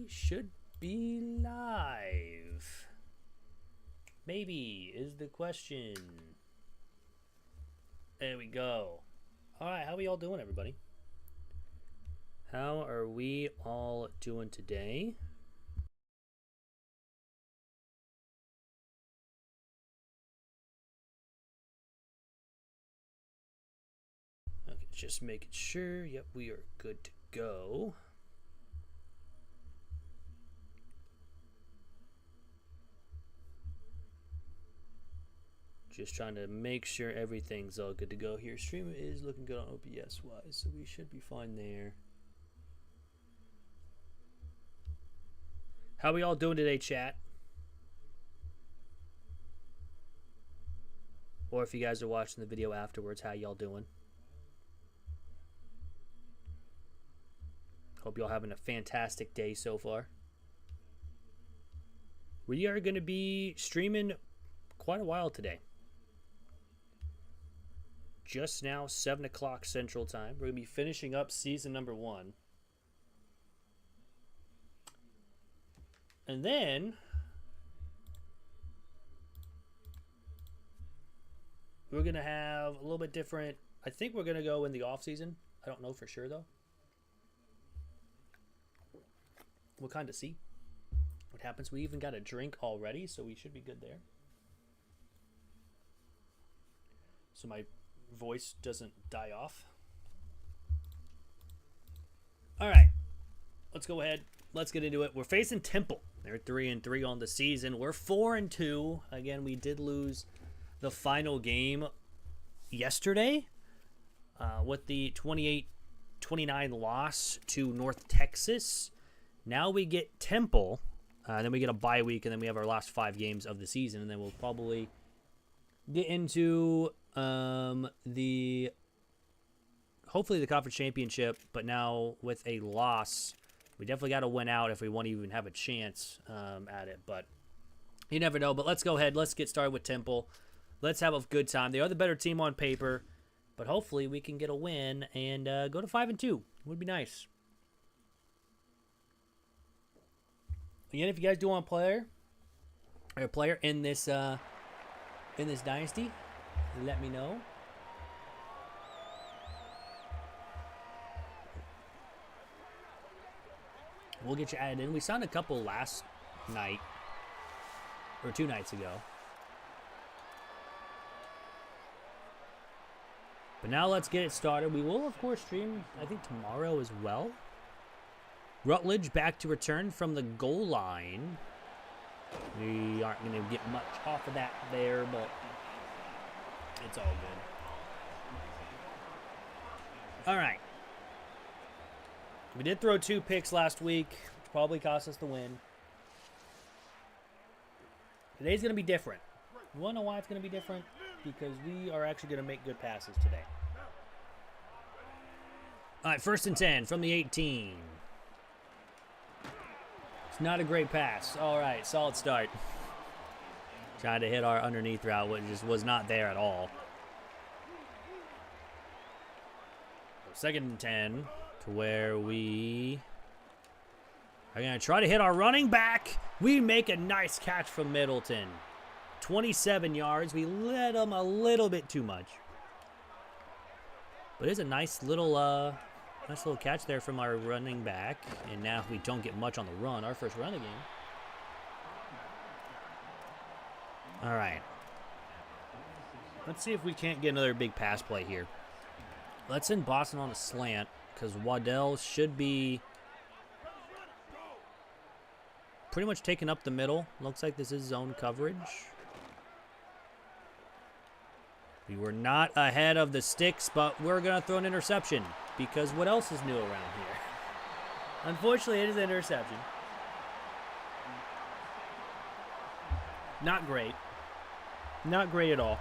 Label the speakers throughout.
Speaker 1: we should be live. Maybe is the question. There we go. All right, how are we all doing, everybody? How are we all doing today? Okay, just making sure. Yep, we are good to go. Just trying to make sure everything's all good to go here. Stream is looking good on OBS wise, so we should be fine there. How are we all doing today, chat? Or if you guys are watching the video afterwards, how y'all doing? Hope y'all having a fantastic day so far. We are going to be streaming quite a while today. Just now, 7 o'clock Central Time. We're going to be finishing up season number 1. And then we're going to have a little bit different. I think we're going to go in the off season. I don't know for sure, though. We'll kind of see what happens. We even got a drink already, so we should be good there. So my voice doesn't die off. All right, let's go ahead. Let's get into it. We're facing Temple. They're 3-3 on the season. We're 4-2. Again, we did lose the final game yesterday with the 28-29 loss to North Texas. Now we get Temple. Then we get a bye week, and then we have our last 5 games of the season, and then we'll probably get into hopefully the conference championship. But now with a loss, we definitely got to win out if we want to even have a chance at it. But you never know. But let's go ahead. Let's get started with Temple. Let's have a good time. They are the better team on paper, but hopefully we can get a win and go to 5-2. Would be nice. Again, if you guys do want a player in this dynasty, let me know. We'll get you added in. We signed a couple last night, or 2 nights ago. But now let's get it started. We will, of course, stream, I think, tomorrow as well. Rutledge back to return from the goal line. We aren't going to get much off of that there, but it's all good. All right. We did throw 2 picks last week, which probably cost us the win. Today's going to be different. You want to know why it's going to be different? Because we are actually going to make good passes today. All right, 1st and 10 from the 18. It's not a great pass. All right, solid start. Tried to hit our underneath route, which just was not there at all. 2nd and 10 to where we are going to try to hit our running back. We make a nice catch from Middleton. 27 yards. We led them a little bit too much. But it's a nice little catch there from our running back. And now we don't get much on the run. Our first run of the game. All right. Let's see if we can't get another big pass play here. Let's send Boston on a slant because Waddell should be pretty much taking up the middle. Looks like this is zone coverage. We were not ahead of the sticks, but we're going to throw an interception because what else is new around here? Unfortunately, it is an interception. Not great. Not great at all.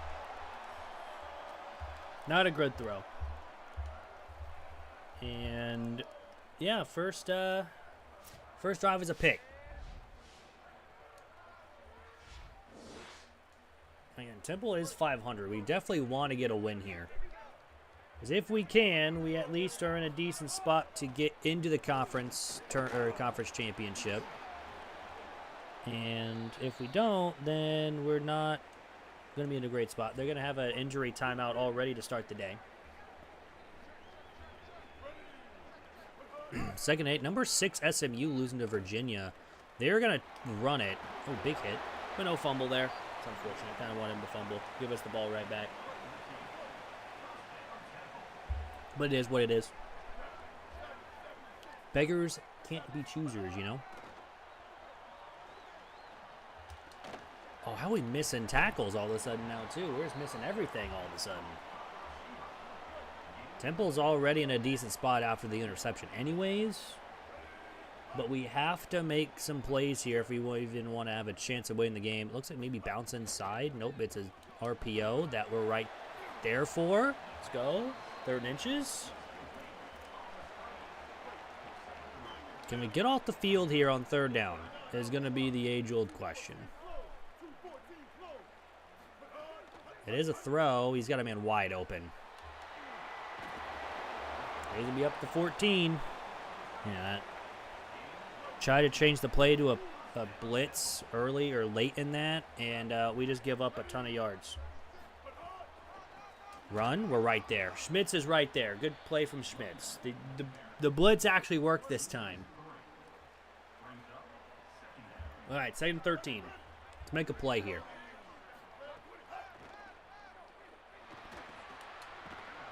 Speaker 1: Not a good throw. And yeah, first drive is a pick. Again, Temple is 500. We definitely want to get a win here. Because if we can, we at least are in a decent spot to get into the conference championship. And if we don't, then we're not going to be in a great spot. They're going to have an injury timeout all ready to start the day. Second 8, number 6 SMU losing to Virginia. They're going to run it. Oh, big hit. But no fumble there. It's unfortunate. Kind of want him to fumble. Give us the ball right back. But it is what it is. Beggars can't be choosers, you know? Oh, how are we missing tackles all of a sudden now, too? We're just missing everything all of a sudden. Temple's already in a decent spot after the interception anyways. But we have to make some plays here if we even want to have a chance of winning the game. It looks like maybe bounce inside. Nope, it's an RPO that we're right there for. Let's go. 3rd and inches. Can we get off the field here on 3rd down? Is going to be the age-old question. It is a throw. He's got a man wide open. He's going to be up to 14. Yeah. Try to change the play to a blitz early or late in that, and we just give up a ton of yards. Run, we're right there. Schmitz is right there. Good play from Schmitz. The blitz actually worked this time. All right, 2nd and 13. Let's make a play here.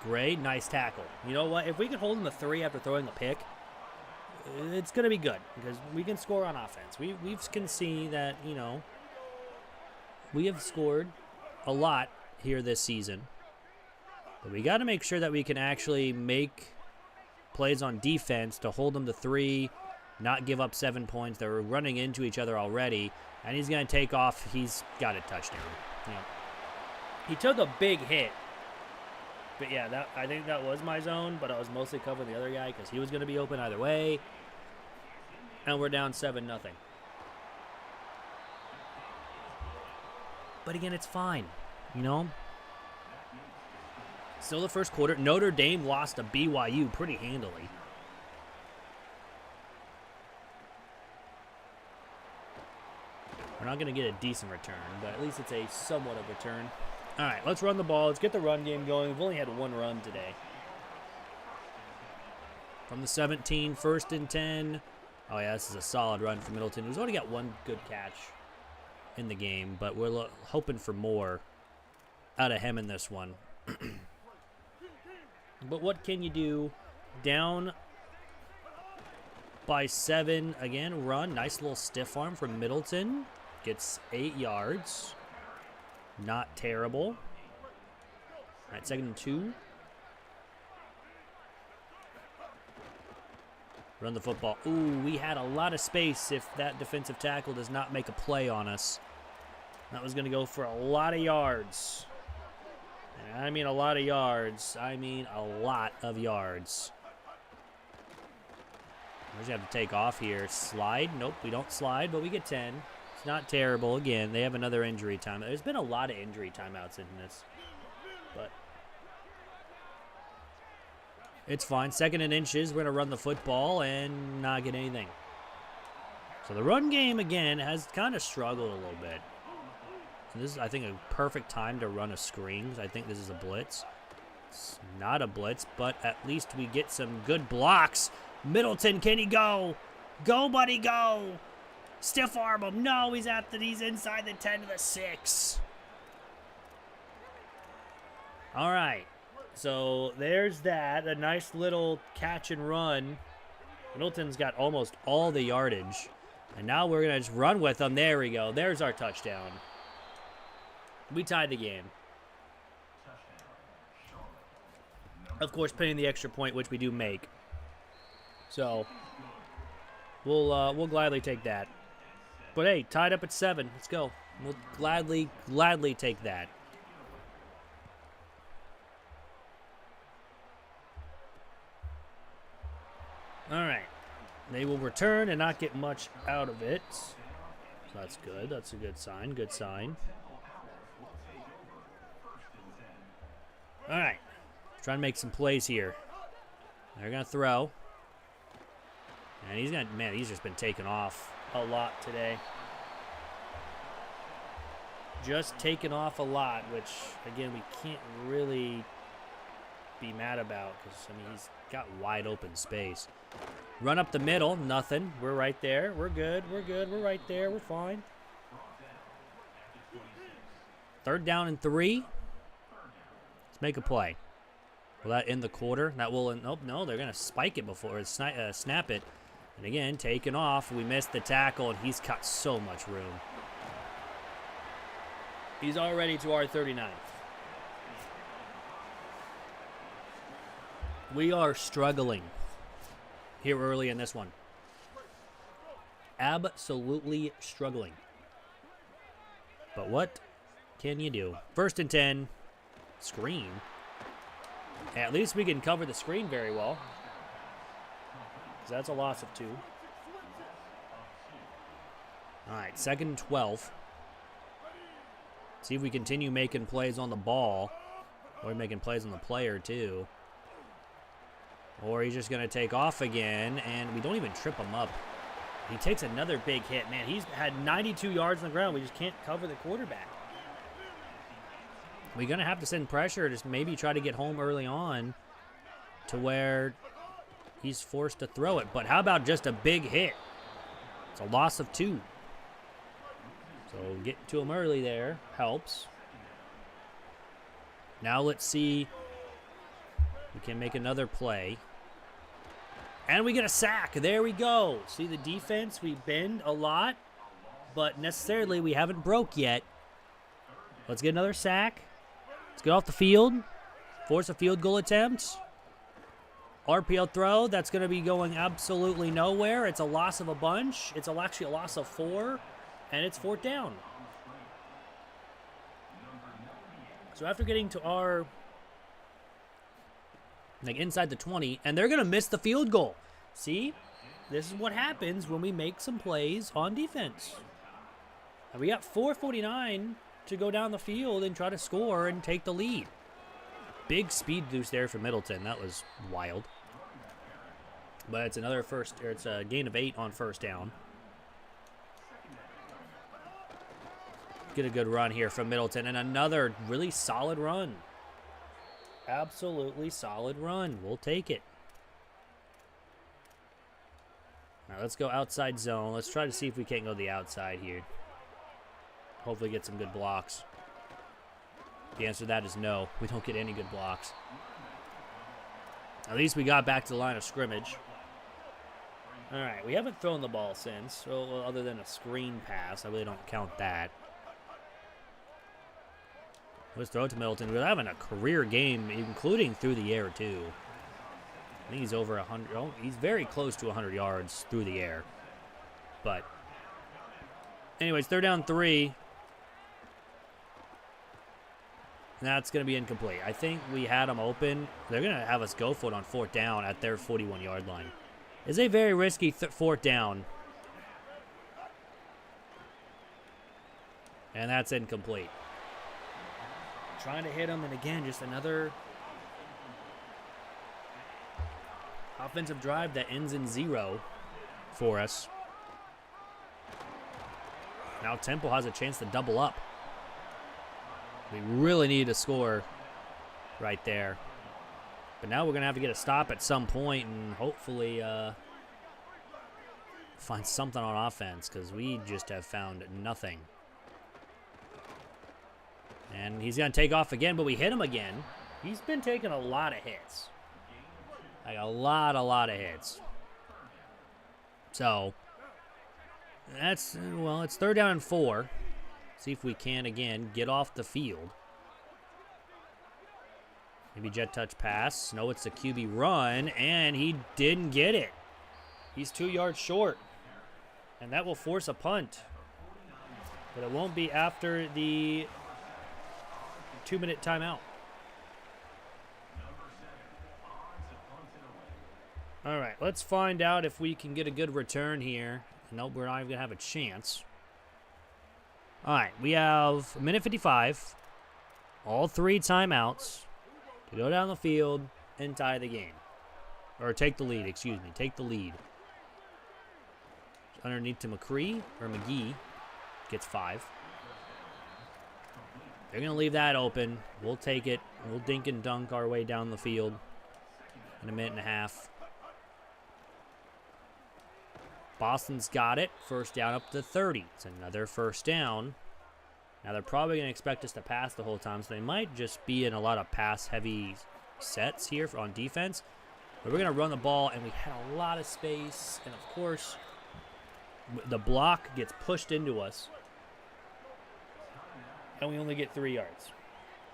Speaker 1: Great, nice tackle. You know what? If we can hold him to 3 after throwing a pick, it's going to be good because we can score on offense. We can see that, you know, we have scored a lot here this season. But we got to make sure that we can actually make plays on defense to hold them to 3, not give up 7 points. They're running into each other already, and he's going to take off. He's got a touchdown. Yeah. He took a big hit. But, yeah, I think that was my zone, but I was mostly covering the other guy because he was going to be open either way. And we're down 7-0. But, again, it's fine, you know? Still the first quarter. Notre Dame lost to BYU pretty handily. We're not going to get a decent return, but at least it's a somewhat of a return. All right, let's run the ball. Let's get the run game going. We've only had 1 run today. From the 17, 1st and 10. Oh, yeah, this is a solid run for Middleton. He's already got 1 good catch in the game, but we're hoping for more out of him in this one. But what can you do? Down by 7. Again, run. Nice little stiff arm from Middleton. Gets 8 yards. Not terrible. All right, 2nd and 2. Run the football. Ooh, we had a lot of space if that defensive tackle does not make a play on us. That was going to go for a lot of yards. And I mean a lot of yards. I mean a lot of yards. We're just going to have to take off here. Slide. Nope, we don't slide, but we get 10. Not terrible. Again, they have another injury timeout. There's been a lot of injury timeouts in this, but it's fine. 2nd and inches. We're going to run the football and not get anything. So the run game, again, has kind of struggled a little bit. So this is, I think, a perfect time to run a screen. I think this is a blitz. It's not a blitz, but at least we get some good blocks. Middleton, can he go? Go, buddy, go! Stiff arm him. No, he's inside the 10 to the 6. All right. So there's that. A nice little catch and run. Middleton's got almost all the yardage. And now we're going to just run with him. There we go. There's our touchdown. We tied the game. Of course, paying the extra point, which we do make. So we'll gladly take that. But hey, tied up at 7. Let's go. We'll gladly take that. All right. They will return and not get much out of it. So that's good. That's a good sign. Good sign. All right. Trying to make some plays here. They're going to throw. And he's going to, man, he's just been taken off a lot today. Just taken off a lot, which, again, we can't really be mad about because, I mean, he's got wide open space. Run up the middle, nothing. We're right there. We're good. We're good. We're right there. We're fine. 3rd down and 3. Let's make a play. Will that end the quarter? That will, nope, no, they're going to spike it before, snap it. And again, taken off. We missed the tackle, and he's got so much room. He's already to our 39th. We are struggling here early in this one. Absolutely struggling. But what can you do? 1st and 10. Screen. At least we can cover the screen very well. That's a loss of 2. All right, 2nd and 12. See if we continue making plays on the ball. Or making plays on the player, too. Or he's just going to take off again, and we don't even trip him up. He takes another big hit. Man, he's had 92 yards on the ground. We just can't cover the quarterback. We're going to have to send pressure to maybe try to get home early on to where he's forced to throw it. But how about just a big hit? It's a loss of 2. So getting to him early there helps. Now let's see. We can make another play. And we get a sack. There we go. See the defense? We bend a lot, but necessarily we haven't broke yet. Let's get another sack. Let's get off the field. Force a field goal attempt. RPO throw. That's going to be going absolutely nowhere. It's a loss of a bunch. It's actually a loss of 4, and it's 4th down. So after getting to our, like, inside the 20, and they're going to miss the field goal. See? This is what happens when we make some plays on defense. And we got 4:49 to go down the field and try to score and take the lead. Big speed boost there for Middleton. That was wild. But it's it's a gain of 8 on 1st down. Get a good run here from Middleton, and another really solid run. Absolutely solid run. We'll take it. Now let's go outside zone. Let's try to see if we can't go the outside here. Hopefully get some good blocks. The answer to that is no. We don't get any good blocks. At least we got back to the line of scrimmage. All right, we haven't thrown the ball since, well, other than a screen pass. I really don't count that. Let's throw it to Middleton. We're having a career game, including through the air, too. I think he's over 100. Oh, he's very close to 100 yards through the air. But, anyways, 3rd down 3. That's going to be incomplete. I think we had them open. They're going to have us go for it on 4th down at their 41-yard line. It's a very risky 4th down. And that's incomplete. Trying to hit him, and again, just another offensive drive that ends in 0 for us. Now Temple has a chance to double up. We really need to score right there. But now we're going to have to get a stop at some point and hopefully find something on offense, because we just have found nothing. And he's going to take off again, but we hit him again. He's been taking a lot of hits. Like a lot of hits. So, that's, well, it's 3rd down and 4. See if we can, again, get off the field. Maybe jet touch pass. No, it's a QB run, and he didn't get it. He's 2 yards short. And that will force a punt. But it won't be after the 2-minute timeout. All right, let's find out if we can get a good return here. Nope, we're not even going to have a chance. All right, we have a minute 55. All 3 timeouts. to go down the field and tie the game. Or take the lead, excuse me. Take the lead. Underneath to McGee gets 5. They're going to leave that open. We'll take it. We'll dink and dunk our way down the field in a minute and a half. Boston's got it. First down up to 30. It's another first down. Now, they're probably going to expect us to pass the whole time, so they might just be in a lot of pass-heavy sets here on defense. But we're going to run the ball, and we had a lot of space. And, of course, the block gets pushed into us. And we only get 3 yards.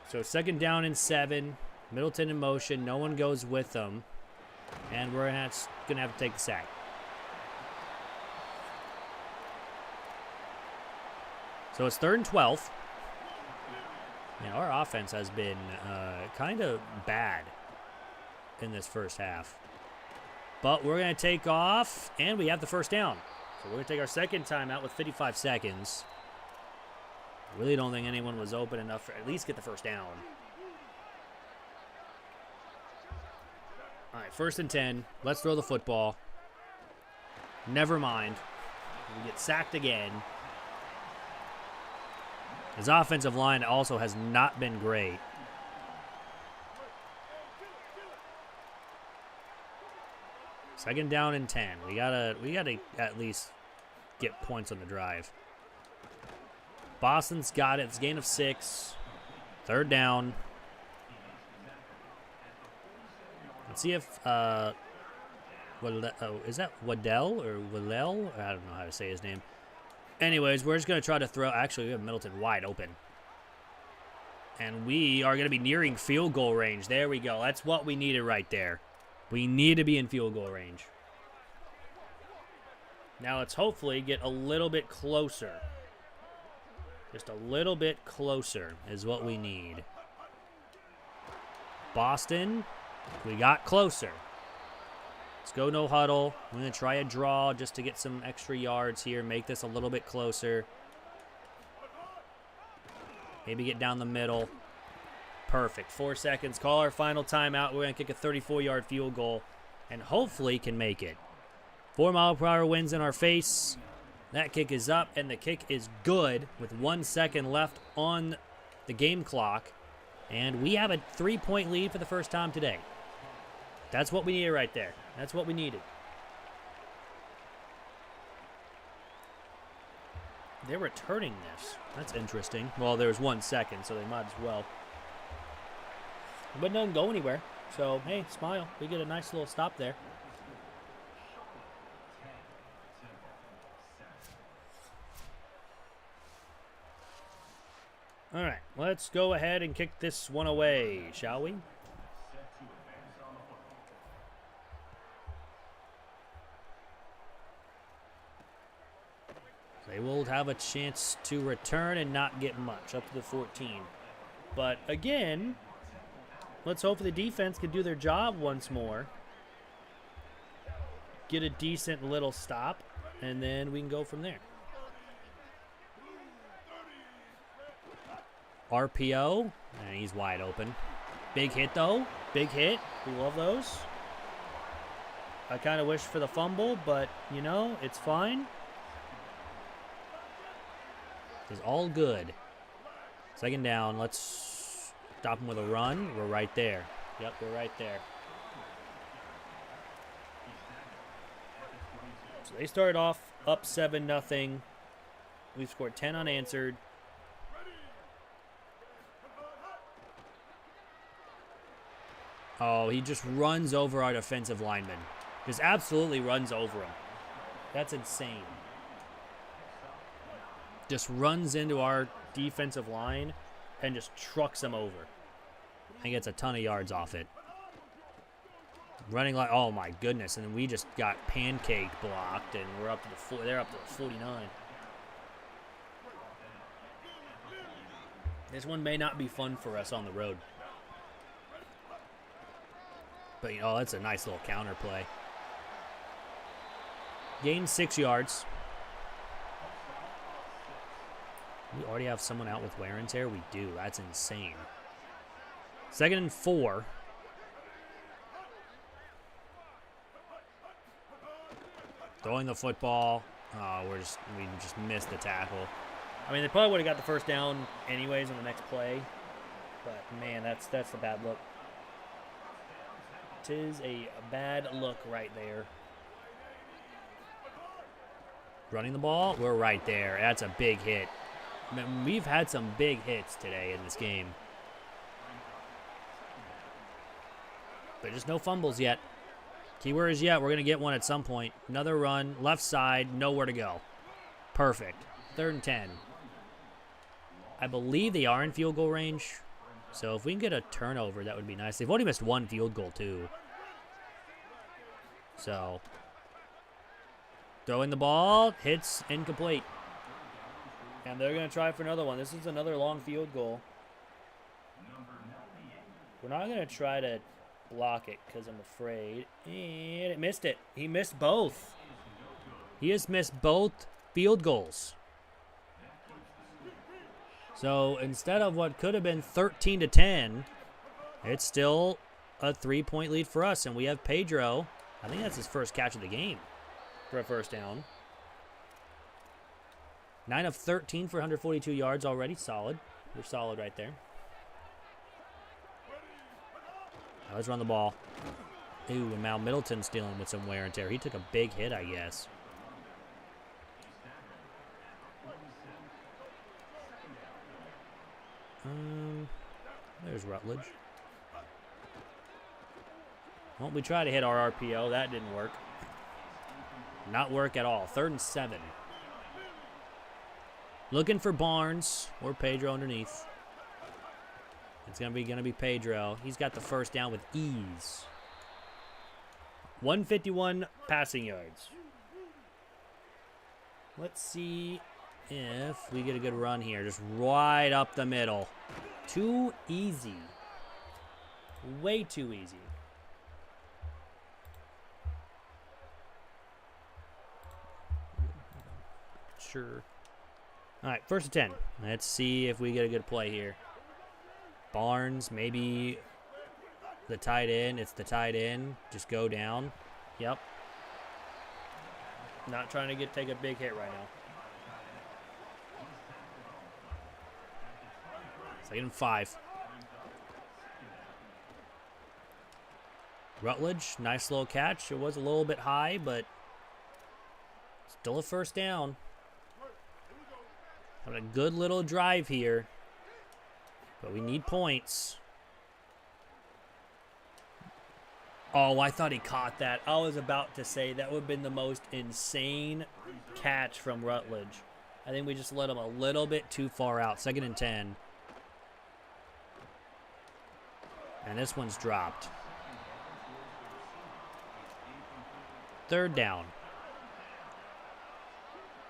Speaker 1: So, second down and 7. Middleton in motion. No one goes with them. And we're going to have to take the sack. So it's 3rd and 12. Yeah, our offense has been kind of bad in this first half. But we're going to take off, and we have the first down. So we're going to take our second timeout with 55 seconds. Really don't think anyone was open enough to at least get the first down. All right, 1st and 10. Let's throw the football. Never mind. We get sacked again. His offensive line also has not been great. Second down and 10. We gotta at least get points on the drive. Boston's got it. It's a gain of 6. 3rd down. Let's see if is that Waddell or Willell? I don't know how to say his name. Anyways, we're just going to try to throw. Actually, we have Middleton wide open. And we are going to be nearing field goal range. There we go. That's what we needed right there. We need to be in field goal range. Now let's hopefully get a little bit closer. Just a little bit closer is what we need. Boston, we got closer. Let's go no huddle. I'm going to try a draw just to get some extra yards here. Make this a little bit closer. Maybe get down the middle. Perfect. 4 seconds. Call our final timeout. We're going to kick a 34-yard field goal and hopefully can make it. 4-mile-per-hour winds in our face. That kick is up, and the kick is good with 1 second left on the game clock. And we have a 3-point lead for the first time today. That's what we needed right there. That's what we needed. They're returning this. That's interesting. Well, there's 1 second, so they might as well. But it doesn't go anywhere. So, hey, smile. We get a nice little stop there. All right, let's go ahead and kick this one away, shall we? They will have a chance to return and not get much, up to the 14. But again, let's hope the defense can do their job once more. Get a decent little stop, and then we can go from there. RPO, and he's wide open. Big hit, though. Big hit. We love those. I kind of wish for the fumble, but, you know, it's fine. It's all good. Second down. Let's stop him with a run. We're right there. Yep, we're right there. So they started off up 7-0. We've scored 10 unanswered. Oh, he just runs over our defensive lineman. Just absolutely runs over him. That's insane. Just runs into our defensive line and just trucks him over. And gets a ton of yards off it. Running like, oh my goodness. And then we just got pancaked blocked, and we're up to the they're up to the 49. This one may not be fun for us on the road. But, you know, that's a nice little counter play. Gain 6 yards. We already have someone out with wear and tear? We do. That's insane. 2nd and 4. Throwing the football. Oh, we just missed the tackle. I mean, they probably would have got the first down anyways on the next play. But, man, that's the bad look. Tis a bad look right there. Running the ball, we're right there. That's a big hit. I mean, we've had some big hits today in this game. But just no fumbles yet. Keyword is yet. We're going to get one at some point. Another run. Left side. Nowhere to go. Perfect. 3rd and 10. I believe they are in field goal range. So if we can get a turnover, that would be nice. They've only missed 1 field goal, too. So, throwing the ball. Hits incomplete. And they're going to try for another one. This is another long field goal. We're not going to try to block it because I'm afraid. And it missed it. He missed both. He has missed both field goals. So instead of what could have been 13-10, it's still a 3-point lead for us. And we have Pedro. I think that's his first catch of the game for a first down. 9 of 13 for 142 yards already. Solid. We're solid right there. Now let's run the ball. Ooh, and Mal Middleton's dealing with some wear and tear. He took a big hit, I guess. There's Rutledge. Well, we tried to hit our RPO. That didn't work. Not work at all. 3rd and 7. Looking for Barnes or Pedro underneath. It's gonna be Pedro. He's got the first down with ease. 151 passing yards. Let's see if we get a good run here. Just right up the middle. Too easy. Way too easy. Sure. All right, 1st and 10. Let's see if we get a good play here. Barnes, maybe the tight end. It's the tight end. Just go down. Yep. Not trying to take a big hit right now. 2nd and 5. Rutledge, nice little catch. It was a little bit high, but still a first down. Having a good little drive here. But we need points. Oh, I thought he caught that. I was about to say that would have been the most insane catch from Rutledge. I think we just let him a little bit too far out. 2nd and 10. And this one's dropped. 3rd down.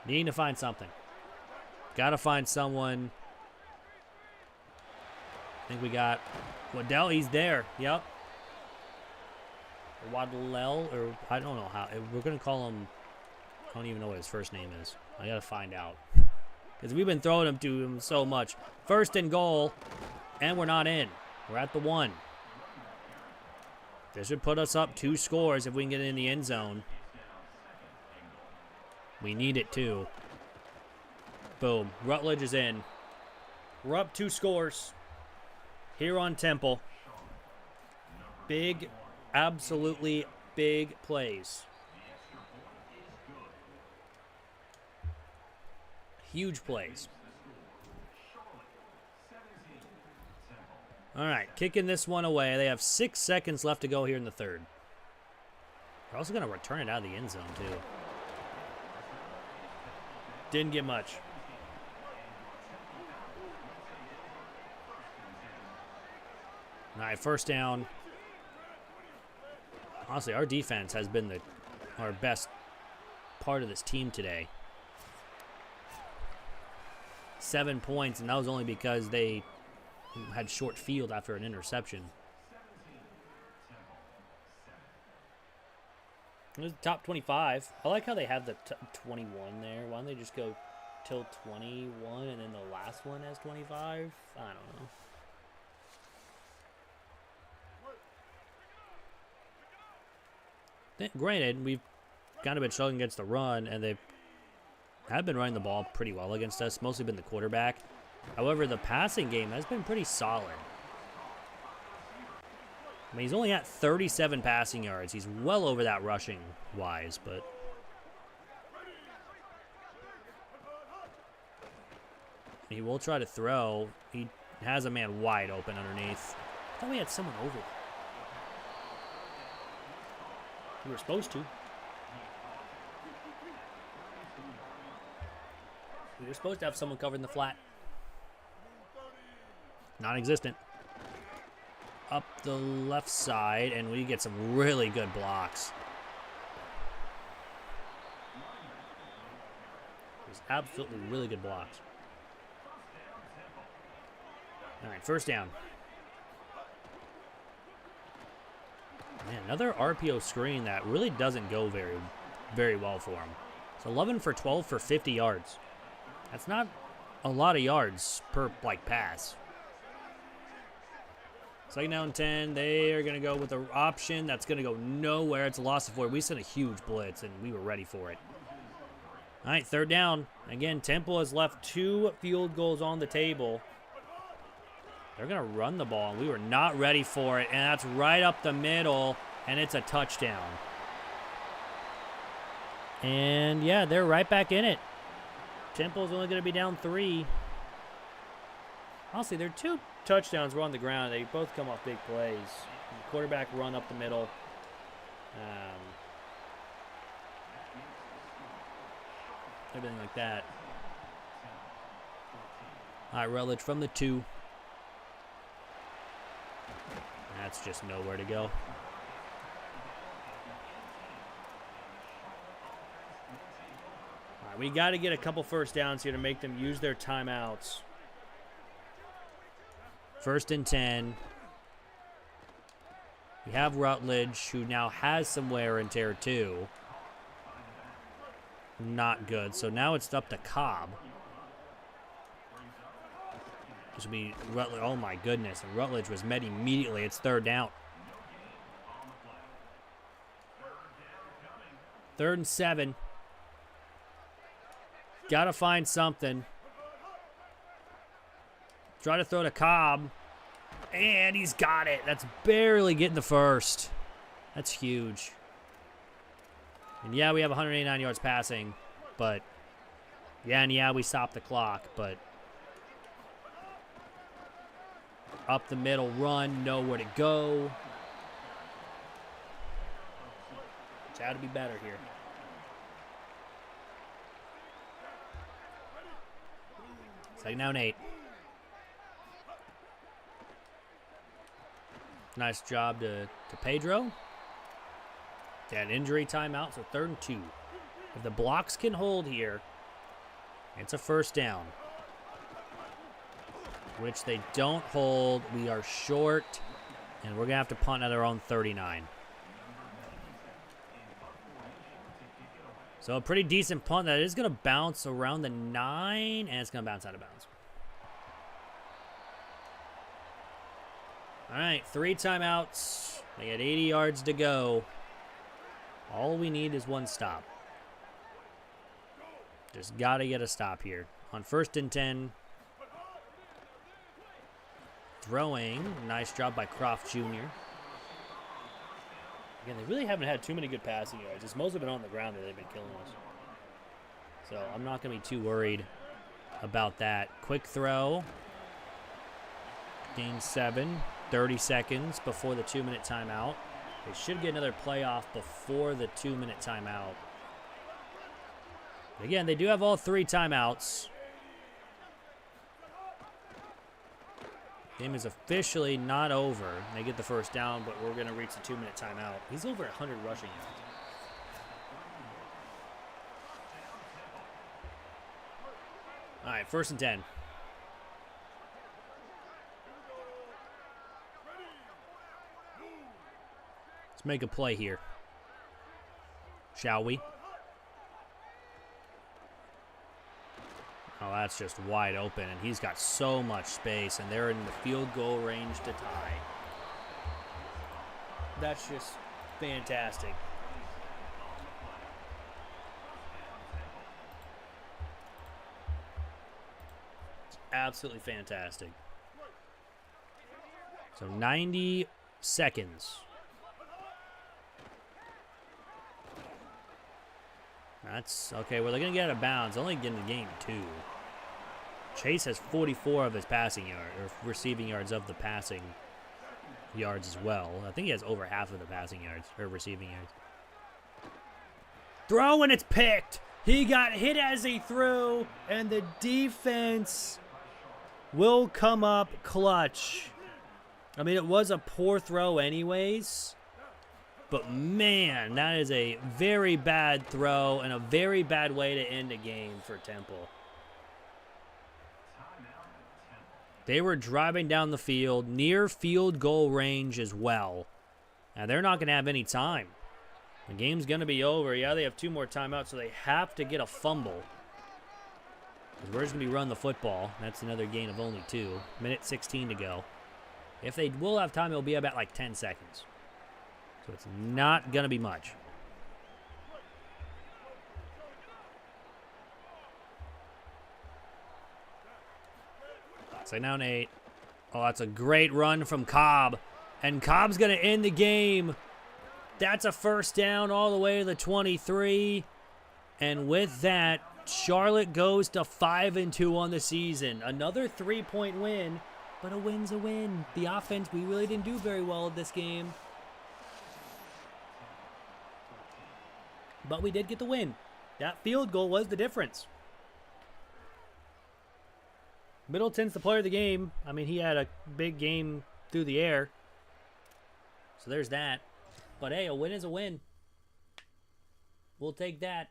Speaker 1: Needing to find something. Got to find someone. I think we got Waddell. He's there. Yep. Waddell, or I don't know how. We're going to call him. I don't even know what his first name is. I got to find out. Because we've been throwing him to him so much. 1st and goal. And we're not in. We're at the 1. This would put us up 2 scores if we can get in the end zone. We need it too. Boom. Rutledge is in. We're up 2 scores. Here on Temple. Big, absolutely big plays. Huge plays. All right, kicking this one away. They have 6 seconds left to go here in the 3rd. They're also going to return it out of the end zone, too. Didn't get much. All right, 1st down. Honestly, our defense has been our best part of this team today. 7 points, and that was only because they had short field after an interception. It was top 25. I like how they have the 21 there. Why don't they just go till 21 and then the last one has 25? I don't know. Granted, we've kind of been struggling against the run, and they have been running the ball pretty well against us, mostly been the quarterback. However, the passing game has been pretty solid. I mean, he's only at 37 passing yards. He's well over that rushing-wise, but... he will try to throw. He has a man wide open underneath. I thought we had someone over there. We were supposed to. We were supposed to have someone covering the flat. Non-existent. Up the left side, and we get some really good blocks. There's absolutely really good blocks. All right, first down. Man, another RPO screen that really doesn't go very well for him. It's 11 for 12 for 50 yards. That's not a lot of yards per, pass. Second down 10, they are going to go with an option that's going to go nowhere. It's a loss of 4. We sent a huge blitz, and we were ready for it. All right, third down. Again, Temple has left 2 field goals on the table. They're going to run the ball, and we were not ready for it, and that's right up the middle, and it's a touchdown. And, yeah, they're right back in it. Temple's only going to be down 3. Honestly, their 2 touchdowns were on the ground. They both come off big plays. The quarterback run up the middle. Everything like that. All right, Rutledge from the 2. That's just nowhere to go. All right, we got to get a couple first downs here to make them use their timeouts. First and 10. We have Rutledge, who now has some wear and tear too. Not good. So now it's up to Cobb. This will be Rutledge. Oh my goodness. And Rutledge was met immediately. It's third down. Third and 7. Gotta find something. Try to throw to Cobb. And he's got it. That's barely getting the first. That's huge. And yeah, we have 189 yards passing. But, yeah, we stopped the clock. But, up the middle, run, nowhere to go. It's got to be better here. Second down 8. Nice job to Pedro. That injury timeout, so third and 2. If the blocks can hold here, it's a first down. Which they don't hold. We are short, and we're going to have to punt at our own 39. So a pretty decent punt that is going to bounce around the 9, and it's going to bounce out of bounds. All right, 3 timeouts. They got 80 yards to go. All we need is 1 stop. Just got to get a stop here. On first and 10. Throwing. Nice job by Croft Jr. Again, they really haven't had too many good passing yards. It's mostly been on the ground that they've been killing us. So I'm not going to be too worried about that. Quick throw. Gain 7. 30 seconds before the 2-minute timeout. They should get another playoff before the 2-minute timeout. Again, they do have all 3 timeouts. Game is officially not over. They get the first down, but we're going to reach the 2-minute timeout. He's over 100 rushing yards. All right, first and 10. Let's make a play here. Shall we? Oh, that's just wide open, and he's got so much space, and they're in the field goal range to tie. That's just fantastic. Absolutely fantastic. So 90 seconds. That's okay. Well, they're going to get out of bounds. Only getting the game 2. Chase has 44 of his passing yards, or receiving yards of the passing yards as well. I think he has over half of the passing yards, or receiving yards. Throw and it's picked. He got hit as he threw, and the defense will come up clutch. I mean, it was a poor throw anyways. But, man, that is a very bad throw and a very bad way to end a game for Temple. They were driving down the field, near field goal range as well. Now, they're not going to have any time. The game's going to be over. Yeah, they have 2 more timeouts, so they have to get a fumble. Because we're just going to be running the football. That's another gain of only 2. Minute 16 to go. If they will have time, it'll be about like 10 seconds. So it's not going to be much. Second down 8. Oh, that's a great run from Cobb. And Cobb's going to end the game. That's a first down all the way to the 23. And with that, Charlotte goes to 5-2 on the season. Another 3-point win, but a win's a win. The offense, we really didn't do very well in this game. But we did get the win. That field goal was the difference. Middleton's the player of the game. I mean, he had a big game through the air. So there's that. But hey, a win is a win. We'll take that.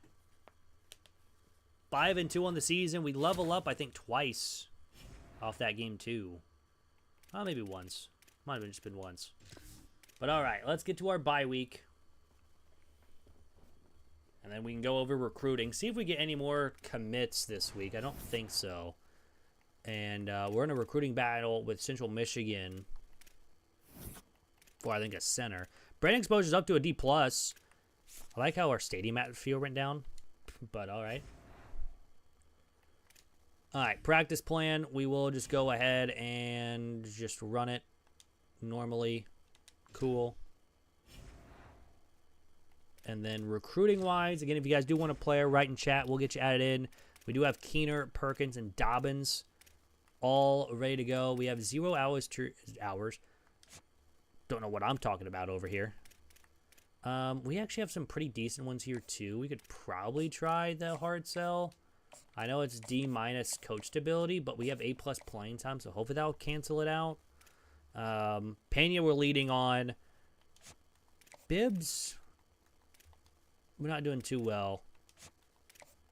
Speaker 1: 5-2 on the season. We level up, I think, twice off that game too. Oh, maybe once. Might have just been once. But all right, let's get to our bye week. And then we can go over recruiting. See if we get any more commits this week. I don't think so. And we're in a recruiting battle with Central Michigan for, I think, a center. Brand exposure's up to a D+. I like how our stadium atmosphere went down. But all right. All right, practice plan. We will just go ahead and just run it normally. Cool. And then recruiting-wise, again, if you guys do want a player, write in chat. We'll get you added in. We do have Keener, Perkins, and Dobbins all ready to go. We have 0 hours. Don't know what I'm talking about over here. We actually have some pretty decent ones here, too. We could probably try the hard sell. I know it's D- coach stability, but we have A+ playing time, so hopefully that'll cancel it out. Pena we're leading on. Bibbs, we're not doing too well.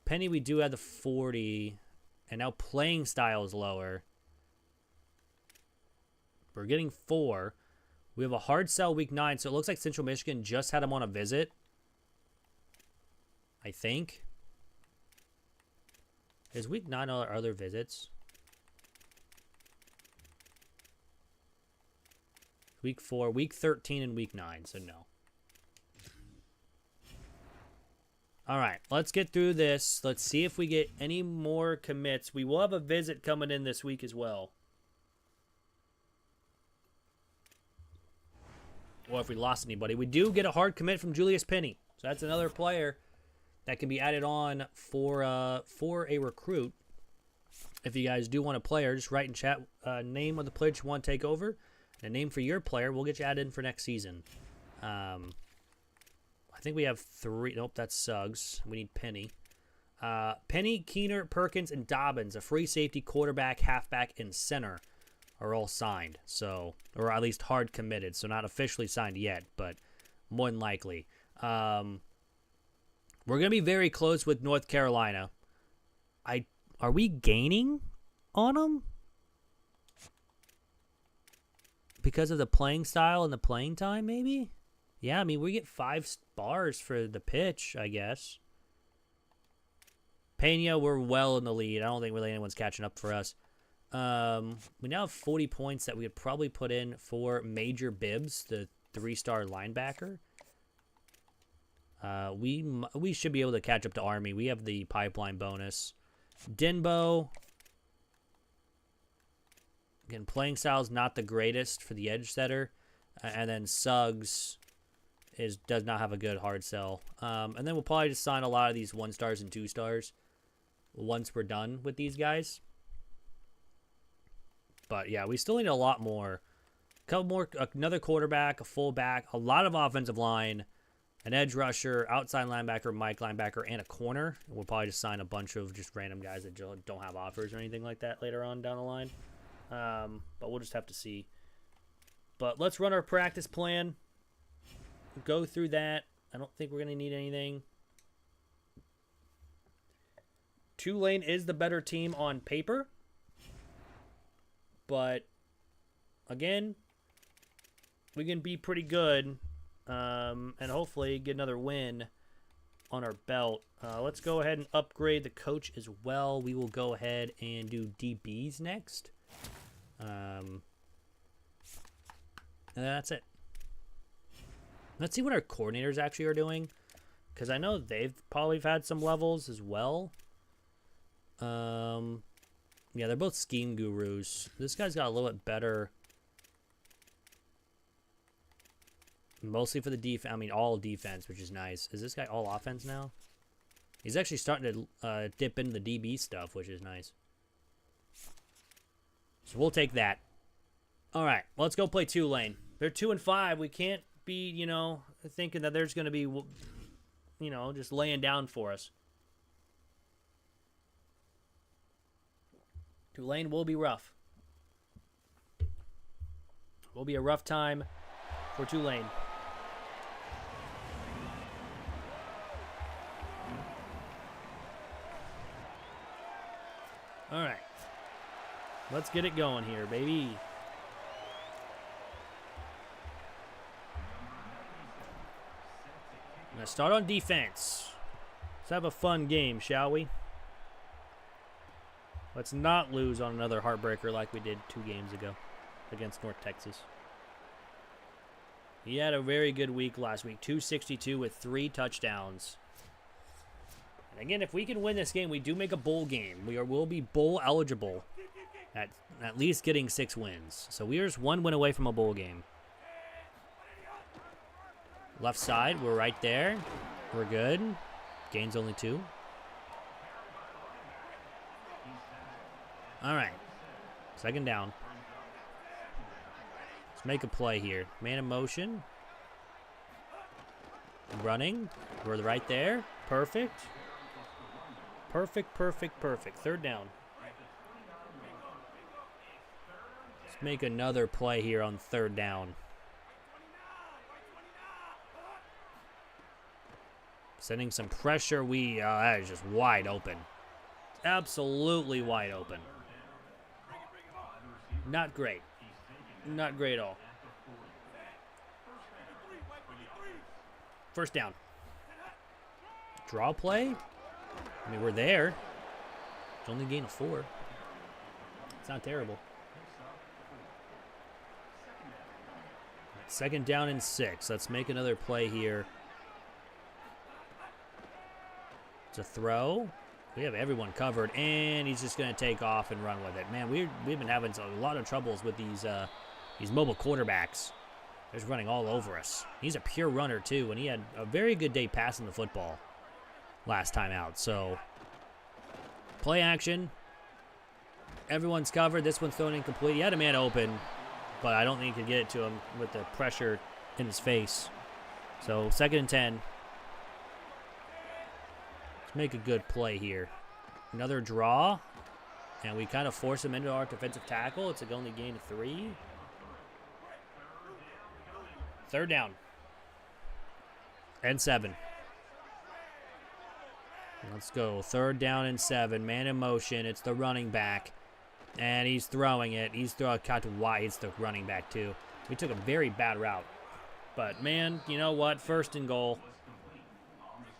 Speaker 1: Penny, we do have the 40, and now playing style is lower. We're getting 4. We have a hard sell week 9, so it looks like Central Michigan just had him on a visit. I think. Is week 9 or other visits? Week 4, week 13, and week 9, so no. All right, let's get through this. Let's see if we get any more commits. We will have a visit coming in this week as well. Or if we lost anybody. We do get a hard commit from Julius Penny. So that's another player that can be added on for a recruit. If you guys do want a player, just write in chat name of the player you want to take over. And a name for your player. We'll get you added in for next season. I think we have 3. Nope, that's Suggs. We need Penny. Penny, Keener, Perkins, and Dobbins, a free safety, quarterback, halfback, and center, are all signed. So, or at least hard committed. So not officially signed yet, but more than likely. We're going to be very close with North Carolina. Are we gaining on them? Because of the playing style and the playing time, maybe? Yeah, I mean, we get 5 bars for the pitch, I guess. Pena, we're well in the lead. I don't think really anyone's catching up for us. We now have 40 points that we could probably put in for Major Bibbs, the 3-star linebacker. We should be able to catch up to Army. We have the pipeline bonus. Denbo. Again, playing style's not the greatest for the edge setter. And then Suggs does not have a good hard sell. And then we'll probably just sign a lot of these 1 stars and 2 stars once we're done with these guys. But yeah, we still need a lot more. A couple more, another quarterback, a fullback, a lot of offensive line, an edge rusher, outside linebacker, Mike linebacker, and a corner. We'll probably just sign a bunch of just random guys that don't have offers or anything like that later on down the line. But we'll just have to see. But let's run our practice plan. Go through that. I don't think we're going to need anything. Tulane is the better team on paper. But, again, we can be pretty good. And hopefully get another win on our belt. Let's go ahead and upgrade the coach as well. We will go ahead and do DBs next. And that's it. Let's see what our coordinators actually are doing, because I know they've probably had some levels as well. Yeah, they're both scheme gurus. This guy's got a little bit better, mostly for the defense. I mean, all defense, which is nice. Is this guy all offense now? He's actually starting to dip into the DB stuff, which is nice. So we'll take that. All right, let's go play Tulane. They're 2-5. We can't be, you know, thinking that there's going to be, you know, just laying down for us. Tulane will be rough. Will be a rough time for Tulane. All right. Let's get it going here, baby. I'm going to start on defense. Let's have a fun game, shall we? Let's not lose on another heartbreaker like we did 2 games ago against North Texas. He had a very good week last week. 262 with 3 touchdowns. And again, if we can win this game, we do make a bowl game. We'll be bowl eligible at least getting 6 wins. So we are just 1 win away from a bowl game. Left side, we're right there. We're good. Gain's only 2. All right. 2nd down. Let's make a play here. Man in motion. Running. We're right there. Perfect. Perfect, perfect, perfect. 3rd down. Let's make another play here on 3rd down. Sending some pressure. That is just wide open. Absolutely wide open. Not great. Not great at all. 1st down. Draw play? I mean, we're there. It's only a gain of 4. It's not terrible. 2nd down and 6. Let's make another play here. It's a throw. We have everyone covered, and he's just going to take off and run with it. Man, we've been having a lot of troubles with these mobile quarterbacks. They're just running all over us. He's a pure runner, too, and he had a very good day passing the football last time out. So, play action. Everyone's covered. This one's thrown incomplete. He had a man open, but I don't think he could get it to him with the pressure in his face. So, 2nd and 10. Let's make a good play here. Another draw. And we kind of force him into our defensive tackle. It's only gain of 3. 3rd down. And 7. Let's go. 3rd down and 7. Man in motion. It's the running back. And he's throwing it. He's throwing cut to wide. It's the running back, too. We took a very bad route. But, man, you know what? 1st and goal.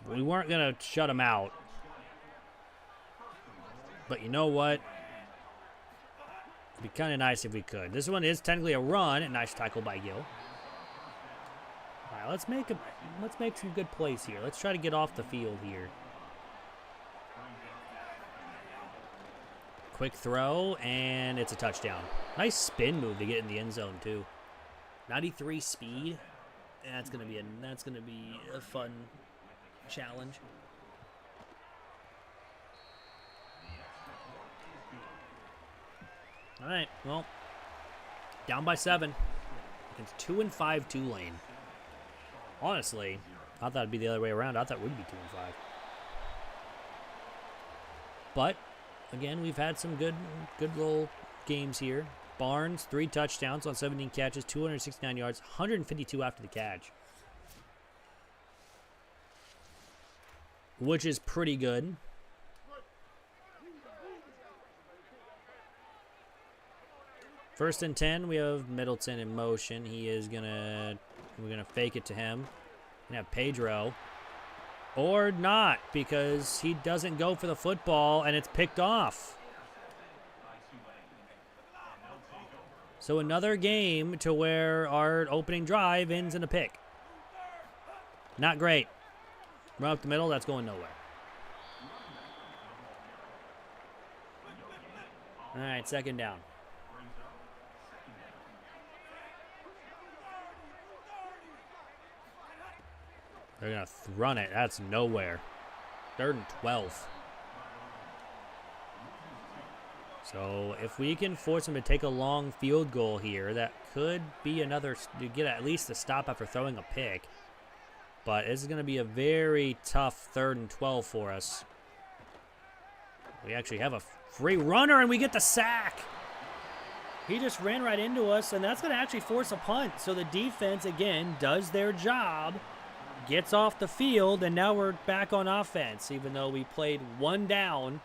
Speaker 1: We weren't going to shut him out. But you know what? It'd be kind of nice if we could. This one is technically a run. A nice tackle by Gill. All right, let's make some good plays here. Let's try to get off the field here. Quick throw, and it's a touchdown. Nice spin move to get in the end zone too. 93 speed. That's gonna be a fun challenge. All right, well, down by 7. It's 2-5 Tulane. Honestly, I thought it'd be the other way around. I thought we'd be 2-5. But again, we've had some good little games here. Barnes, 3 touchdowns on 17 catches, 269 yards, 152 after the catch, which is pretty good. First and 10, we have Middleton in motion. We're gonna fake it to him. We're gonna have Pedro. Or not, because he doesn't go for the football and it's picked off. So another game to where our opening drive ends in a pick. Not great. Run up the middle, that's going nowhere. All right, second down. They're going to run it. That's nowhere. 3rd and 12. So if we can force them to take a long field goal here, that could be another, you get at least a stop after throwing a pick. But this is going to be a very tough 3rd and 12 for us. We actually have a free runner and we get the sack. He just ran right into us, and that's going to actually force a punt. So the defense, again, does their job, gets off the field, and now we're back on offense, even though we played 1 down,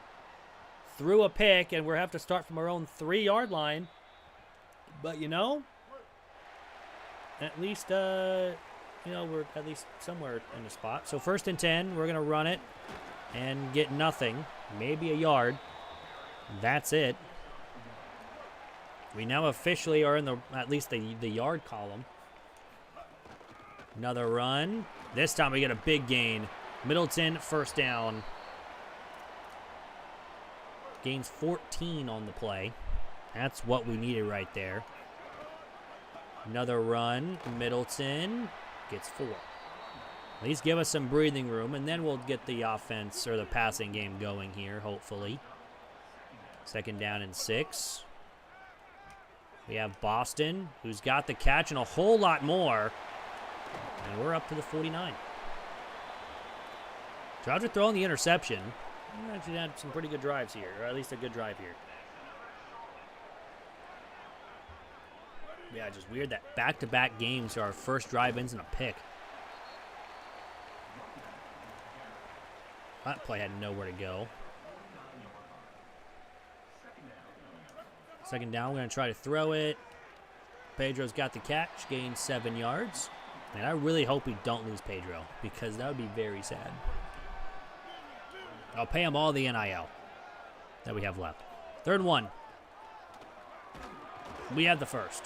Speaker 1: threw a pick, and we'll have to start from our own 3-yard line. But, you know, at least, we're at least somewhere in the spot. So 1st and 10, we're going to run it and get nothing, maybe a yard. That's it. We now officially are in at least the yard column. Another run. This time we get a big gain. Middleton, 1st down. Gains 14 on the play. That's what we needed right there. Another run. Middleton gets 4. At least give us some breathing room, and then we'll get the offense or the passing game going here, hopefully. 2nd down and 6. We have Boston, who's got the catch and a whole lot more. And we're up to the 49. So after throwing the interception, we actually had some pretty good drives here, or at least a good drive here. Yeah, just weird that back-to-back games our first drive ends in a pick. That play had nowhere to go. 2nd down, we're going to try to throw it. Pedro's got the catch, gains 7 yards. And I really hope we don't lose Pedro, because that would be very sad. I'll pay him all the NIL that we have left. 3rd and 1. We have the first.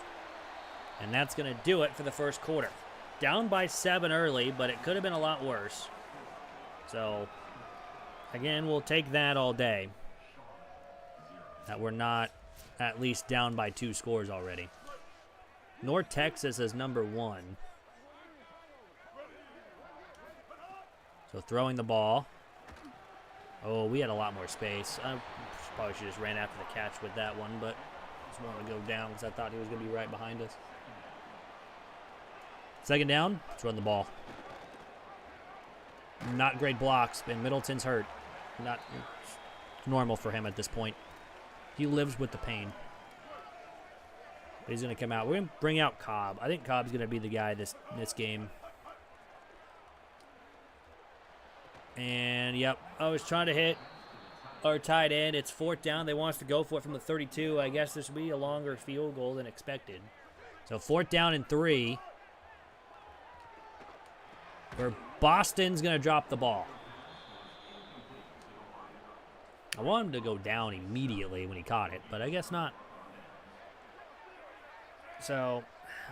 Speaker 1: And that's going to do it for the first quarter. Down by 7 early, but it could have been a lot worse. So, again, we'll take that all day. That we're not at least down by 2 scores already. North Texas is number 1. So throwing the ball. Oh, we had a lot more space. I probably should just ran after the catch with that one, but just wanted to go down because I thought he was going to be right behind us. 2nd down, let's run the ball. Not great blocks, and Middleton's hurt. Not normal for him at this point. He lives with the pain. But he's going to come out. We're going to bring out Cobb. I think Cobb's going to be the guy this game. And, yep, I was trying to hit our tight end. It's 4th down. They want us to go for it from the 32. I guess this will be a longer field goal than expected. So 4th down and 3. Where Boston's going to drop the ball. I want him to go down immediately when he caught it, but I guess not. So,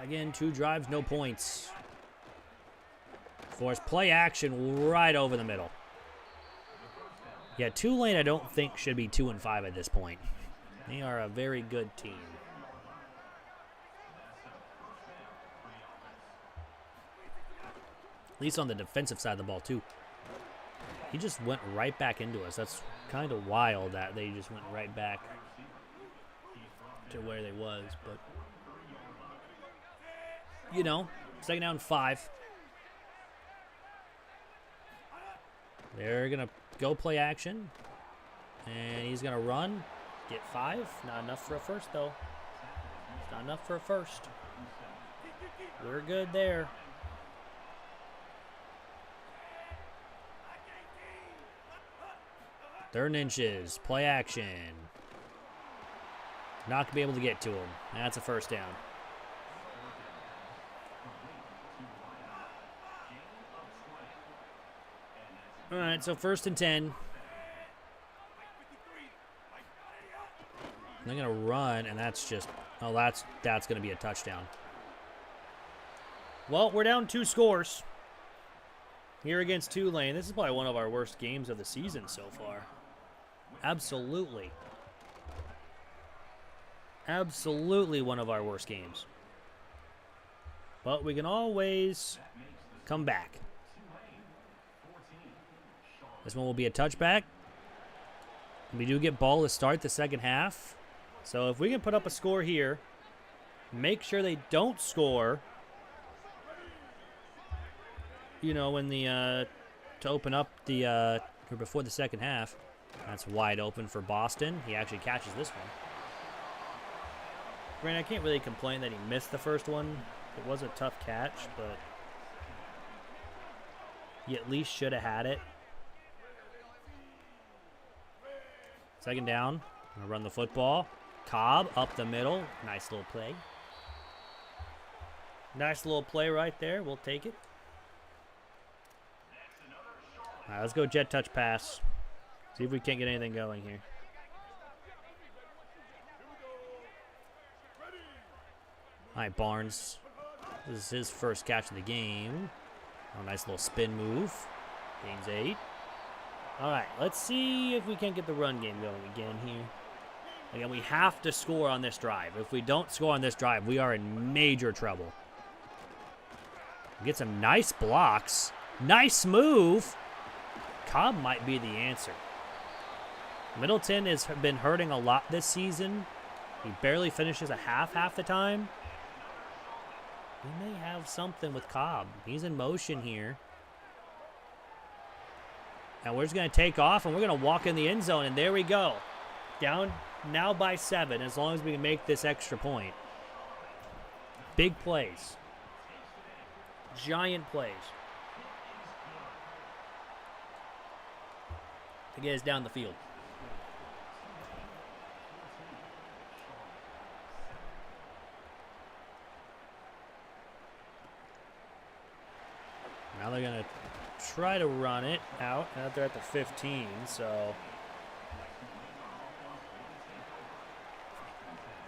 Speaker 1: again, 2 drives, no points. Force play action right over the middle. Yeah, Tulane I don't think should be 2-5 at this point. They are a very good team. At least on the defensive side of the ball, too. He just went right back into us. That's kind of wild that they just went right back to where they was. But, you know, 2nd down 5. They're going to go play action. And he's going to run. Get 5. Not enough for a first, though. It's not enough for a first. We're good there. 3rd and inches. Play action. Not going to be able to get to him. That's a first down. All right, so 1st and 10. They're going to run, and that's just... Oh, that's going to be a touchdown. Well, we're down 2 scores here against Tulane. This is probably one of our worst games of the season so far. Absolutely. Absolutely one of our worst games. But we can always come back. This one will be a touchback. We do get ball to start the 2nd half. So if we can put up a score here, make sure they don't score, you know, when the to open up the or before the 2nd half. That's wide open for Boston. He actually catches this one. Granted, I can't really complain that he missed the first one. It was a tough catch, but he at least should have had it. 2nd down. Gonna run the football. Cobb up the middle. Nice little play. Nice little play right there. We'll take it. All right, let's go jet touch pass. See if we can't get anything going here. All right, Barnes. This is his first catch of the game. Oh, nice little spin move. Gains 8. All right, let's see if we can't get the run game going again here. Again, we have to score on this drive. If we don't score on this drive, we are in major trouble. Get some nice blocks. Nice move. Cobb might be the answer. Middleton has been hurting a lot this season. He barely finishes a half the time. We may have something with Cobb. He's in motion here. And we're just going to take off, and we're going to walk in the end zone, and there we go. Down now by 7, as long as we can make this extra point. Big plays. Giant plays. To get us down the field. Now they're going to try to run it out. Now they're at the 15, so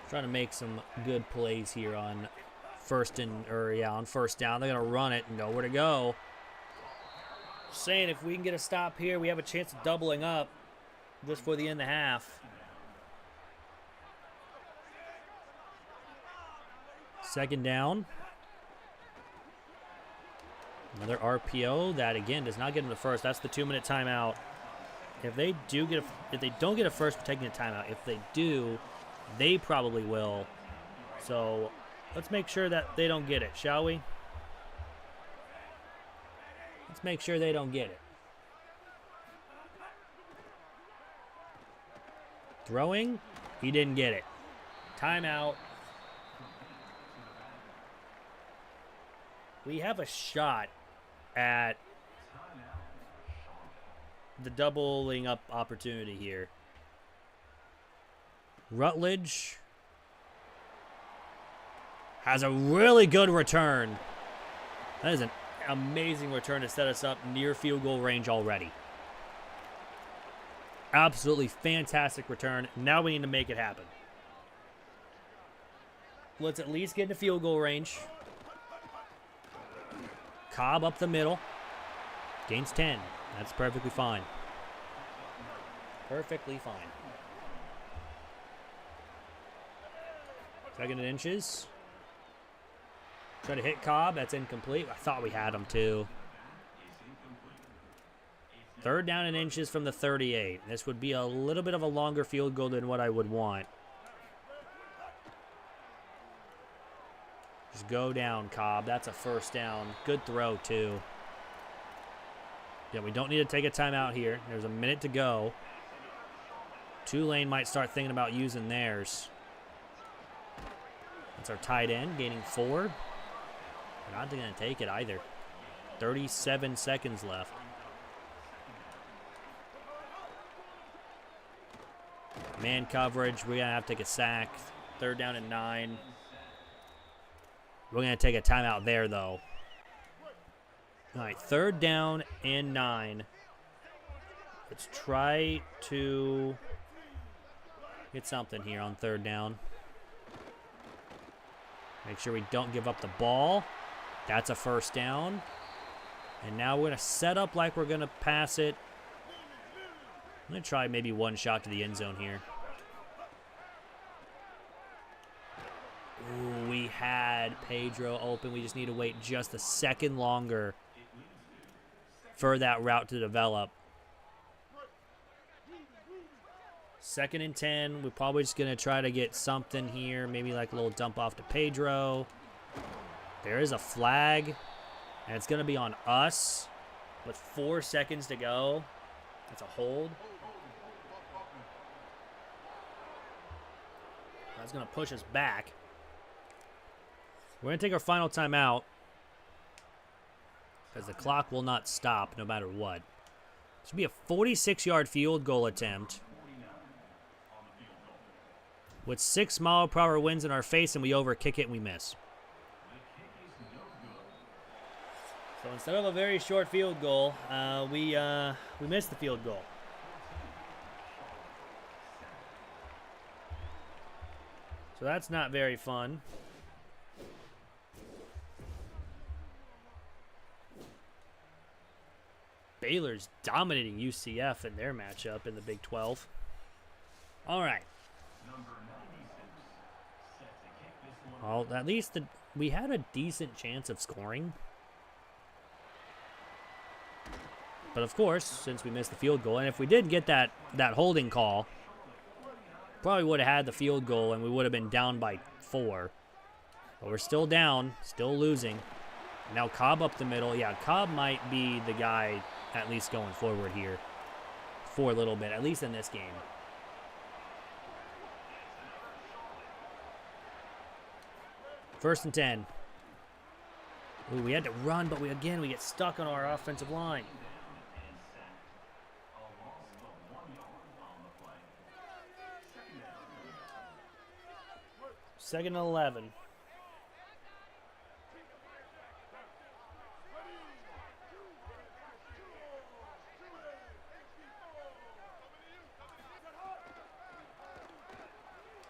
Speaker 1: trying to make some good plays here on first down. They're going to run it. Nowhere to go. Saying if we can get a stop here, we have a chance of doubling up just for the end of the half. 2nd down. Another RPO that again does not get them the first. That's the 2-minute timeout. If they don't get a first, we're taking a timeout. If they do, they probably will. So let's make sure that they don't get it, shall we? Let's make sure they don't get it. Throwing, he didn't get it. Timeout. We have a shot at the doubling up opportunity here. Rutledge has a really good return. That is an amazing return to set us up near field goal range already. Absolutely fantastic return. Now we need to make it happen. Let's at least get into field goal range. Cobb up the middle. Gains 10. That's perfectly fine. Perfectly fine. 2nd and inches. Try to hit Cobb. That's incomplete. I thought we had him too. 3rd down and inches from the 38. This would be a little bit of a longer field goal than what I would want. Just go down, Cobb. That's a 1st down. Good throw, too. Yeah, we don't need to take a timeout here. There's a minute to go. Tulane might start thinking about using theirs. That's our tight end, gaining 4. They're not going to take it either. 37 seconds left. Man coverage, we're going to have to take a sack. 3rd down and 9. We're going to take a timeout there, though. All right, 3rd down and 9. Let's try to get something here on 3rd down. Make sure we don't give up the ball. That's a 1st down. And now we're going to set up like we're going to pass it. I'm going to try maybe one shot to the end zone here. Ooh, we had Pedro open. We just need to wait just a second longer for that route to develop. 2nd and 10. We're probably just going to try to get something here. Maybe like a little dump off to Pedro. There is a flag. And it's going to be on us with 4 seconds to go. That's a hold. That's going to push us back. We're going to take our final timeout because the clock will not stop no matter what. This will be a 46-yard field goal attempt with 6-mile-per-hour winds in our face, and we overkick it and we miss. So instead of a very short field goal, we missed the field goal. So that's not very fun. Baylor's dominating UCF in their matchup in the Big 12. All right. Well, at least we had a decent chance of scoring. But of course, since we missed the field goal, and if we did get that holding call, probably would have had the field goal and we would have been down by 4. But we're still down, still losing. Now Cobb up the middle. Yeah, Cobb might be the guy at least going forward here for a little bit, at least in this game. First and 10. Ooh, we had to run, but we get stuck on our offensive line. Second and 11.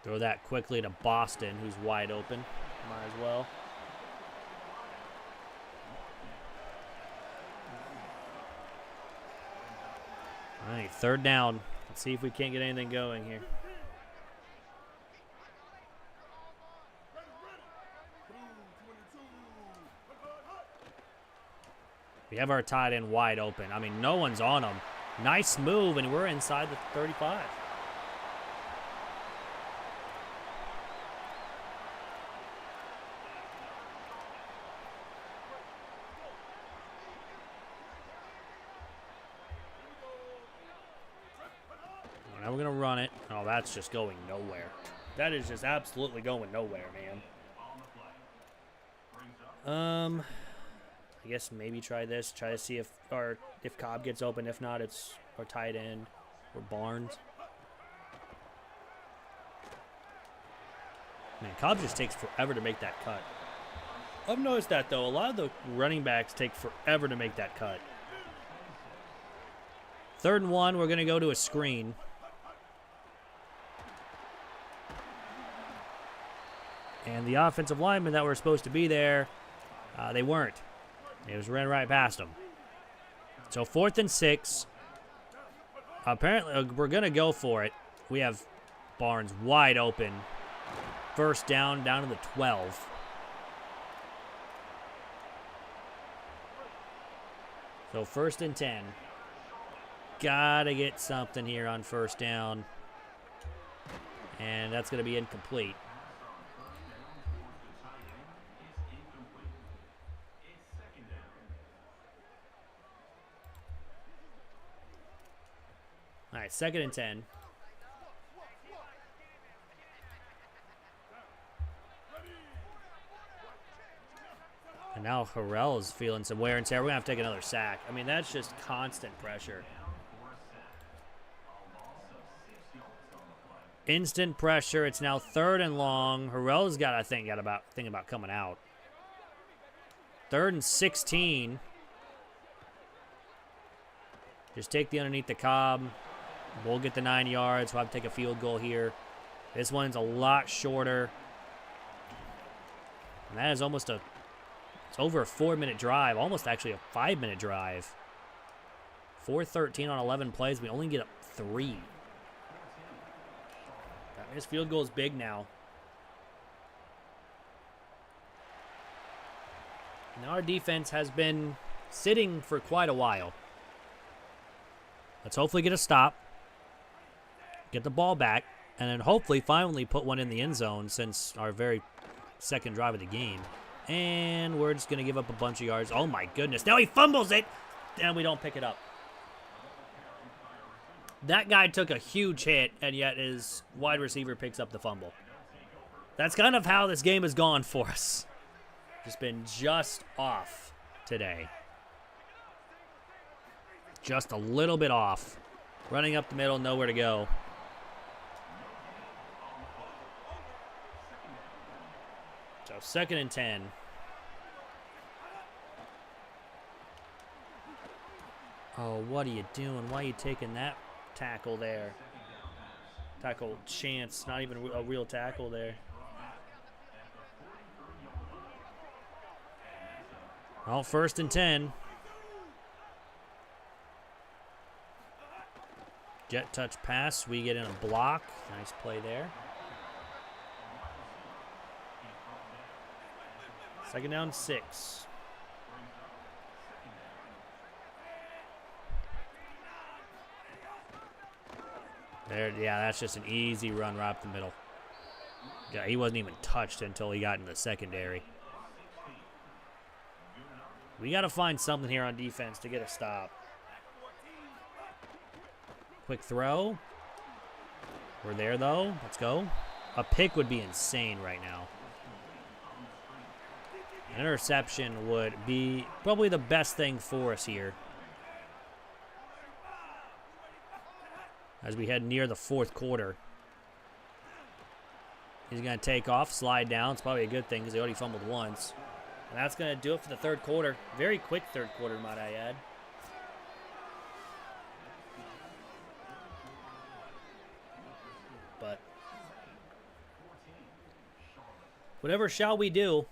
Speaker 1: Throw that quickly to Boston, who's wide open. Might as well. All right, 3rd down. Let's see if we can't get anything going here. We have our tight end wide open. I mean, no one's on him. Nice move, and we're inside the 35. Now we're going to run it. Oh, that's just going nowhere. That is just absolutely going nowhere, man. I guess maybe try this. Try to see if Cobb gets open. If not, it's our tight end or Barnes. Man, Cobb just takes forever to make that cut. I've noticed that, though. A lot of the running backs take forever to make that cut. 3rd and 1, we're going to go to a screen. And the offensive linemen that were supposed to be there, they weren't. It was ran right past them. So 4th and 6. Apparently, we're going to go for it. We have Barnes wide open. 1st down to the 12. So 1st and 10. Gotta get something here on first down. And that's going to be incomplete. All right, 2nd and 10. And now Harrell is feeling some wear and tear. We're going to have to take another sack. I mean, that's just constant pressure. Instant pressure. It's now 3rd and long. Harrell's got, I think, thinking about coming out. 3rd and 16. Just take the underneath the Cobb. We'll get the 9 yards. We'll have to take a field goal here. This one's a lot shorter. And that is almost a... It's over a 4-minute drive. Almost actually a 5-minute drive. 4-13 on 11 plays. We only get up 3. This field goal is big now. Now our defense has been sitting for quite a while. Let's hopefully get a stop. Get the ball back. And then hopefully finally put one in the end zone since our very second drive of the game. And we're just going to give up a bunch of yards. Oh my goodness. Now he fumbles it. And we don't pick it up. That guy took a huge hit, and yet his wide receiver picks up the fumble. That's kind of how this game has gone for us. Just been just off today. Just a little bit off. Running up the middle, nowhere to go. So 2nd and 10. Oh, what are you doing? Why are you taking that tackle there? Tackle chance, not even a real tackle there. Well, 1st and 10. Jet touch pass. We get in a block. Nice play there. 2nd down, 6. There, yeah, that's just an easy run right up the middle. Yeah, he wasn't even touched until he got in the secondary. We got to find something here on defense to get a stop. Quick throw. We're there, though. Let's go. A pick would be insane right now. An interception would be probably the best thing for us here. As we head near the 4th quarter. He's going to take off, slide down. It's probably a good thing because he already fumbled once. And that's going to do it for the 3rd quarter. Very quick 3rd quarter, might I add. But whatever shall we do?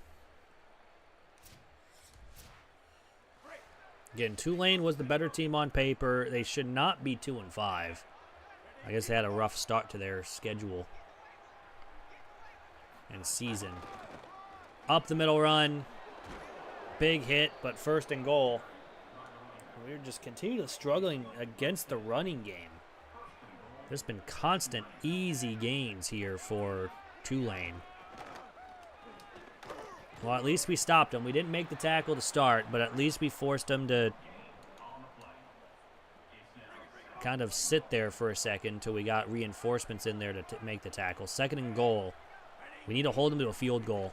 Speaker 1: Again, Tulane was the better team on paper. They should not be 2-5. I guess they had a rough start to their schedule and season. Up the middle run. Big hit, but 1st and goal. We're just continually struggling against the running game. There's been constant easy gains here for Tulane. Well, at least we stopped them. We didn't make the tackle to start, but at least we forced them to kind of sit there for a second until we got reinforcements in there to make the tackle. 2nd and goal. We need to hold them to a field goal.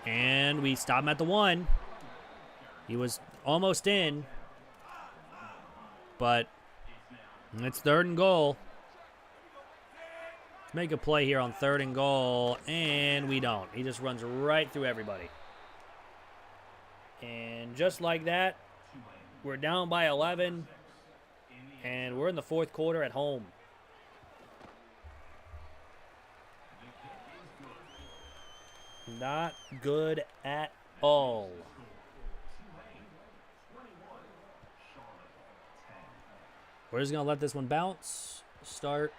Speaker 1: And we stop him at the 1. He was almost in. But it's 3rd and goal. Let's make a play here on 3rd and goal. And we don't. He just runs right through everybody. And just like that, we're down by 11. And we're in the 4th quarter at home. Not good at all. We're just going to let this one bounce. Start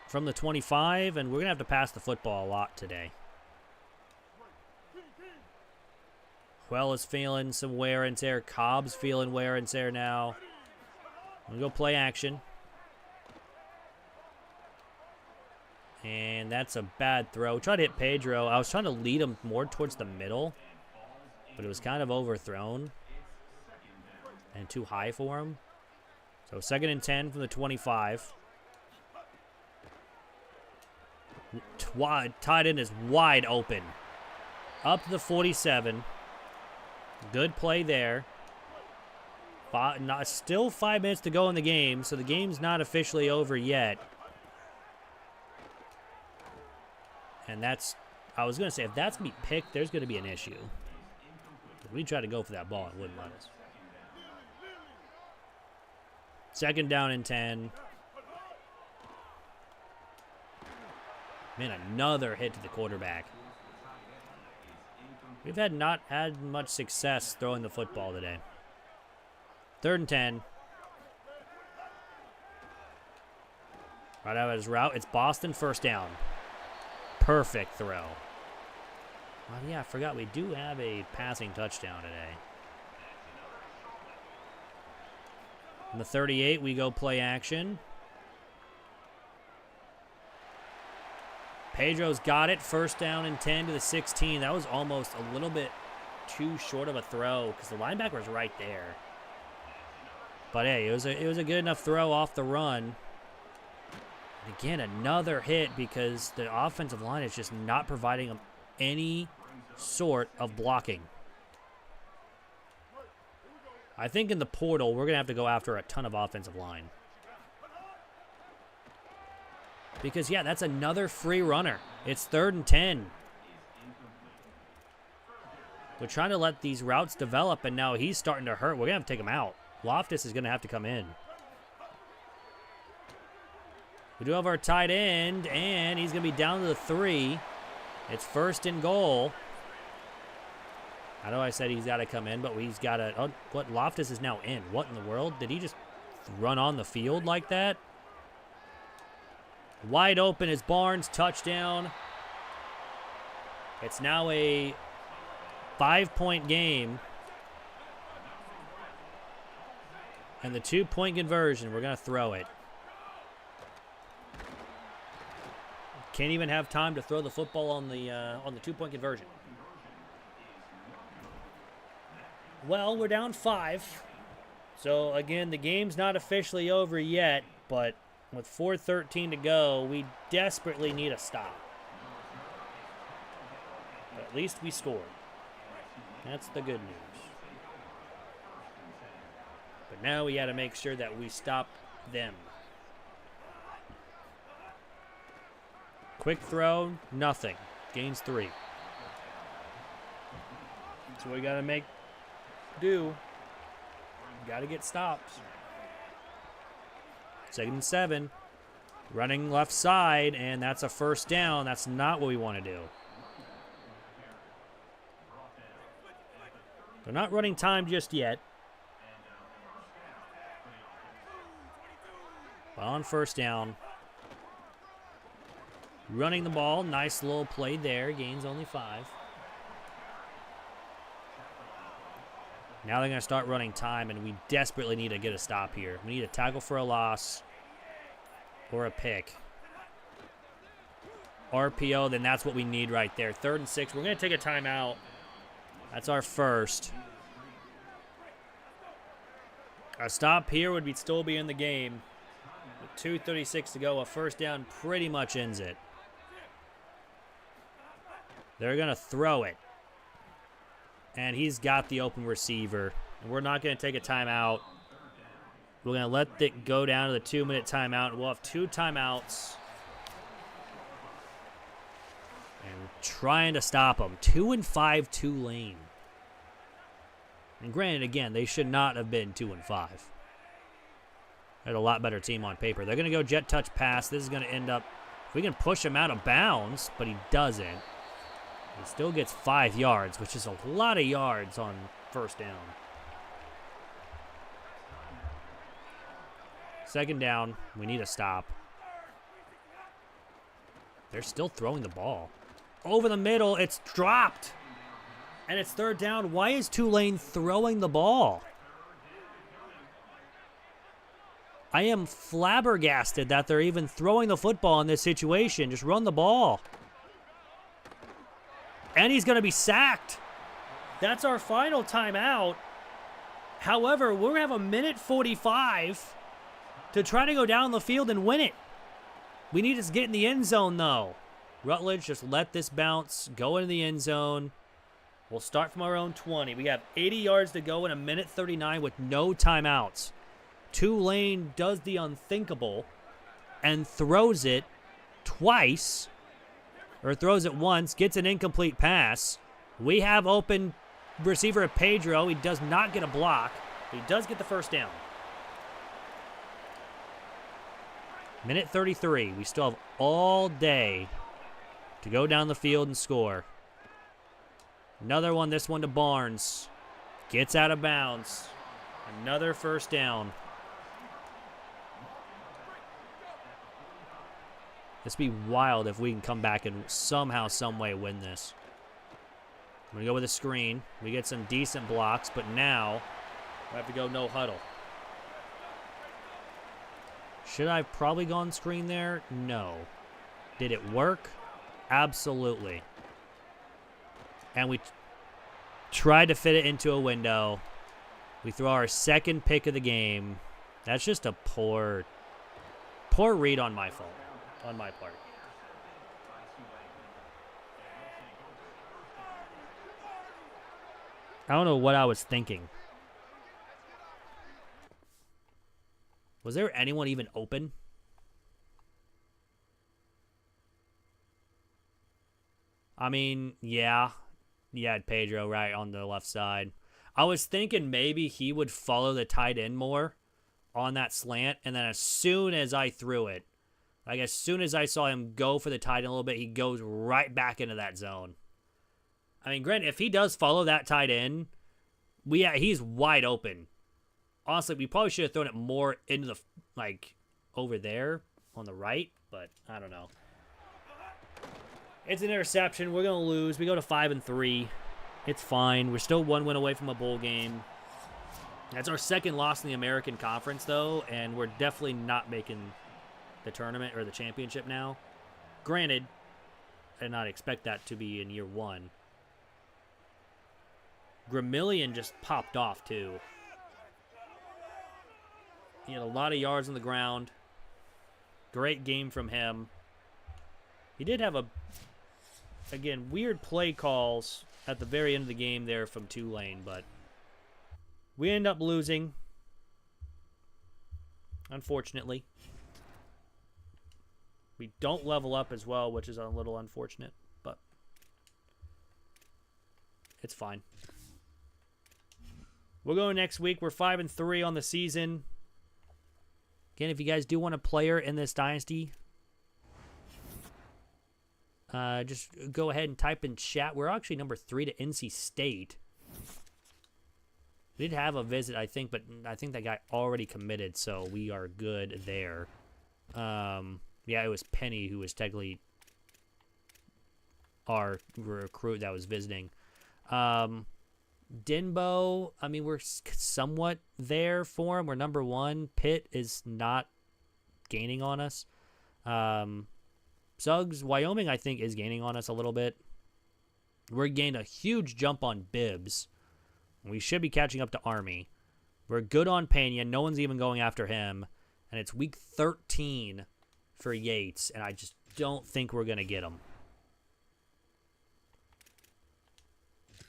Speaker 1: from the 25, and we're going to have to pass the football a lot today. Well is feeling some wear and tear. Cobb's feeling wear and tear now. We'll go play action. And that's a bad throw. Tried to hit Pedro. I was trying to lead him more towards the middle, but it was kind of overthrown and too high for him. So 2nd and 10 from the 25. Tight end is wide open. Up to the 47. Good play there. Still 5 minutes to go in the game, so the game's not officially over yet. And that's, I was going to say, if that's me picked, there's going to be an issue. If we try to go for that ball, it wouldn't let us. 2nd down and 10. Man, another hit to the quarterback. We've not had much success throwing the football today. 3rd and 10. Right out of his route. It's Boston, 1st down. Perfect throw. Well, yeah, I forgot we do have a passing touchdown today. On the 38, we go play action. Pedro's got it. 1st down and 10 to the 16. That was almost a little bit too short of a throw because the linebacker was right there. But hey, it was a good enough throw off the run. And again, another hit because the offensive line is just not providing them any sort of blocking. I think in the portal, we're going to have to go after a ton of offensive line. Because, yeah, that's another free runner. It's 3rd and 10. We're trying to let these routes develop, and now he's starting to hurt. We're going to have to take him out. Loftus is going to have to come in. We do have our tight end, and he's going to be down to the 3. It's 1st and goal. I know I said he's got to come in, but he's got to... Oh, what? Loftus is now in. What in the world? Did he just run on the field like that? Wide open is Barnes. Touchdown. It's now a 5-point game. And the 2-point conversion, we're going to throw it. Can't even have time to throw the football on the 2-point conversion. Well, we're down 5. So, again, the game's not officially over yet, but with 4:13 to go, we desperately need a stop. But at least we scored. That's the good news. But now we got to make sure that we stop them. Quick throw, nothing. Gains 3. So we got to make do. Got to get stops. 2nd and 7. Running left side, and that's a 1st down. That's not what we want to do. They're not running time just yet. Well, on 1st down. Running the ball. Nice little play there. Gains only 5. Now they're going to start running time, and we desperately need to get a stop here. We need a tackle for a loss or a pick. RPO, then that's what we need right there. 3rd and 6. We're going to take a timeout. That's our first. A stop here would still be in the game. With 2:36 to go, a 1st down pretty much ends it. They're going to throw it. And he's got the open receiver. And we're not going to take a timeout. We're going to let it go down to the 2-minute timeout. We'll have 2 timeouts. And trying to stop them. 2-5 Tulane. And granted, again, they should not have been 2-5. They're a lot better team on paper. They're going to go jet touch pass. This is going to end up... We can push him out of bounds, but he doesn't. He still gets 5 yards, which is a lot of yards on 1st down. 2nd down. We need a stop. They're still throwing the ball. Over the middle. It's dropped. And it's 3rd down. Why is Tulane throwing the ball? I am flabbergasted that they're even throwing the football in this situation. Just run the ball. And he's going to be sacked. That's our final timeout. However, we're going to have 1:45 to try to go down the field and win it. We need to get in the end zone, though. Rutledge, just let this bounce. Go into the end zone. We'll start from our own 20. We have 80 yards to go in 1:39 with no timeouts. Tulane does the unthinkable and throws it twice, or throws it once, gets an incomplete pass. We have open receiver at Pedro. He does not get a block. He does get the first down. 1:33. We still have all day to go down the field and score. Another one, this one to Barnes. Gets out of bounds. Another first down. This would be wild if we can come back and somehow, some way win this. I'm going to go with a screen. We get some decent blocks, but now we have to go no huddle. Should I have probably gone screen there? No. Did it work? Absolutely. And we tried to fit it into a window. We throw our second pick of the game. That's just a poor read on my fault. On my part. I don't know what I was thinking. Was there anyone even open? I mean, yeah. You had Pedro right on the left side. I was thinking maybe he would follow the tight end more on that slant, and then as soon as I threw it, like as soon as I saw him go for the tight end a little bit, he goes right back into that zone. I mean, granted, if he does follow that tight end, he's wide open. Honestly, we probably should have thrown it more into the, like, over there on the right, but I don't know. It's an interception. We're going to lose. We go to 5-3. It's fine. We're still one win away from a bowl game. That's our second loss in the American Conference, though, and we're definitely not making the tournament or the championship now. Granted, I did not expect that to be in year one. Gramillion just popped off, too. He had a lot of yards on the ground. Great game from him. He did have again, weird play calls at the very end of the game there from Tulane, but we end up losing, unfortunately. We don't level up as well, which is a little unfortunate, but it's fine. We'll go next week. We're 5-3 on the season. Again, if you guys do want a player in this dynasty, just go ahead and type in chat. We're actually number 3 to NC State. We did have a visit, I think, but I think that guy already committed, so we are good there. Yeah, it was Penny who was technically our recruit that was visiting. Denbo, I mean, we're somewhat there for him. We're number 1. Pitt is not gaining on us. Suggs, Wyoming, I think, is gaining on us a little bit. We're gained a huge jump on Bibbs. We should be catching up to Army. We're good on Pena. No one's even going after him. And it's week 13 for Yates, and I just don't think we're going to get him.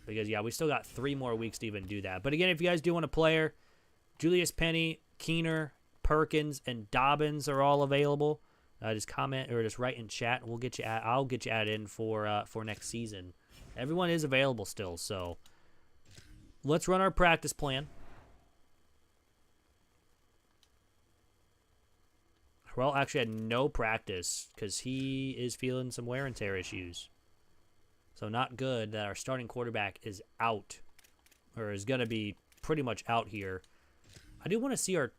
Speaker 1: Because, yeah, we still got 3 more weeks to even do that. But, again, if you guys do want a player, Julius Penny, Keener, Perkins, and Dobbins are all available. Just comment or just write in chat, and I'll get you added in for next season. Everyone is available still, so let's run our practice plan. Well, actually had no practice because he is feeling some wear and tear issues. So not good that our starting quarterback is out, or is going to be pretty much out here. I do want to see our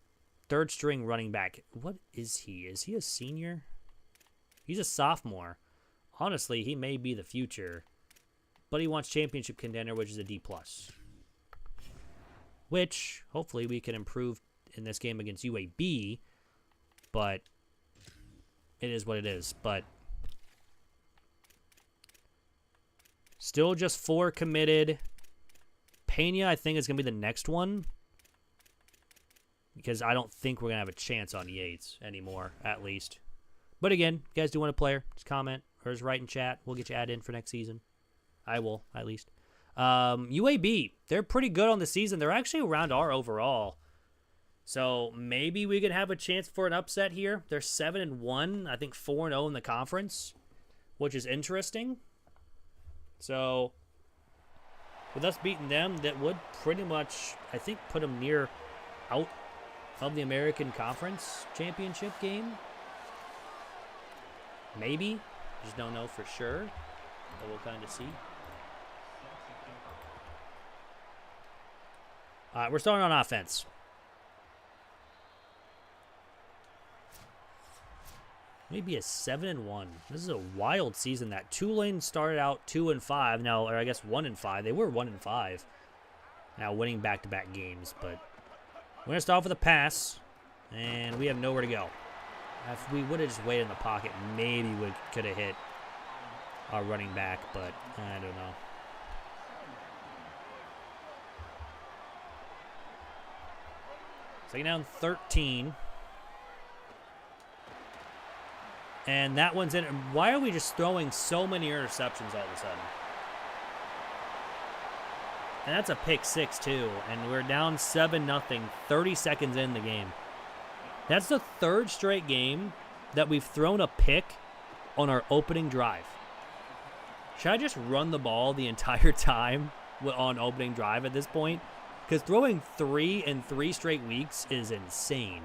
Speaker 1: third string running back. What is he? Is he a senior? He's a sophomore. Honestly, he may be the future. But he wants championship contender, which is a D+. Which, hopefully, we can improve in this game against UAB. but it is what it is. But still just 4 committed. Pena, I think, is going to be the next one. Because I don't think we're going to have a chance on Yates anymore, at least. But again, you guys do want a player, just comment or just write in chat. We'll get you added in for next season. I will, at least. UAB, they're pretty good on the season. They're actually around our overall. So maybe we could have a chance for an upset here. They're 7-1, I think 4-0 in the conference, which is interesting. So with us beating them, that would pretty much, I think, put them near out of the American Conference Championship game. Maybe. Just don't know for sure. But we'll kind of see. All right, we're starting on offense. Maybe a 7-1. This is a wild season. That Tulane started out 2-5. Now, or I guess 1-5. They were 1-5. Now winning back-to-back games, but we're going to start off with a pass, and we have nowhere to go. If we would have just waited in the pocket, maybe we could have hit our running back, but I don't know. Second down 13. And that one's in. Why are we just throwing so many interceptions all of a sudden? And that's a pick 6, too. And we're down 7-0, 30 seconds in the game. That's the 3rd straight game that we've thrown a pick on our opening drive. Should I just run the ball the entire time on opening drive at this point? Because throwing 3 in 3 straight weeks is insane.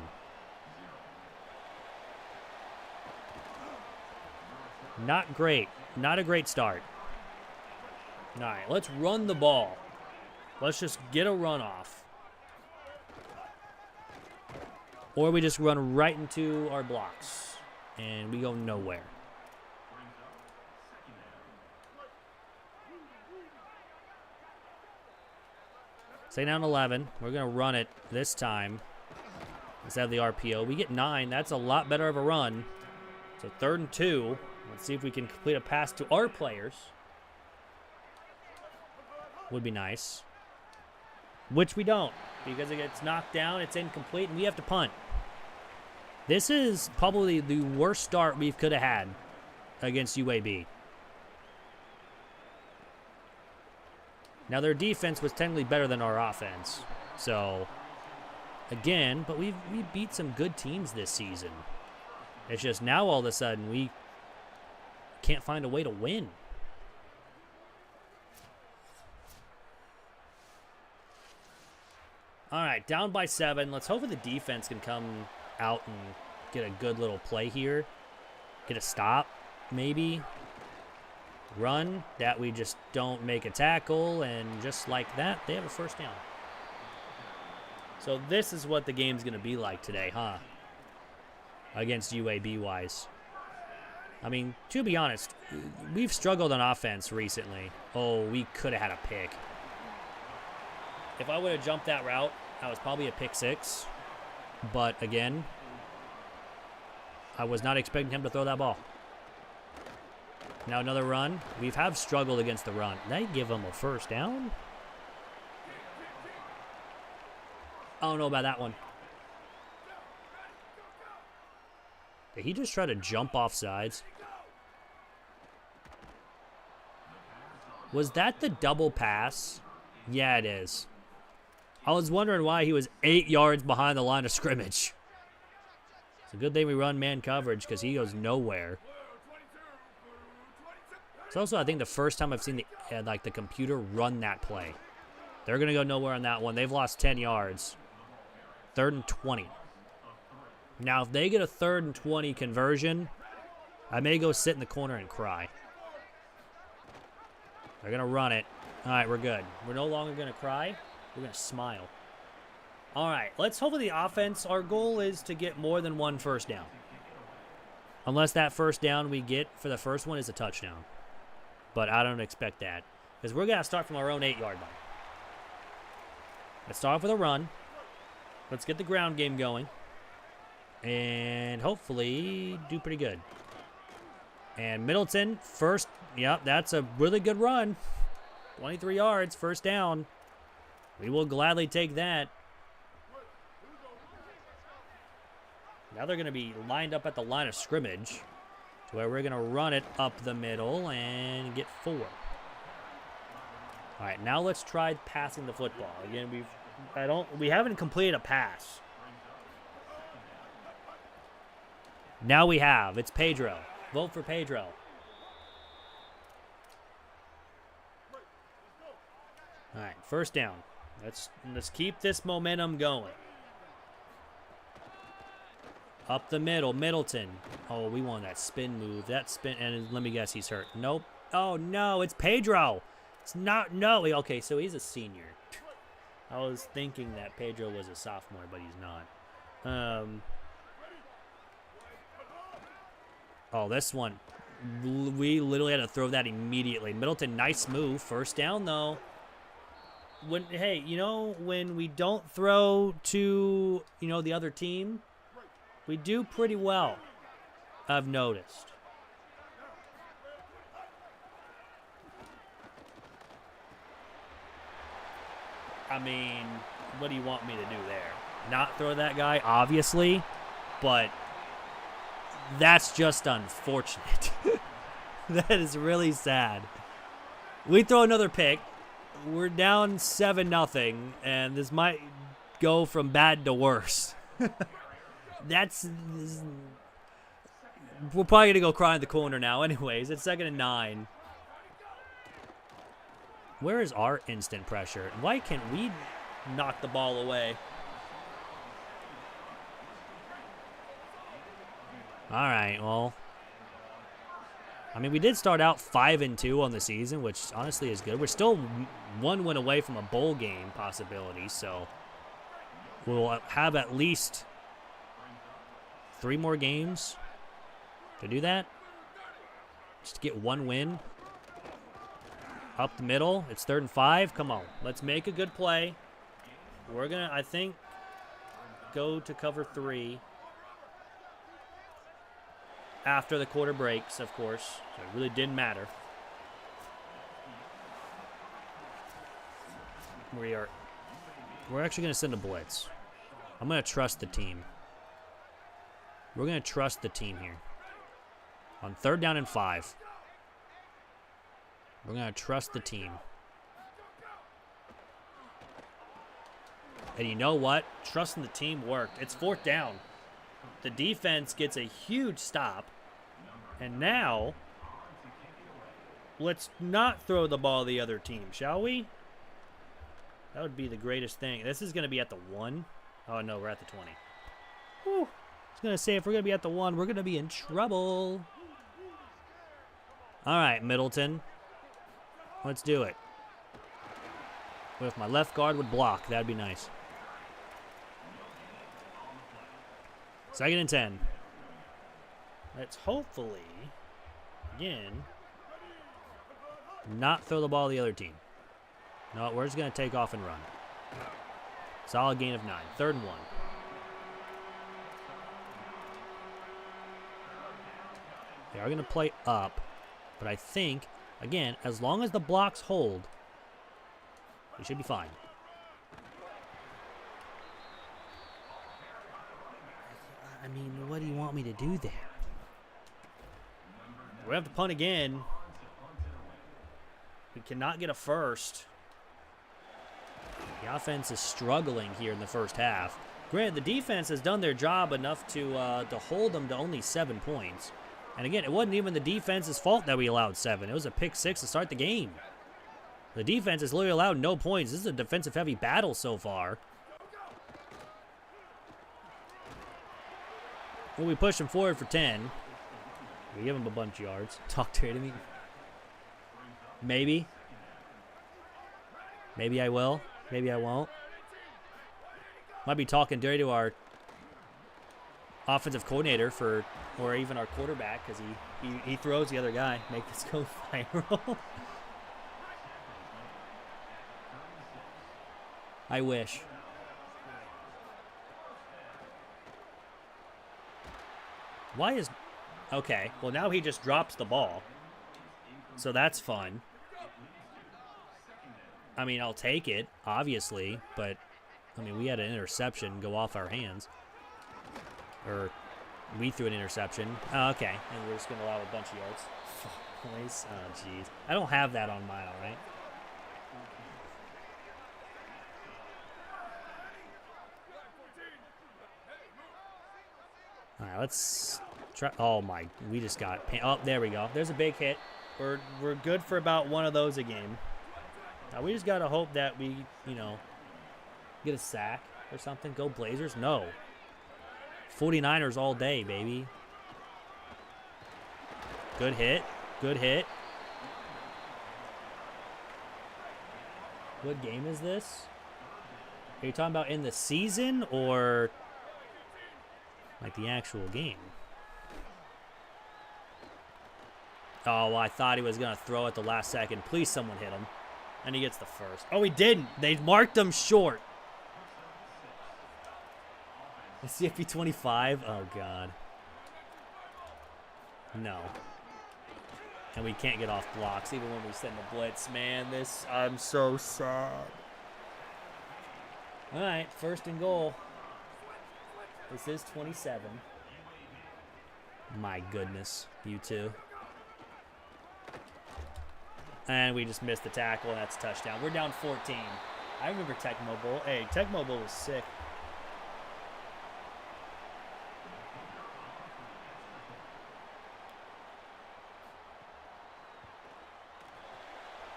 Speaker 1: Not great. Not a great start. All right, let's run the ball. Let's just get a run off. Or we just run right into our blocks. And we go nowhere. Stay down 11. We're going to run it this time instead of the RPO. We get 9. That's a lot better of a run. So 3rd and 2. Let's see if we can complete a pass to our players. Would be nice. Which we don't. Because it gets knocked down, it's incomplete, and we have to punt. This is probably the worst start we could have had against UAB. Now, their defense was technically better than our offense. So, again, but we beat some good teams this season. It's just now all of a sudden we can't find a way to win. All right, down by 7. Let's hope that the defense can come out and get a good little play here. Get a stop, maybe. Run, that we just don't make a tackle, and just like that, they have a first down. So this is what the game's going to be like today, huh? Against UAB-wise. I mean, to be honest, we've struggled on offense recently. Oh, we could have had a pick. If I would have jumped that route, that was probably a pick 6. But, again, I was not expecting him to throw that ball. Now another run. We have struggled against the run. Did I give him a first down? I don't know about that one. Did he just try to jump off sides? Was that the double pass? Yeah, it is. I was wondering why he was 8 yards behind the line of scrimmage. It's a good thing we run man coverage because he goes nowhere. It's also, I think, the first time I've seen the computer run that play. They're going to go nowhere on that one. They've lost 10 yards. 3rd and 20. Now, if they get a 3rd and 20 conversion, I may go sit in the corner and cry. They're going to run it. All right, we're good. We're no longer going to cry. We're going to smile. All right, let's hope the offense, our goal is to get more than 1 first down. Unless that first down we get for the first one is a touchdown. But I don't expect that. Because we're going to start from our own 8-yard line. Let's start off with a run. Let's get the ground game going. And hopefully do pretty good. And Middleton, first. Yep, that's a really good run. 23 yards, first down. We will gladly take that. Now they're going to be lined up at the line of scrimmage, to where we're going to run it up the middle and get 4. All right, now let's try passing the football. Again, we haven't completed a pass. Now we have. It's Pedro. Vote for Pedro. All right, first down. Let's keep this momentum going. Up the middle, Middleton. Oh, we want that spin move. That spin, and let me guess, he's hurt. Nope. Oh, no, it's Pedro. It's not, no. Okay, so he's a senior. I was thinking that Pedro was a sophomore, but he's not. Oh, this one. We literally had to throw that immediately. Middleton, nice move. First down, though. Hey, you know, when we don't throw to, the other team, we do pretty well, I've noticed. I mean, what do you want me to do there? Not throw that guy, obviously, but that's just unfortunate. That is really sad. We throw another pick. We're down 7-0, and this might go from bad to worse. We're probably going to go cry in the corner now anyways. It's 2nd and 9. Where is our instant pressure? Why can't we knock the ball away? All right, well. I mean, we did start out 5-2 on the season, which honestly is good. We're still 1 win away from a bowl game possibility, so we'll have at least 3 more games to do that. Just to get 1 win. Up the middle. It's 3rd and 5. Come on. Let's make a good play. We're going to, I think, go to cover 3 after the quarter breaks, of course. So it really didn't matter. We're actually going to send a blitz. I'm going to trust the team. We're going to trust the team here. On 3rd down and 5. We're going to trust the team. And you know what? Trusting the team worked. It's 4th down. The defense gets a huge stop. And now, let's not throw the ball to the other team, shall we? That would be the greatest thing. This is going to be at the 1. Oh, no, we're at the 20. Whew. I was going to say, if we're going to be at the 1, we're going to be in trouble. All right, Middleton. Let's do it. Well, if my left guard would block, that'd be nice. 2nd and 10. Let's hopefully, again, not throw the ball to the other team. No, we're just going to take off and run. Solid gain of 9. 3rd and 1. They are going to play up, but I think, again, as long as the blocks hold, we should be fine. I mean, what do you want me to do there? We have to punt again. We cannot get a first. The offense is struggling here in the first half. Granted, the defense has done their job enough to hold them to only 7 points. And again, it wasn't even the defense's fault that we allowed 7. It was a pick 6 to start the game. The defense has literally allowed no points. This is a defensive-heavy battle so far. Well, we push him forward for 10. We give him a bunch of yards. Talk dirty to me. Maybe. Maybe I will. Maybe I won't. Might be talking dirty to our offensive coordinator or even our quarterback, because he throws the other guy. Make this go viral. I wish. Why is... Okay, well now he just drops the ball. So that's fun. I mean, I'll take it, obviously, but, I mean, we had an interception go off our hands. Or, we threw an interception. Oh, okay, and we're just going to allow a bunch of yards. Nice. Oh, jeez. I don't have that on mine, all right? All right, let's try. Oh, my. We just got... Oh, there we go. There's a big hit. We're good for about one of those a game. Now, we just got to hope that we, you know, get a sack or something. Go Blazers? No. 49ers all day, baby. Good hit. Good hit. What game is this? Are you talking about in the season or like the actual game? Oh, well, I thought he was going to throw at the last second. Please someone hit him. And he gets the first. Oh, he didn't. They marked him short. The CFB 25. Oh, God. No. And we can't get off blocks even when we send the blitz. Man, this... I'm so sad. All right, 1st and goal. This is 27. My goodness. You too. And we just missed the tackle, and that's a touchdown. We're down 14. I remember Tecmo Bowl. Hey, Tecmo Bowl was sick.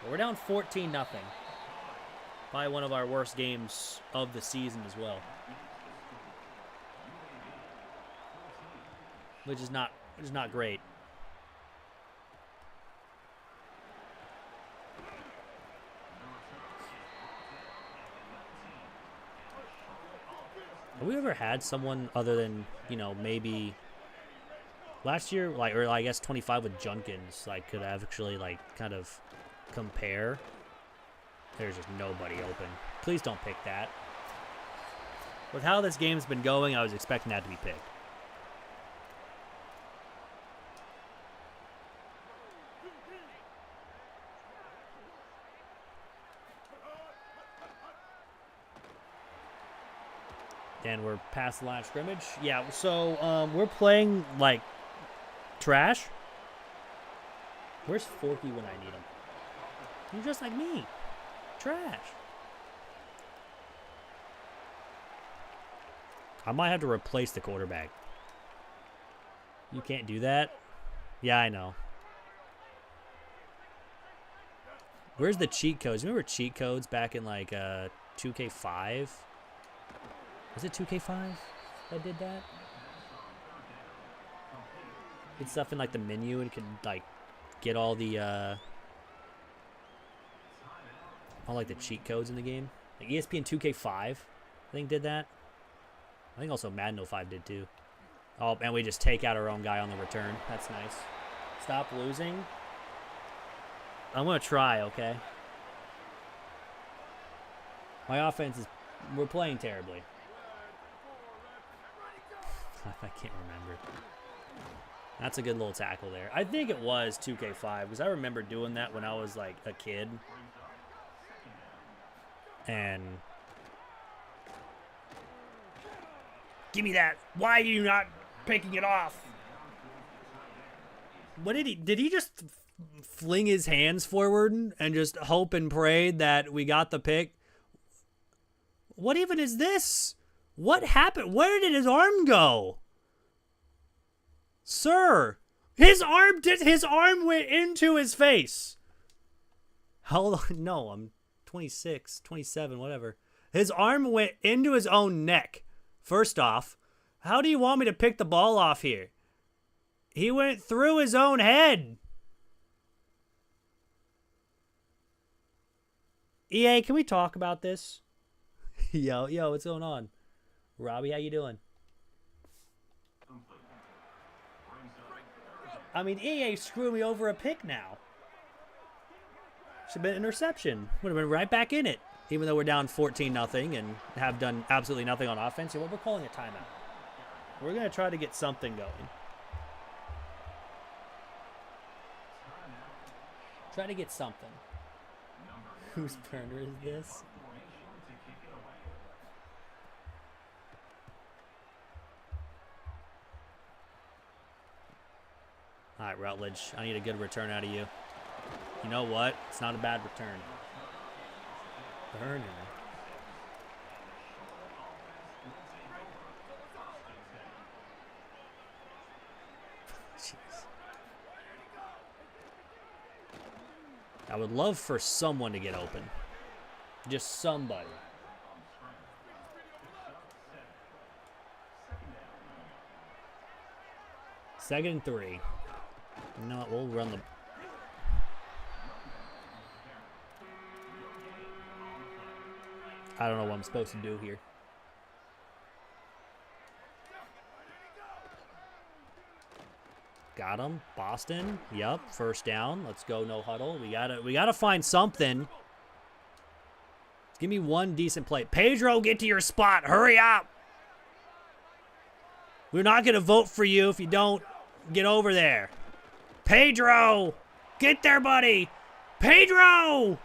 Speaker 1: But we're down 14-0. Probably one of our worst games of the season as well. Which is not great. Have we ever had someone other than, you know, maybe last year, like, or I guess 25 with Junkins, like, could actually, like, kind of compare? There's just nobody open. Please don't pick that. With how this game's been going, I was expecting that to be picked. And we're past the line of scrimmage. Yeah, so we're playing, like, trash. Where's Forky when I need him? You're just like me. Trash. I might have to replace the quarterback. You can't do that? Yeah, I know. Where's the cheat codes? Remember cheat codes back in, like, 2K5? Was it 2K5 that did that? Get stuff in, like, the menu and could, like, get all the, like, the cheat codes in the game. Like, ESPN 2K5, I think, did that. I think also Madden 05 did, too. Oh, and we just take out our own guy on the return. That's nice. Stop losing. I'm going to try, okay? My offense is... We're playing terribly. I can't remember. That's a good little tackle there. I think it was 2K5 because I remember doing that when I was like a kid. And give me that. Why are you not picking it off? What did he just fling his hands forward and just hope and pray that we got the pick? What even is this? What happened? Where did his arm go? Sir, his arm went into his face. Hold on. No, I'm 26, 27, whatever. His arm went into his own neck. First off, how do you want me to pick the ball off here? He went through his own head. EA, can we talk about this? Yo, what's going on? Robbie, how you doing? I mean, EA screwed me over a pick now. Should have been an interception. Would have been right back in it. Even though we're down 14-0 and have done absolutely nothing on offense. We're calling a timeout. We're going to try to get something going. Try to get something. Whose burner is this? All right, Rutledge. I need a good return out of you. You know what? It's not a bad return. Burner. Jeez. I would love for someone to get open. Just somebody. Second and 3. You know what? We'll run the... I don't know what I'm supposed to do here. Got him. Boston. Yep. First down. Let's go. No huddle. We gotta find something. Give me one decent play. Pedro, get to your spot. Hurry up. We're not gonna vote for you if you don't get over there. Pedro, get there, buddy. Pedro.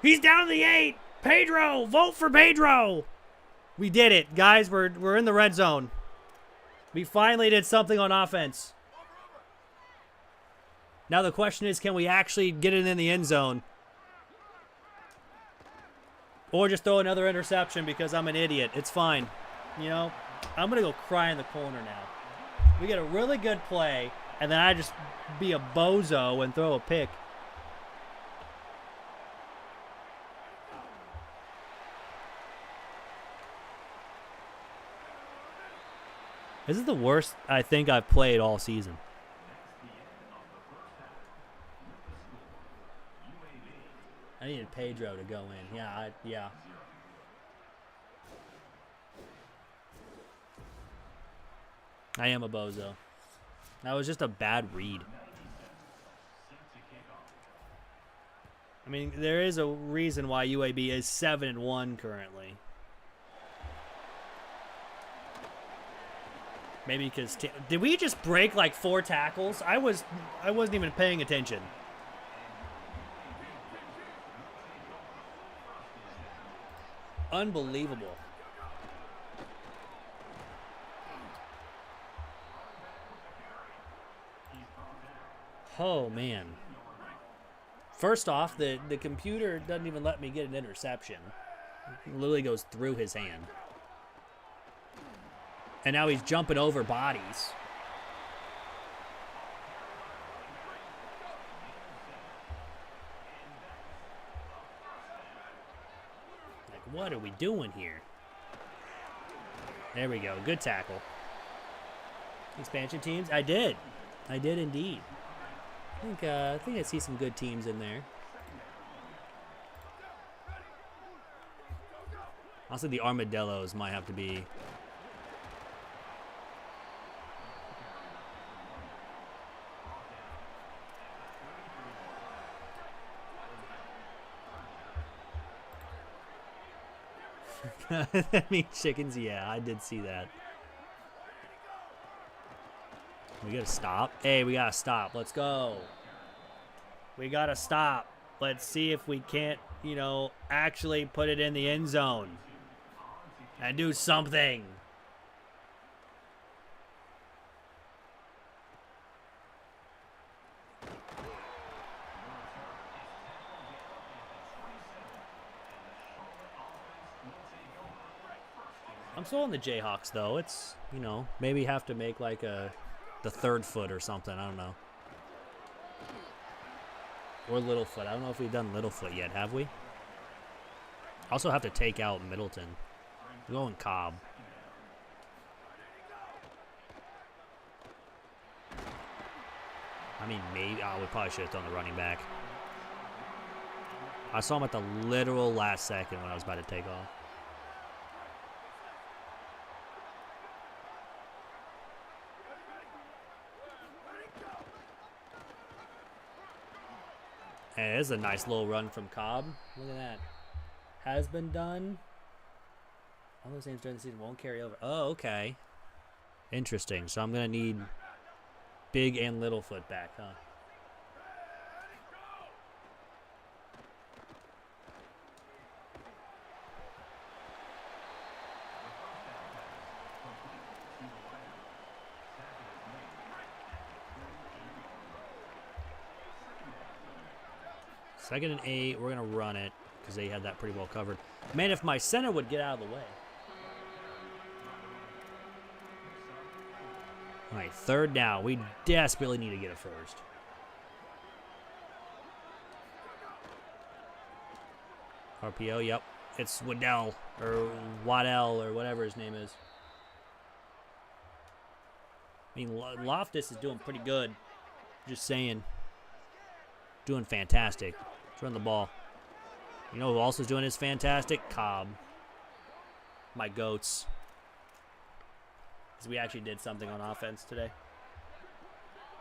Speaker 1: He's down to the 8. Pedro, vote for Pedro. We did it, guys. We're in the red zone. We finally did something on offense. Now the question is, can we actually get it in the end zone? Or just throw another interception because I'm an idiot. It's fine. You know, I'm going to go cry in the corner now. We get a really good play, and then I just be a bozo and throw a pick. This is the worst I think I've played all season. I needed Pedro to go in. Yeah. I am a bozo. That was just a bad read. I mean, there is a reason why UAB is 7-1 currently. Maybe because did we just break like 4 tackles? I wasn't even paying attention. Unbelievable. Oh man. First off, the computer doesn't even let me get an interception. It literally goes through his hand. And now he's jumping over bodies. Like, what are we doing here? There we go. Good tackle. Expansion teams? I did. I did indeed. I think I see some good teams in there. Also, the Armadillos might have to be... I mean, chickens, yeah, I did see that. We gotta stop. Hey, we gotta stop. Let's go. We gotta stop. Let's see if we can't, you know, actually put it in the end zone. And do something. I'm still on the Jayhawks, though. It's, you know, maybe have to make like the 3rd foot or something. I don't know. Or Littlefoot. I don't know if we've done Littlefoot yet, have we? Also have to take out Middleton. We're going Cobb. I mean, maybe. Oh, we probably should have done the running back. I saw him at the literal last second when I was about to take off. Hey, this is a nice little run from Cobb. Look at that. Has been done. All those names during the season won't carry over. Oh, okay. Interesting. So I'm going to need Big and Littlefoot back, huh? 2nd and 8. We're going to run it because they had that pretty well covered. Man, if my center would get out of the way. All right, 3rd down. We desperately need to get a first. RPO, yep. It's Waddell or Waddell or whatever his name is. I mean, Loftus is doing pretty good. Just saying. Doing fantastic. Let's run the ball. You know who else is doing is fantastic? Cobb. My goats. Because we actually did something on offense today.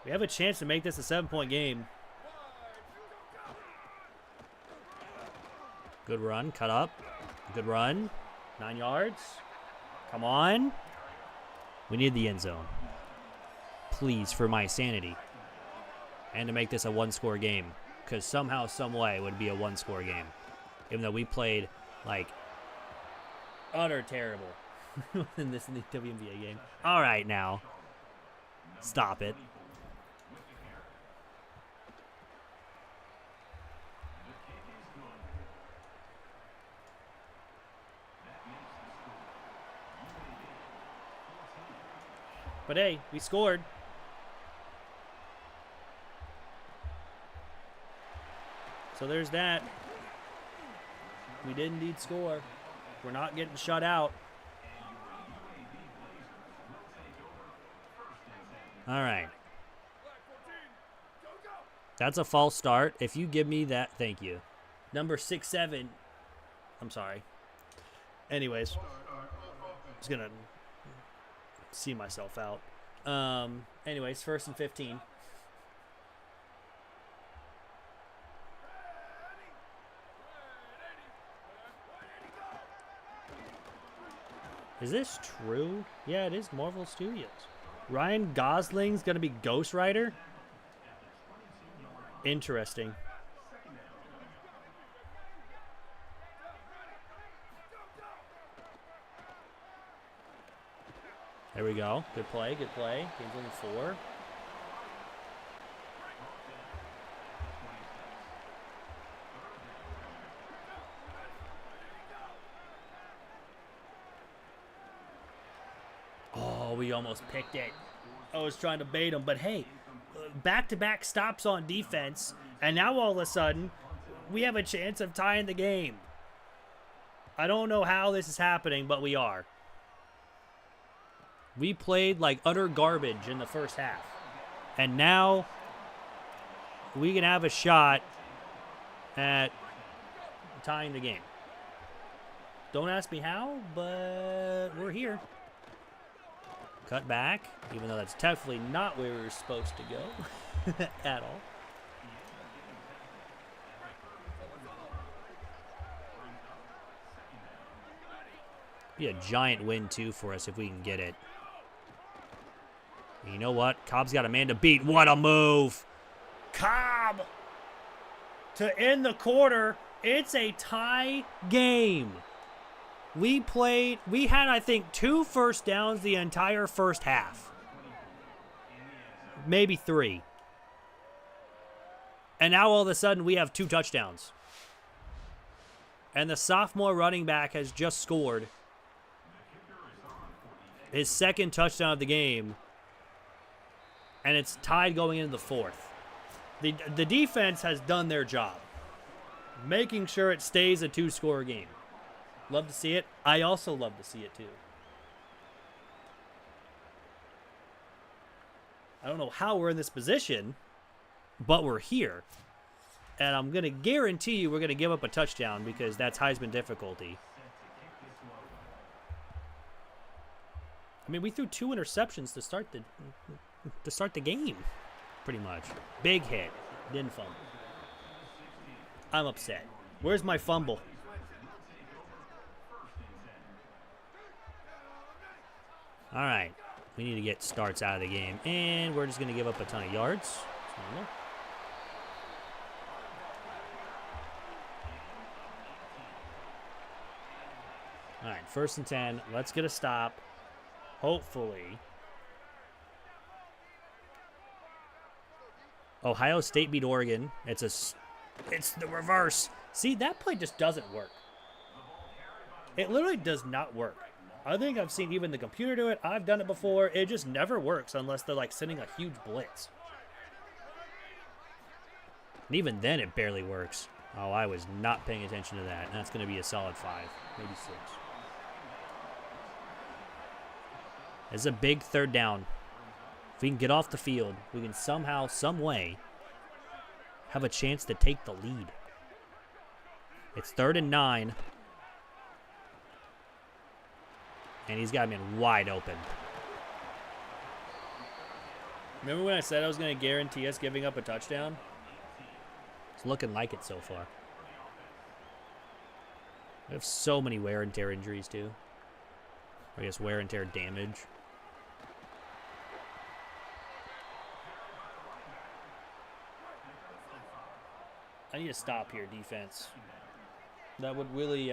Speaker 1: We have a chance to make this a 7-point game. Good run. Cut up. Good run. 9 yards. Come on. We need the end zone. Please, for my sanity. And to make this a 1-score game. Because somehow, some way, it would be a 1-score game. Even though we played, like, utter terrible in the WNBA game. All right, now. Stop it. But hey, we scored. So there's that. We did indeed score. We're not getting shut out. All right. That's a false start. If you give me that, thank you. Number 6-7. I'm sorry. Anyways. I was going to see myself out. Anyways, 1st and 15. Is this true? Yeah, it is Marvel Studios. Ryan Gosling's going to be Ghost Rider? Interesting. There we go. Good play, good play. Game's only 4. Oh, we almost picked it. I was trying to bait him, but hey, back-to-back stops on defense, and now all of a sudden, we have a chance of tying the game. I don't know how this is happening, but we are. We played like utter garbage in the first half. And now we can have a shot at tying the game. Don't ask me how, but we're here. Cut back, even though that's definitely not where we were supposed to go at all. Be a giant win, too, for us if we can get it. You know what? Cobb's got a man to beat. What a move. Cobb to end the quarter. It's a tie game. We had, I think, 2 first downs the entire first half. Maybe 3. And now all of a sudden we have 2 touchdowns. And the sophomore running back has just scored his 2nd touchdown of the game. And it's tied going into the 4th. The defense has done their job, making sure it stays a 2-score game. Love to see it. I also love to see it too. I don't know how we're in this position, but we're here. And I'm going to guarantee you we're going to give up a touchdown because that's Heisman difficulty. I mean, we threw 2 interceptions to start the game, pretty much. Big hit. Didn't fumble. I'm upset. Where's my fumble? All right. We need to get starts out of the game. And we're just going to give up a ton of yards. All right. 1st and 10. Let's get a stop. Hopefully. Ohio State beat Oregon. It's a It's the reverse. See, that play just doesn't work. It literally does not work. I think I've seen even the computer do it. I've done it before. It just never works unless they're like sending a huge blitz. And even then, it barely works. Oh, I was not paying attention to that. That's going to be a solid 5, maybe 6. It's a big third down. If we can get off the field, we can somehow, some way, have a chance to take the lead. It's 3rd and 9. And he's got him in wide open. Remember when I said I was going to guarantee us giving up a touchdown? It's looking like it so far. We have so many wear and tear injuries, too. I guess wear and tear damage. I need to stop here, defense. That would really,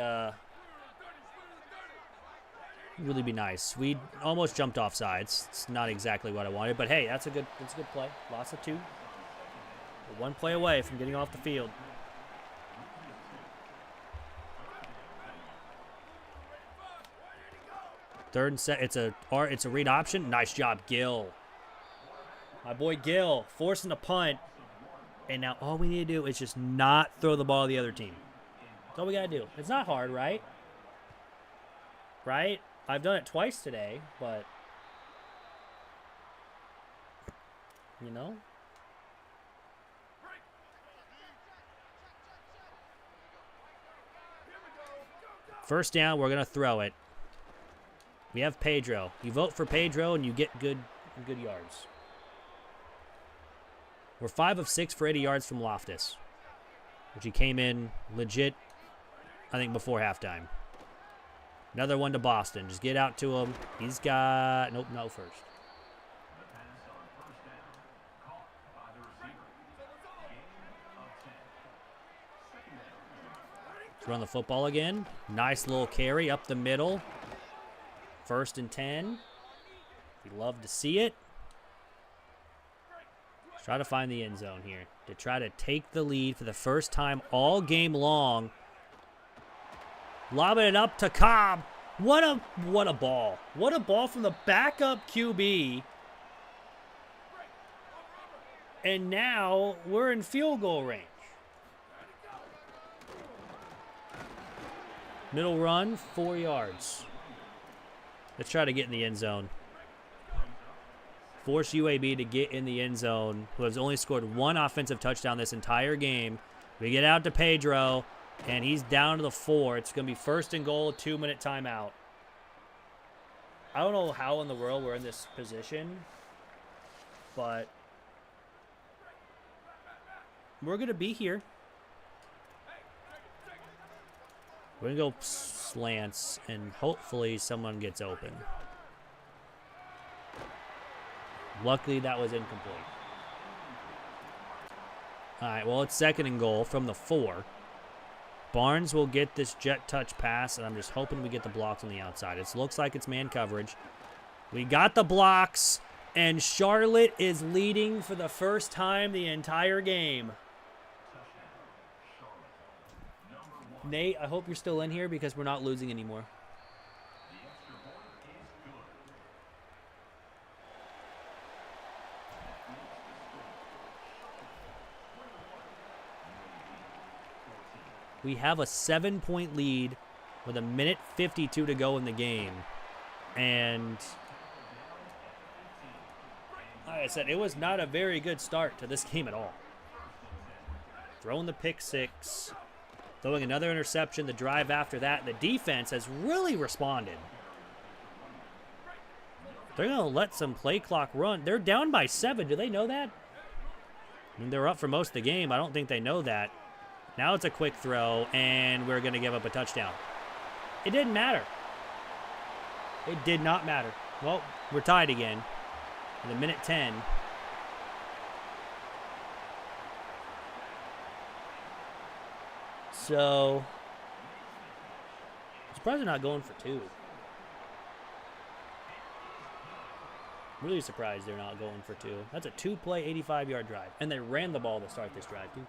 Speaker 1: really be nice. We almost jumped off sides. It's not exactly what I wanted, but hey, that's a good play. Loss of 2. We're 1 play away from getting off the field. Third and set. It's a read option. Nice job, Gill. My boy Gill forcing a punt. And now all we need to do is just not throw the ball to the other team. That's all we got to do. It's not hard, right? Right? I've done it twice today, but, you know. First down, we're going to throw it. We have Pedro. You vote for Pedro and you get good yards. We're 5 of 6 for 80 yards from Loftus, which he came in legit, I think, before halftime. Another one to Boston. Just get out to him. He's got... Nope, no first. Let's run the football again. Nice little carry up the middle. 1st and 10. We love to see it. Let's try to find the end zone here to try to take the lead for the first time all game long. Lobbing it up to Cobb. What a ball. What a ball from the backup QB. And now we're in field goal range. Middle run, 4 yards. Let's try to get in the end zone. Force UAB to get in the end zone, who has only scored 1 offensive touchdown this entire game. We get out to Pedro. And he's down to the 4. It's going to be 1st and goal, 2-minute timeout. I don't know how in the world we're in this position, but we're going to be here. We're going to go slants, and hopefully someone gets open. Luckily, that was incomplete. All right, well, it's 2nd and goal from the 4. Barnes will get this jet touch pass, and I'm just hoping we get the blocks on the outside. It looks like it's man coverage. We got the blocks, and Charlotte is leading for the first time the entire game. Nate, I hope you're still in here because we're not losing anymore. We have a 7-point lead with 1:52 to go in the game. And like I said, it was not a very good start to this game at all. Throwing the pick 6, throwing another interception, the drive after that. The defense has really responded. They're going to let some play clock run. They're down by 7. Do they know that? I mean, they're up for most of the game. I don't think they know that. Now it's a quick throw, and we're going to give up a touchdown. It didn't matter. It did not matter. Well, we're tied again in 1:10. So, I'm surprised they're not going for 2. Really surprised they're not going for 2. That's a 2-play, 85-yard drive. And they ran the ball to start this drive, too.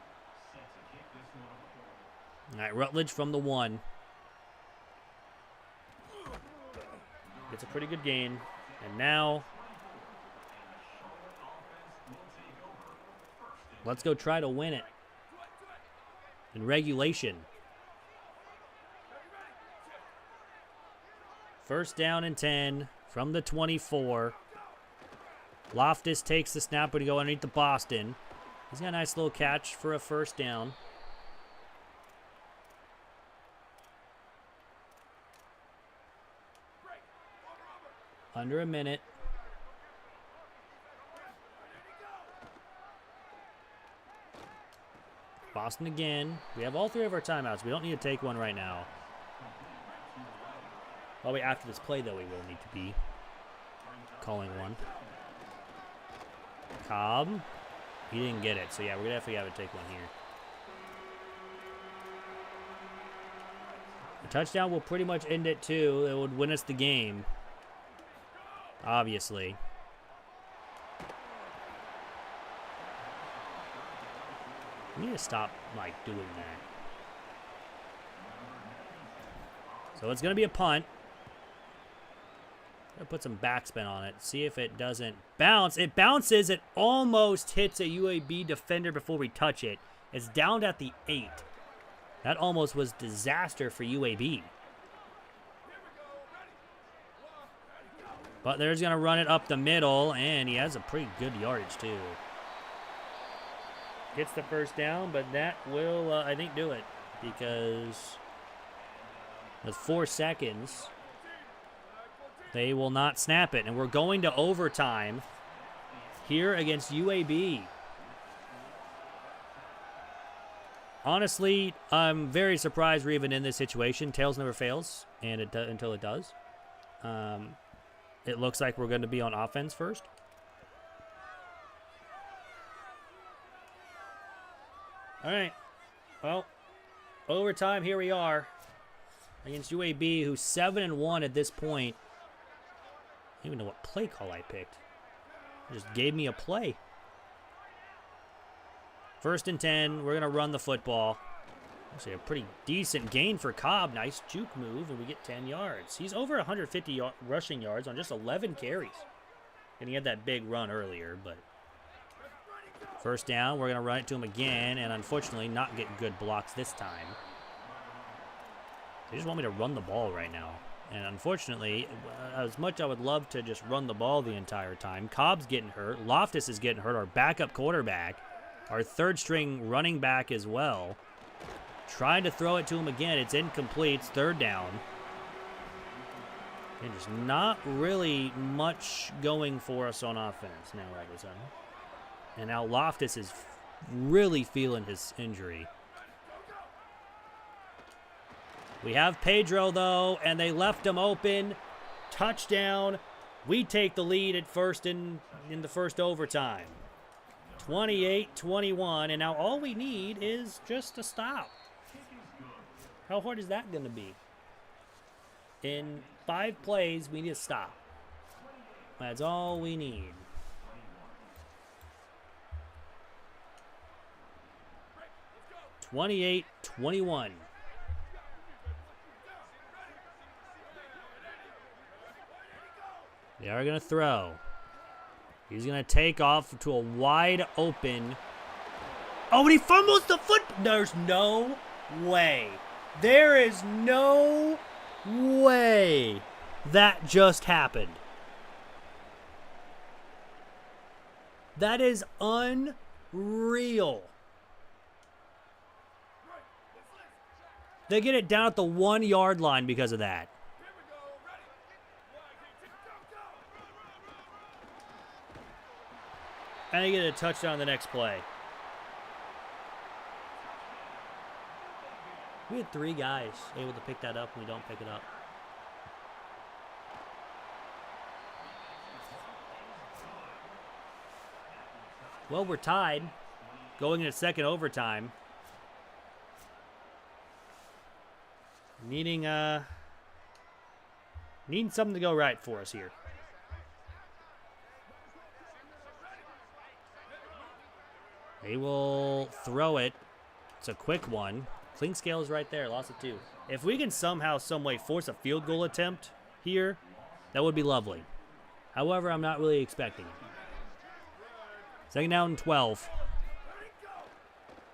Speaker 1: All right, Rutledge from the 1. Gets a pretty good gain. And now, let's go try to win it. In regulation. First down and 10 from the 24. Loftus takes the snap to go underneath the Boston. He's got a nice little catch for a first down. Under a minute. Boston again. We have all 3 of our timeouts. We don't need to take one right now. Probably after this play, though, we will need to be calling one. Cobb. He didn't get it. So, yeah, we're going to definitely have to take one here. A touchdown will pretty much end it, too. It would win us the game. Obviously. We need to stop, like, doing that. So it's going to be a punt. I'm going to put some backspin on it. See if it doesn't bounce. It bounces. It almost hits a UAB defender before we touch it. It's down at the 8. That almost was disaster for UAB. But there's going to run it up the middle, and he has a pretty good yardage, too. Gets the first down, but that will, I think, do it. Because with 4 seconds, they will not snap it. And we're going to overtime here against UAB. Honestly, I'm very surprised we're even in this situation. Tails never fails, and until it does. It looks like we're going to be on offense first. All right. Well, overtime, here we are against UAB, who's 7-1 at this point. I don't even know what play call I picked. It just gave me a play. First and 10, we're going to run the football. Actually, a pretty decent gain for Cobb. Nice juke move, and we get 10 yards. He's over 150 rushing yards on just 11 carries. And he had that big run earlier, but first down, we're going to run it to him again, and unfortunately not get good blocks this time. They just want me to run the ball right now. And unfortunately, as much I would love to just run the ball the entire time, Cobb's getting hurt. Loftus is getting hurt, our backup quarterback. Our third-string running back as well. Trying to throw it to him again. It's incomplete. It's third down. And just not really much going for us on offense now all of a sudden. And now Loftus is really feeling his injury. We have Pedro, though, and they left him open. Touchdown. We take the lead at first in the first overtime. 28-21, and now all we need is just a stop. How hard is that going to be? In 5 plays, we need a stop. That's all we need. (28-21). They are going to throw. He's going to take off to a wide open. Oh, and he fumbles the foot. There's no way. There is no way that just happened. That is unreal. They get it down at the 1-yard line because of that. And they get a touchdown the next play. We had 3 guys able to pick that up, and we don't pick it up. Well, we're tied. Going into second overtime. Needing something to go right for us here. They will throw it. It's a quick one. Sling scales right there. Lost it 2. If we can somehow, some way force a field goal attempt here, that would be lovely. However, I'm not really expecting it. 2nd down and 12.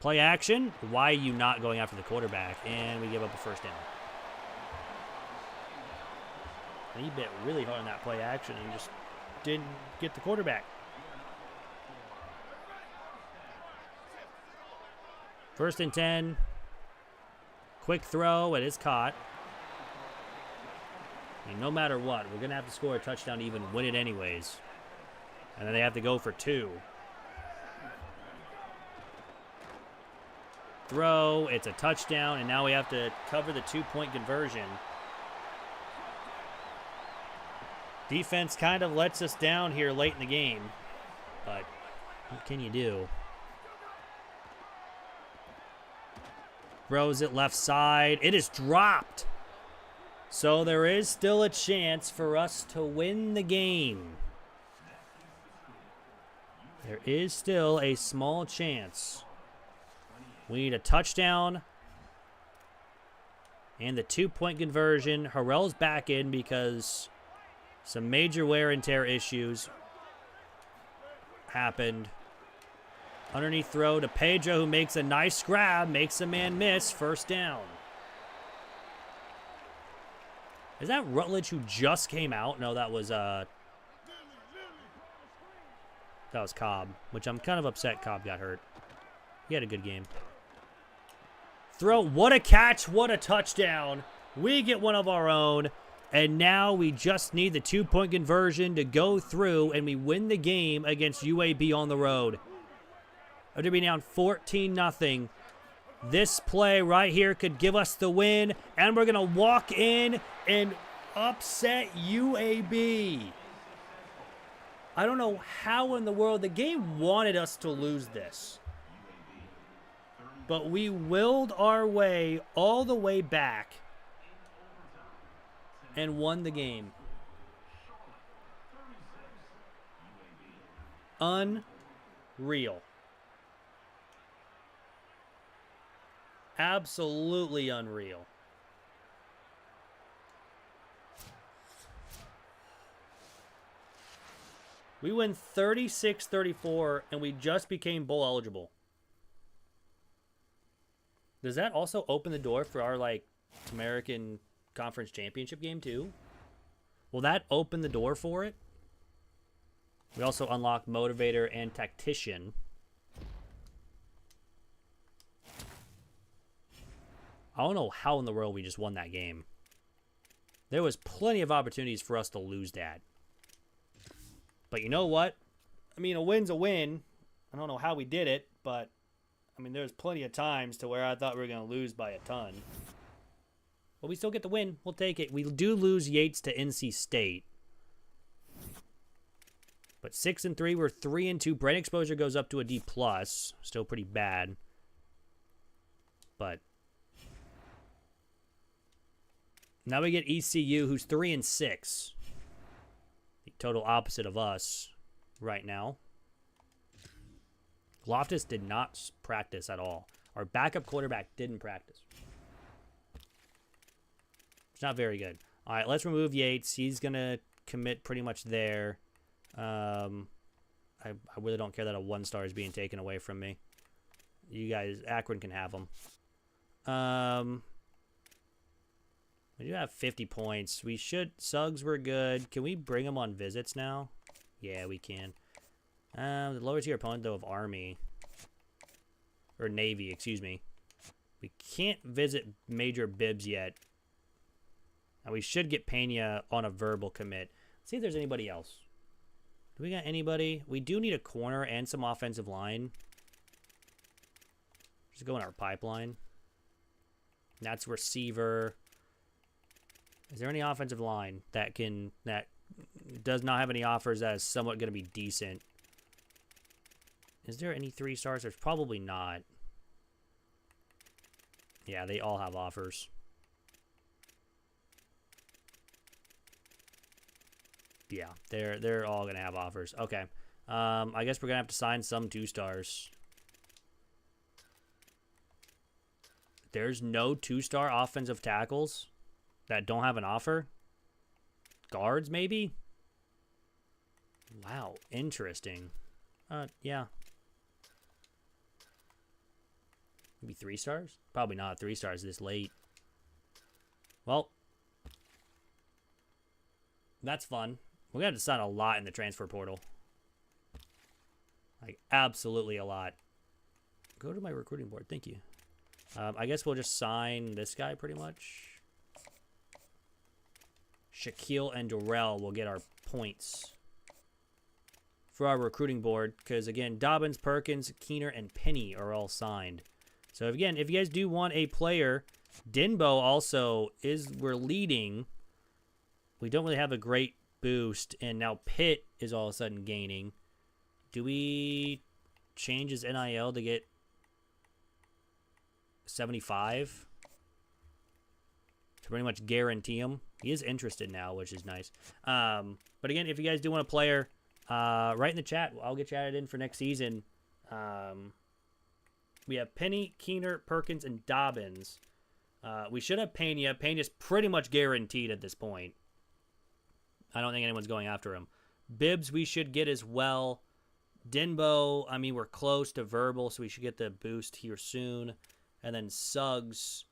Speaker 1: Play action. Why are you not going after the quarterback? And we give up a 1st down. And he bit really hard on that play action and just didn't get the quarterback. 1st and 10. Quick throw. It is caught. I mean, no matter what, we're going to have to score a touchdown to even win it anyways. And then they have to go for 2. Throw. It's a touchdown. And now we have to cover the 2-point conversion. Defense kind of lets us down here late in the game. But what can you do? Throws it left side. It is dropped. So there is still a chance for us to win the game. There is still a small chance. We need a touchdown. And the 2-point conversion. Harrell's back in because some major wear and tear issues happened. Underneath throw to Pedro, who makes a nice grab, makes a man miss. 1st down. Is that Rutledge who just came out? No, that was Cobb, which I'm kind of upset Cobb got hurt. He had a good game. Throw, what a catch, what a touchdown. We get one of our own, and now we just need the 2-point conversion to go through, and we win the game against UAB on the road. After being down 14-0, this play right here could give us the win, and we're going to walk in and upset UAB. I don't know how in the world the game wanted us to lose this. But we willed our way all the way back and won the game. Unreal. Absolutely unreal. We win 36-34, and we just became bowl eligible. Does that also open the door for our, like, American Conference Championship game, too? Will that open the door for it? We also unlock Motivator and Tactician. I don't know how in the world we just won that game. There was plenty of opportunities for us to lose that. But you know what? I mean, a win's a win. I don't know how we did it, but I mean, there's plenty of times to where I thought we were going to lose by a ton. But we still get the win. We'll take it. We do lose Yates to NC State. But 6-3, we're 3-2. Brain exposure goes up to a D+. Still pretty bad. But now we get ECU, who's 3-6. The total opposite of us right now. Loftus did not practice at all. Our backup quarterback didn't practice. It's not very good. All right, let's remove Yates. He's going to commit pretty much there. I really don't care that a 1-star is being taken away from me. You guys, Akron can have them. We do have 50 points. We should. Suggs were good. Can we bring them on visits now? Yeah, we can. The lower tier opponent, though, of Army. Or Navy, excuse me. We can't visit Major Bibbs yet. And we should get Pena on a verbal commit. Let's see if there's anybody else. Do we got anybody? We do need a corner and some offensive line. Just go in our pipeline. That's receiver. Is there any offensive line that does not have any offers that is somewhat going to be decent? Is there any 3-stars? There's probably not. Yeah, they all have offers. Yeah, they're all going to have offers. Okay. I guess we're going to have to sign some 2-stars. There's no 2-star offensive tackles that don't have an offer. Guards, maybe? Wow, interesting. Yeah. Maybe 3 stars? Probably not 3 stars this late. Well, that's fun. We're going to have to sign a lot in the transfer portal. Like, absolutely a lot. Go to my recruiting board. Thank you. I guess we'll just sign this guy pretty much. Shaquille and Darrell will get our points for our recruiting board. Because, again, Dobbins, Perkins, Keener, and Penny are all signed. So, again, if you guys do want a player, Dinbo also we're leading. We don't really have a great boost. And now Pitt is all of a sudden gaining. Do we change his NIL to get 75 to pretty much guarantee him? He is interested now, which is nice. But again, if you guys do want a player, write in the chat. I'll get you added in for next season. We have Penny, Keener, Perkins, and Dobbins. We should have Pena. Pena's pretty much guaranteed at this point. I don't think anyone's going after him. Bibbs we should get as well. Dinbo, I mean, we're close to verbal, so we should get the boost here soon. And then Suggs.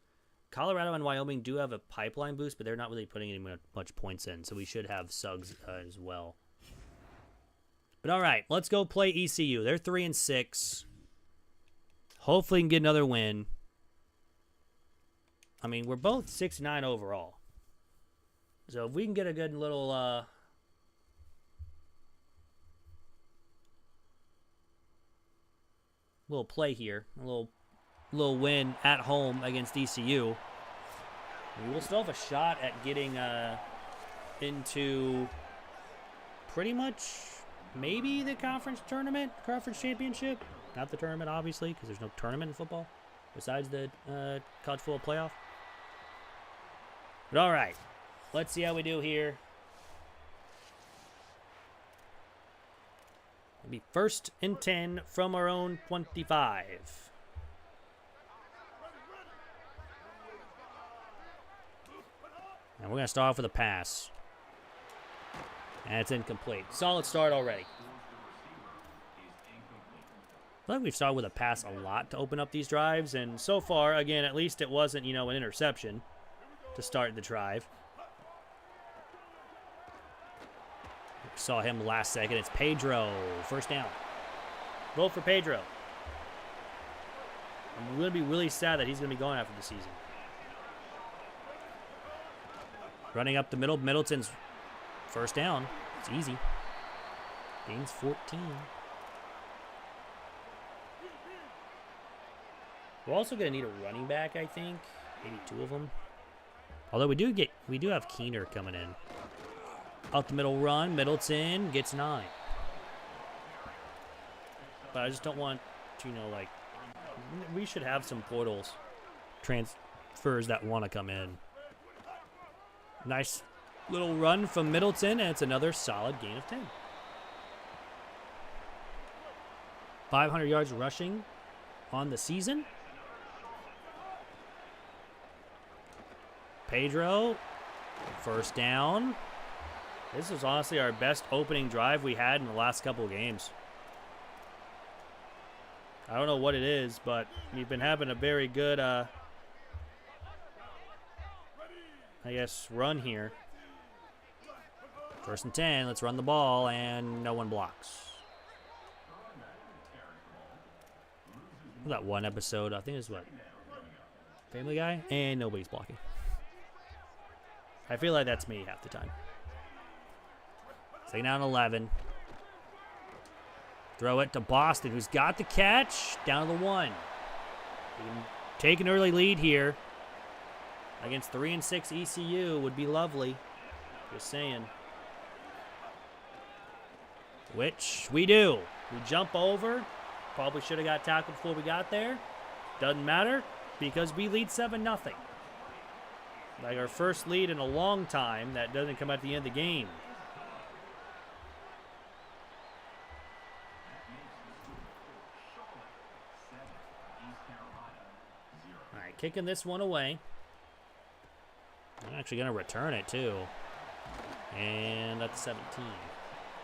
Speaker 1: Colorado and Wyoming do have a pipeline boost, but they're not really putting any much points in, so we should have Suggs as well. But all right, let's go play ECU. They're 3-6. Hopefully we can get another win. I mean, we're both 6-9 overall. So if we can get a good little play here, a little win at home against ECU, we will still have a shot at getting into pretty much maybe the conference championship. Not the tournament, obviously, because there's no tournament in football besides the college football playoff. But all right, let's see how we do here. It'll be 1st and 10 from our own 25. And we're going to start off with a pass. And it's incomplete. Solid start already. I feel like we've started with a pass a lot to open up these drives. And so far, again, at least it wasn't, an interception to start the drive. Saw him last second. It's Pedro. 1st down. Vote for Pedro. I'm going to be really sad that he's going to be gone after the season. Running up the middle. Middleton's 1st down. It's easy. Gains 14. We're also going to need a running back, I think. Maybe 2 of them. Although we do have Keener coming in. Up the middle run. Middleton gets 9. But I just don't want to, we should have some portals. Transfers that want to come in. Nice little run from Middleton, and it's another solid gain of 10. 500 yards rushing on the season. Pedro, 1st down. This was honestly our best opening drive we had in the last couple of games. I don't know what it is, but we've been having a very good, run here. 1st and 10. Let's run the ball, and no one blocks. That one episode, I think it's what? Family Guy? And nobody's blocking. I feel like that's me half the time. 2nd down 11. Throw it to Boston, who's got the catch. Down to the 1. Take an early lead here. Against 3-6 ECU would be lovely. Just saying. Which we do. We jump over. Probably should have got tackled before we got there. Doesn't matter because we lead 7-0. Like our first lead in a long time that doesn't come at the end of the game. kicking this one away. I'm actually going to return it, too. And that's 17.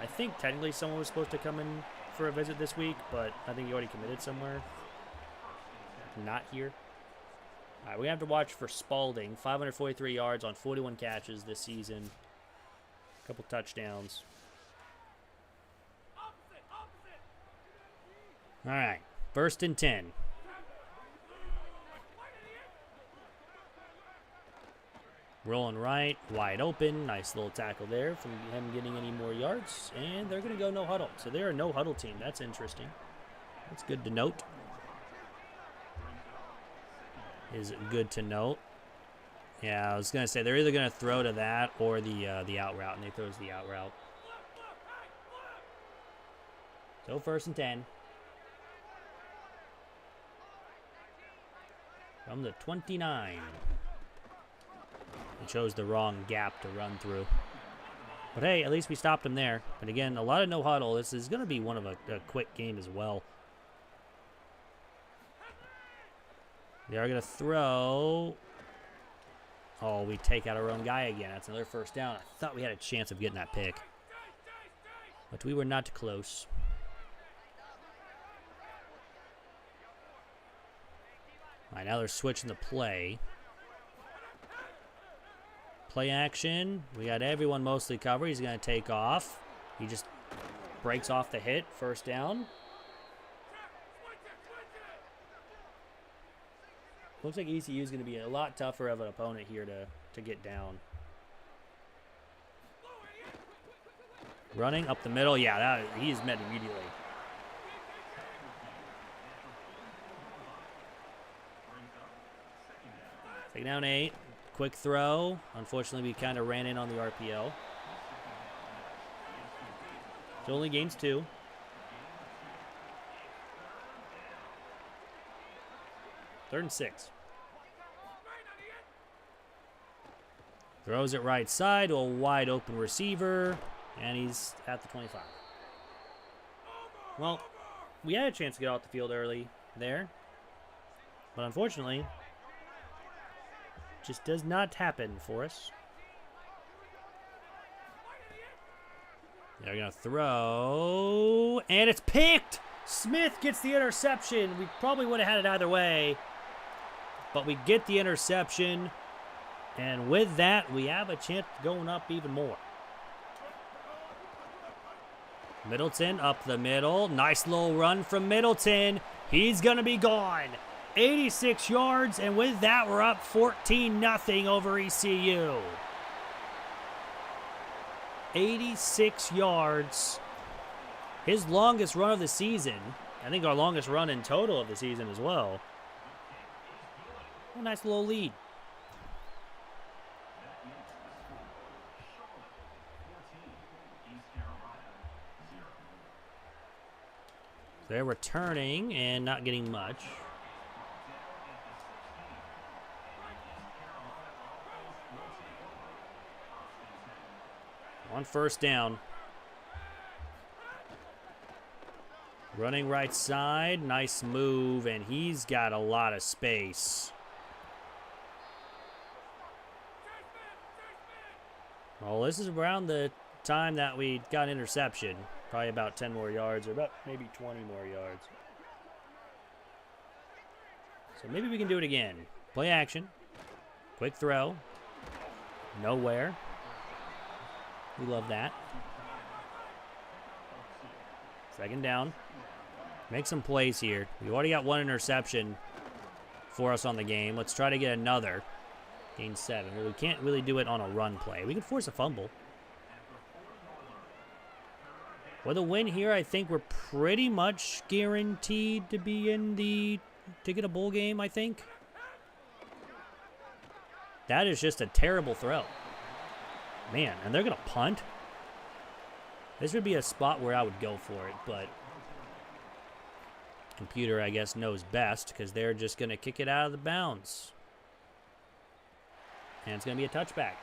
Speaker 1: I think technically someone was supposed to come in for a visit this week, but I think he already committed somewhere. Not here. All right, we have to watch for Spalding. 543 yards on 41 catches this season. A couple touchdowns. All right, 1st and 10. Rolling right, wide open. Nice little tackle there from him getting any more yards. And they're going to go no huddle. So they're a no huddle team. That's interesting. That's good to note. Is good to note. Yeah, I was going to say they're either going to throw to that or the out route, and they throws the out route. So 1st and 10. From the 29. He chose the wrong gap to run through. But hey, at least we stopped him there. But again, a lot of no huddle. This is going to be one of a quick game as well. They are going to throw. Oh, we take out our own guy again. That's another 1st down. I thought we had a chance of getting that pick. But we were not close. All right, now they're switching the play. Play action. We got everyone mostly covered. He's going to take off. He just breaks off the hit. 1st down. Looks like ECU is going to be a lot tougher of an opponent here to get down. Running up the middle. Yeah, he is met immediately. Take down 8. Quick throw. Unfortunately, we kind of ran in on the RPO. So only gains 2. Third and 6. Throws it right side to a wide open receiver, and he's at the 25. Well, we had a chance to get off the field early there, but unfortunately, just does not happen for us. They're going to throw, and it's picked! Smith gets the interception. We probably would have had it either way, but we get the interception, and with that, we have a chance of going up even more. Middleton up the middle. Nice little run from Middleton. He's going to be gone. 86 yards, and with that, we're up 14-0 over ECU. 86 yards. His longest run of the season. I think our longest run in total of the season as well. A nice little lead. They're returning and not getting much. On 1st down. Running right side. Nice move, and he's got a lot of space. Well, this is around the time that we got an interception. Probably about 10 more yards, or about maybe 20 more yards. So maybe we can do it again. Play action. Quick throw. Nowhere. We love that. 2nd down. Make some plays here. We already got 1 interception for us on the game. Let's try to get another. Gain 7. Well, we can't really do it on a run play. We can force a fumble. With a win here, I think we're pretty much guaranteed to be in to get a bowl game, I think. That is just a terrible throw. Man, and they're going to punt. This would be a spot where I would go for it, but computer, I guess, knows best because they're just going to kick it out of the bounds. And it's going to be a touchback.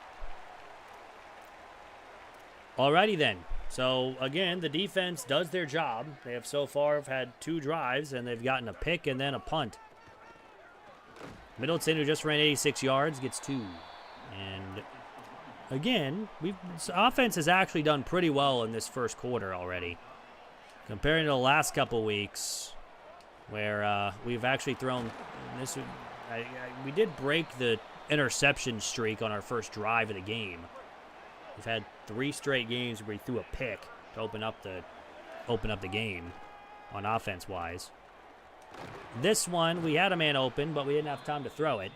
Speaker 1: Alrighty then. So, again, the defense does their job. They have so far had 2 drives, and they've gotten a pick and then a punt. Middleton, who just ran 86 yards, gets 2. And again, offense has actually done pretty well in this first quarter already. Comparing to the last couple weeks, where we've actually thrown this. We did break the interception streak on our first drive of the game. We've had 3 straight games where we threw a pick to open up the game on offense-wise. This one, we had a man open, but we didn't have time to throw it.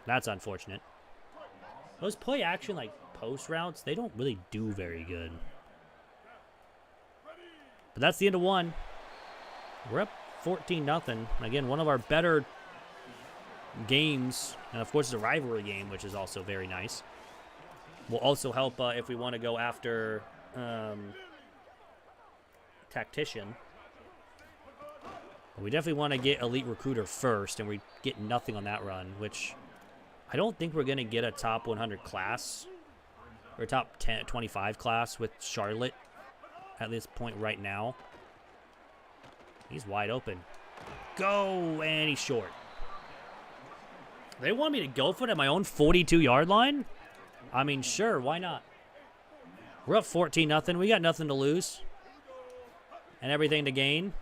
Speaker 1: That's unfortunate. Those play action, like post routes, they don't really do very good. But that's the end of one. We're up 14-0. Again, one of our better games. And, of course, it's a rivalry game, which is also very nice. Will also help if we want to go after Tactician. We definitely want to get Elite Recruiter first, and we get nothing on that run, which I don't think we're going to get a top 100 class or top 25 class with Charlotte at this point right now. He's wide open. Go, and he's short. They want me to go for it at my own 42-yard line? I mean, sure, why not? We're up 14-0. We got nothing to lose and everything to gain.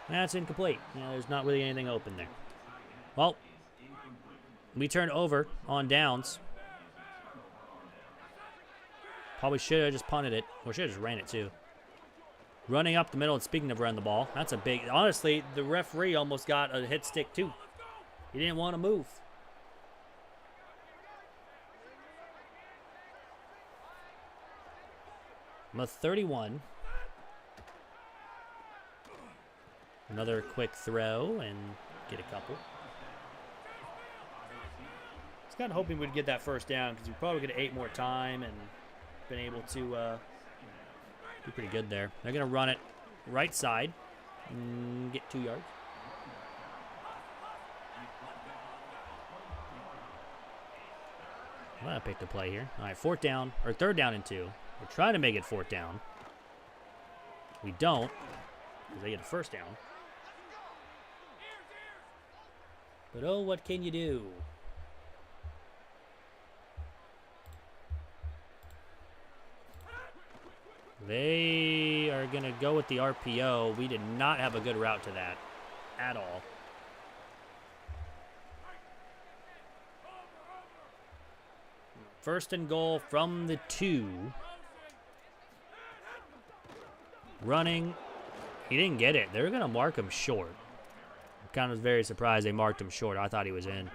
Speaker 1: That's incomplete. There's not really anything open there. Well, we turned over on downs. Probably should have just punted it. Or should have just ran it, too. Running up the middle, and speaking of running the ball, that's a big... Honestly, the referee almost got a hit stick, too. He didn't want to move. I'm a 31. Another quick throw and get a couple. I was kind of hoping we'd get that first down because we probably could have ate more time and been able to do pretty good there. They're going to run it right side and get 2 yards. I'm going to pick the play here. All right, 4th down, or 3rd down and 2. We're trying to make it 4th down. We don't because they get a 1st down. But oh, what can you do? They are going to go with the RPO. We did not have a good route to that at all. First and goal from the 2. Running. He didn't get it. They were going to mark him short. Kind of was very surprised they marked him short. I thought he was in.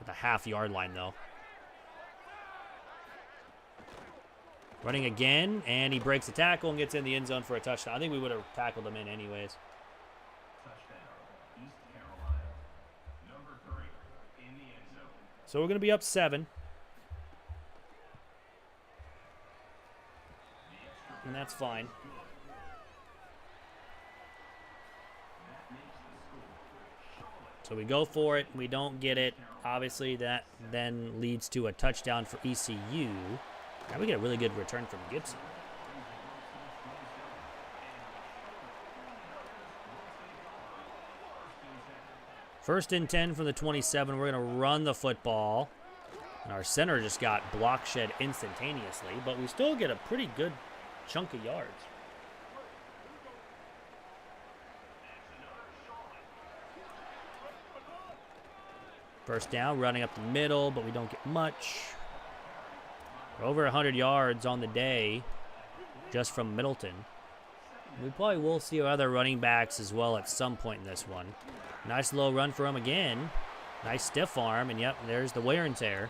Speaker 1: At the half-yard line, though. Running again, and he breaks the tackle and gets in the end zone for a touchdown. I think we would have tackled him in anyways. So we're going to be up 7. And that's fine. So we go for it. We don't get it. Obviously, that then leads to a touchdown for ECU. Now we get a really good return from Gibson. First and 10 from the 27. We're going to run the football. And our center just got block shed instantaneously. But we still get a pretty good chunk of yards. First down, running up the middle, but we don't get much. We're over 100 yards on the day just from Middleton. We probably will see other running backs as well at some point in this one. Nice low run for him again. Nice stiff arm, and yep, there's the wear and tear.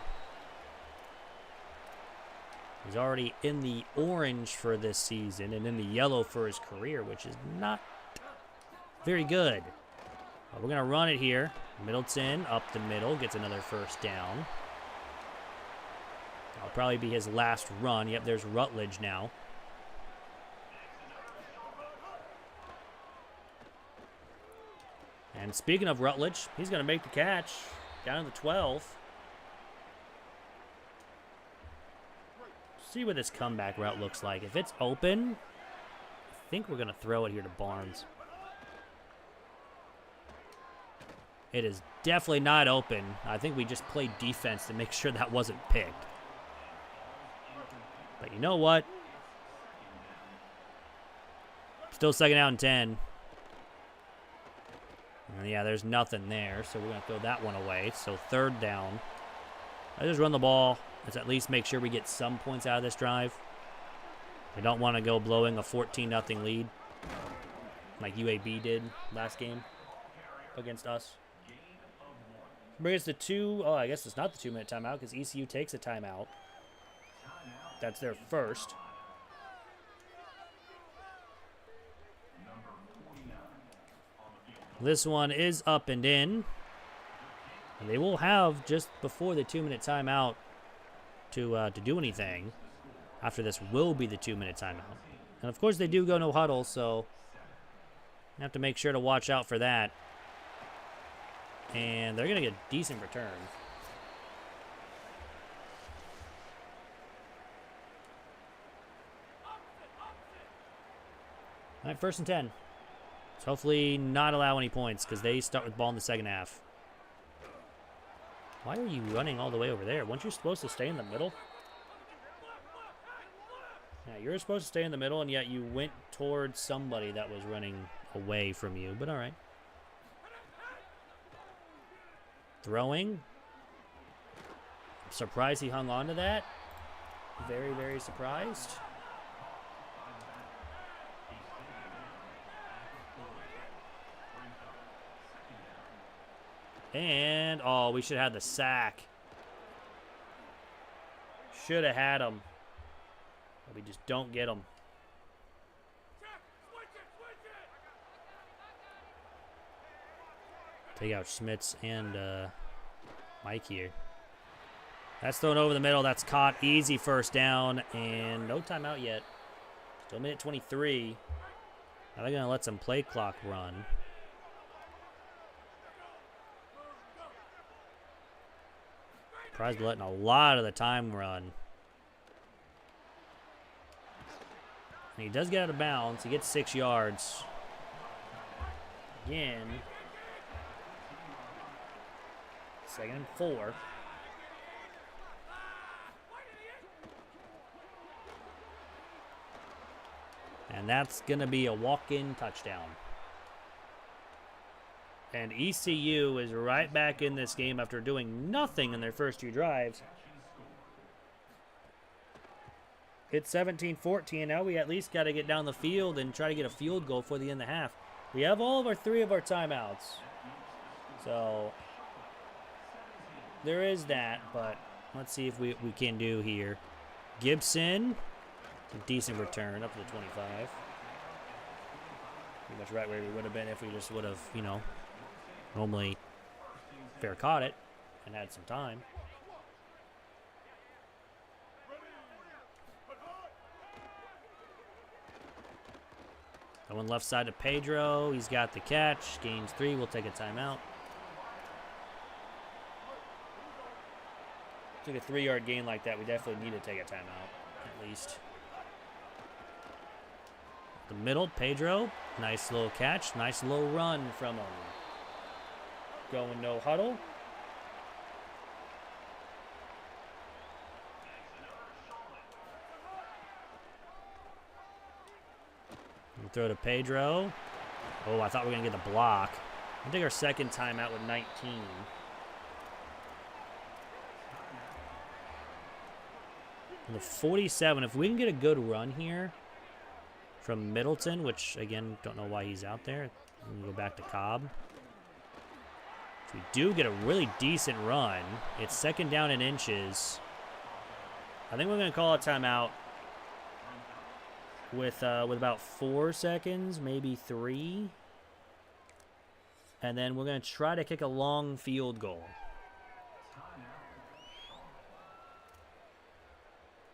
Speaker 1: He's already in the orange for this season and in the yellow for his career, which is not very good. But we're going to run it here. Middleton up the middle, gets another first down. That'll probably be his last run. Yep, there's Rutledge now. And speaking of Rutledge, he's going to make the catch down to the 12. See what this comeback route looks like. If it's open, I think we're going to throw it here to Barnes. It is definitely not open. I think we just played defense to make sure that wasn't picked. But you know what? Still second out and 10. And yeah, there's nothing there, so we're going to throw that one away. So third down. I just run the ball. Let's at least make sure we get some points out of this drive. We don't want to go blowing a 14-0 lead like UAB did last game against us. Bring us to two. Oh, I guess it's not the 2-minute timeout because ECU takes a timeout. That's their first. This one is up and in. And they will have just before the 2-minute timeout to do anything. After this will be the 2-minute timeout. And of course they do go no huddle, so you have to make sure to watch out for that. And they're going to get a decent return. All right, 1st and 10. So hopefully not allow any points because they start with ball in the second half. Why are you running all the way over there? Weren't you supposed to stay in the middle? Yeah, you're supposed to stay in the middle, and yet you went towards somebody that was running away from you, but all right. Throwing. I'm surprised he hung on to that. Very, very surprised. And, oh, we should have the sack. Should have had him. But we just don't get him. Take out Schmitz and Mike here. That's thrown over the middle. That's caught. Easy first down. And no timeout yet. Still minute 23. Now they're going to let some play clock run. Surprised we're letting a lot of the time run. And he does get out of bounds. He gets 6 yards. Again. 2nd and 4. And that's going to be a walk-in touchdown. And ECU is right back in this game after doing nothing in their first 2 drives. It's 17-14. Now we at least got to get down the field and try to get a field goal for the end of the half. We have all of our 3 of our timeouts. So there is that, but let's see if we can do here. Gibson, a decent return up to the 25. Pretty much right where we would have been if we just would have, you know, normally fair caught it and had some time. Going left side to Pedro. He's got the catch. Gains 3. We'll take a timeout. Took a 3-yard gain like that. We definitely need to take a timeout, at least. The middle, Pedro. Nice little catch. Nice little run from him. Going no huddle. We'll throw to Pedro. Oh, I thought we were going to get the block. We'll take our second timeout with 19. The 47, if we can get a good run here from Middleton, which, again, don't know why he's out there. We can go back to Cobb. If we do get a really decent run, it's 2nd down in inches. I think we're going to call a timeout with about 4 seconds, maybe 3. And then we're going to try to kick a long field goal.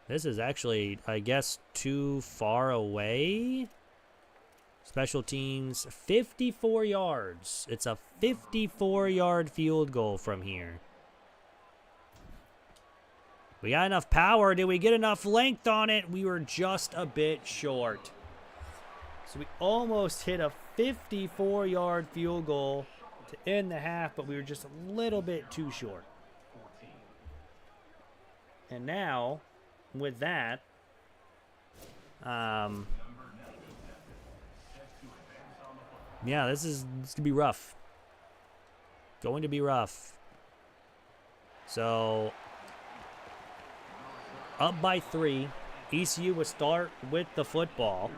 Speaker 1: This is actually, I guess, too far away. Special teams, 54 yards. It's a 54-yard field goal from here. We got enough power. Did we get enough length on it? We were just a bit short. So we almost hit a 54-yard field goal to end the half, but we were just a little bit too short. And now, with that, yeah, this is going to be rough. Going to be rough. So, up by 3. ECU will start with the football.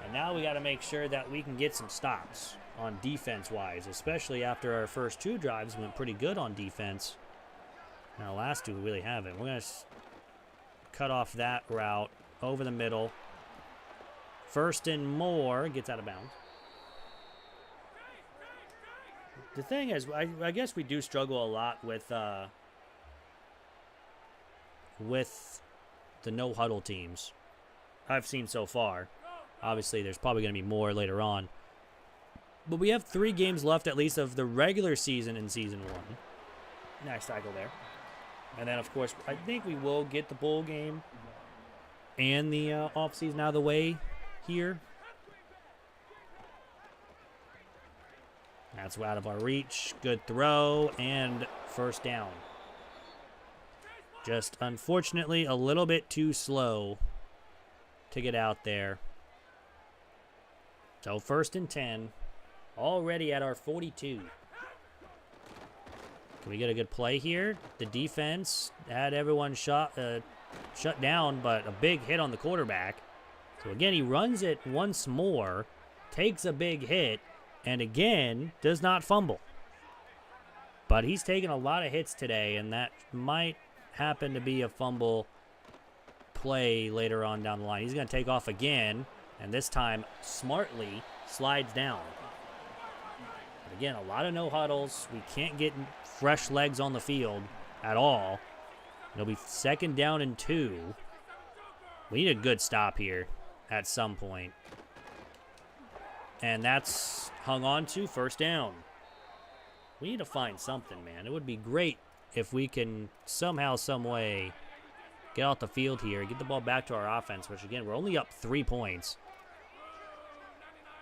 Speaker 1: And now we got to make sure that we can get some stops on defense-wise, especially after our first 2 drives went pretty good on defense. Now, the last 2 we really haven't. We're going to cut off that route over the middle. First and more, gets out of bounds. The thing is, I guess we do struggle a lot with the no-huddle teams I've seen so far. Obviously, there's probably going to be more later on. But we have 3 games left at least of the regular season in Season 1. Nice cycle there. And then, of course, I think we will get the bowl game and the offseason out of the way here. That's out of our reach. Good throw and first down. Just unfortunately a little bit too slow to get out there. So first and 10. Already at our 42. Can we get a good play here? The defense had everyone shut down, but a big hit on the quarterback. So again, he runs it once more, takes a big hit, and again, does not fumble. But he's taken a lot of hits today, and that might happen to be a fumble play later on down the line. He's going to take off again, and this time smartly slides down. But again, a lot of no huddles. We can't get fresh legs on the field at all. It'll be second down and 2. We need a good stop here at some point. And that's hung on to first down. We need to find something, man. It would be great if we can somehow, some way get off the field here, get the ball back to our offense, which again, we're only up 3 points.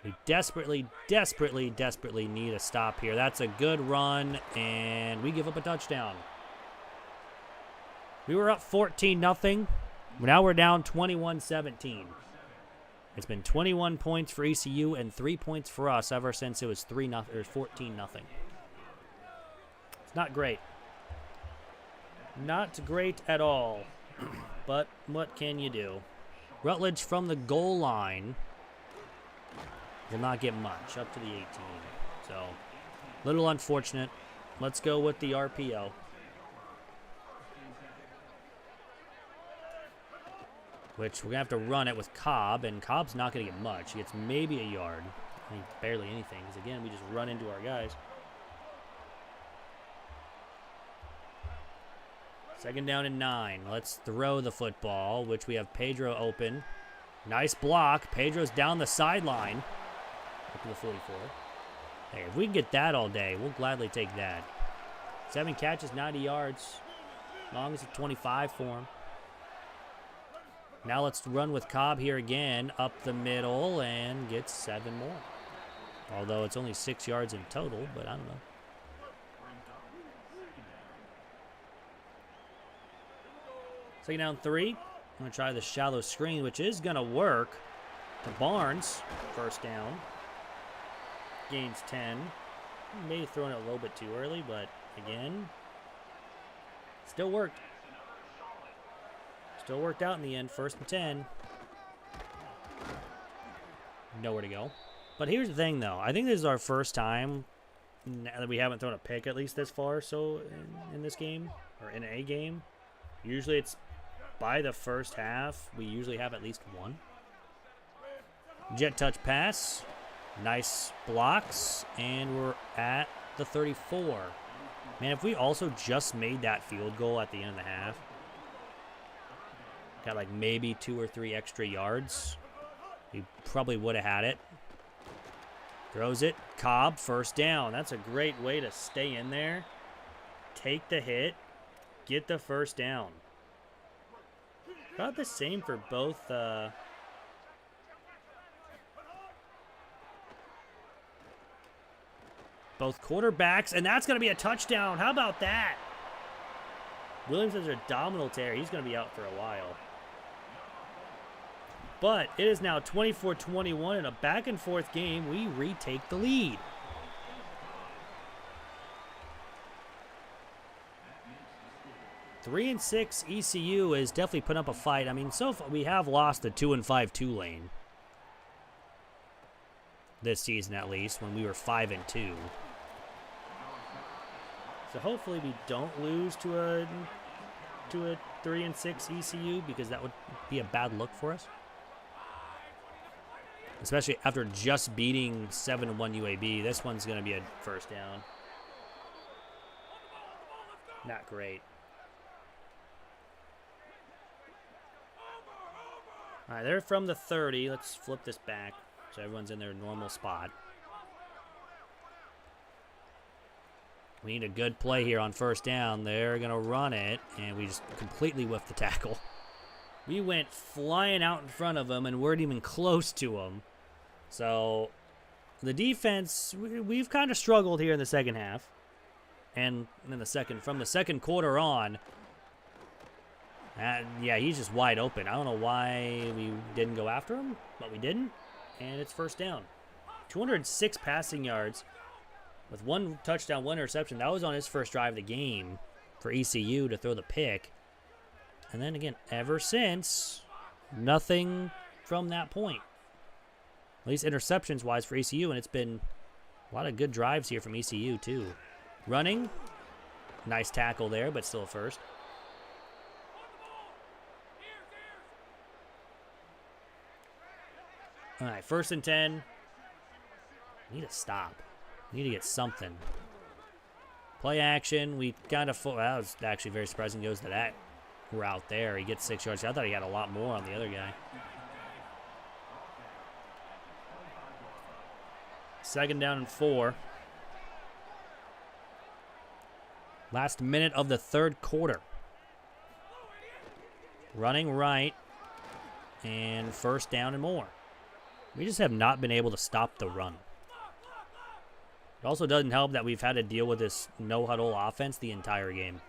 Speaker 1: We desperately, desperately, desperately need a stop here. That's a good run, and we give up a touchdown. We were up 14-0. Now we're down 21-17. It's been 21 points for ECU and 3 points for us ever since it was 14-0. It's not great. Not great at all. But what can you do? Rutledge from the goal line will not get much, up to the 18. So, little unfortunate. Let's go with the RPO. Which we're going to have to run it with Cobb, and Cobb's not going to get much. He gets maybe a yard. I mean, barely anything, because again, we just run into our guys. Second down and 9. Let's throw the football, which we have Pedro open. Nice block. Pedro's down the sideline. Up to the 44. Hey, if we can get that all day, we'll gladly take that. 7 catches, 90 yards. As long as it's 25 for him. Now let's run with Cobb here again, up the middle, and get 7 more. Although it's only 6 yards in total, but I don't know. Second down 3. I'm going to try the shallow screen, which is going to work. To Barnes, first down. Gains 10. Maybe throwing it a little bit too early, but again, still worked. Still worked out in the end. First and 10. Nowhere to go. But here's the thing, though. I think this is our first time that we haven't thrown a pick, at least this far, so in this game, or in a game. Usually it's by the first half, we usually have at least one. Jet touch pass. Nice blocks. And we're at the 34. Man, if we also just made that field goal at the end of the half, got like maybe 2 or 3 extra yards, we probably would have had it. Throws it. Cobb, first down. That's a great way to stay in there. Take the hit. Get the first down. About the same for both. both quarterbacks, and that's going to be a touchdown. How about that? Williams has a abdominal tear. He's going to be out for a while. But it is now 24-21 in a back-and-forth game. We retake the lead. Three and 6 ECU is definitely putting up a fight. I mean, so far we have lost the 2-5 Tulane this season, at least, when we were 5-2. So hopefully we don't lose to a 3 and 6 ECU, because that would be a bad look for us. Especially after just beating 7-1 UAB. This one's going to be a first down. Not great. All right, they're from the 30. Let's flip this back so everyone's in their normal spot. We need a good play here on first down. They're going to run it, and we just completely whiffed the tackle. We went flying out in front of them and weren't even close to them. So the defense, we've kind of struggled here in the second half. And in from the second quarter on, yeah, he's just wide open. I don't know why we didn't go after him, but we didn't. And it's first down. 206 passing yards with 1 touchdown, 1 interception. That was on his first drive of the game for ECU to throw the pick. And then again, ever since, nothing from that point. At least interceptions-wise for ECU, and it's been a lot of good drives here from ECU, too. Running. Nice tackle there, but still a first. All right, 1st and 10. Need to stop. Need to get something. Play action. We kind of... that was actually very surprising. Goes to that route there. He gets 6 yards. I thought he had a lot more on the other guy. 2nd down and 4. Last minute of the 3rd quarter. Running right. And first down and more. We just have not been able to stop the run. It also doesn't help that we've had to deal with this no-huddle offense the entire game.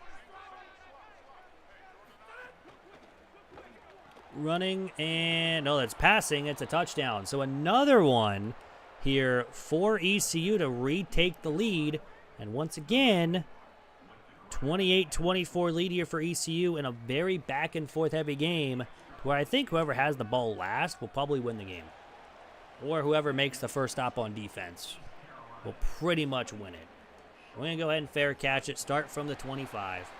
Speaker 1: Running, and no, that's passing. It's a touchdown. So another one here for ECU to retake the lead. And once again, 28-24 lead here for ECU in a very back-and-forth heavy game, where I think whoever has the ball last will probably win the game. Or whoever makes the first stop on defense will pretty much win it. We're going to go ahead and fair catch it. Start from the 25.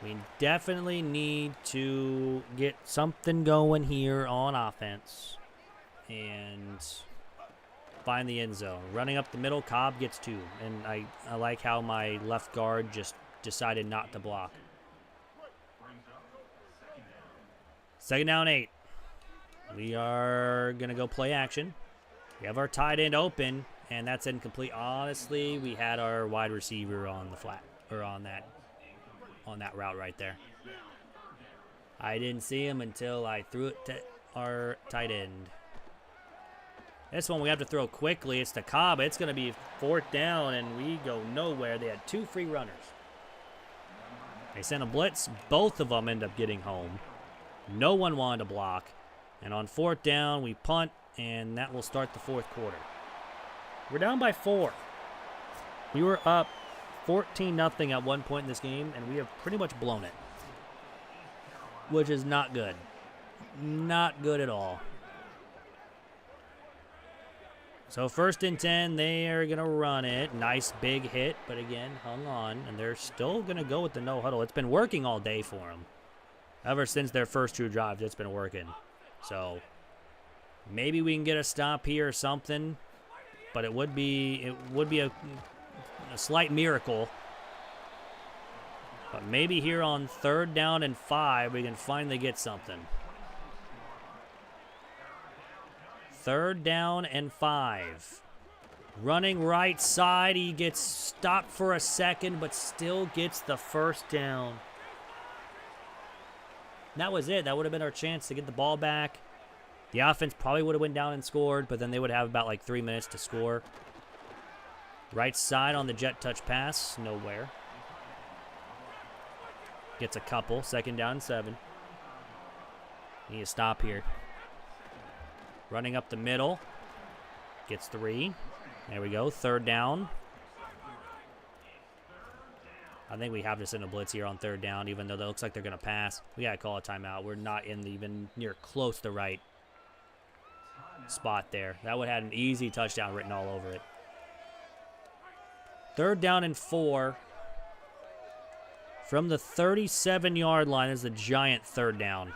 Speaker 1: We definitely need to get something going here on offense and find the end zone. Running up the middle, Cobb gets 2. And I like how my left guard just decided not to block. 2nd down 8. We are going to go play action. We have our tight end open, and that's incomplete. Honestly, we had our wide receiver on the flat, or on that route right there. I didn't see him until I threw it to our tight end. This one we have to throw quickly. It's to Cobb. It's going to be 4th down, and we go nowhere. They had 2 free runners. They sent a blitz. Both of them end up getting home. No one wanted to block. And on 4th down, we punt, and that will start the 4th quarter. We're down by 4. We were up 14-0 at one point in this game, and we have pretty much blown it, which is not good. Not good at all. So 1st and 10, they are going to run it. Nice big hit, but again, hung on, and they're still going to go with the no huddle. It's been working all day for them. Ever since their first 2 drives, it's been working. So maybe we can get a stop here or something, but it would be a slight miracle. But maybe here on 3rd down and 5, we can finally get something. 3rd down and 5. Running right side, he gets stopped for a second, but still gets the first down. That was it. That would have been our chance to get the ball back. The offense probably would have went down and scored, but then they would have about like 3 minutes to score. Right side on the jet touch pass. Nowhere. Gets a couple. 2nd down and 7. Need to stop here. Running up the middle. Gets 3. There we go. 3rd down. I think we have this in a blitz here on 3rd down, even though that looks like they're going to pass. We got to call a timeout. We're not in even near close to the right spot there. That would have had an easy touchdown written all over it. 3rd down and 4. From the 37-yard line is the giant 3rd down.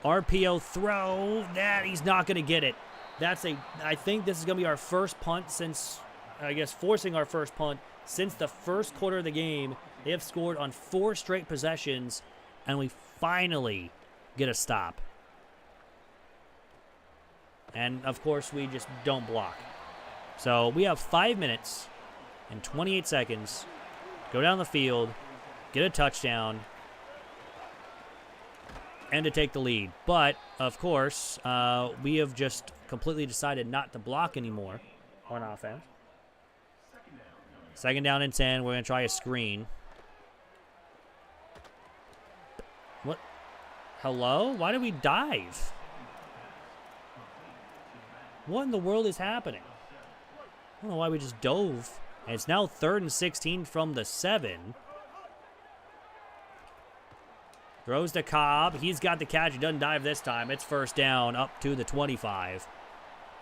Speaker 1: RPO throw. That he's not going to get it. I think this is going to be our first punt since, I guess, forcing our first punt since the first quarter of the game. They have scored on 4 straight possessions, and we finally get a stop. And, of course, we just don't block. So we have 5 minutes and 28 seconds. Go down the field, get a touchdown, and to take the lead. But, of course, we have just completely decided not to block anymore on offense. 2nd down and 10. We're going to try a screen. What? Hello? Why did we dive? What in the world is happening? I don't know why we just dove. And it's now 3rd and 16 from the 7. Throws to Cobb. He's got the catch. He doesn't dive this time. It's 1st down up to the 25.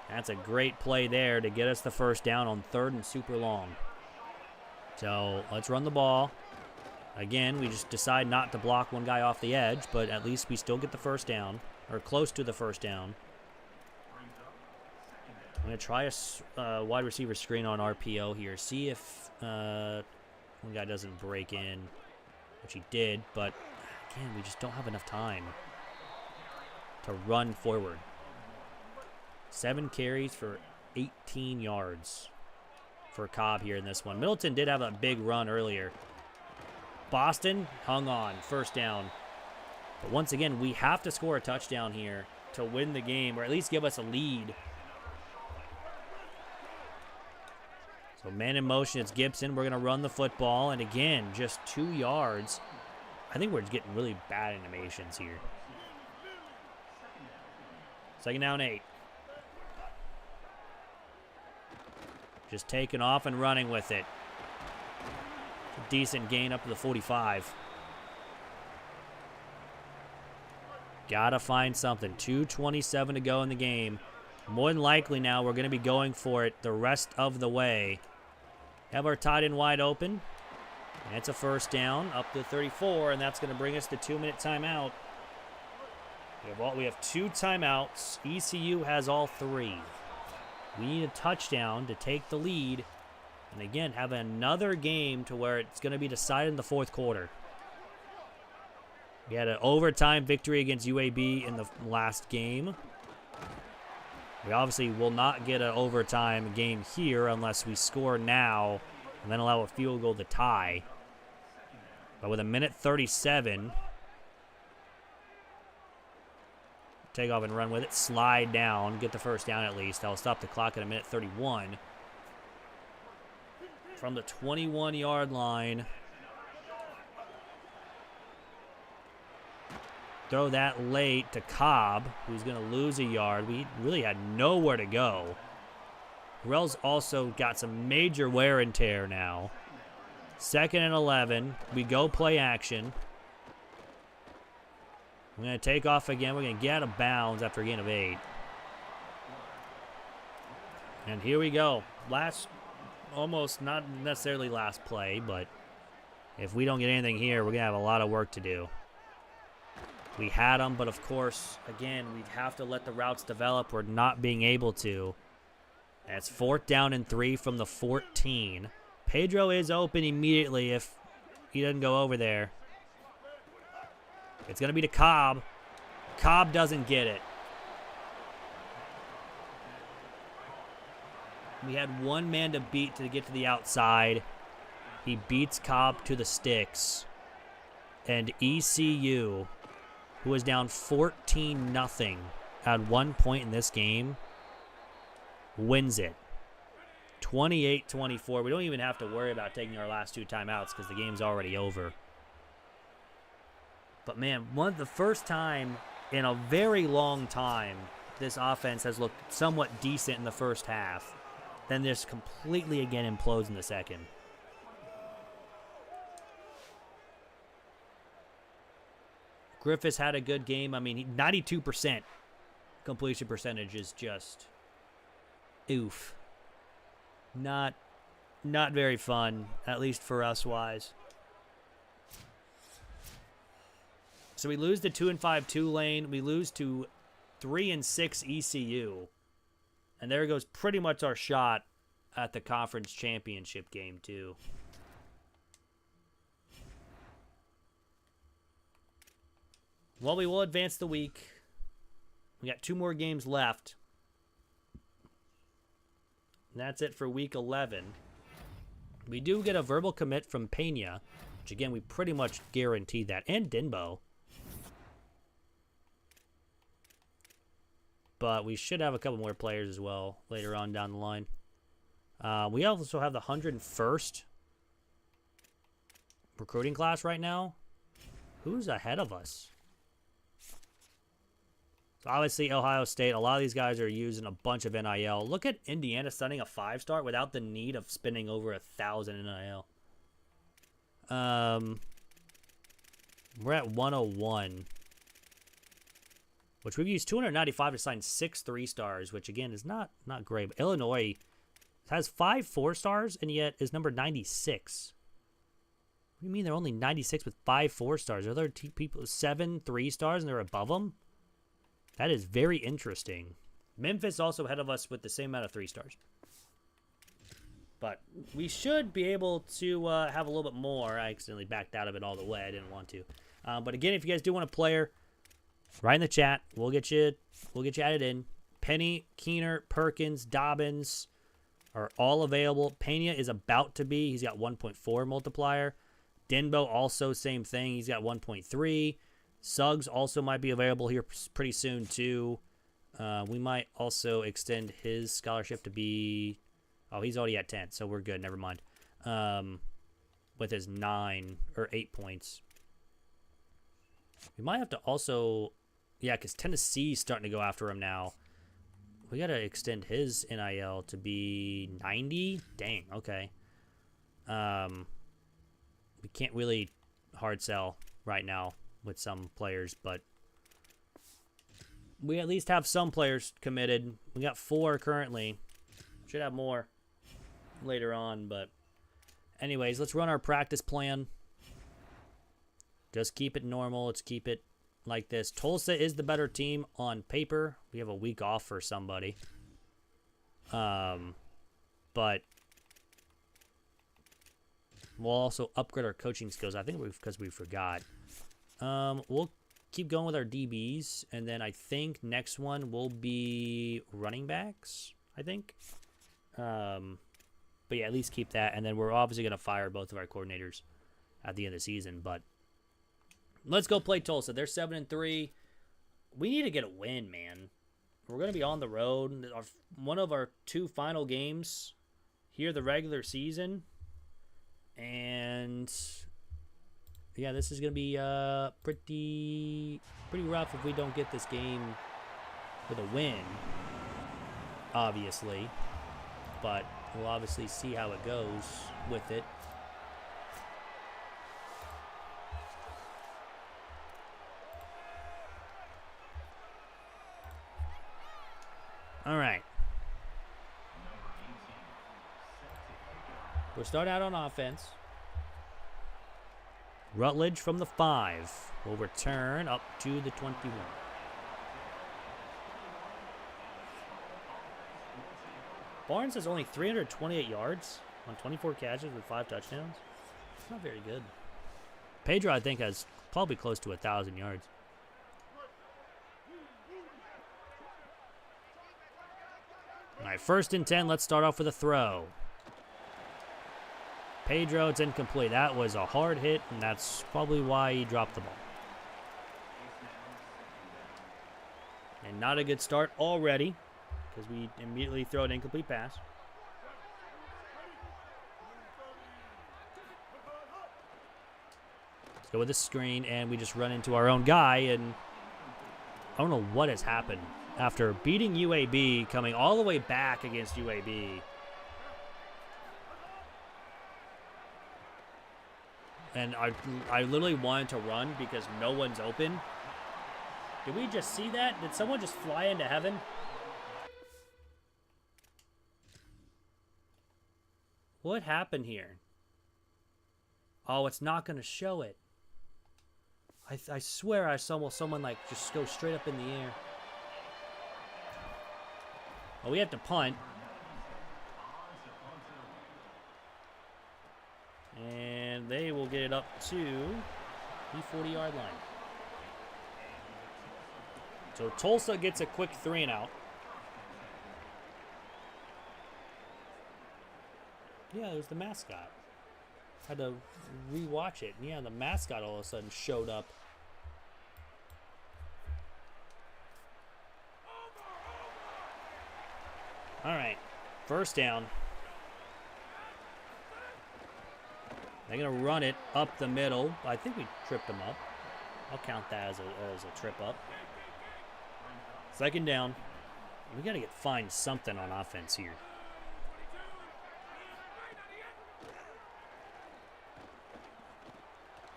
Speaker 1: That's a great play there to get us the 1st down on 3rd and super long. So let's run the ball. Again, we just decide not to block one guy off the edge, but at least we still get the 1st down, or close to the 1st down. I'm going to try a wide receiver screen on RPO here. See if one guy doesn't break in, which he did, but again, we just don't have enough time to run forward. 7 carries for 18 yards for Cobb here in this one. Middleton did have a big run earlier. Boston hung on. 1st down. But once again, we have to score a touchdown here to win the game, or at least give us a lead. So man in motion, it's Gibson. We're going to run the football. And again, just 2 yards. I think we're getting really bad animations here. 2nd down 8. Just taking off and running with it. A decent gain up to the 45. Gotta find something. 2:27 to go in the game. More than likely now we're going to be going for it the rest of the way. Have our tight end wide open. And it's a 1st down up to 34, and that's going to bring us to 2-minute timeout. We have 2 timeouts. ECU has all 3. We need a touchdown to take the lead. And again, have another game to where it's going to be decided in the 4th quarter. We had an overtime victory against UAB in the last game. We obviously will not get an overtime game here unless we score now and then allow a field goal to tie. But with 1:37, take off and run with it. Slide down. Get the 1st down at least. That'll stop the clock at 1:31. From the 21-yard line. Throw that late to Cobb, who's going to lose a yard. We really had nowhere to go. Rel's also got some major wear and tear now. 2nd and 11. We go play action. We're going to take off again. We're going to get out of bounds after a gain of 8. And here we go. Almost not necessarily last play, but if we don't get anything here, we're going to have a lot of work to do. We had them, but of course, again, we'd have to let the routes develop. We're not being able to. That's 4th down and 3 from the 14. Pedro is open immediately if he doesn't go over there. It's going to be to Cobb. Cobb doesn't get it. We had one man to beat to get to the outside. He beats Cobb to the sticks. And ECU, who was down 14-0 at one point in this game, wins it. 28-24. We don't even have to worry about taking our last 2 timeouts because the game's already over. But, man, the first time in a very long time this offense has looked somewhat decent in the first half. Then this completely, again, implodes in the second. Griffiths had a good game. I mean, 92% completion percentage is just oof. Not very fun, at least for us wise. So we lose to 2-5 Tulane. We lose to 3-6 ECU. And there goes pretty much our shot at the conference championship game, too. Well, we will advance the week. We got 2 more games left. And that's it for week 11. We do get a verbal commit from Pena, which, again, we pretty much guarantee that. And Dinbo. But we should have a couple more players as well later on down the line. We also have the 101st recruiting class right now. Who's ahead of us? So obviously, Ohio State, a lot of these guys are using a bunch of NIL. Look at Indiana sending a 5-star without the need of spending over 1,000 NIL. We're at 101. Which we've used 295 to sign 6 3-stars, which, again, is not great. But Illinois has 5 4-stars and yet is number 96. What do you mean they're only 96 with 5 4-stars? Are there people 7 3-stars and they're above them? That is very interesting. Memphis also ahead of us with the same amount of 3-stars. But we should be able to have a little bit more. I accidentally backed out of it all the way. I didn't want to. But again, if you guys do want a player, write in the chat. We'll get you added in. Penny, Keener, Perkins, Dobbins are all available. Pena is about to be. He's got 1.4 multiplier. Dinbo also same thing. He's got 1.3. Suggs also might be available here pretty soon too. We might also extend his scholarship to be... Oh, he's already at 10, so we're good. Never mind. With his 9 or 8 points. We might have to also... Yeah, because Tennessee's starting to go after him now. We got to extend his NIL to be 90? Dang, okay. We can't really hard sell right now with some players, but we at least have some players committed. We got 4 currently. Should have more later on, but anyways, let's run our practice plan. Just keep it normal. Let's keep it like this. Tulsa is the better team on paper. We have a week off for somebody. But we'll also upgrade our coaching skills. I think because we forgot. We'll keep going with our DBs, and then I think next one will be running backs, I think. But yeah, at least keep that, and then we're obviously going to fire both of our coordinators at the end of the season, but let's go play Tulsa. They're 7-3. We need to get a win, man. We're going to be on the road. One of our 2 final games here the regular season. And yeah, this is going to be pretty rough if we don't get this game with a win, obviously. But we'll obviously see how it goes with it. All right. We'll start out on offense. Rutledge from the 5 will return up to the 21. Barnes has only 328 yards on 24 catches with 5 touchdowns. It's not very good. Pedro, I think, has probably close to 1,000 yards. All right, 1st and 10. Let's start off with a throw. Pedro, it's incomplete. That was a hard hit, and that's probably why he dropped the ball. And not a good start already, because we immediately throw an incomplete pass. go with the screen, and we just run into our own guy, and I don't know what has happened. After beating UAB, coming all the way back against UAB. And I literally wanted to run because no one's open. Did we just see that? Did someone just fly into heaven? What happened here? Oh, it's not going to show it. I swear I saw someone like just go straight up in the air. Oh, we have to punt. And they will get it up to the 40-yard line. So Tulsa gets a quick 3-and-out. Yeah, there's the mascot. Had to rewatch it. And yeah, the mascot all of a sudden showed up. All right, first down. They're going to run it up the middle. I think we tripped them up. I'll count that as a trip up. Second down. We got to find something on offense here.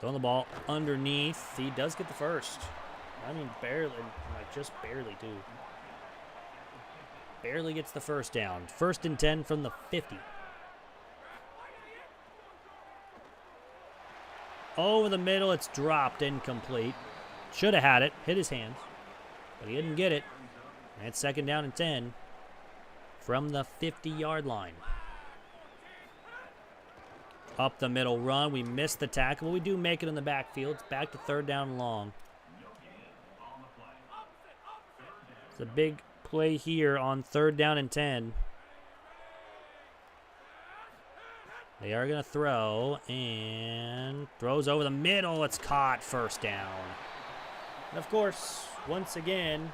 Speaker 1: Throwing the ball underneath. He does get the first. I mean, barely. Like, just barely, too. Barely gets the first down. 1st and 10 from the 50. Over the middle, it's dropped, incomplete. Should have had it, hit his hands, but he didn't get it. And it's 2nd down and 10 from the 50-yard line. Up the middle run, we missed the tackle, but we do make it in the backfield. It's back to 3rd down and long. It's a big play here on 3rd down and 10. They are going to throw, and throws over the middle. It's caught, 1st down. And, of course, once again,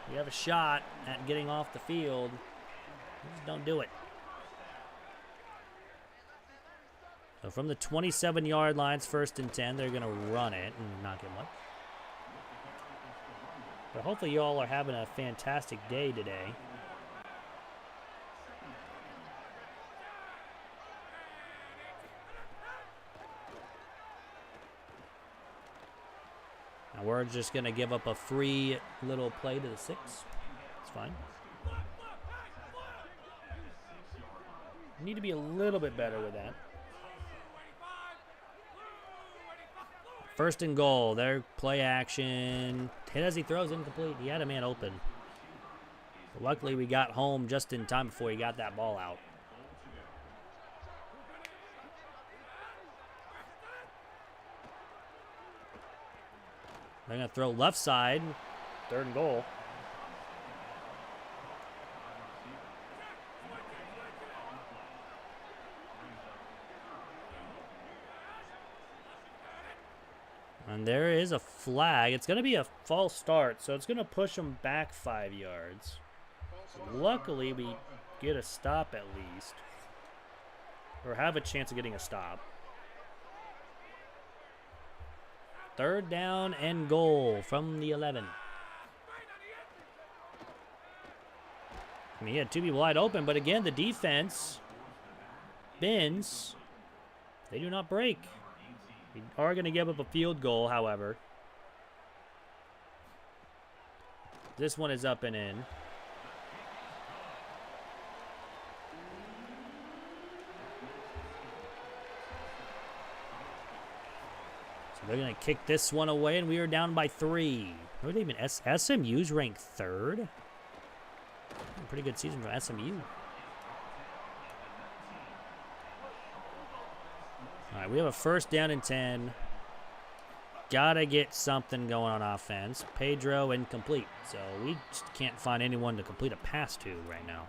Speaker 1: we have a shot at getting off the field. We just don't do it. So from the 27-yard lines, 1st and 10, they're going to run it and not get much. But hopefully you all are having a fantastic day today. Now we're just going to give up a free little play to the 6. It's fine. We need to be a little bit better with that. 1st and goal. Their play action. Hit as he throws, incomplete. He had a man open. But luckily, we got home just in time before he got that ball out. They're going to throw left side. 3rd and goal. And there is a flag. It's going to be a false start, so it's going to push them back 5 yards. So luckily, we get a stop at least. Or have a chance of getting a stop. 3rd down and goal from the 11. I mean, he had 2 people wide open, but again, the defense bends. They do not break. We are going to give up a field goal, however. This one is up and in. So they're going to kick this one away, and we are down by 3. What even SMU's ranked 3rd? Pretty good season for SMU. All right, we have a 1st down and 10. Gotta get something going on offense. Pedro incomplete. So we just can't find anyone to complete a pass to right now.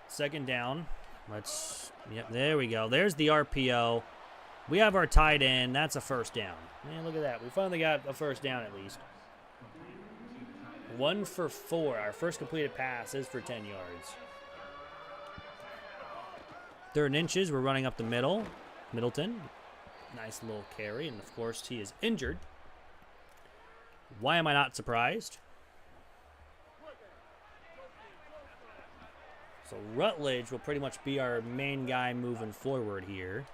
Speaker 1: Second down. Yep, there we go. There's the RPO. We have our tight end. That's a 1st down. Man, look at that. We finally got a 1st down at least. 1 for 4. Our first completed pass is for 10 yards. 3rd and inches. We're running up the middle. Middleton. Nice little carry. And, of course, he is injured. Why am I not surprised? So Rutledge will pretty much be our main guy moving forward here.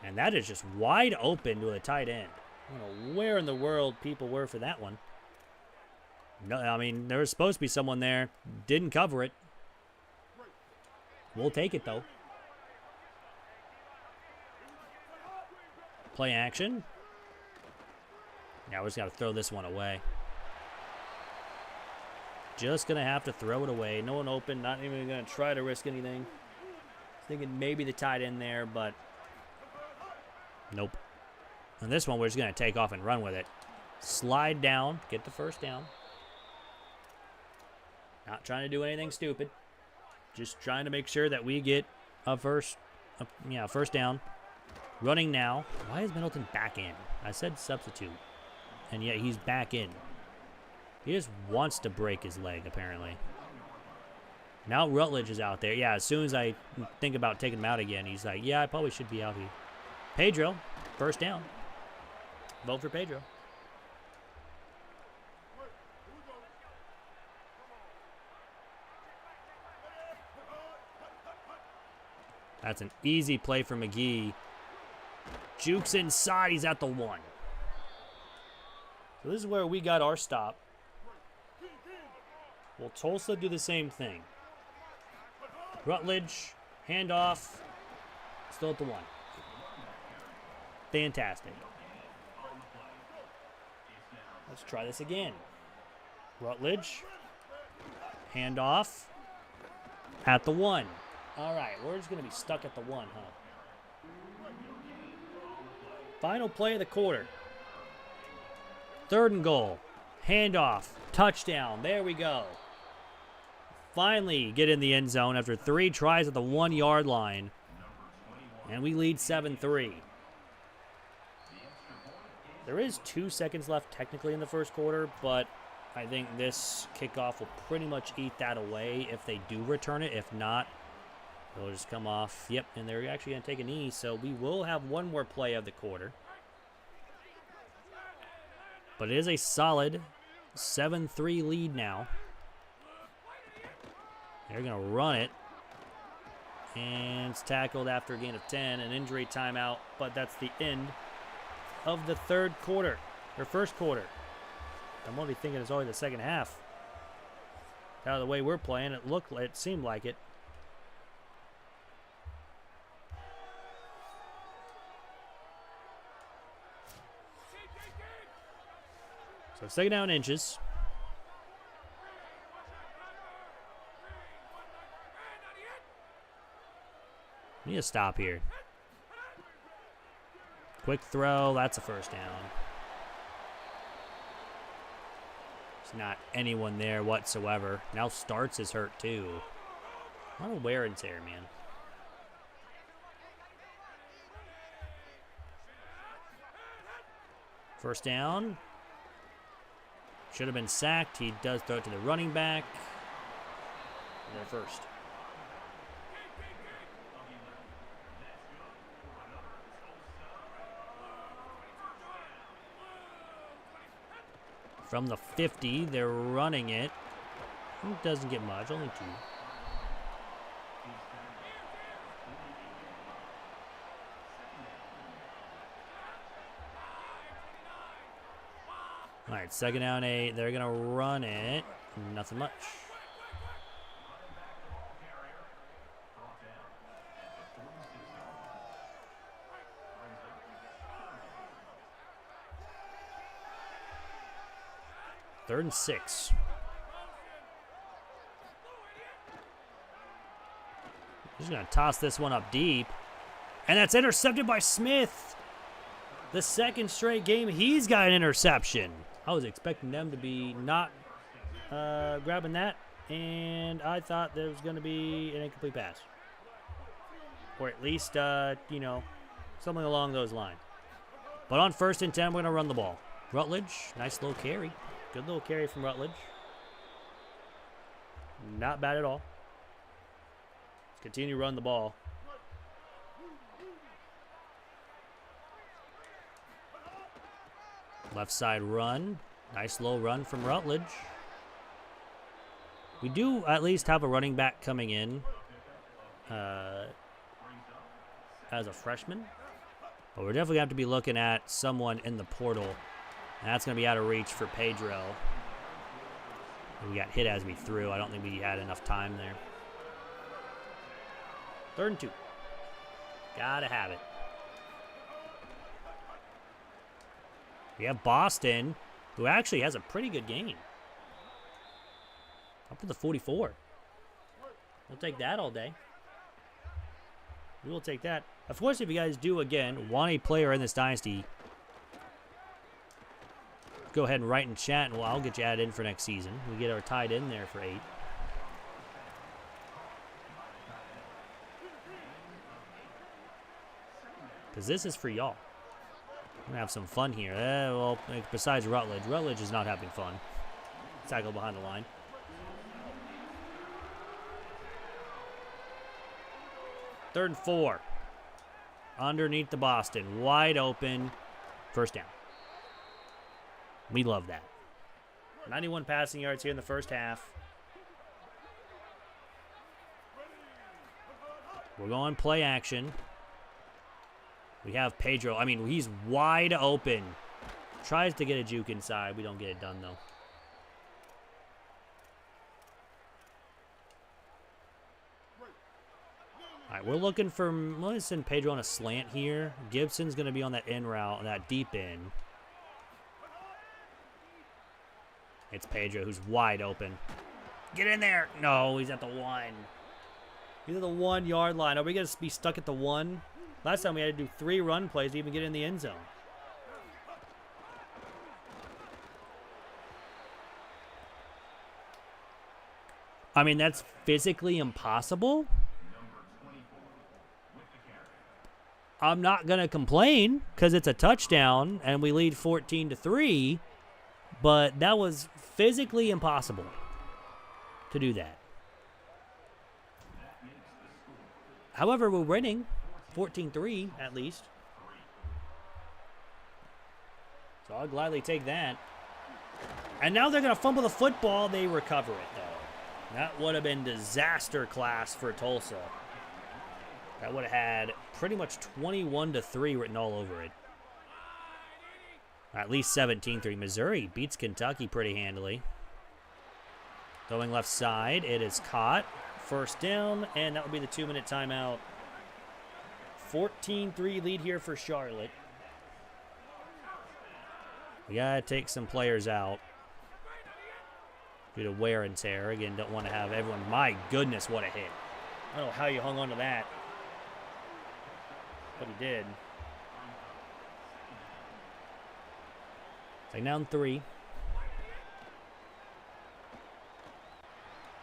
Speaker 1: And that is just wide open to a tight end. I don't know where in the world people were for that one. No, I mean, there was supposed to be someone there. Didn't cover it. We'll take it, though. Play action. Now we're just got to throw this one away. Just going to have to throw it away. No one open. Not even going to try to risk anything. Thinking maybe the tight end there, but nope. And this one, we're just going to take off and run with it. Slide down. Get the 1st down. Not trying to do anything stupid. Just trying to make sure that we get a first down. Running now. Why is Middleton back in? I said substitute. And yet he's back in. He just wants to break his leg, apparently. Now Rutledge is out there. Yeah, as soon as I think about taking him out again, he's like, yeah, I probably should be out here. Pedro, 1st down. Vote for Pedro. That's an easy play for McGee. Jukes inside. He's at the 1. So this is where we got our stop. Will Tulsa do the same thing? Rutledge, handoff, still at the 1. Fantastic. Let's try this again. Rutledge, handoff, at the 1. All right, we're just going to be stuck at the 1, huh? Final play of the quarter. 3rd and goal. Handoff. Touchdown. There we go. Finally get in the end zone after 3 tries at the 1-yard line. And we lead 7-3. There is 2 seconds left technically in the 1st quarter, but I think this kickoff will pretty much eat that away if they do return it. If not, it'll just come off. Yep, and they're actually going to take a knee, so we will have one more play of the quarter. But it is a solid 7-3 lead now. They're going to run it. And it's tackled after a gain of 10, an injury timeout, but that's the end of the 3rd quarter, or 1st quarter. I'm only thinking it's only the 2nd half. Out of the way we're playing, it seemed like it. So 2nd down inches. Need to stop here. Quick throw. That's a 1st down. There's not anyone there whatsoever. Now Starts is hurt too. A lot of wear and tear, man. First down. Should have been sacked. He does throw it to the running back. They're first. From the 50, they're running it. It doesn't get much, only 2. All right, 2nd down 8. They're going to run it. Nothing much. Third and 6. He's going to toss this one up deep. And that's intercepted by Smith. The 2nd straight game he's got an interception. I was expecting them to be not grabbing that. And I thought there was going to be an incomplete pass. Or at least, you know, something along those lines. But on 1st and 10, we're going to run the ball. Rutledge, nice little carry. Good little carry from Rutledge. Not bad at all. Let's continue to run the ball. Left side run. Nice low run from Rutledge. We do at least have a running back coming in as a freshman. But we're definitely going to have to be looking at someone in the portal. And that's going to be out of reach for Pedro. We got hit as we threw. I don't think we had enough time there. 3rd and 2. Gotta have it. We have Boston, who actually has a pretty good game. Up to the 44. We'll take that all day. We will take that. Of course, if you guys do, again, want a player in this Dynasty, go ahead and write in chat, and I'll get you added in for next season. We get our tied in there for 8. Because this is for y'all. We're going to have some fun here. Well, besides Rutledge. Rutledge is not having fun. Tackle behind the line. Third and 4. Underneath the Boston. Wide open. First down. We love that. 91 passing yards here in the first half. We're going play action. We have Pedro. I mean, he's wide open. Tries to get a juke inside. We don't get it done, though. All right, we're looking for... Let's send Pedro on a slant here. Gibson's going to be on that in route, that deep in. It's Pedro who's wide open. Get in there. No, he's at the 1. He's at the 1 yard line. Are we going to be stuck at the 1? Last time we had to do 3 run plays to even get in the end zone. I mean, that's physically impossible. I'm not going to complain because it's a touchdown and we lead 14-3, but that was physically impossible to do that. However, we're winning 14-3 at least. So I'll gladly take that. And now they're going to fumble the football. They recover it, though. That would have been disaster class for Tulsa. That would have had pretty much 21-3 written all over it. At least 17-3. Missouri beats Kentucky pretty handily. Going left side. It is caught. First down, and that will be the 2-minute timeout. 14-3 lead here for Charlotte. We got to take some players out due to wear and tear. Again, don't want to have everyone. My goodness, what a hit. I don't know how you hung on to that, but he did. Take down 3.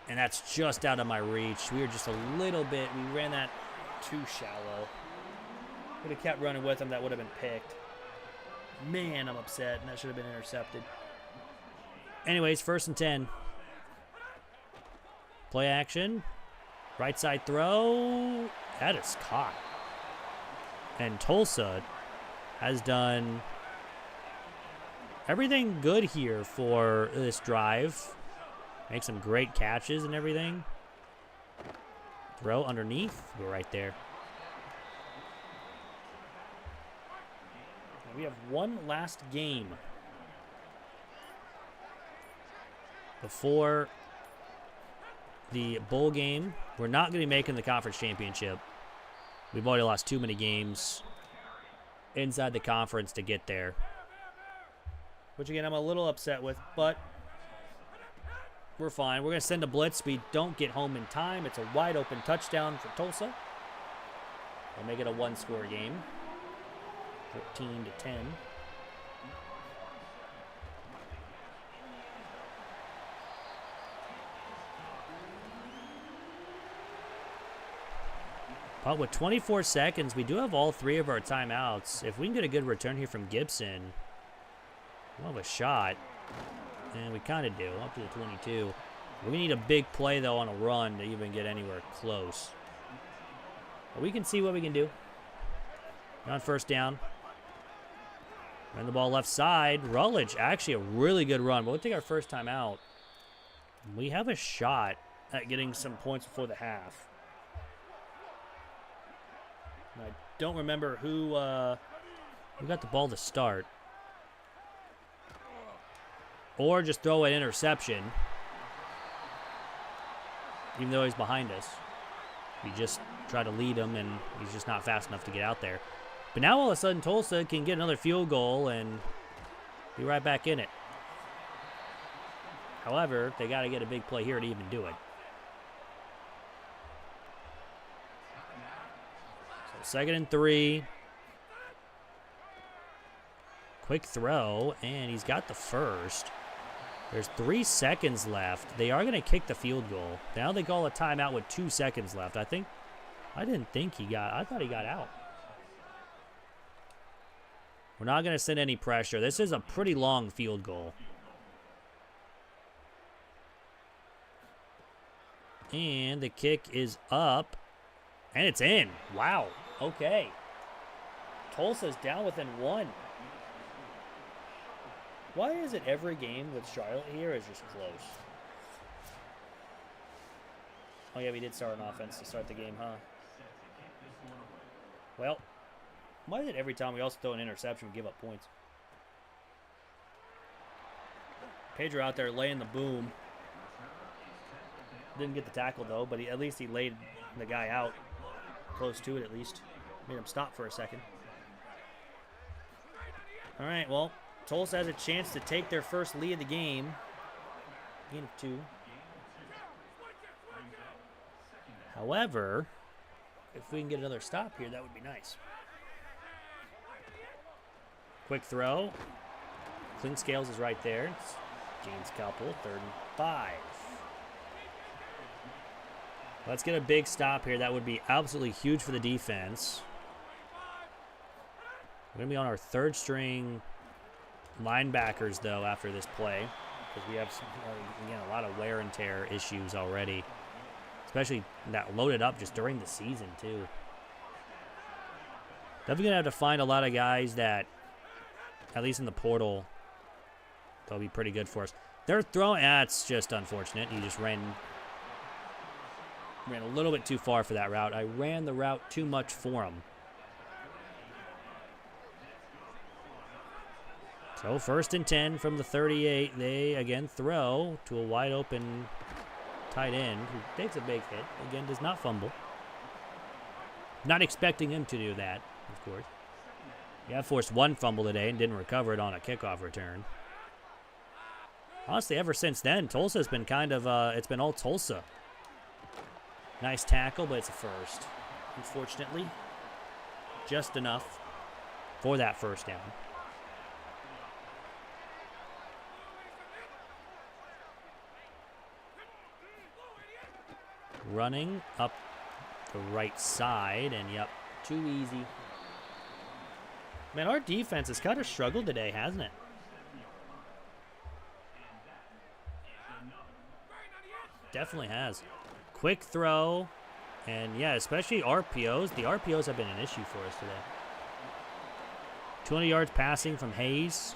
Speaker 1: And that's just out of my reach. We were just a little bit, we ran that too shallow. Would have kept running with him, that would have been picked. Man, I'm upset, and that should have been intercepted. Anyways, 1st and 10. Play action. Right side throw. That is caught. And Tulsa has done everything good here for this drive. Make some great catches and everything. Throw underneath. We're right there. We have one last game before the bowl game. We're not going to be making the conference championship. We've already lost too many games inside the conference to get there. Which, again, I'm a little upset with, but we're fine. We're going to send a blitz. We don't get home in time. It's a wide open touchdown for Tulsa. We'll make it a 1-score game. 14-10. But with 24 seconds, we do have all 3 of our timeouts. If we can get a good return here from Gibson, we'll have a shot. And we kind of do, up to the 22. We need a big play, though, on a run to even get anywhere close. But we can see what we can do. On 1st down. Run the ball left side. Rutledge, actually a really good run. But we'll take our first time out. We have a shot at getting some points before the half. I don't remember who got the ball to start. Or just throw an interception. Even though he's behind us. We just try to lead him, and he's just not fast enough to get out there. But now all of a sudden Tulsa can get another field goal and be right back in it. However, they got to get a big play here to even do it. So 2nd and 3. Quick throw, and he's got the first. There's 3 seconds left. They are going to kick the field goal. Now they call a timeout with 2 seconds left. I thought he got out. We're not going to send any pressure. This is a pretty long field goal. And the kick is up. And it's in. Wow. Okay. Tulsa's down within 1. Why is it every game with Charlotte here is just close? Oh, yeah, we did start an offense to start the game, huh? Well, why is it every time we also throw an interception, we give up points? Pedro out there laying the boom. Didn't get the tackle, though, but at least he laid the guy out. Close to it, at least. Made him stop for a second. All right, well, Tulsa has a chance to take their first lead of the game. Gain of 2. However, if we can get another stop here, that would be nice. Quick throw. Clint Scales is right there. It's James Couple, 3rd and 5. Let's get a big stop here. That would be absolutely huge for the defense. We're going to be on our 3rd string linebackers, though, after this play. Because we have, again, a lot of wear and tear issues already. Especially that loaded up just during the season, too. Definitely going to have to find a lot of guys that, at least in the portal, they'll be pretty good for us. They're throwing, that's just unfortunate. He just ran a little bit too far for that route. I ran the route too much for him. So 1st and 10 from the 38. They, again, throw to a wide open tight end who takes a big hit. Again, does not fumble. Not expecting him to do that, of course. Yeah, forced 1 fumble today and didn't recover it on a kickoff return. Honestly, ever since then, Tulsa's been kind of, it's been all Tulsa. Nice tackle, but it's a first, unfortunately. Just enough for that first down. Running up the right side, and yep, too easy. Man, our defense has kind of struggled today, hasn't it? Definitely has. Quick throw, and yeah, especially RPOs. The RPOs have been an issue for us today. 200 yards passing from Hayes.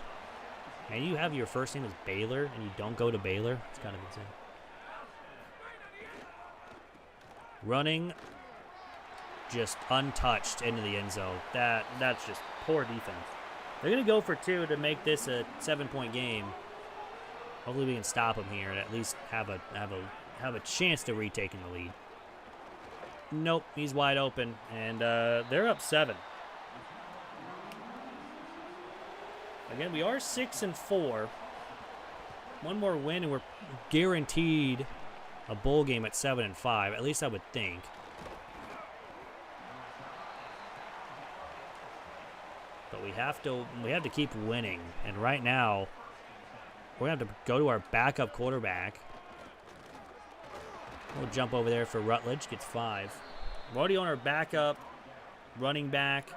Speaker 1: And you have your first name as Baylor, and you don't go to Baylor. It's kind of insane. Running just untouched into the end zone. That's just poor defense. They're going to go for 2 to make this a 7-point game. Hopefully we can stop them here and at least have a chance to retaking the lead. Nope, he's wide open, and they're up 7. Again, we are 6-4. One more win, and we're guaranteed a bowl game at 7-5. At least I would think. But we have to keep winning. And right now, we're gonna have to go to our backup quarterback. We'll jump over there for Rutledge. Gets 5. We're already on our backup running back.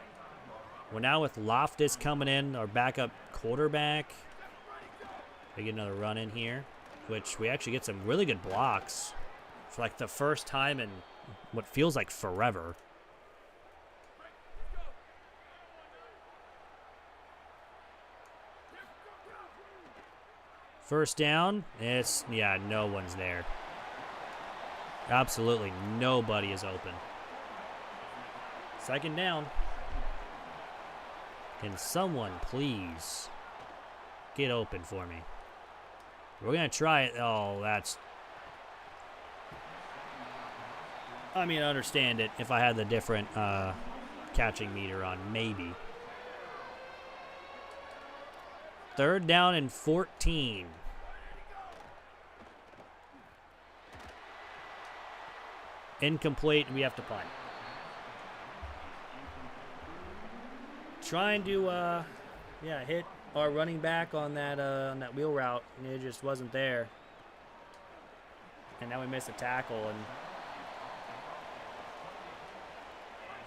Speaker 1: We're now with Loftus coming in, our backup quarterback. We get another run in here, which we actually get some really good blocks for like the first time in what feels like forever. First down. Yeah, no one's there. Absolutely nobody is open. Second down. Can someone please get open for me? We're going to try it. Oh, that's... I mean, I understand it if I had the different catching meter on, maybe. Third down and 14. Incomplete, we have to punt. Trying to, hit our running back on that wheel route, and it just wasn't there. And now we missed a tackle, and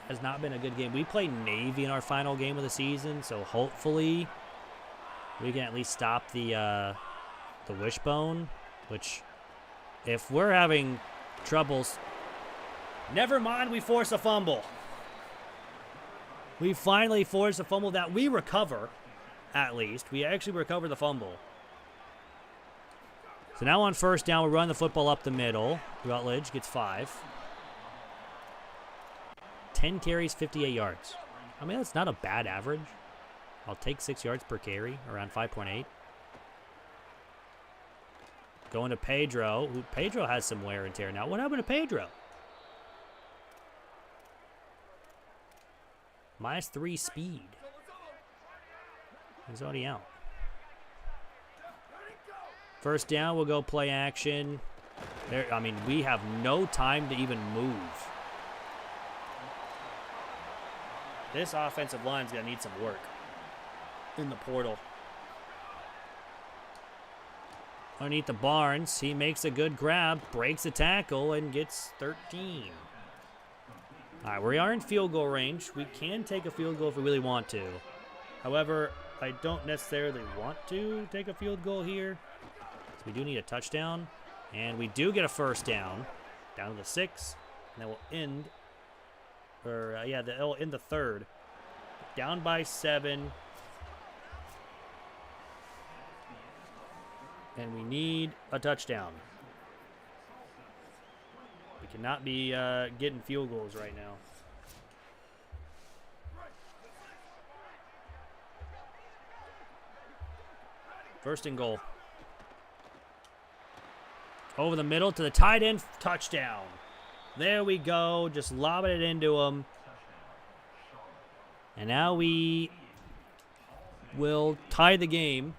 Speaker 1: has not been a good game. We played Navy in our final game of the season, so hopefully we can at least stop the wishbone, which if we're having troubles, never mind, we force a fumble. We finally force a fumble that we recover, at least. We actually recover the fumble. So now on first down, we run the football up the middle. Rutledge gets 5. 10 carries, 58 yards. I mean, that's not a bad average. I'll take 6 yards per carry, around 5.8. Going to Pedro. Pedro has some wear and tear now. What happened to Pedro? -3 speed. He's already out. First down, we'll go play action. There, I mean, we have no time to even move. This offensive line's going to need some work in the portal. Underneath the Barnes, he makes a good grab, breaks a tackle, and gets 13. All right, we are in field goal range. We can take a field goal if we really want to. However, I don't necessarily want to take a field goal here. So we do need a touchdown. And we do get a first down. Down to the 6. And that will end. They'll end the third. Down by 7. And we need a touchdown. We cannot be getting field goals right now. First and goal. Over the middle to the tight end, touchdown. There we go, just lobbing it into him. And now we will tie the game.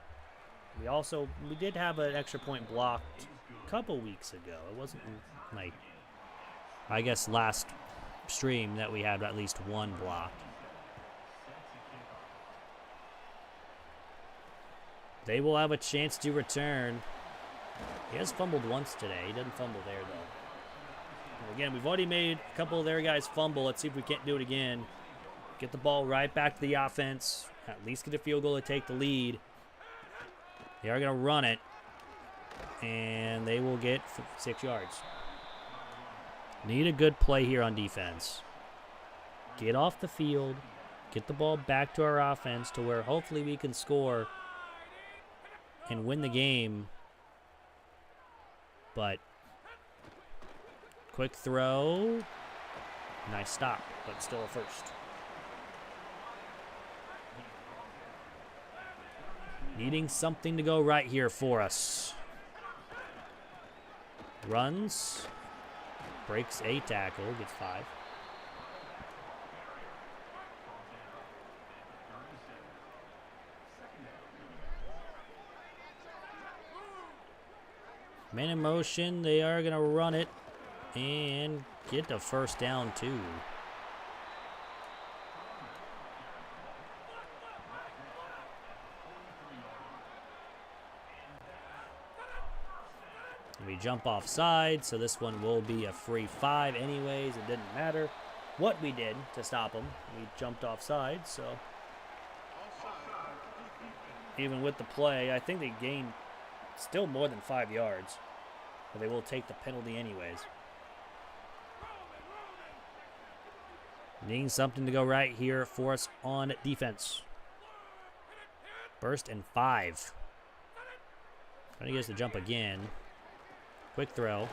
Speaker 1: We did have an extra point blocked a couple weeks ago. It wasn't like, I guess last stream that we had at least one block. They will have a chance to return. He has fumbled once today. He doesn't fumble there, though. And again, we've already made a couple of their guys fumble. Let's see if we can't do it again. Get the ball right back to the offense. At least get a field goal to take the lead. They are going to run it. And they will get 6 yards. Need a good play here on defense. Get off the field. Get the ball back to our offense to where hopefully we can score and win the game. But quick throw. Nice stop, but still a first. Needing something to go right here for us. Runs. Breaks a tackle, gets 5. Man in motion, they are going to run it and get the first down too. We jump off side, so this one will be a free 5 anyways. It didn't matter what we did to stop them. We jumped off side, so even with the play, I think they gained still more than 5 yards. But they will take the penalty anyways. Needing something to go right here for us on defense. First and 5. Trying to get us to jump again. Quick throw.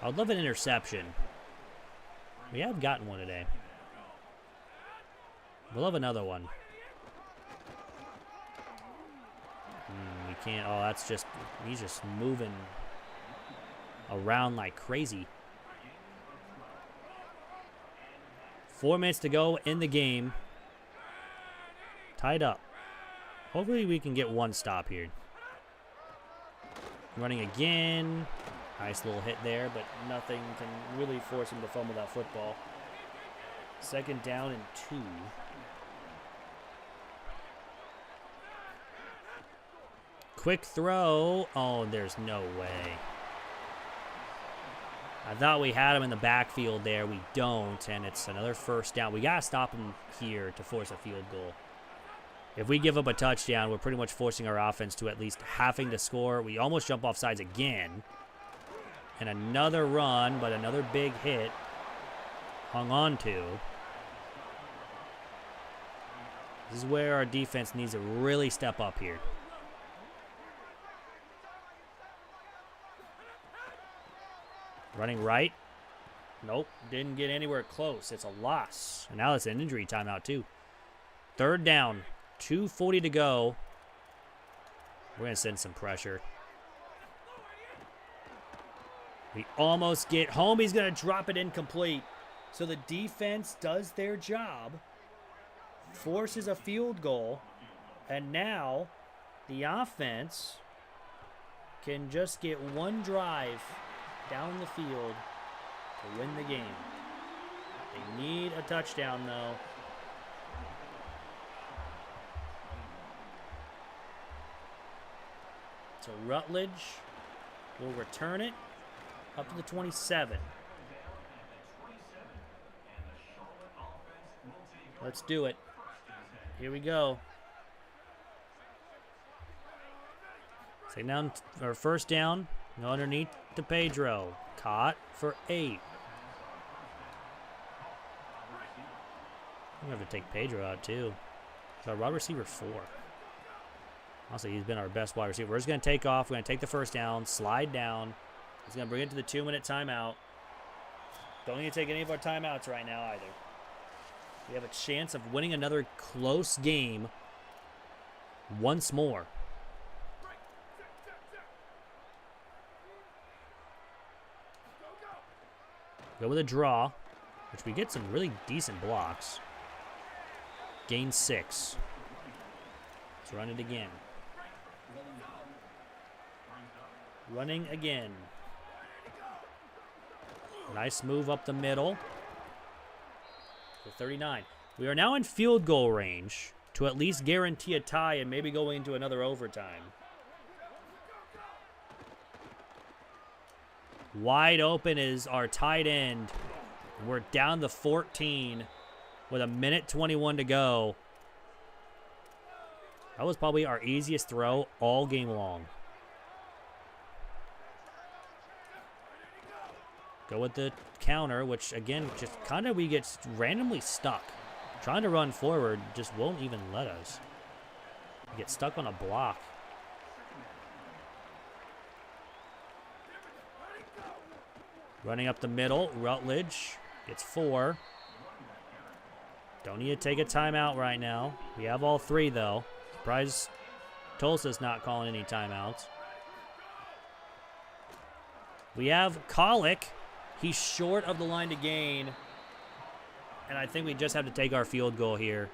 Speaker 1: I would love an interception. We have gotten one today. We'll have another one. We can't. Oh, that's just. He's just moving around like crazy. 4 minutes to go in the game. Tied up. Hopefully we can get one stop here. Running again. Nice little hit there, but nothing can really force him to fumble that football. 2nd down and 2. Quick throw. Oh, there's no way. I thought we had him in the backfield there. We don't, and it's another 1st down. We got to stop him here to force a field goal. If we give up a touchdown, we're pretty much forcing our offense to at least having to score. We almost jump off sides again. And another run, but another big hit. Hung on to. This is where our defense needs to really step up here. Running right. Nope, didn't get anywhere close. It's a loss. And now it's an injury timeout too. 3rd down. 2:40 to go. We're going to send some pressure. We almost get home. He's going to drop it incomplete. So the defense does their job. Forces a field goal. And now the offense can just get one drive down the field to win the game. They need a touchdown, though. So Rutledge will return it up to the 27. Let's do it. Here we go. Second down, or 1st down. Go underneath to Pedro. Caught for 8. I'm going to have to take Pedro out, too. So wide receiver 4. Honestly, he's been our best wide receiver. We're just going to take off. We're going to take the 1st down, slide down. He's going to bring it to the 2-minute timeout. Don't need to take any of our timeouts right now either. We have a chance of winning another close game once more. Go with a draw, which we get some really decent blocks. Gain 6. Let's run it again. Running again. Nice move up the middle. For 39. We are now in field goal range to at least guarantee a tie and maybe go into another overtime. Wide open is our tight end. We're down to 14 with 1:21 to go. That was probably our easiest throw all game long. Go with the counter, which again, just kind of we get randomly stuck. Trying to run forward just won't even let us. We get stuck on a block. Running up the middle, Rutledge gets 4. Don't need to take a timeout right now. We have all 3, though. Surprised Tulsa's not calling any timeouts. We have Colic. He's short of the line to gain. And I think we just have to take our field goal here.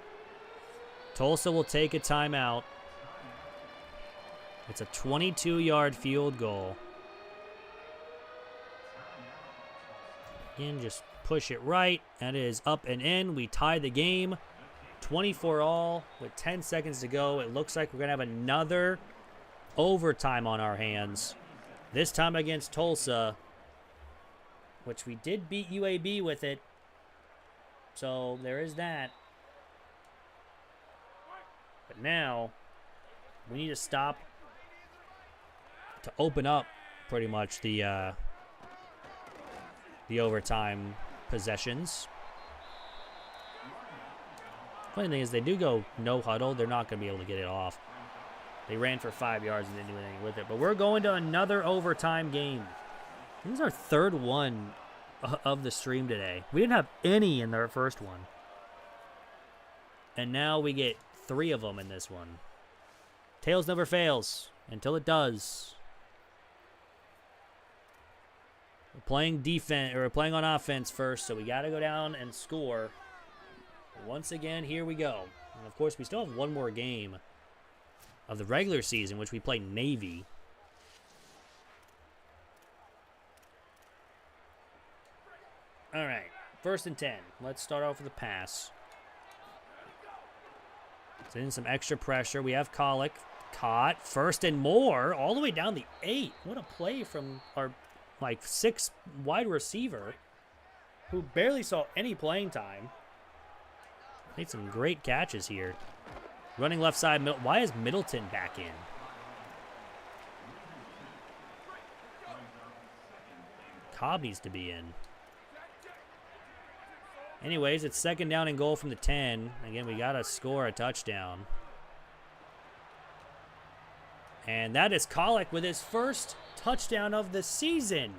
Speaker 1: Tulsa will take a timeout. It's a 22-yard field goal. Again, just push it right. That is up and in. We tie the game. 24-all with 10 seconds to go. It looks like we're going to have another overtime on our hands. This time against Tulsa, which we did beat UAB with it. So there is that. But now we need to stop to open up pretty much the overtime possessions. Funny thing is, they do go no huddle. They're not going to be able to get it off. They ran for 5 yards and didn't do anything with it. But we're going to another overtime game. This is our third one of the stream today. We didn't have any in our first one. And now we get 3 of them in this one. Tails never fails until it does. We're playing defense, or we're playing on offense first, so we got to go down and score. Once again, here we go. And of course, we still have one more game of the regular season, which we play Navy. All right, 1st and 10. Let's start off with a pass. Send in some extra pressure. We have Colic caught. 1st and more, all the way down the 8. What a play from our 6 wide receiver, who barely saw any playing time. Made some great catches here. Running left side. Why is Middleton back in? Cobb needs to be in. Anyways, it's 2nd down and goal from the 10. Again, we got to score a touchdown. And that is Colic with his first touchdown of the season.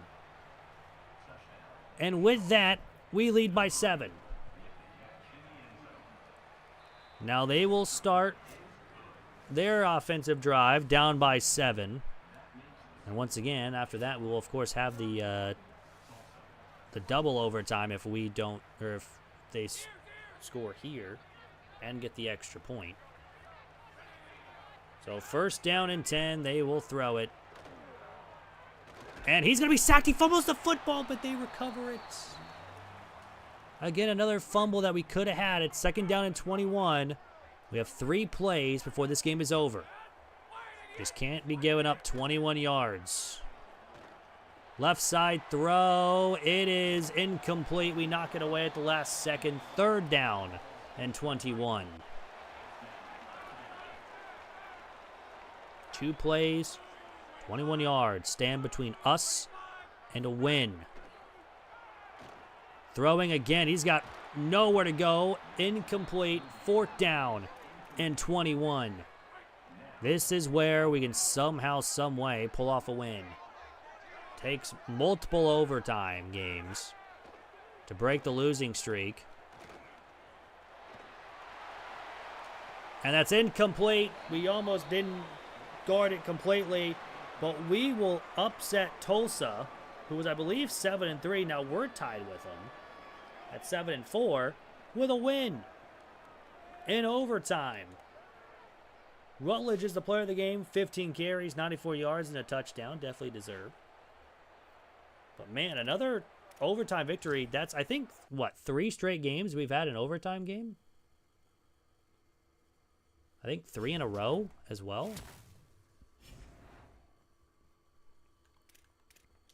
Speaker 1: And with that, we lead by 7. Now they will start their offensive drive down by 7. And once again, after that, we will, of course, have the double overtime if we don't, or if they score here and get the extra point. So 1st down and 10, they will throw it. And he's going to be sacked. He fumbles the football, but they recover it. Again, another fumble that we could have had. It's 2nd down and 21. We have 3 plays before this game is over. Just can't be giving up 21 yards. Left side throw. It is incomplete. We knock it away at the last second. 3rd down and 21. 2 plays, 21 yards. Stand between us and a win. Throwing again. He's got nowhere to go. Incomplete. 4th down and 21. This is where we can somehow, some way pull off a win. Takes multiple overtime games to break the losing streak. And that's incomplete. We almost didn't guard it completely, but we will upset Tulsa, who was, I believe, 7-3. Now we're tied with them at 7-4 with a win in overtime. Rutledge is the player of the game. 15 carries, 94 yards, and a touchdown. Definitely deserved. But, man, another overtime victory. That's, I think, what, 3 straight games we've had an overtime game? I think 3 in a row as well.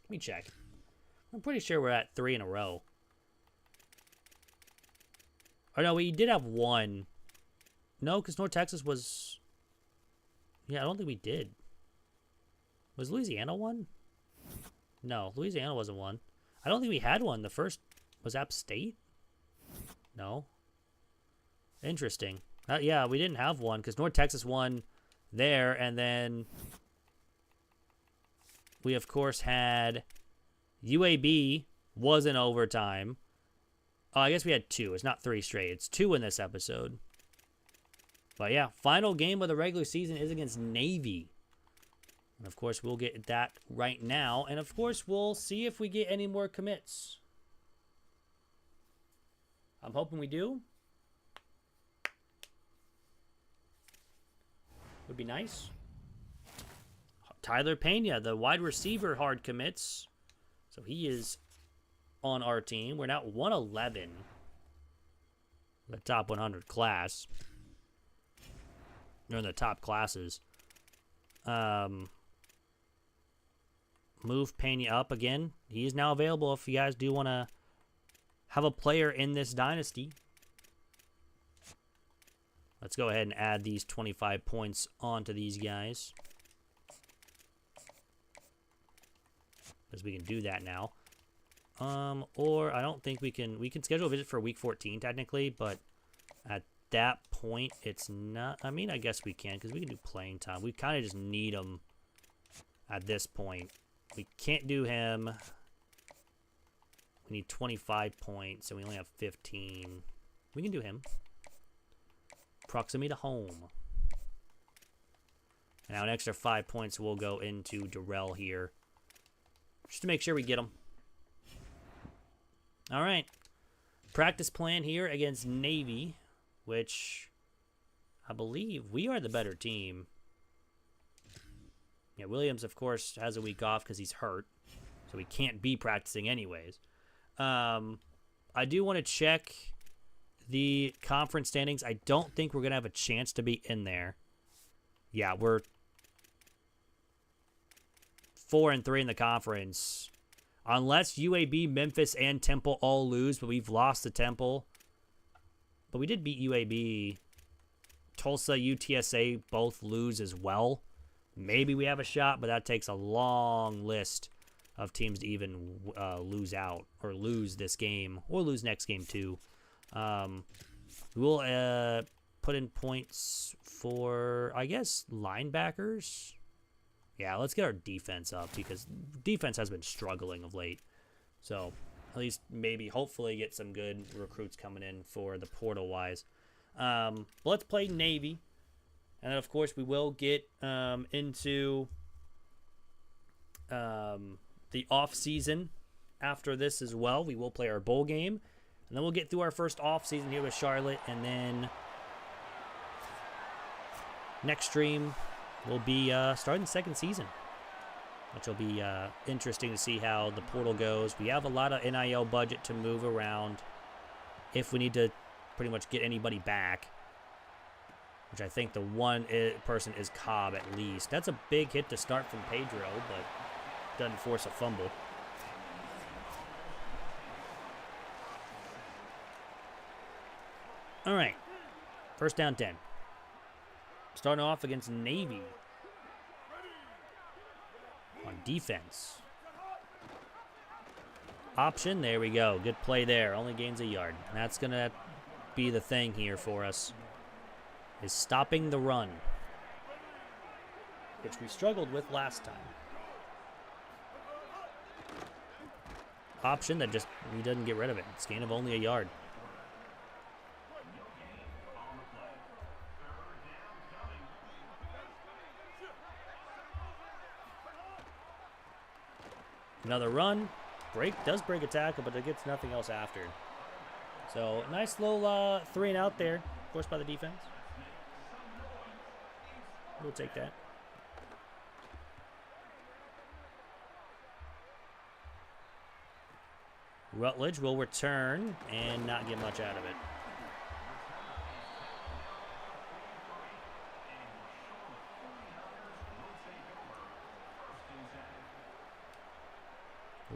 Speaker 1: Let me check. I'm pretty sure we're at 3 in a row. Or no, we did have 1. No, because North Texas was... Yeah, I don't think we did. Was Louisiana 1? No, Louisiana wasn't 1. I don't think we had 1. The first was App State? No. Interesting. Yeah, we didn't have 1 because North Texas won there, and then we, of course, had UAB was in overtime. Oh, I guess we had 2. It's not 3 straight. It's 2 in this episode. But, yeah, final game of the regular season is against Navy. And, of course, we'll get that right now. And, of course, we'll see if we get any more commits. I'm hoping we do. Would be nice. Tyler Pena, the wide receiver, hard commits. So he is on our team. We're now 111. The top 100 class. They're in the top classes. Move Pena up again. He is now available if you guys do want to have a player in this dynasty. Let's go ahead and add these 25 points onto these guys. Because we can do that now. Or I don't think we can schedule a visit for week 14 technically, but at that point, it's not... I mean, I guess we can, because we can do playing time. We kind of just need him at this point. We can't do him. We need 25 points, and we only have 15. We can do him. Proximity to home. And now an extra 5 points will go into Darrell here. Just to make sure we get him. All right. Practice plan here against Navy, which I believe we are the better team. Yeah, Williams, of course, has a week off because he's hurt. So he can't be practicing anyways. I do want to check the conference standings. I don't think we're going to have a chance to be in there. Yeah, we're 4-3 in the conference. Unless UAB, Memphis, and Temple all lose, but we've lost to Temple. But we did beat UAB. Tulsa, UTSA both lose as well. Maybe we have a shot, but that takes a long list of teams to even lose out or lose this game or lose next game too. We'll put in points for, I guess, linebackers. Yeah, let's get our defense up because defense has been struggling of late. So at least maybe hopefully get some good recruits coming in for the portal wise. Let's play Navy. And then, of course, we will get into the off season after this as well. We will play our bowl game. And then we'll get through our first off season here with Charlotte. And then next stream will be starting the second season, which will be interesting to see how the portal goes. We have a lot of NIL budget to move around if we need to pretty much get anybody back, which I think the one person is Cobb at least. That's a big hit to start from Pedro, but doesn't force a fumble. All right, first down 10. Starting off against Navy on defense. Option, there we go. Good play there. Only gains a yard. That's going to be the thing here for us, is stopping the run, which we struggled with last time. Option that just, he doesn't get rid of it. It's gain of only a yard. Another run. Does break a tackle, but it gets nothing else after. So, nice little 3 and out there, forced by the defense. We'll take that. Rutledge will return and not get much out of it.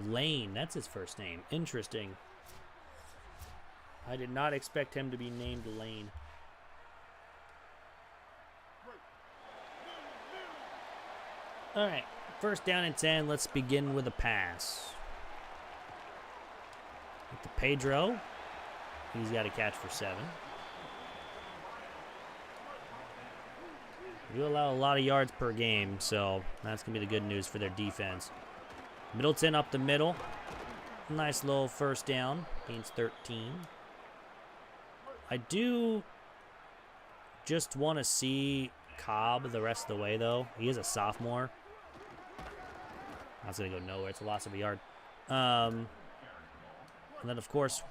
Speaker 1: Lane, that's his first name. Interesting. I did not expect him to be named Lane. All right, first down and 10. Let's begin with a pass. With the Pedro. He's got a catch for 7. We allow a lot of yards per game, so that's going to be the good news for their defense. Middleton up the middle. Nice little first down. Gains 13. I do just want to see Cobb the rest of the way, though. He is a sophomore. That's going to go nowhere. It's a loss of a yard. And then, of course,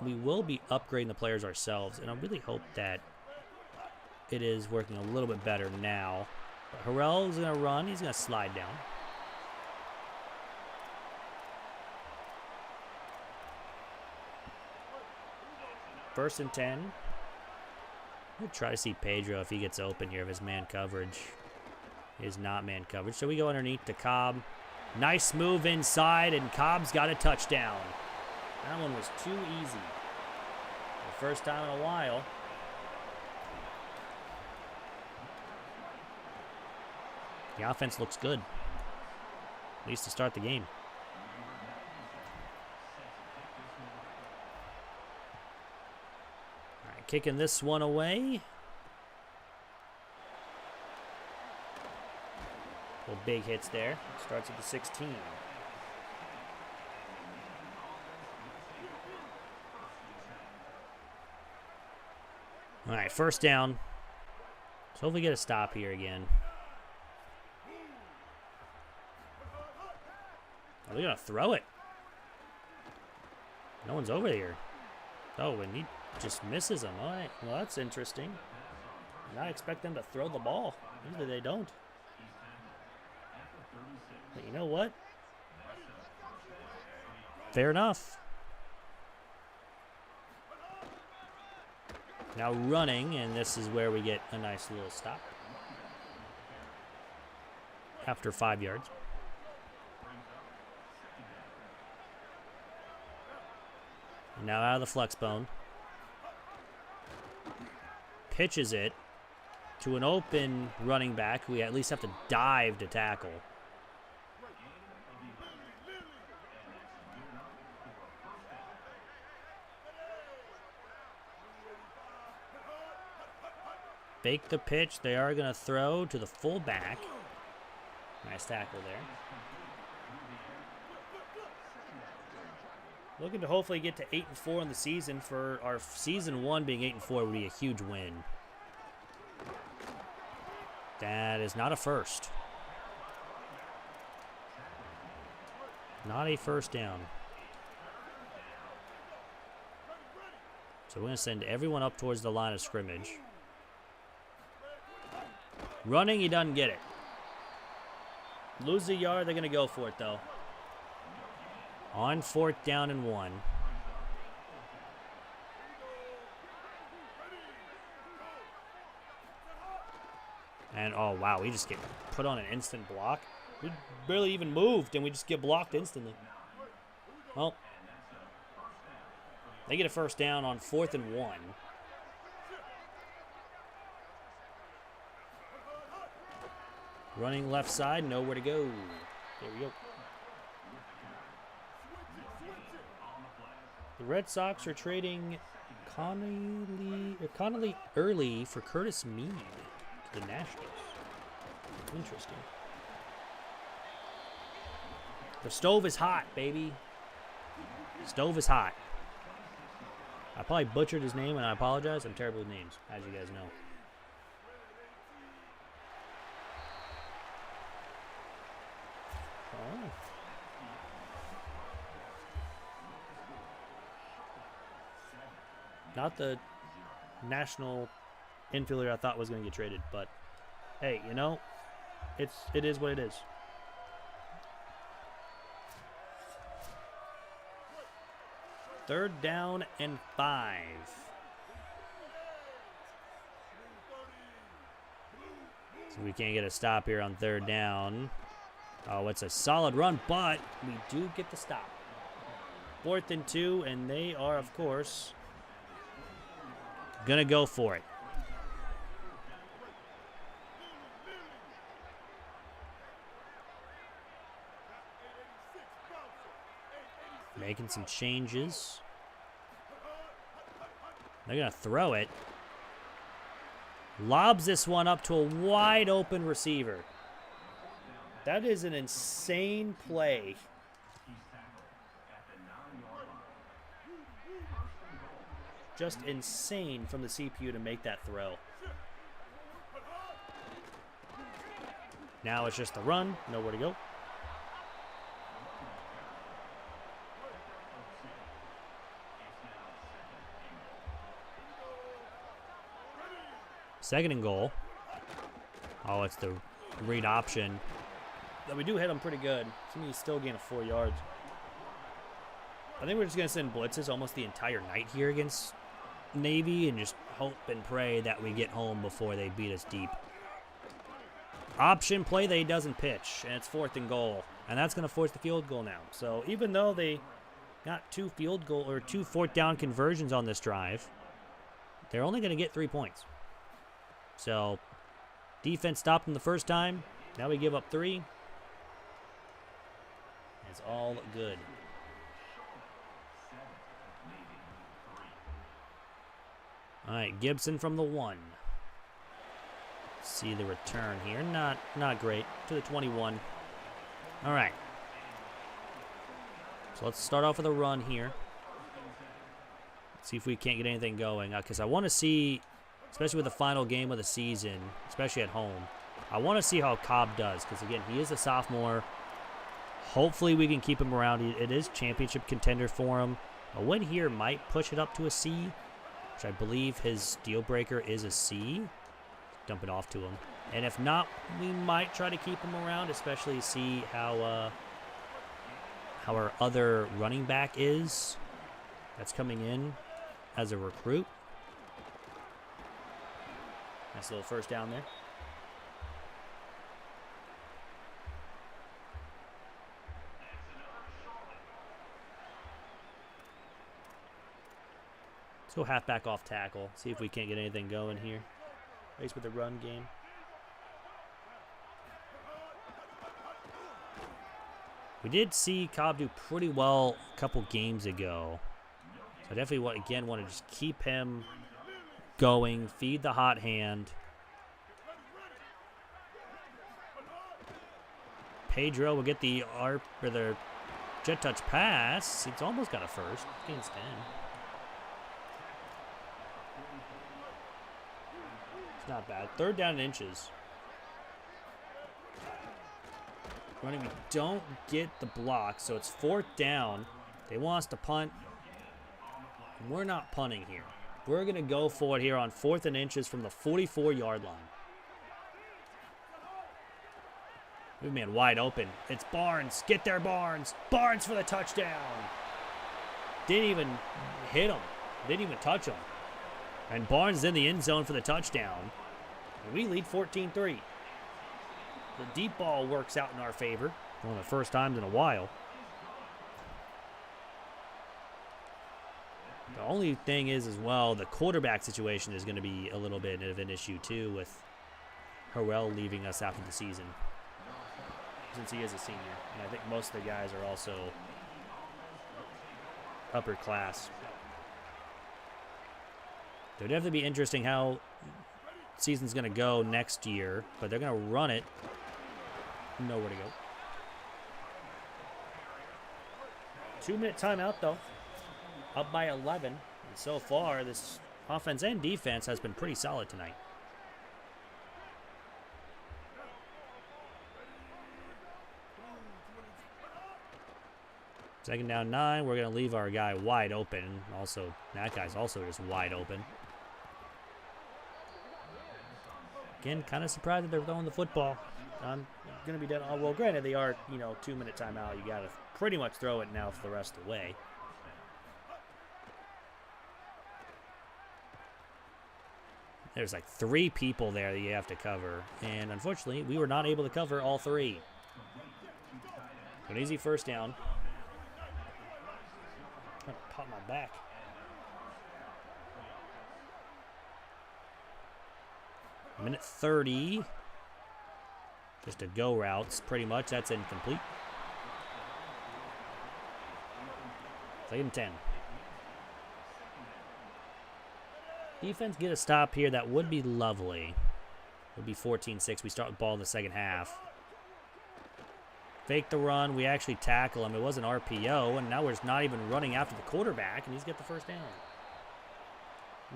Speaker 1: we will be upgrading the players ourselves. And I really hope that it is working a little bit better now. But Harrell is going to run. He's going to slide down. First and 10. I'm going to try to see Pedro if he gets open here, if his man coverage is not man coverage. So we go underneath to Cobb. Nice move inside, and Cobb's got a touchdown. That one was too easy. The first time in a while. The offense looks good, at least to start the game. kicking this one away. Little big hits there. Starts at the 16. All right, first down. So hopefully get a stop here again. Are they going to throw it? No one's over here. Oh, and he just misses him. All right, well, that's interesting. Not expect them to throw the ball. Usually they don't. But you know what? Fair enough. Now running, and this is where we get a nice little stop. After 5 yards. And now out of the flex bone. Pitches it to an open running back who we at least have to dive to tackle. Fake the pitch. They are going to throw to the fullback. Nice tackle there. Looking to hopefully get to 8-4 in the season. For our season 1 being 8-4 would be a huge win. That is not a first. Not a first down. So we're going to send everyone up towards the line of scrimmage. Running, he doesn't get it. Lose a yard, they're going to go for it, though. On 4th down and 1. And, oh, wow, we just get put on an instant block. We barely even moved, and we just get blocked instantly. Well, they get a first down on 4th and 1. Running left side, nowhere to go. There we go. The Red Sox are trading Connolly early for Curtis Mead to the Nationals. Interesting. The stove is hot, baby. The stove is hot. I probably butchered his name, and I apologize. I'm terrible with names, as you guys know. Oh. Not the national infielder I thought was going to get traded, but hey, you know, it is what it is. Third down and 5. So we can't get a stop here on 3rd down. Oh, it's a solid run, but we do get the stop. 4th and 2, and they are, of course, gonna go for it. Making some changes. They're gonna throw it. Lobs this one up to a wide open receiver. That is an insane play. Just insane from the CPU to make that throw. Now it's just the run, nowhere to go. Second and goal. Oh, it's the read option. But we do hit him pretty good. So he's still gaining 4 yards. I think we're just going to send blitzes almost the entire night here against Navy and just hope and pray that we get home before they beat us deep. Option play that he doesn't pitch, and it's 4th and goal. And that's going to force the field goal now. So even though they got 2 4th down conversions on this drive, they're only going to get 3 points. So defense stopped them the first time. Now we give up 3. It's all good. All right, Gibson from the 1. See the return here. Not great. To the 21. All right. So let's start off with a run here. See if we can't get anything going. Because I want to see, especially with the final game of the season, especially at home, I want to see how Cobb does. Because, again, he is a sophomore. Hopefully we can keep him around. It is championship contender for him. A win here might push it up to a C, which I believe his deal breaker is a C. Dump it off to him. And if not, we might try to keep him around, especially see how our other running back is that's coming in as a recruit. Nice little first down there. Let's go halfback off tackle. See if we can't get anything going here. At least with the run game. We did see Cobb do pretty well a couple games ago. So I definitely want to just keep him going, feed the hot hand. Pedro will get the jet touch pass. It's almost got a first. Gains 10. It's not bad. 3rd down and inches. Running, we don't get the block, so it's 4th down. They want us to punt. And we're not punting here. We're going to go for it here on 4th and inches from the 44-yard line. Move man wide open. It's Barnes. Get there, Barnes. Barnes for the touchdown. Didn't even hit him. Didn't even touch him. And Barnes is in the end zone for the touchdown. And we lead 14-3. The deep ball works out in our favor. One of the first times in a while. The only thing is, as well, the quarterback situation is going to be a little bit of an issue, too, with Harrell leaving us after the season. Since he is a senior. And I think most of the guys are also upper class. It would definitely be interesting how the season's going to go next year, but they're going to run it. Nowhere to go. 2-minute timeout, though. Up by 11. And so far, this offense and defense has been pretty solid tonight. Second down 9. We're going to leave our guy wide open. Also, that guy's also just wide open. Again, kind of surprised that they're throwing the football. I'm going to be dead. Oh, well, granted, they are, 2-minute timeout. You got to pretty much throw it now for the rest of the way. There's like 3 people there that you have to cover. And unfortunately, we were not able to cover all 3. An easy first down. I'm going to pop my back. Minute 30. Just a go routes, pretty much. That's incomplete. 2nd and 10. Defense get a stop here. That would be lovely. It would be 14-6. We start with ball in the second half. Fake the run. We actually tackle him. It was an RPO, and now we're just not even running after the quarterback, and he's got the first down.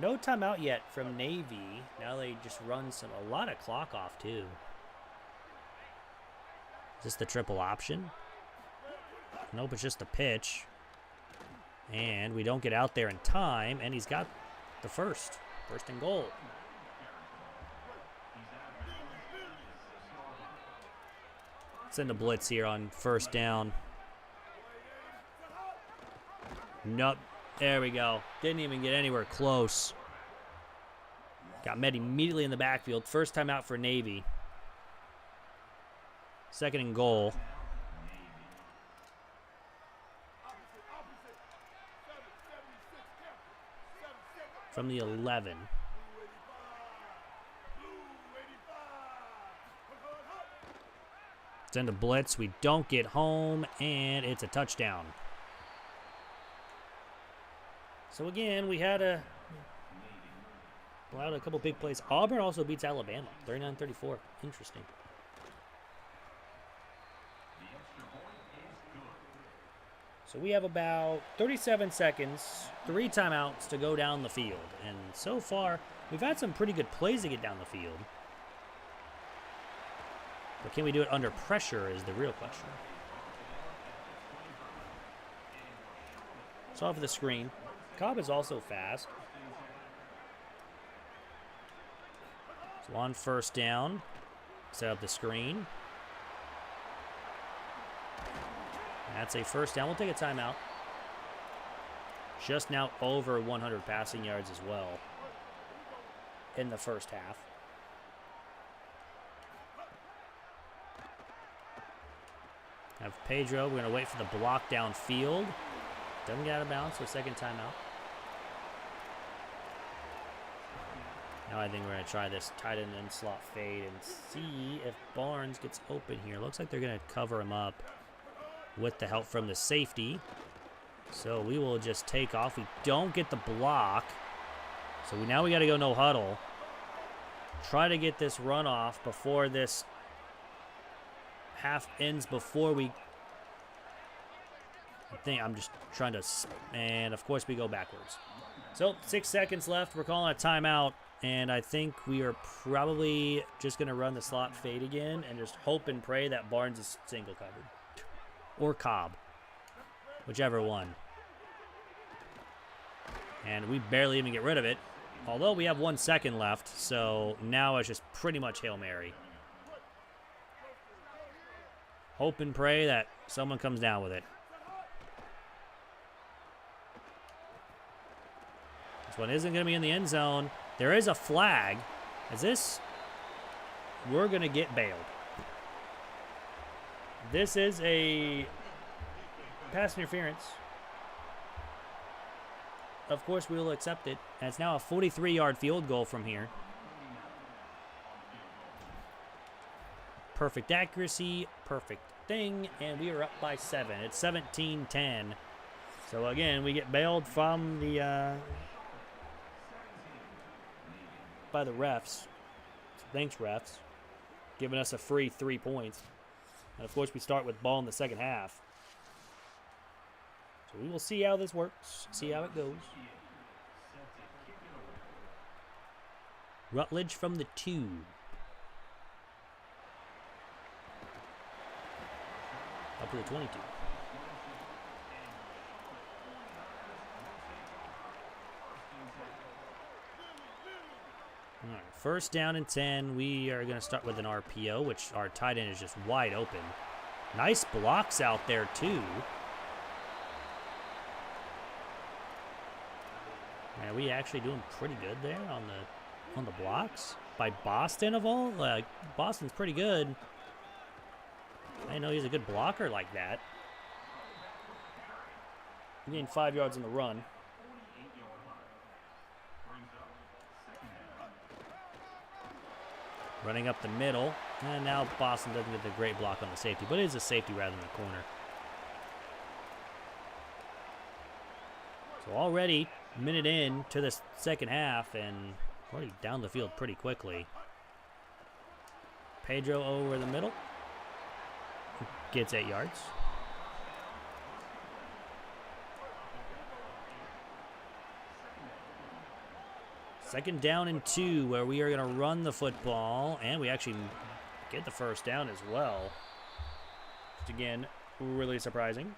Speaker 1: No timeout yet from Navy. Now they just run a lot of clock off, too. Is this the triple option? Nope, it's just a pitch. And we don't get out there in time, and he's got the first and goal. Send a blitz here on first down. Nope. There we go. Didn't even get anywhere close. Got met immediately in the backfield. First time out for Navy. 2nd and goal. From the 11. Send a blitz. We don't get home, and it's a touchdown. So again, we had a allowed a couple big plays. Auburn also beats Alabama, 39-34. Interesting. So we have about 37 seconds, 3 timeouts to go down the field. And so far, we've had some pretty good plays to get down the field. But can we do it under pressure is the real question. So off of the screen. Cobb is also fast. So on first down, set up the screen. That's a first down. We'll take a timeout. Just now over 100 passing yards as well in the first half. Have Pedro. We're going to wait for the block downfield. Doesn't get out of bounds, so second timeout. Now I think we're going to try this tight end and slot fade and see if Barnes gets open here. Looks like they're going to cover him up with the help from the safety. So we will just take off. We don't get the block. So now we got to go no huddle. Try to get this run off before this half ends, before we... I'm just trying to... And, of course, we go backwards. So, 6 seconds left. We're calling a timeout. And I think we are probably just going to run the slot fade again and just hope and pray that Barnes is single covered. Or Cobb. Whichever one. And we barely even get rid of it. Although we have 1 second left. So now it's just pretty much Hail Mary. Hope and pray that someone comes down with it. This one isn't going to be in the end zone. There is a flag. Is this... We're going to get bailed. This is a pass interference. Of course, we will accept it. And it's now a 43-yard field goal from here. Perfect accuracy, perfect thing, and we are up by 7. It's 17-10. So, again, we get bailed from the... by the refs. So thanks, refs. Giving us a free 3 points. And, of course, we start with ball in the second half. So we will see how this works, see how it goes. Rutledge from the 2. Up to the 22. All right, first down and 10. We are going to start with an RPO, which our tight end is just wide open. Nice blocks out there, too. Man, we actually doing pretty good there on the blocks by Boston of all. Boston's pretty good. I didn't know he's a good blocker like that. He gained 5 yards in the run. Running up the middle. And now Boston doesn't get the great block on the safety, but it is a safety rather than a corner. So already a minute in to the second half, and already down the field pretty quickly. Pedro over the middle. Gets 8 yards. Second down and 2, where we are going to run the football, and we actually get the first down as well. Which, again, really surprising.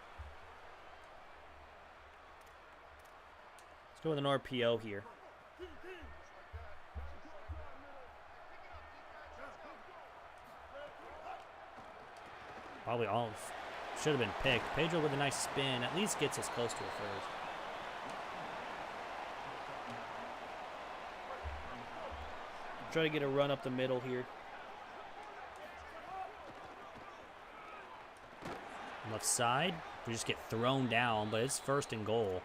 Speaker 1: Let's go with an RPO here. Probably all should have been picked. Pedro with a nice spin at least gets us close to a first. Try to get a run up the middle here. Left side. We just get thrown down, but it's first and goal.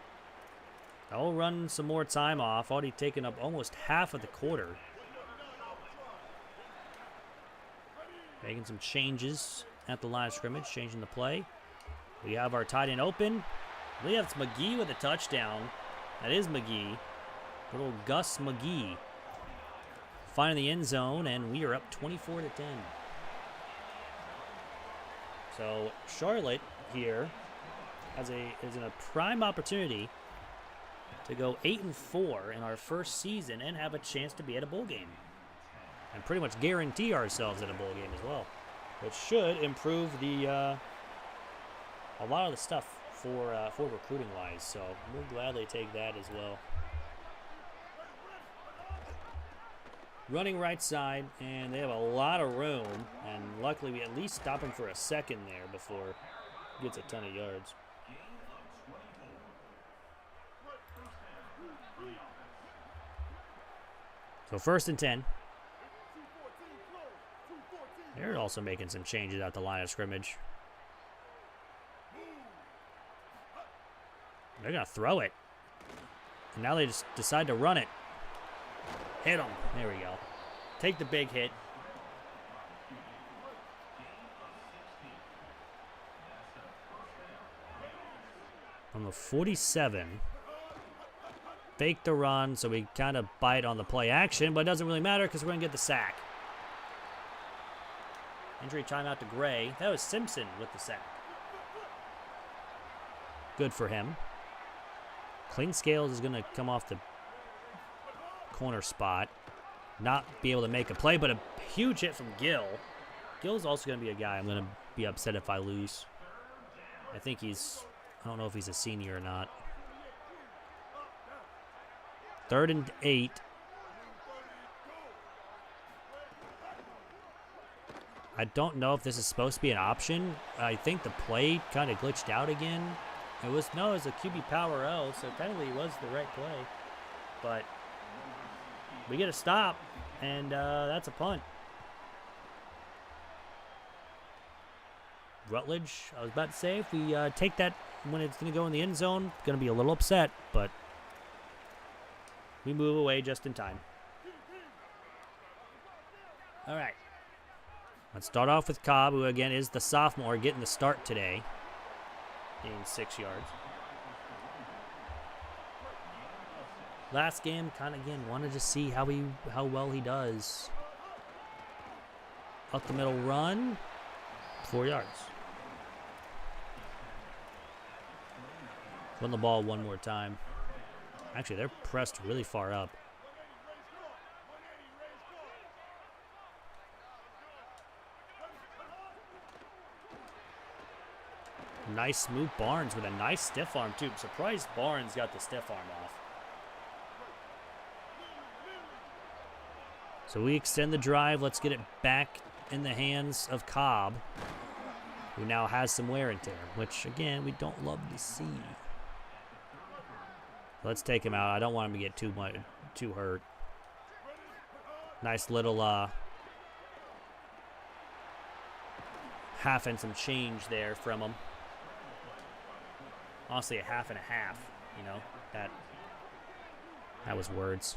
Speaker 1: I'll run some more time off. Already taken up almost half of the quarter. Making some changes at the line of scrimmage, changing the play. We have our tight end open. I believe that's McGee with a touchdown. That is McGee. Little Gus McGee. finding the end zone, and we are up 24-10. So Charlotte here is in a prime opportunity to go 8-4 in our first season and have a chance to be at a bowl game, and pretty much guarantee ourselves at a bowl game as well, which should improve the a lot of the stuff for recruiting wise. So we'll gladly take that as well. Running right side, and they have a lot of room, and luckily we at least stop him for a second there before he gets a ton of yards. So 1st and 10. They're also making some changes at the line of scrimmage. They're going to throw it. And now they just decide to run it. Hit them. There we go. Take the big hit. From the 47. Fake the run, so we kind of bite on the play action, but it doesn't really matter because we're going to get the sack. Injury timeout to Gray. That was Simpson with the sack. Good for him. Clean Scales is going to come off the corner spot. Not be able to make a play, but a huge hit from Gill. Gill's also going to be a guy I'm going to be upset if I lose. I think I don't know if he's a senior or not. 3rd and 8. I don't know if this is supposed to be an option. I think the play kind of glitched out again. It was a QB power L, so technically it was the right play. But we get a stop, and that's a punt. Rutledge, I was about to say, if we take that when it's going to go in the end zone, going to be a little upset, but we move away just in time. All right. Let's start off with Cobb, who again is the sophomore getting the start today. Gained 6 yards. Last game, kind of again, wanted to see how well he does. Up the middle run, 4 yards. Run the ball one more time. Actually, they're pressed really far up. Nice move, Barnes with a nice stiff arm too. I'm surprised Barnes got the stiff arm off. So we extend the drive. Let's get it back in the hands of Cobb, who now has some wear and tear, which again we don't love to see. Let's take him out. I don't want him to get too hurt. Nice little half and some change there from him. Honestly, a half and a half. You know, that was words.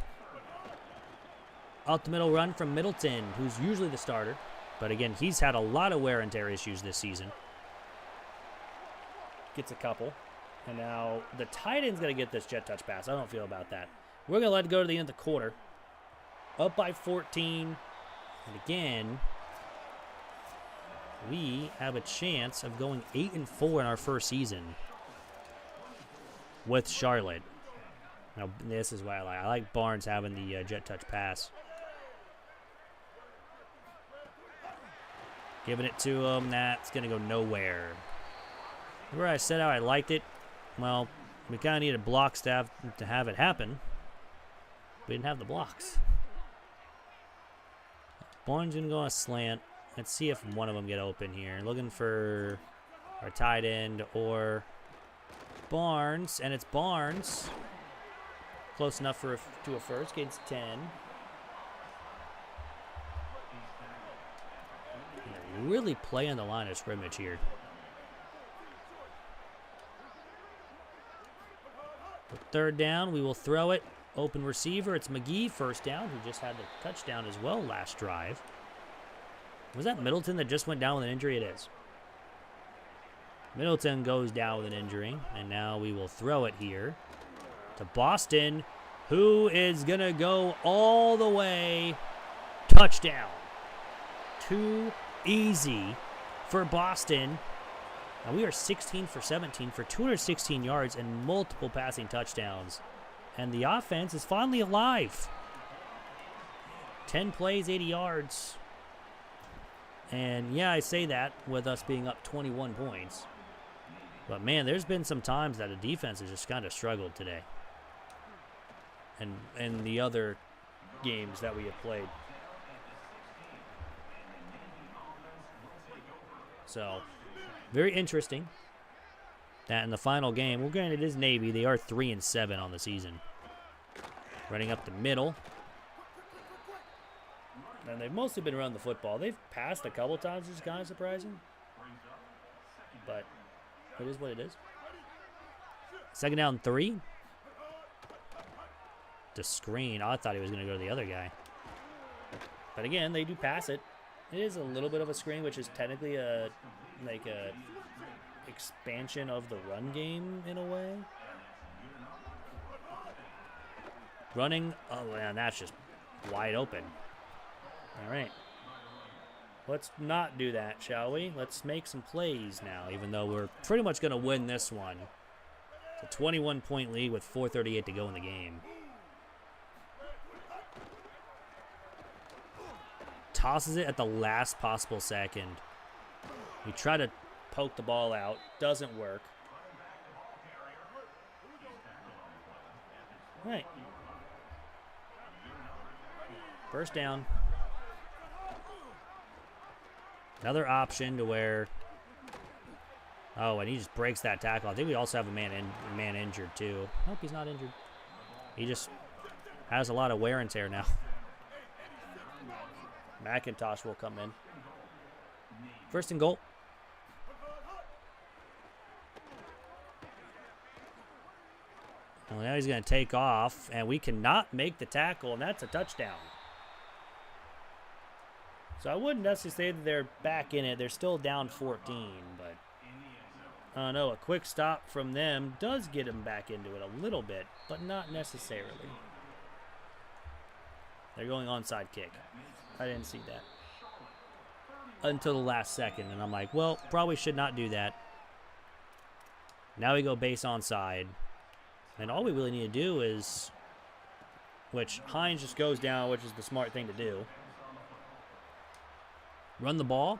Speaker 1: Out the middle run from Middleton, who's usually the starter, but again, he's had a lot of wear and tear issues this season. Gets a couple. And now the tight end's going to get this jet touch pass. I don't feel about that. We're going to let it go to the end of the quarter. Up by 14. And again, we have a chance of going 8-4 in our first season with Charlotte. Now, this is what I like. I like Barnes having the jet touch pass. Giving it to him. That's going to go nowhere. Remember I said how I liked it? Well, we kind of needed blocks to have it happen. We didn't have the blocks. Barnes going to go on a slant. Let's see if one of them get open here. Looking for our tight end or Barnes, and it's Barnes. Close enough to a first. Gains 10. Really playing the line of scrimmage here. Third down, we will throw it. Open receiver, it's McGee, first down, who just had the touchdown as well last drive. Was that Middleton that just went down with an injury? It is. Middleton goes down with an injury, and now we will throw it here to Boston, who is going to go all the way Touchdown. Too easy for Boston. Now we are 16 for 17 for 216 yards and multiple passing touchdowns. And the offense is finally alive. 10 plays, 80 yards. And yeah, I say that with us being up 21 points. But man, there's been some times that the defense has just kind of struggled today. And the other games that we have played. So, very interesting that in the final game, well, granted it is Navy, they are 3-7 on the season. Running up the middle. And they've mostly been running the football. They've passed a couple times, which is kind of surprising. But it is what it is. 2nd down 3. The screen. I thought he was going to go to the other guy. But again, they do pass it. It is a little bit of a screen, which is technically a expansion of the run game in a way. Running. Oh man, that's just wide open. All right. Let's not do that, shall we? Let's make some plays now, even though we're pretty much going to win this one. It's a 21-point lead with 4:38 to go in the game. Tosses it at the last possible second. We try to poke the ball out. Doesn't work. All right. First down. Another option to where... Oh, and he just breaks that tackle. I think we also have a man injured, too. Nope, he's not injured. He just has a lot of wear and tear now. McIntosh will come in. 1st and goal. Well, now he's going to take off, and we cannot make the tackle, and that's a touchdown. So I wouldn't necessarily say that they're back in it. They're still down 14, but I don't know. A quick stop from them does get them back into it a little bit, but not necessarily. They're going onside kick. I didn't see that until the last second, and I'm like, well, probably should not do that. Now we go base onside, and all we really need to do is, which Hines just goes down, which is the smart thing to do. Run the ball,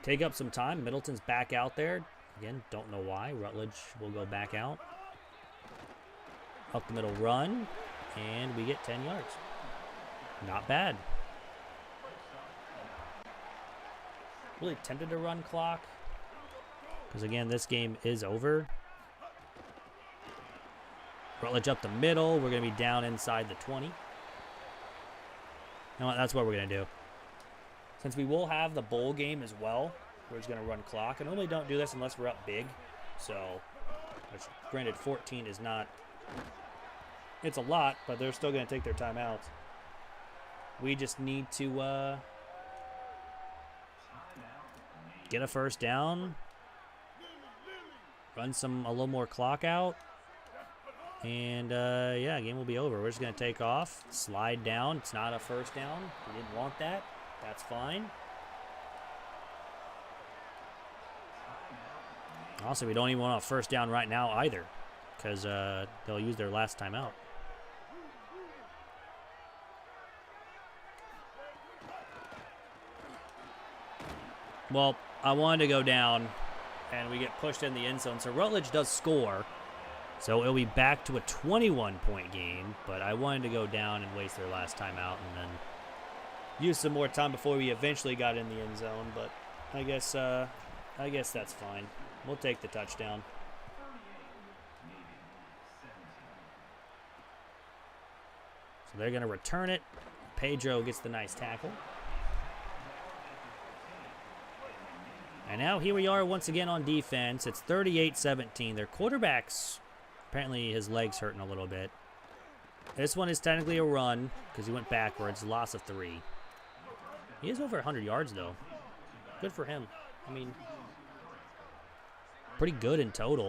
Speaker 1: take up some time. Middleton's back out there. Again, don't know why. Rutledge will go back out. Up the middle run, and we get 10 yards. Not bad. Really tempted to run clock. Because, again, this game is over. Rutledge up the middle. We're going to be down inside the 20. You know what? That's what we're going to do. Since we will have the bowl game as well, we're just going to run clock. I normally don't do this unless we're up big. So, which, granted, 14 is not... It's a lot, but they're still going to take their timeouts. We just need to get a first down, run a little more clock out, and yeah, game will be over. We're just going to take off, slide down. It's not a first down. We didn't want that. That's fine. Also, we don't even want a first down right now either, because they'll use their last timeout. Well, I wanted to go down, and we get pushed in the end zone. So Rutledge does score, so it'll be back to a 21-point game. But I wanted to go down and waste their last timeout and then use some more time before we eventually got in the end zone. But I guess that's fine. We'll take the touchdown. So they're going to return it. Pedro gets the nice tackle. And now here we are once again on defense. It's 38-17. Their quarterback's, apparently his leg's hurting a little bit. This one is technically a run because he went backwards. Loss of 3. He is over 100 yards, though. Good for him. I mean, pretty good in total.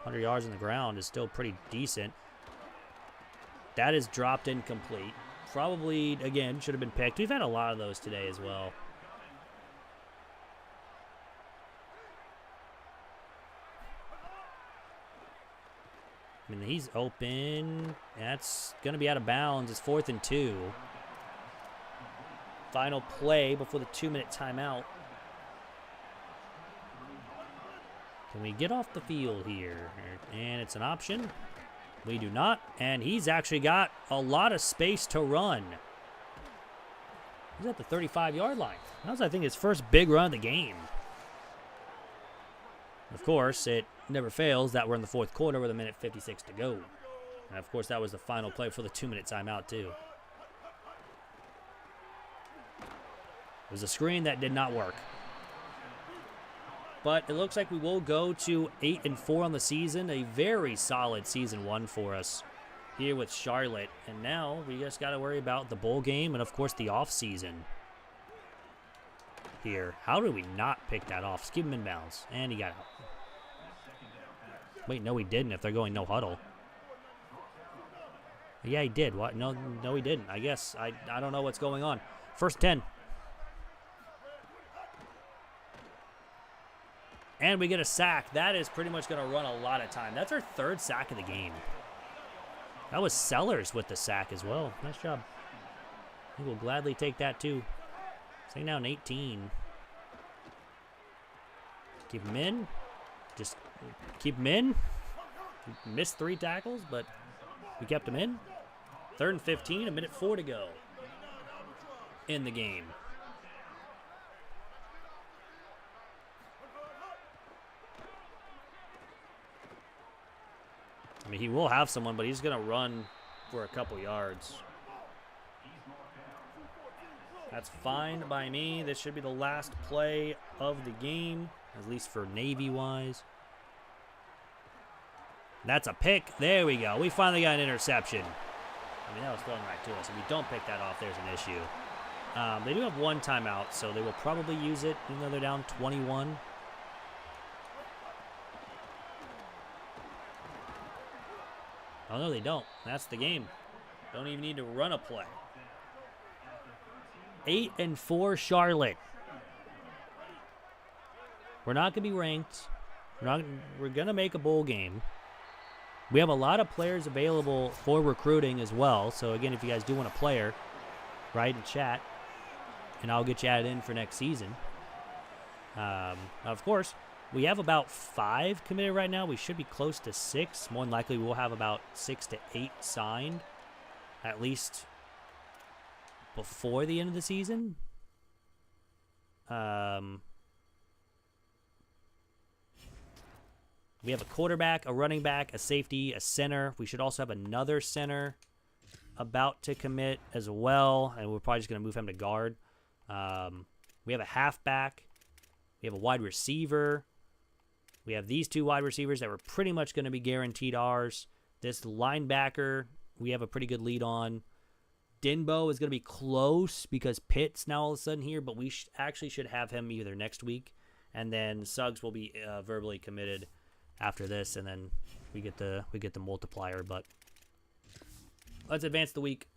Speaker 1: 100 yards on the ground is still pretty decent. That is dropped incomplete. probably, again, should have been picked. We've had a lot of those today as well. I mean, he's open. That's going to be out of bounds. It's 4th and 2. Final play before the 2-minute timeout. Can we get off the field here? And it's an option. We do not. And he's actually got a lot of space to run. He's at the 35-yard line. That was, I think, his first big run of the game. Of course, it never fails that we're in the 4th quarter with 1:56 to go. And, of course, that was the final play for the 2-minute timeout, too. It was a screen that did not work. But it looks like we will go to 8-4 on the season. A very solid season 1 for us here with Charlotte. And now we just got to worry about the bowl game and, of course, the offseason here. How did we not pick that off? Let's keep him inbounds. And he got out. Wait, no, he didn't if they're going no huddle. Yeah, he did. What? No, he didn't. I guess. I don't know what's going on. 1st 10. And we get a sack. That is pretty much going to run a lot of time. That's our 3rd sack of the game. That was Sellers with the sack as well. Nice job. He will gladly take that too. Staying down 18. Keep him in. Just keep him in. We missed 3 tackles, but we kept him in. 3rd and 15, 1:04 to go in the game. I mean, he will have someone, but he's going to run for a couple yards. That's fine by me. This should be the last play of the game, at least for Navy-wise. That's a pick. There we go. We finally got an interception. I mean, that was thrown right to us. If we don't pick that off, there's an issue. They do have 1 timeout, so they will probably use it, even though they're down 21. Oh, no, they don't. That's the game. Don't even need to run a play. 8-4 Charlotte. We're not going to be ranked. We're going to make a bowl game. We have a lot of players available for recruiting as well. So, again, if you guys do want a player, write in chat, and I'll get you added in for next season. Of course, we have about 5 committed right now. We should be close to 6. More than likely, we'll have about 6 to 8 signed, at least before the end of the season. We have a quarterback, a running back, a safety, a center. We should also have another center about to commit as well, and we're probably just going to move him to guard. We have a halfback. We have a wide receiver. We have these 2 wide receivers that were pretty much going to be guaranteed ours. This linebacker, we have a pretty good lead on. Dinbo is going to be close because Pitt's now all of a sudden here, but we actually should have him either next week. And then Suggs will be verbally committed after this, and then we get the multiplier. But let's advance the week.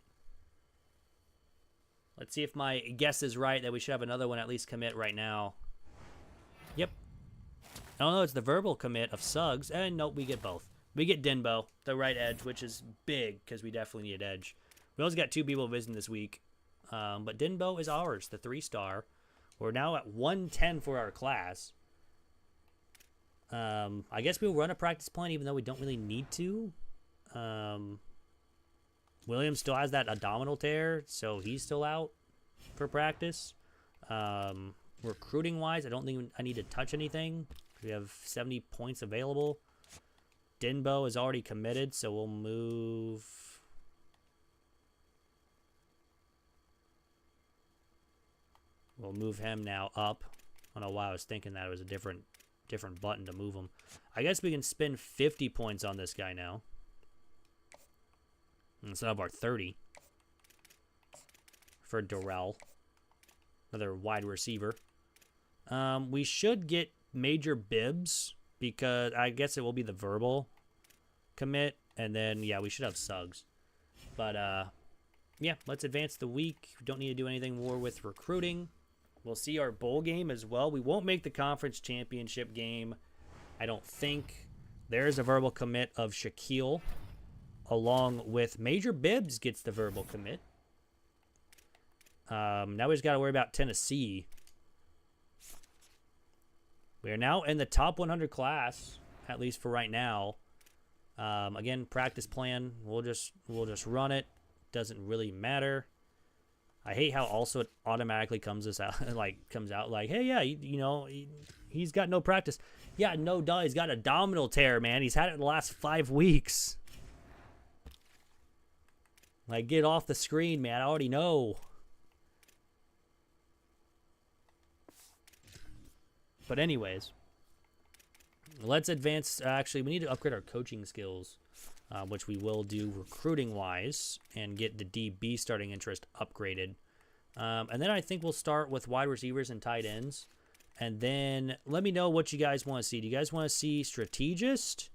Speaker 1: Let's see if my guess is right that we should have another one at least commit right now. Yep. Oh, no, it's the verbal commit of Suggs. And nope, we get both. We get Dinbo, the right edge, which is big because we definitely need edge. We also got 2 people visiting this week. But Dinbo is ours, the 3-star. We're now at 110 for our class. I guess we'll run a practice plan even though we don't really need to. Williams still has that abdominal tear, so he's still out for practice. Recruiting-wise, I don't think I need to touch anything. We have 70 points available. Dinbo is already committed, so we'll move... We'll move him now up. I don't know why I was thinking that it was a different button to move him. I guess we can spend 50 points on this guy now instead of our 30 for Durrell, another wide receiver. We should get major bibs because I guess it will be the verbal commit, and then yeah, we should have Suggs. But yeah, let's advance the week. We don't need to do anything more with recruiting. We'll see our bowl game as well. We won't make the conference championship game, I don't think. There's a verbal commit of Shaquille, along with Major Bibbs gets the verbal commit. Now we just got to worry about Tennessee. We are now in the top 100 class, at least for right now. Again, practice plan. We'll just run it. Doesn't really matter. I hate how also it automatically comes out like, hey, yeah, you know, he's got no practice. Yeah, no, duh, he's got a abdominal tear, man. He's had it in the last 5 weeks. Like, get off the screen, man. I already know. But anyways, let's advance. Actually, we need to upgrade our coaching skills, which we will do recruiting-wise, and get the DB starting interest upgraded. And then I think we'll start with wide receivers and tight ends. And then let me know what you guys want to see. Do you guys want to see strategist,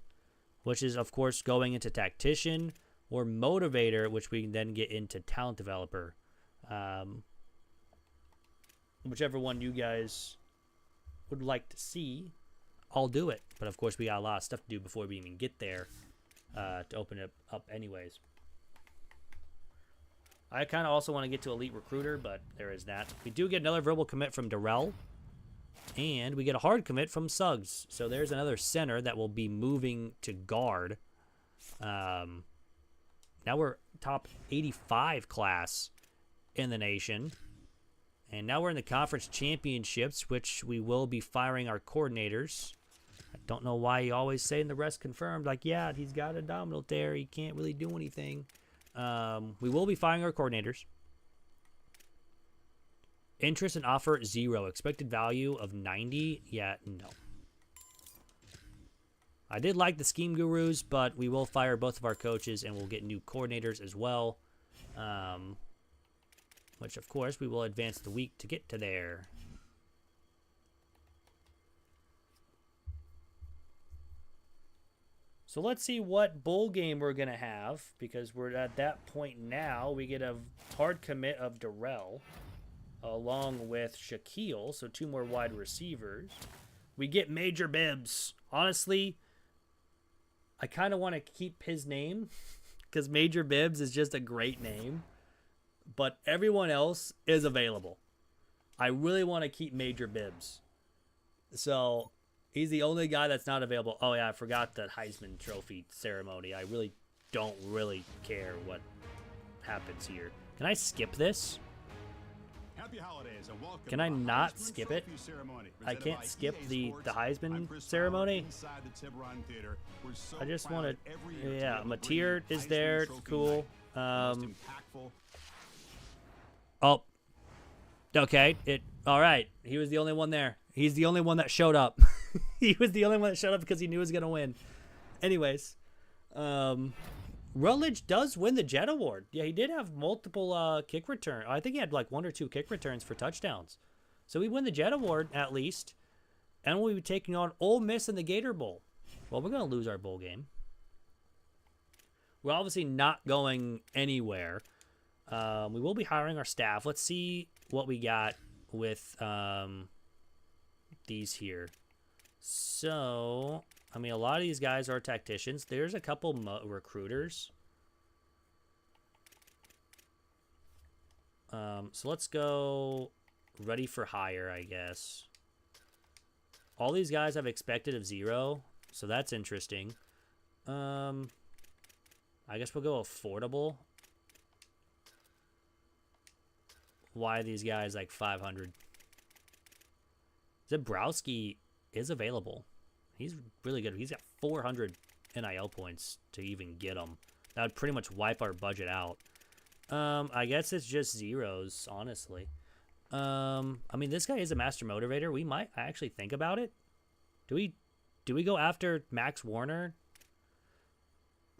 Speaker 1: which is, of course, going into tactician, or motivator, which we can then get into talent developer? Whichever one you guys would like to see, I'll do it. But, of course, we got a lot of stuff to do before we even get there to open it up anyways. I kind of also want to get to elite recruiter, but there is that. We do get another verbal commit from Darrell. And we get a hard commit from Suggs. So there's another center that will be moving to guard. Now we're top 85 class in the nation. And now we're in the conference championships, which we will be firing our coordinators. I don't know why you always say in the rest confirmed, like, yeah, he's got a abdominal tear. He can't really do anything. We will be firing our coordinators. Interest and offer 0. Expected value of 90. Yeah, no. I did like the scheme gurus, but we will fire both of our coaches and we'll get new coordinators as well. Which, of course, we will advance the week to get to there. So let's see what bowl game we're going to have, because we're at that point now. We get a hard commit of Darrell along with Shaquille, so 2 more wide receivers. We get Major Bibbs. Honestly, I kind of want to keep his name because Major Bibbs is just a great name, but everyone else is available. I really want to keep Major Bibbs. So he's the only guy that's not available. Oh, yeah, I forgot the Heisman Trophy ceremony. I really don't care what happens here. Can I skip this?
Speaker 2: Happy holidays and welcome.
Speaker 1: Can I not skip it? I can't skip the Heisman ceremony. I just want to. Yeah, Mateer is there. It's cool. Oh. Okay. All right. He was the only one there. He's the only one that showed up. He was the only one that showed up because he knew he was gonna win. Anyways, Rutledge does win the Jet Award. Yeah, he did have multiple kick return. I think he had like 1 or 2 kick returns for touchdowns. So we win the Jet Award at least. And we'll be taking on Ole Miss in the Gator Bowl. Well, we're going to lose our bowl game. We're obviously not going anywhere. We will be hiring our staff. Let's see what we got with these here. So, I mean, a lot of these guys are tacticians. There's a couple recruiters. So let's go ready for hire, I guess. All these guys have expected of 0, so that's interesting. I guess we'll go affordable. Why are these guys like 500? Zabrowski is available. He's really good. He's got 400 NIL points to even get him. That would pretty much wipe our budget out. I guess it's just zeros, honestly. I mean, this guy is a master motivator. We might actually think about it. Do we go after Max Warner?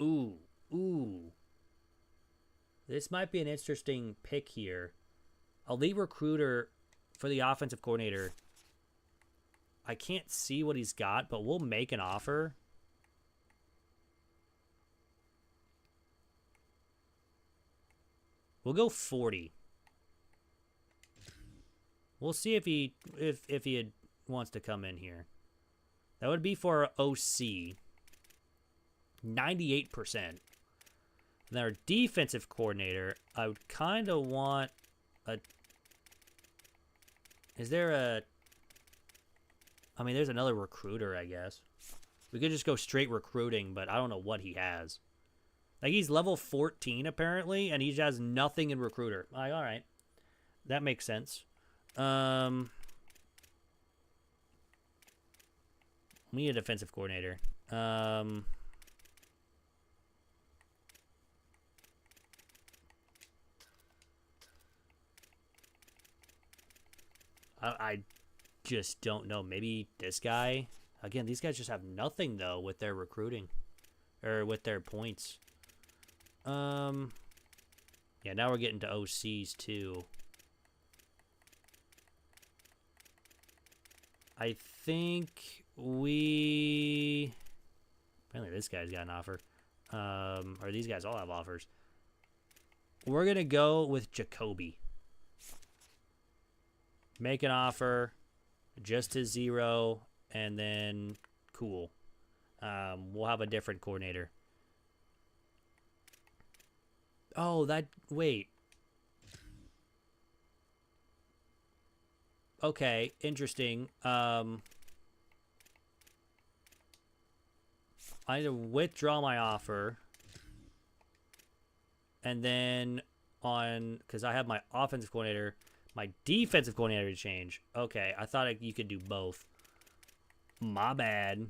Speaker 1: Ooh. This might be an interesting pick here. Elite recruiter for the offensive coordinator. I can't see what he's got, but we'll make an offer. We'll go 40. We'll see if he wants to come in here. That would be for OC. 98%. Then our defensive coordinator, I would kind of want a... Is there a... I mean, there's another recruiter, I guess. We could just go straight recruiting, but I don't know what he has. Like, he's level 14, apparently, and he has nothing in recruiter. Like, all right. That makes sense. We need a defensive coordinator. I just don't know. Maybe this guy. Again, these guys just have nothing, though, with their recruiting. Or with their points. Yeah, now we're getting to OCs, too. I think we... Apparently this guy's got an offer. Or these guys all have offers. We're going to go with Jacoby. Make an offer. Just to 0. And then, cool. We'll have a different coordinator. Oh, wait. Okay, interesting. I need to withdraw my offer. And then because I have my offensive coordinator, my defensive coordinator to change. Okay, I thought you could do both. My bad.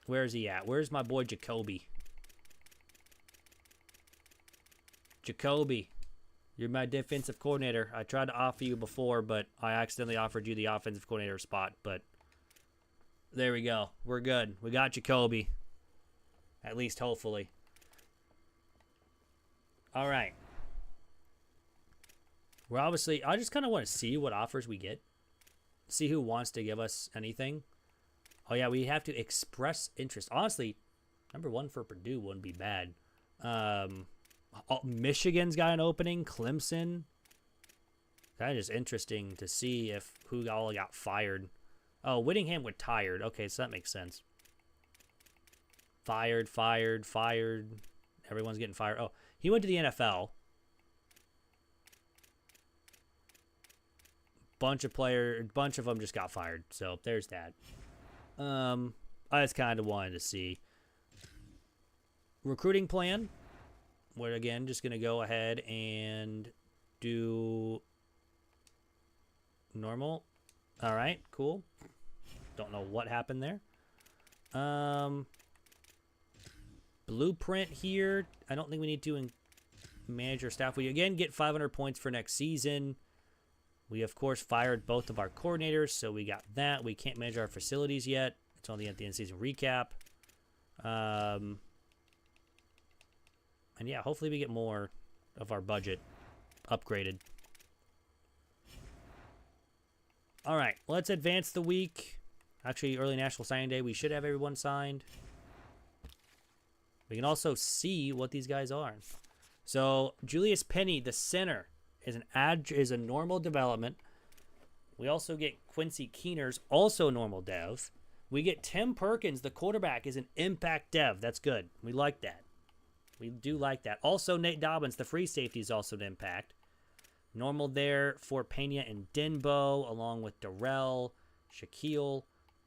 Speaker 1: Where's he at? Where's my boy Jacoby? Jacoby, you're my defensive coordinator. I tried to offer you before, but I accidentally offered you the offensive coordinator spot. But there we go. We're good. We got Jacoby. At least, hopefully. All right. We're obviously... I just kind of want to see what offers we get. See who wants to give us anything. Oh, yeah, we have to express interest. Honestly, number 1 for Purdue wouldn't be bad. Michigan's got an opening. Clemson. That is interesting to see who all got fired. Oh, Whittingham retired. Okay, so that makes sense. Fired. Everyone's getting fired. Oh, he went to the NFL. Bunch of them just got fired. So there's that. I just kind of wanted to see. Recruiting plan. We're again just going to go ahead and do normal. All right, cool. Don't know what happened there. Blueprint here. I don't think we need to manage our staff. We again get 500 points for next season. We, of course, fired both of our coordinators, so we got that. We can't manage our facilities yet. It's only at the end of the season recap. And, yeah, hopefully we get more of our budget upgraded. All right, let's advance the week. Actually, early National Signing Day, we should have everyone signed. We can also see what these guys are. So, Julius Penny, the center, is a normal development. We also get Quincy Keeners, also normal dev. We get Tim Perkins, the quarterback, is an impact dev. That's good. We like that. We do like that. Also, Nate Dobbins, the free safety, is also an impact. Normal there for Pena and Denbo, along with Darrell, Shaquille,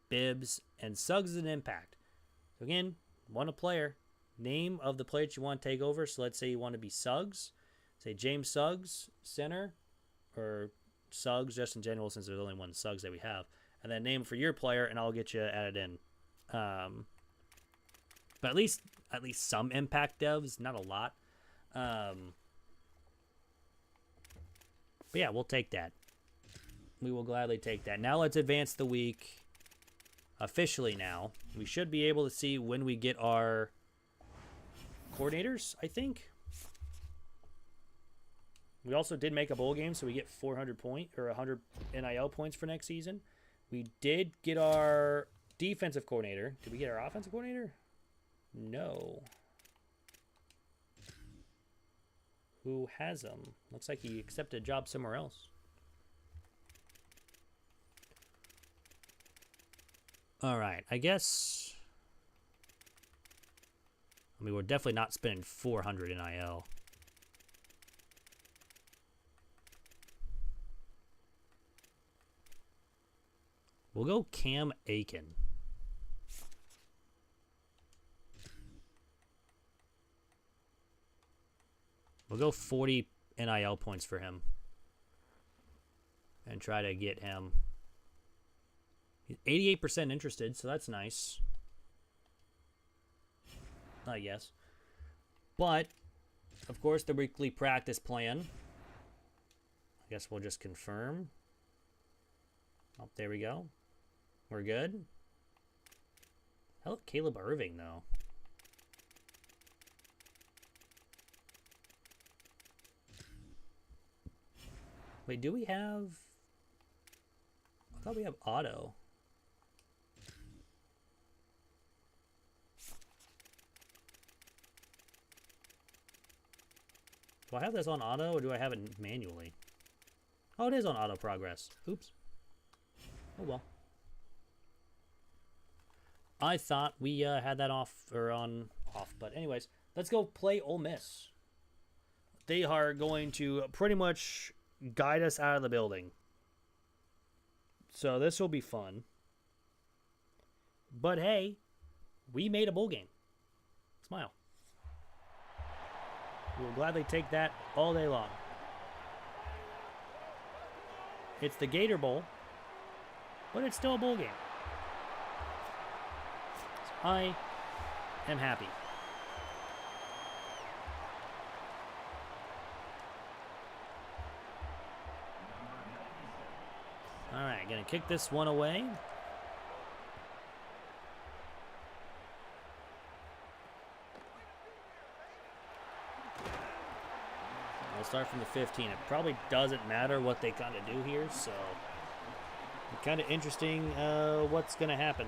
Speaker 1: Bibbs, and Suggs is an impact. So again, want a player. Name of the player that you want to take over. So let's say you want to be Suggs. Say James Suggs, center, or Suggs just in general, since there's only one Suggs that we have. And then name for your player, and I'll get you added in. But at least some impact devs, not a lot. But yeah, we'll take that. We will gladly take that. Now let's advance the week officially now. We should be able to see when we get our coordinators, I think. We also did make a bowl game, so we get 400 or 100 NIL points for next season. We did get our defensive coordinator. Did we get our offensive coordinator? No. who has him. Looks like he accepted a job somewhere else. All right, I guess. I mean, we're definitely not spending 400 in IL. We'll go Cam Aiken. We'll go 40 NIL points for him. And try to get him. He's 88% interested, so that's nice. I guess. But, of course, the weekly practice plan. I guess we'll just confirm. Oh, there we go. We're good. Hell, Caleb Irving, though. Wait, do we have... I thought we have auto. Do I have this on auto, or do I have it manually? Oh, it is on auto progress. Oops. Oh, well. I thought we had that off, or on off. But anyways, let's go play Ole Miss. They are going to pretty much guide us out of the building. So this will be fun. But hey, we made a bowl game. Smile. We'll gladly take that all day long. It's the Gator Bowl, but it's still a bowl game. So I am happy. All right, gonna kick this one away. We'll start from the 15. It probably doesn't matter what they kind of do here, so kind of interesting what's gonna happen.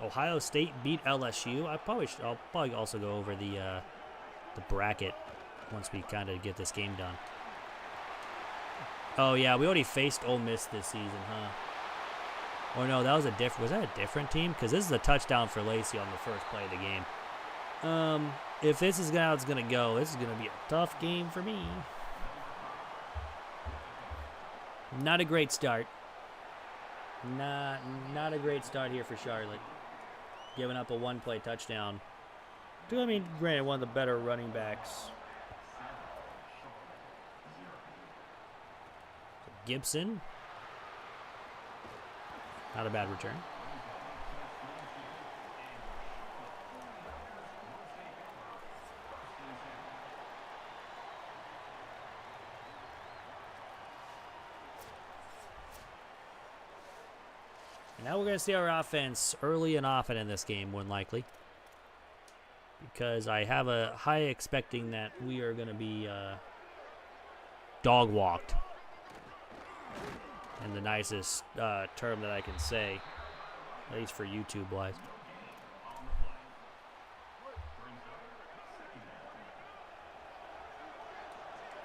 Speaker 1: Ohio State beat LSU. I'll probably also go over the bracket once we kind of get this game done. Oh yeah, we already faced Ole Miss this season, huh? Or no, that was was that a different team? Because this is a touchdown for Lacey on the first play of the game. If this is how it's gonna go, this is gonna be a tough game for me. Not a great start. Not a great start here for Charlotte. Giving up a one-play touchdown. I mean, granted, one of the better running backs. Gibson. Not a bad return. Now we're going to see our offense early and often in this game, more than likely. Because I have a high expecting that we are going to be dog-walked. In the nicest term that I can say. At least for YouTube-wise.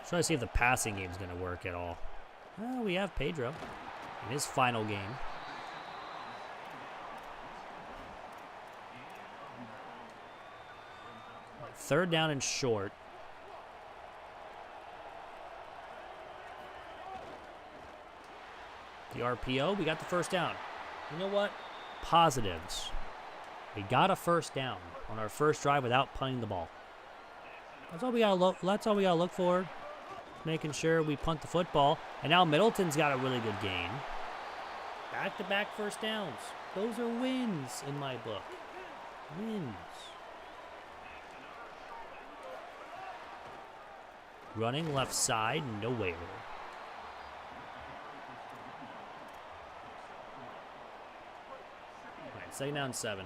Speaker 1: Trying to see if the passing game is going to work at all. Well, we have Pedro in his final game. Third down and short. The RPO, we got the first down. You know what? Positives. We got a first down on our first drive without punting the ball. That's all we gotta look. That's all we gotta look for. Making sure we punt the football. And now Middleton's got a really good game. Back-to-back first downs. Those are wins in my book. Wins. Running left side, nowhere. All right, second down, 7.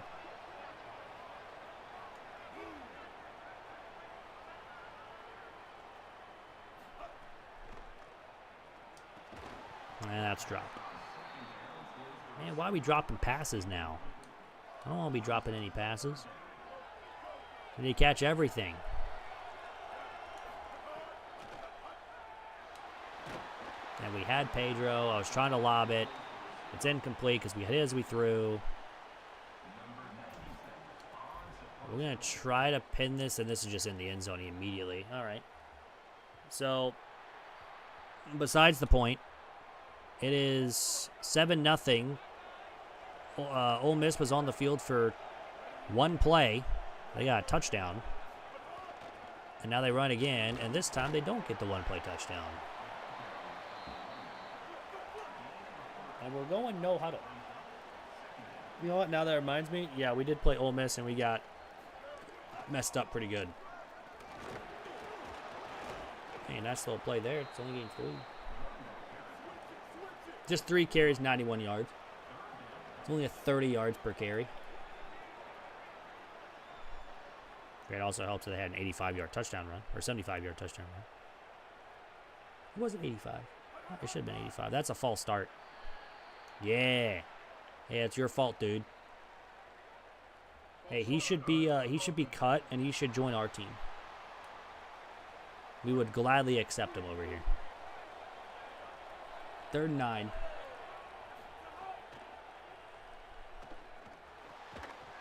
Speaker 1: And that's dropped. Man, why are we dropping passes now? I don't want to be dropping any passes. We need to catch everything. And we had Pedro. I was trying to lob it. It's incomplete because we hit as we threw. We're going to try to pin this, and this is just in the end zone immediately. All right. So, besides the point, it is 7-0. Ole Miss was on the field for one play. They got a touchdown. And now they run again, and this time they don't get the one-play touchdown. And we're going no huddle. You know what? Now that reminds me, yeah, we did play Ole Miss, and we got messed up pretty good. Hey, nice little play there. It's only getting 3. Just 3 carries, 91 yards. It's only a 30 yards per carry. It also helps that they had an 85-yard touchdown run, or 75-yard touchdown run. It wasn't 85. It should have been 85. That's a false start. Yeah. Yeah, it's your fault, dude. Hey, he should be cut, and he should join our team. We would gladly accept him over here. 3rd and 9.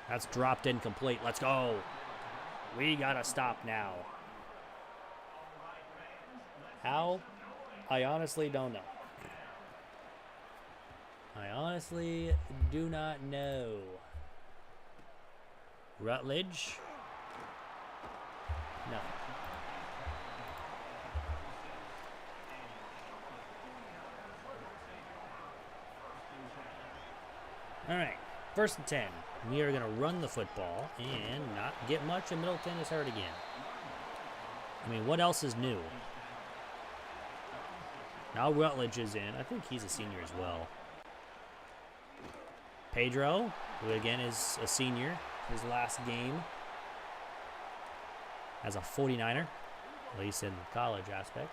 Speaker 1: That's dropped incomplete. Let's go. We gotta stop now. How? I honestly don't know. I honestly do not know. Rutledge? No. All right, 1st and 10. We are going to run the football and not get much, and Middleton is hurt again. I mean, what else is new? Now Rutledge is in. I think he's a senior as well. Pedro, who again is a senior, his last game as a 49er, at least in college aspect.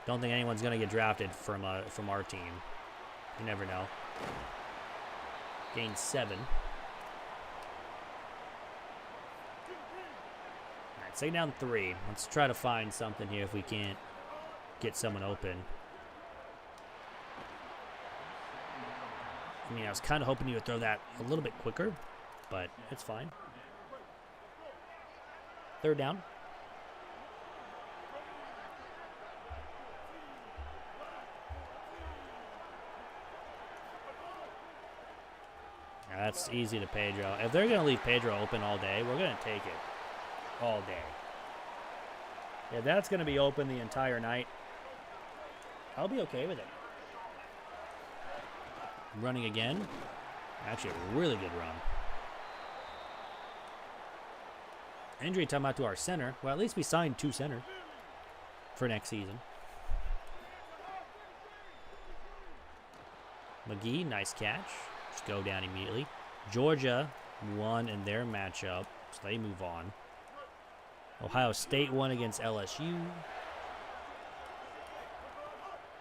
Speaker 1: Don't think anyone's going to get drafted from our team. You never know. Gained 7. All right, 2nd down 3. Let's try to find something here if we can't get someone open. I mean, I was kind of hoping you would throw that a little bit quicker, but it's fine. 3rd down. That's easy to Pedro. If they're going to leave Pedro open all day, we're going to take it all day. If that's going to be open the entire night, I'll be okay with it. Running again. Actually, a really good run. Injury timeout to our center. Well, at least we signed 2 centers for next season. McGee, nice catch. Just go down immediately. Georgia won in their matchup, so they move on. Ohio State won against LSU.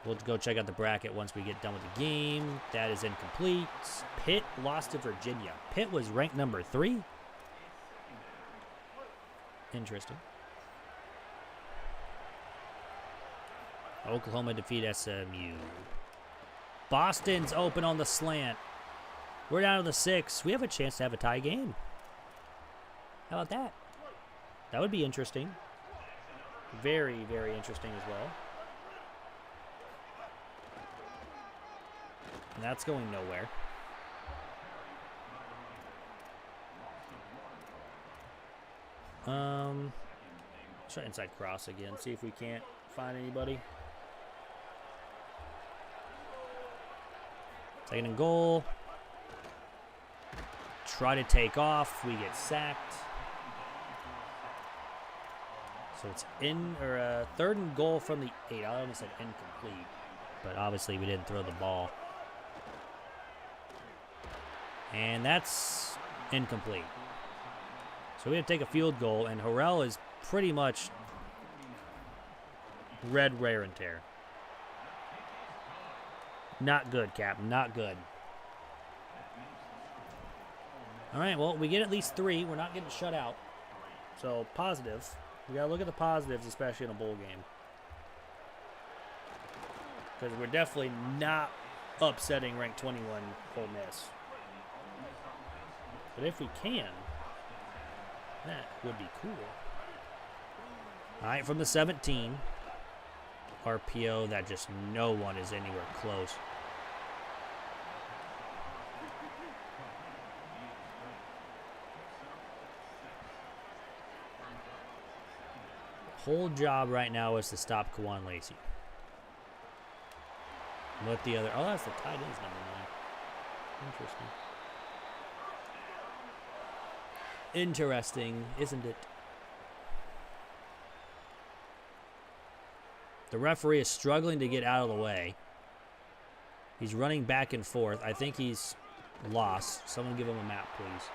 Speaker 1: We'll go check out the bracket once we get done with the game. That is incomplete. Pitt lost to Virginia. Pitt was ranked number 3. Interesting. Oklahoma defeat SMU. Boston's open on the slant. We're down to the 6. We have a chance to have a tie game. How about that? That would be interesting. Very, very interesting as well. And that's going nowhere. Let's try inside cross again. See if we can't find anybody. 2nd and goal. Try to take off. We get sacked. So it's 3rd and goal from the 8. I almost said incomplete, but obviously we didn't throw the ball. And that's incomplete. So we have to take a field goal, and Harrell is pretty much red, wear, and tear. Not good, Cap. Not good. All right, well, we get at least 3. We're not getting shut out. So, positive. We got to look at the positives, especially in a bowl game. Because we're definitely not upsetting ranked 21 Ole Miss. But if we can, that would be cool. All right, from the 17. RPO that just no one is anywhere close. Whole job right now is to stop Kawan Lacey. What the other? Oh, that's the tight end's number 9. Interesting, isn't it? The referee is struggling to get out of the way. He's running back and forth. I think he's lost. Someone give him a map, please.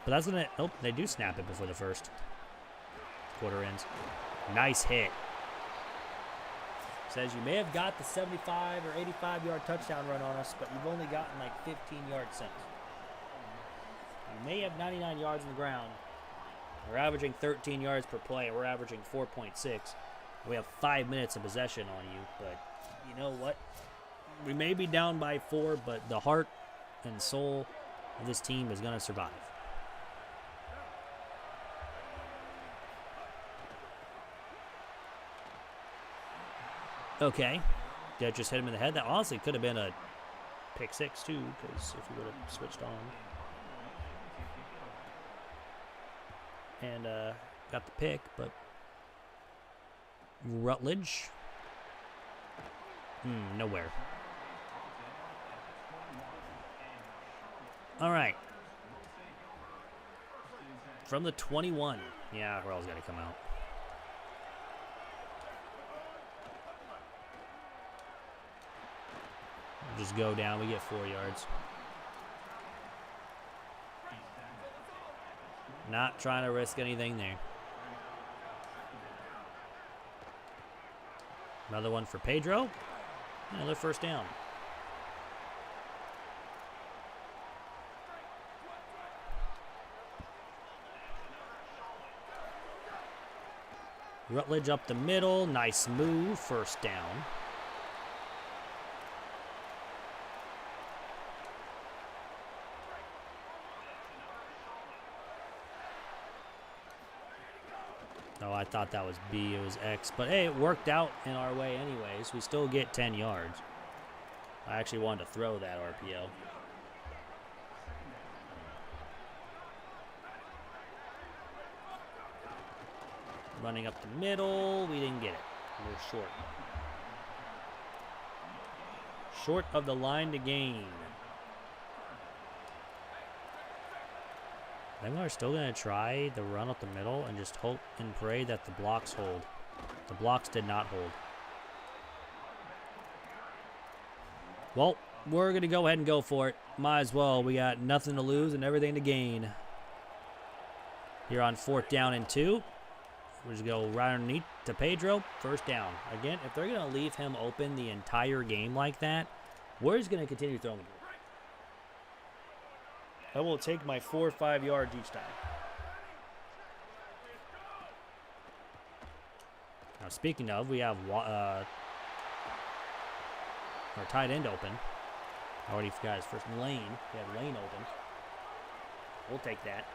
Speaker 1: But that's gonna. Oh, they do snap it before the first quarter ends. Nice hit. Says you may have got the 75 or 85-yard touchdown run on us, but you've only gotten like 15 yards since. You may have 99 yards on the ground. We're averaging 13 yards per play, and we're averaging 4.6. We have 5 minutes of possession on you, but you know what? We may be down by 4, but the heart and soul of this team is going to survive. Okay. That just hit him in the head. That honestly could have been a pick 6, too, because if he would have switched on. And got the pick, but Rutledge. Nowhere. All right. From the 21. Yeah, Harrell's got to come out. Just go down. We get 4 yards. Not trying to risk anything there. Another one for Pedro. Another first down. Rutledge up the middle. Nice move. First down. Oh, I thought that was B. It was X. But, hey, it worked out in our way anyways. We still get 10 yards. I actually wanted to throw that RPO. Running up the middle. We didn't get it. We're short. Short of the line to gain. I think we're still going to try the run up the middle and just hope and pray that the blocks hold. The blocks did not hold. Well, we're going to go ahead and go for it. Might as well. We got nothing to lose and everything to gain. Here on 4th down and 2. We just go right underneath to Pedro. First down. Again, if they're going to leave him open the entire game like that, we're just going to continue throwing. I will take my 4 or 5 yards each time. Now, speaking of, we have our tight end open. I already forgot his first Lane. We have Lane open. We'll take that.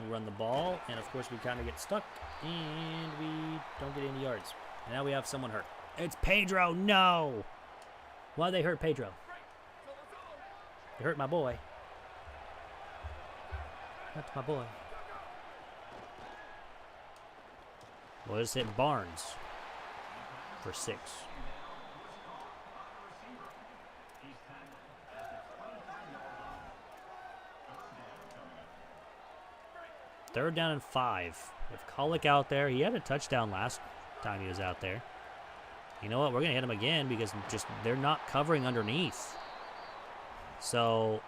Speaker 1: We run the ball, and of course we kind of get stuck, and we don't get any yards. And now we have someone hurt. It's Pedro. No. Why'd they hurt Pedro? They hurt my boy. That's my boy. Well, just hit Barnes for 6. Third down and 5. With Kollick out there, he had a touchdown last time he was out there. You know what? We're going to hit him again because just they're not covering underneath. So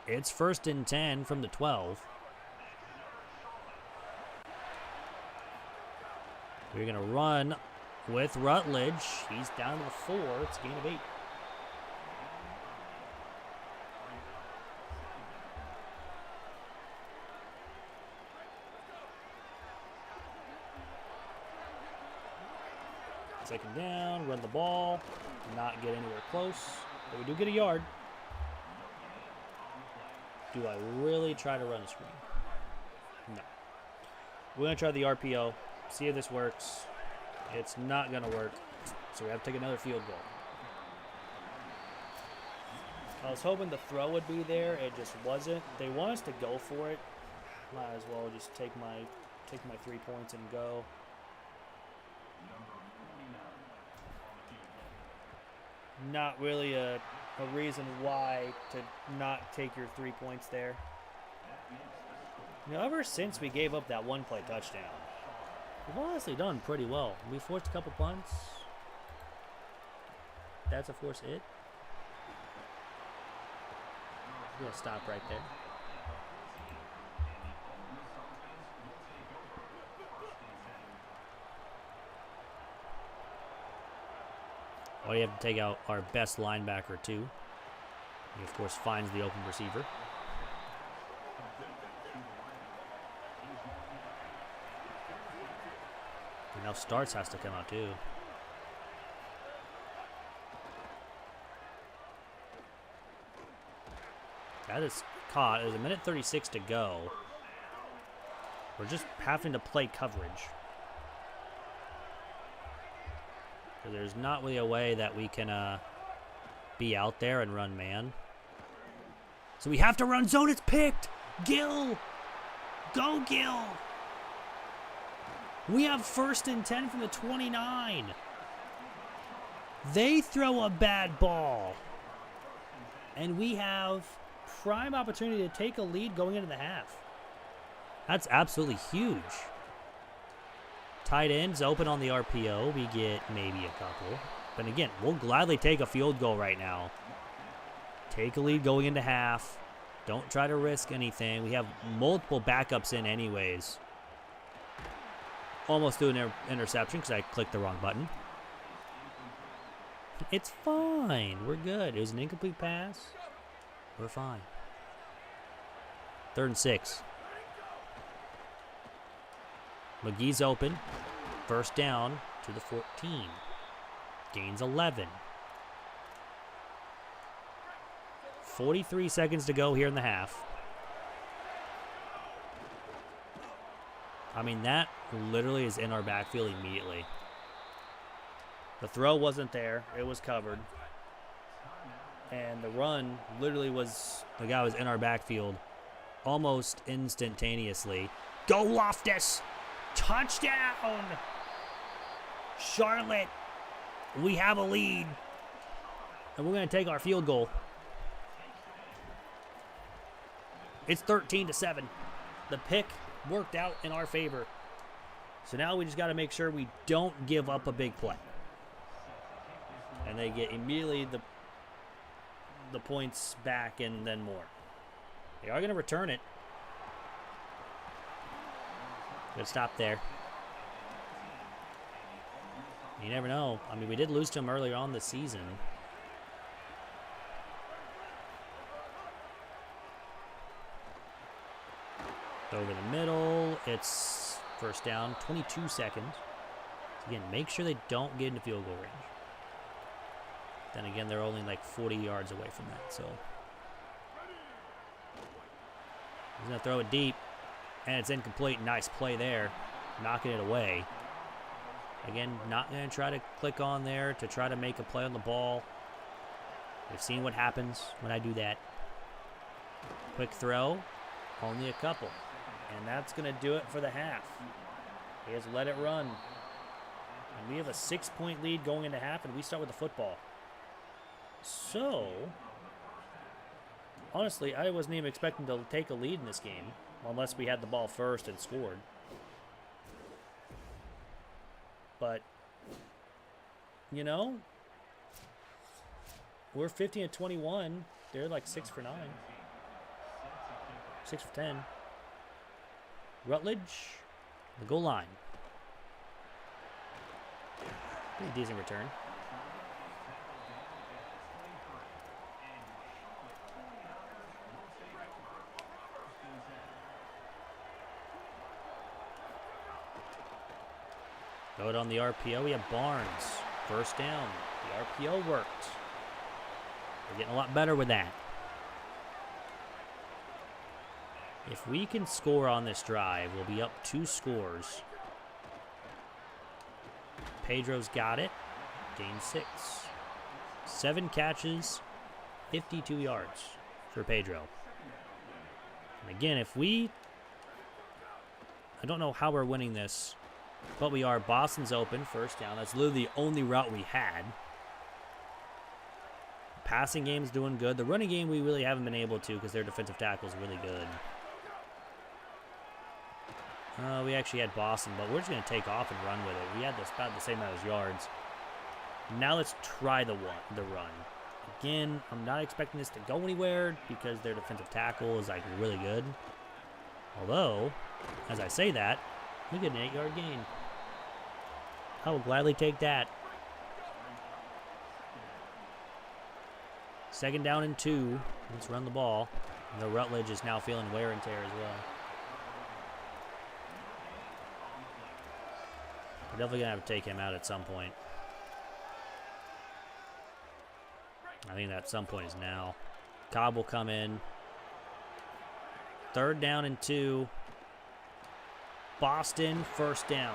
Speaker 1: It's 1st and 10 from the 12. We're going to run with Rutledge. He's down to the 4. It's a gain of 8. Second down, run the ball, not get anywhere close, but we do get a yard. Do I really try to run a screen? No. We're going to try the RPO, see if this works. It's not going to work, so we have to take another field goal. I was hoping the throw would be there. It just wasn't. They want us to go for it. Might as well just take my 3 points and go. Not really a reason why to not take your 3 points there. You know, ever since we gave up that one-play touchdown, we've honestly done pretty well. We forced a couple punts. That's a force it. We'll stop right there. Oh, you have to take out our best linebacker, too. He, of course, finds the open receiver. And now Starts has to come out, too. That is caught. There's 1:36 to go. We're just having to play coverage. There's not really a way that we can be out there and run man. So we have to run zone. It's picked. Gill. Go, Gill. We have 1st and 10 from the 29. They throw a bad ball. And we have prime opportunity to take a lead going into the half. That's absolutely huge. Tight ends open on the RPO. We get maybe a couple. But again, we'll gladly take a field goal right now. Take a lead going into half. Don't try to risk anything. We have multiple backups in anyways. Almost threw an interception because I clicked the wrong button. It's fine. We're good. It was an incomplete pass. We're fine. 3rd and 6. McGee's open. 1st down to the 14. Gains 11. 43 seconds to go here in the half. I mean, that literally is in our backfield immediately. The throw wasn't there. It was covered. And the run literally was, the guy was in our backfield almost instantaneously. Go Loftus! Touchdown! Charlotte, we have a lead. And we're going to take our field goal. It's 13-7. The pick worked out in our favor. So now we just got to make sure we don't give up a big play. And they get immediately the points back and then more. They are going to return it. Good stop there. You never know. I mean, we did lose to them earlier on this season. Over the middle. It's 1st down. 22 seconds. Again, make sure they don't get into field goal range. Then again, they're only like 40 yards away from that, so. He's going to throw it deep, and it's incomplete. Nice play there, knocking it away. Again, not going to try to click on there to try to make a play on the ball. We've seen what happens when I do that. Quick throw, only a couple. And that's going to do it for the half. He has let it run. And we have a 6-point lead going into half, and we start with the football. So, honestly, I wasn't even expecting to take a lead in this game, unless we had the ball first and scored. But, you know, we're 15-21. They're like 6 for 9. 6 for 10. Rutledge, the goal line. Pretty decent return. Throw it on the RPO. We have Barnes. First down. The RPO worked. We're getting a lot better with that. If we can score on this drive, we'll be up 2 scores. Pedro's got it. Gain 6. 7 catches, 52 yards for Pedro. And again, if we... I don't know how we're winning this, but we are. Boston's open. First down. That's literally the only route we had. Passing game's doing good. The running game we really haven't been able to because their defensive tackle is really good. We actually had Boston, but we're just going to take off and run with it. We had this about the same amount of yards. Now let's try the run. Again, I'm not expecting this to go anywhere because their defensive tackle is like really good. Although, as I say that, we get an 8-yard gain. I will gladly take that. 2nd down and 2. Let's run the ball. The Rutledge is now feeling wear and tear as well. We're definitely going to have to take him out at some point. I think that some point is now. Cobb will come in. 3rd down and 2. Boston, first down.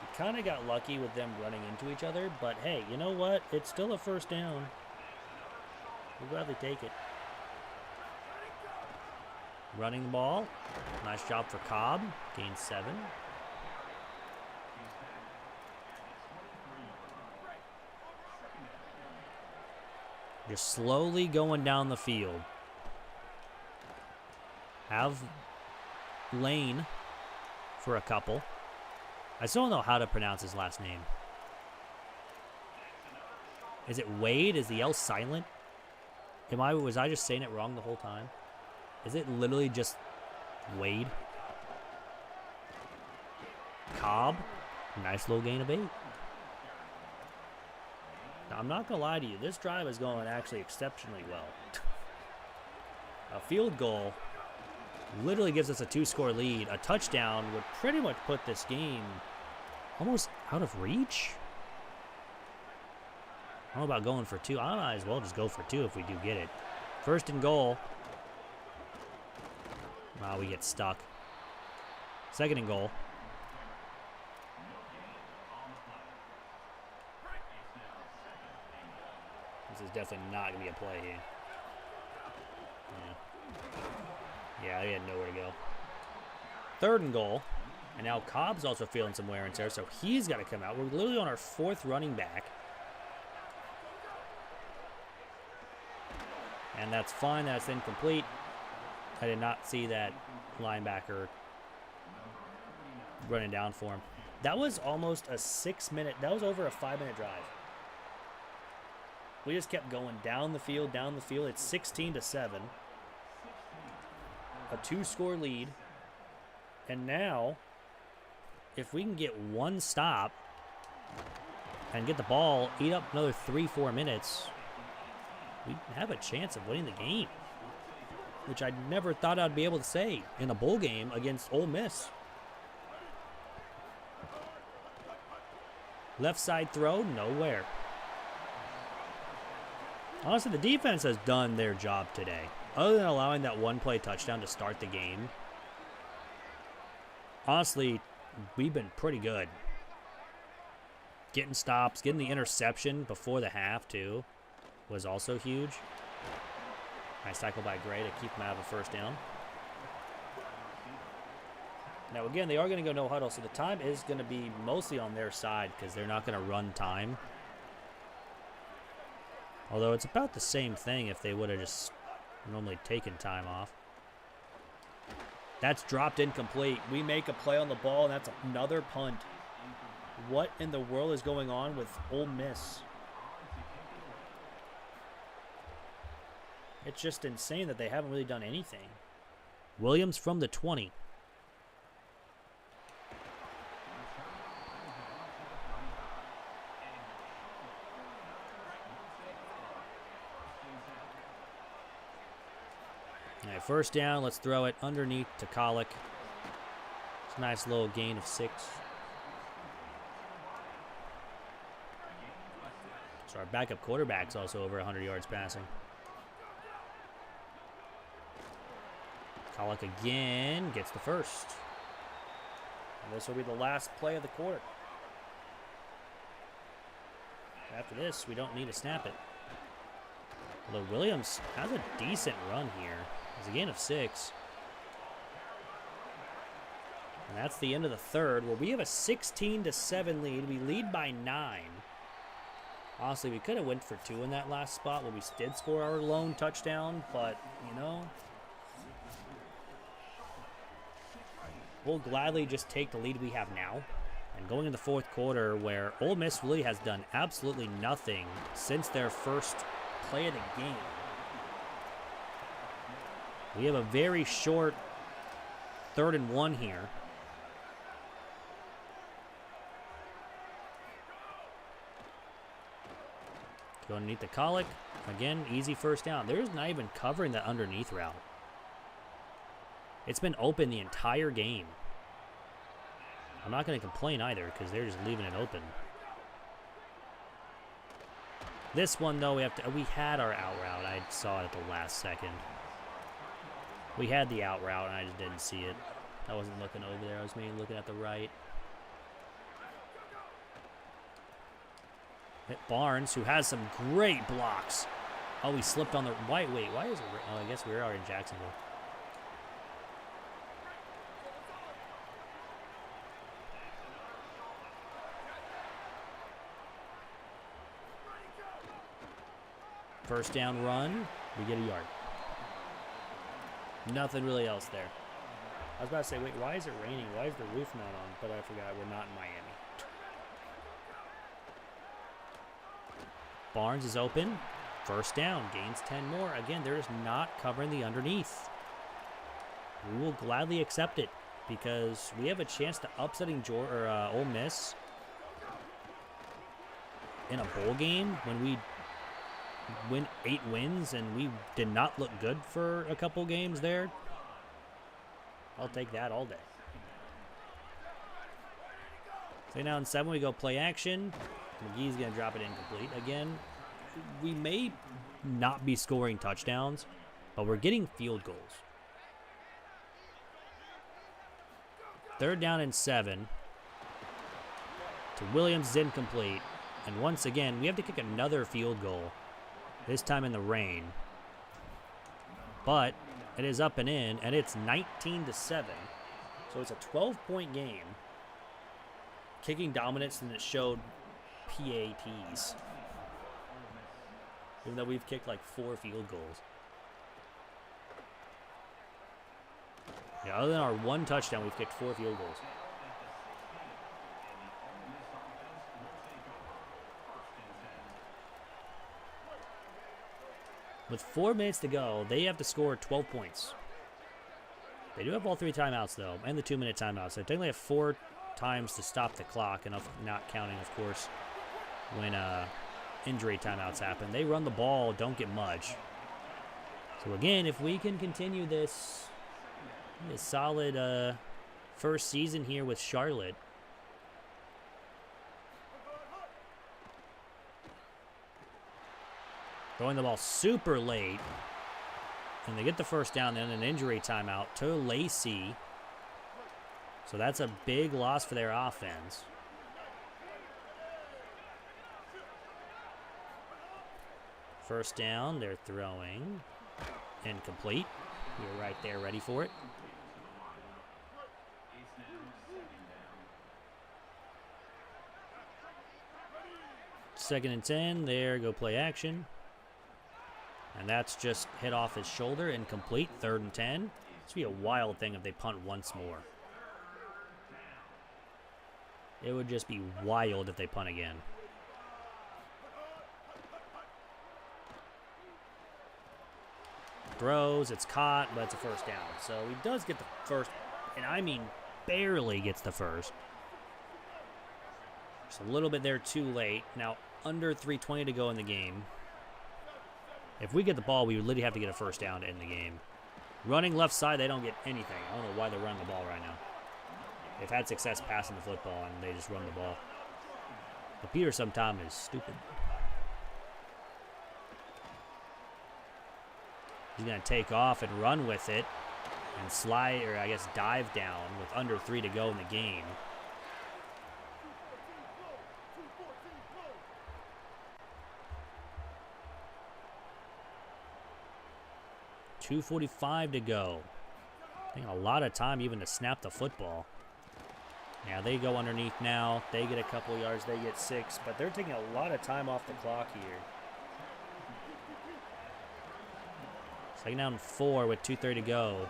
Speaker 1: We kind of got lucky with them running into each other, but hey, you know what? It's still a first down. We'll gladly take it. Running the ball. Nice job for Cobb. Gain 7. Just slowly going down the field. Have Lane for a couple. I still don't know how to pronounce his last name. Is it Wade? Is the L silent? Was I just saying it wrong the whole time? Is it literally just Wade? Cobb. Nice little gain of 8. Now, I'm not going to lie to you. This drive is going actually exceptionally well. A field goal literally gives us a 2-score lead. A touchdown would pretty much put this game almost out of reach. I don't know about going for 2. I might as well just go for 2 if we do get it. 1st and goal. Wow, we get stuck. 2nd and goal. This is definitely not going to be a play here. Yeah, he had nowhere to go. 3rd and goal. And now Cobb's also feeling some wear and tear, so he's got to come out. We're literally on our 4th running back. And that's fine. That's incomplete. I did not see that linebacker running down for him. That was almost a 6-minute. That was over a 5-minute drive. We just kept going down the field, down the field. It's 16-7. A 2-score lead. And now, if we can get 1 stop and get the ball, eat up another 3-4 minutes, we have a chance of winning the game, which I never thought I'd be able to say in a bowl game against Ole Miss. Left side throw, nowhere. Honestly, the defense has done their job today. Other than allowing that 1-play touchdown to start the game, honestly, we've been pretty good. Getting stops, getting the interception before the half, too, was also huge. Nice tackle by Gray to keep him out of a 1st down. Now, again, they are going to go no huddle, so the time is going to be mostly on their side because they're not going to run time. Although it's about the same thing if they would have just normally taken time off. That's dropped incomplete. We make a play on the ball, and that's another punt. What in the world is going on with Ole Miss? It's just insane that they haven't really done anything. Williams from the 20. All right, first down. Let's throw it underneath to Colic. It's a nice little gain of 6. So our backup quarterback's also over 100 yards passing. Colic again gets the first. And this will be the last play of the quarter. After this, we don't need to snap it. Although Williams has a decent run here. It's a gain of 6. And that's the end of the third. Well, we have a 16-7 lead. We lead by 9. Honestly, we could have went for 2 in that last spot when we did score our lone touchdown, but, you know, we'll gladly just take the lead we have now. And going in the fourth quarter, where Ole Miss really has done absolutely nothing since their first play of the game. We have a very short 3rd and 1 here. Go underneath the Colic. Again, easy first down. There's not even covering that underneath route. It's been open the entire game. I'm not going to complain either because they're just leaving it open. This one, though, we had our out route. I saw it at the last second. We had the out route, and I just didn't see it. I wasn't looking over there. I was mainly looking at the right. Hit Barnes, who has some great blocks. Oh, he slipped on the right. Wait, why is it? Oh, I guess we were already in Jacksonville. First down run, we get a yard. Nothing really else there. I was about to say, wait, why is it raining? Why is the roof not on? But I forgot, we're not in Miami. Barnes is open. First down, gains 10 more. Again, they're just not covering the underneath. We will gladly accept it because we have a chance to upsetting Ole Miss in a bowl game when we win 8 wins and we did not look good for a couple games there. I'll take that all day. So now in 7, we go play action. McGee's going to drop it incomplete. Again, we may not be scoring touchdowns, but we're getting field goals. 3rd down and 7. To Williams is incomplete. And once again, we have to kick another field goal. This time in the rain. But it is up and in, and it's 19-7. So it's a 12-point game. Kicking dominance, and it showed PATs. Even though we've kicked like 4 field goals. Yeah, other than our 1 touchdown, we've kicked 4 field goals. With 4 minutes to go, they have to score 12 points. They do have all 3 timeouts, though, and the 2-minute timeouts. So they technically have 4 times to stop the clock, and not counting, of course, when injury timeouts happen. They run the ball, don't get much. So again, if we can continue this solid first season here with Charlotte, throwing the ball super late, and they get the first down, then an injury timeout to Lacey. So that's a big loss for their offense. First down, they're throwing. Incomplete. You're right there, ready for it. Second and 10, there, go play action. And that's just hit off his shoulder, incomplete, 3rd and 10. This would be a wild thing if they punt once more. It would just be wild if they punt again. throws. It's caught, but it's a first down. So he does get the first, and I mean barely gets the first. Just a little bit there too late. Now under 3:20 to go in the game. If we get the ball, we would literally have to get a first down to end the game. Running left side, they don't get anything. I don't know why they're running the ball right now. They've had success passing the football, and they just run the ball. The Peter sometime is stupid. He's going to take off and run with it and slide, or I guess dive down with under 3 to go in the game. .245 to go. Taking a lot of time even to snap the football. Now they go underneath now. They get a couple yards. They get 6. But they're taking a lot of time off the clock here. Second down 4 with 2:30 to go.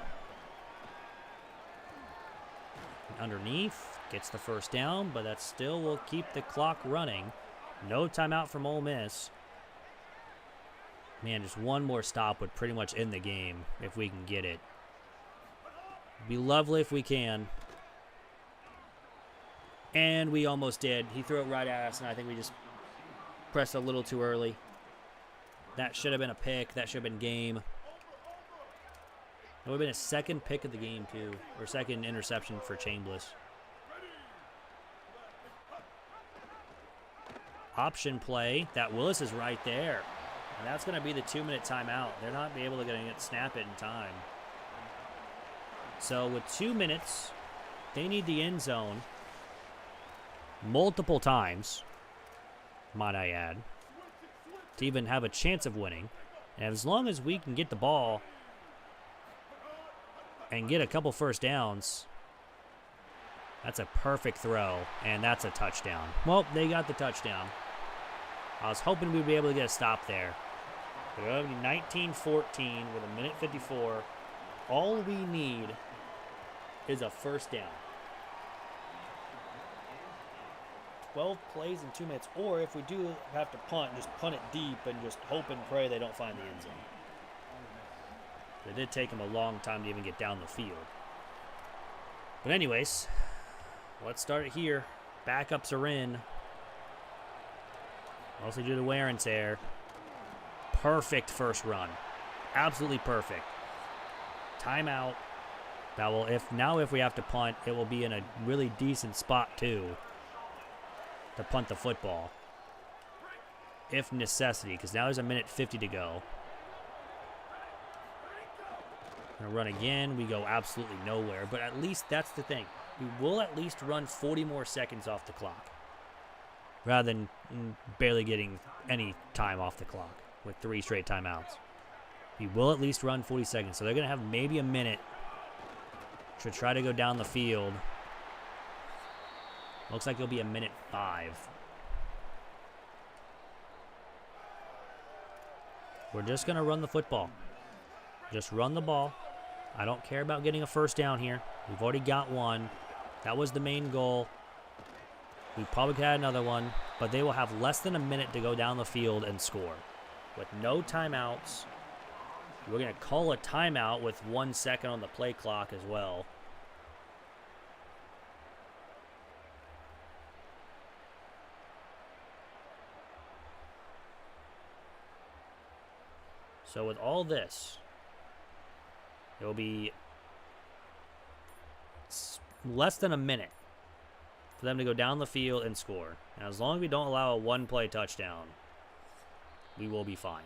Speaker 1: Underneath. Gets the first down. But that still will keep the clock running. No timeout from Ole Miss. Man, just one more stop would pretty much end the game if we can get it. It'd be lovely if we can. And we almost did. He threw it right at us, and I think we just pressed a little too early. That should have been a pick. That should have been game. It would have been a second pick of the game, too. Or second interception for Chambliss. Option play. That Willis is right there. And that's going to be the 2-minute timeout. They're not be able to snap it in time. So with 2 minutes, they need the end zone multiple times, might I add, to even have a chance of winning. And as long as we can get the ball and get a couple first downs, that's a perfect throw, and that's a touchdown. Well, they got the touchdown. I was hoping we'd be able to get a stop there. But it'll be 19-14 with 1:54. All we need is a first down. 12 plays in 2 minutes. Or if we do have to punt, just punt it deep and just hope and pray they don't find the end zone. It did take them a long time to even get down the field. But anyways, let's start it here. Backups are in. Mostly due to wear and tear. Perfect first run. Absolutely perfect. Timeout. That will, if we have to punt, it will be in a really decent spot too to punt the football. If necessity, because now there's 1:50 to go. Gonna run again. We go absolutely nowhere, but at least that's the thing. We will at least run 40 more seconds off the clock, rather than barely getting any time off the clock with 3 straight timeouts. We will at least run 40 seconds. So they're going to have maybe a minute to try to go down the field. Looks like it'll be 1:05. We're just going to run the football. Just run the ball. I don't care about getting a first down here. We've already got one. That was the main goal. We probably could have another one, but they will have less than a minute to go down the field and score. With no timeouts. We're going to call a timeout with 1 second on the play clock as well. So with all this, it will be less than a minute for them to go down the field and score. And as long as we don't allow a 1-play touchdown, we will be fine.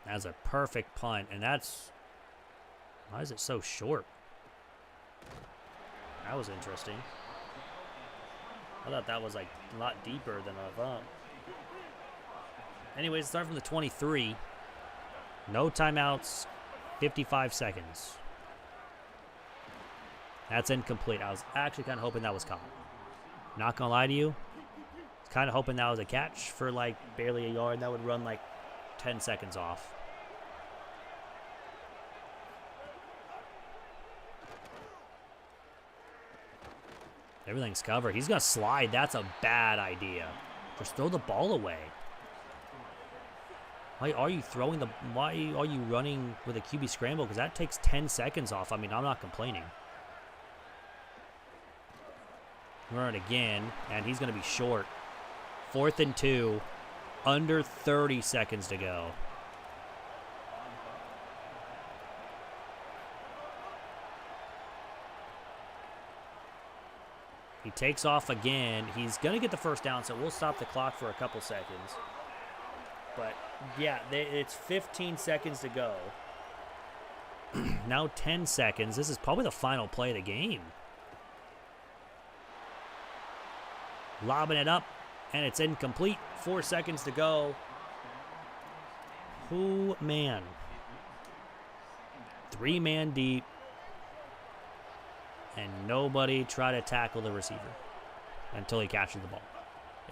Speaker 1: That's a perfect punt, and that's... Why is it so short? That was interesting. I thought that was like a lot deeper than I thought. Anyways, start from the 23. No timeouts, 55 seconds. That's incomplete. I was actually kind of hoping that was caught. Not gonna lie to you. Kind of hoping that was a catch for like barely a yard. That would run like 10 seconds off. Everything's covered. He's going to slide. That's a bad idea. Just throw the ball away. Why are you throwing the... Why are you running with a QB scramble? Because that takes 10 seconds off. I mean, I'm not complaining. Run it again, and he's going to be short. 4th and 2. Under 30 seconds to go. He takes off again. He's going to get the first down, so we'll stop the clock for a couple seconds. But, yeah, it's 15 seconds to go. Now 10 seconds. This is probably the final play of the game. Lobbing it up, and it's incomplete. 4 seconds to go. Oh, man. 3-man deep. And nobody try to tackle the receiver until he catches the ball,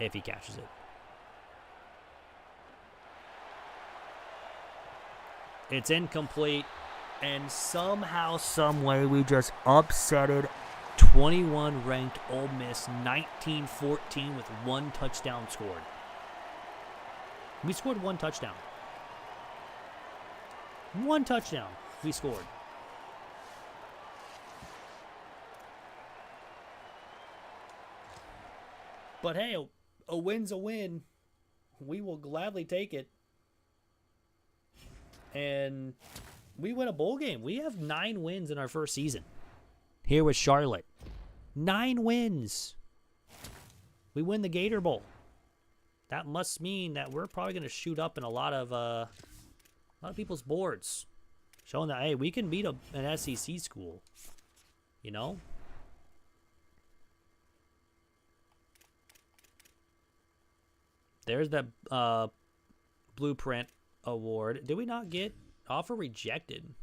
Speaker 1: if he catches it. It's incomplete, and somehow, someway, we just upsetted 21-ranked Ole Miss 19-14 with 1 touchdown scored. We scored 1 touchdown. 1 touchdown we scored. But hey, a win's a win. We will gladly take it. And we win a bowl game. We have 9 wins in our first season. Here with Charlotte. 9 wins. We win the Gator Bowl. That must mean that we're probably going to shoot up in a lot of people's boards. Showing that, hey, we can beat an SEC school. You know? There's that Blueprint Award. Did we not get offer rejected?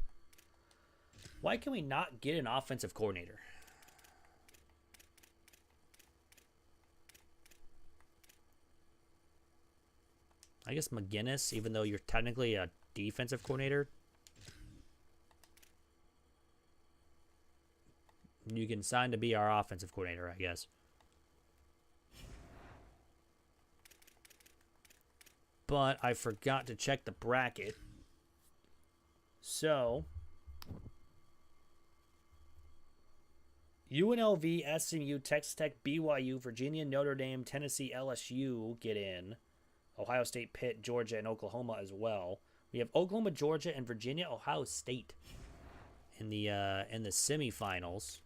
Speaker 1: Why can we not get an offensive coordinator? I guess McGinnis, even though you're technically a defensive coordinator, you can sign to be our offensive coordinator, I guess. But I forgot to check the bracket. So, UNLV, SMU, Texas Tech, BYU, Virginia, Notre Dame, Tennessee, LSU get in. Ohio State, Pitt, Georgia, and Oklahoma as well. We have Oklahoma, Georgia, and Virginia, Ohio State in the semifinals.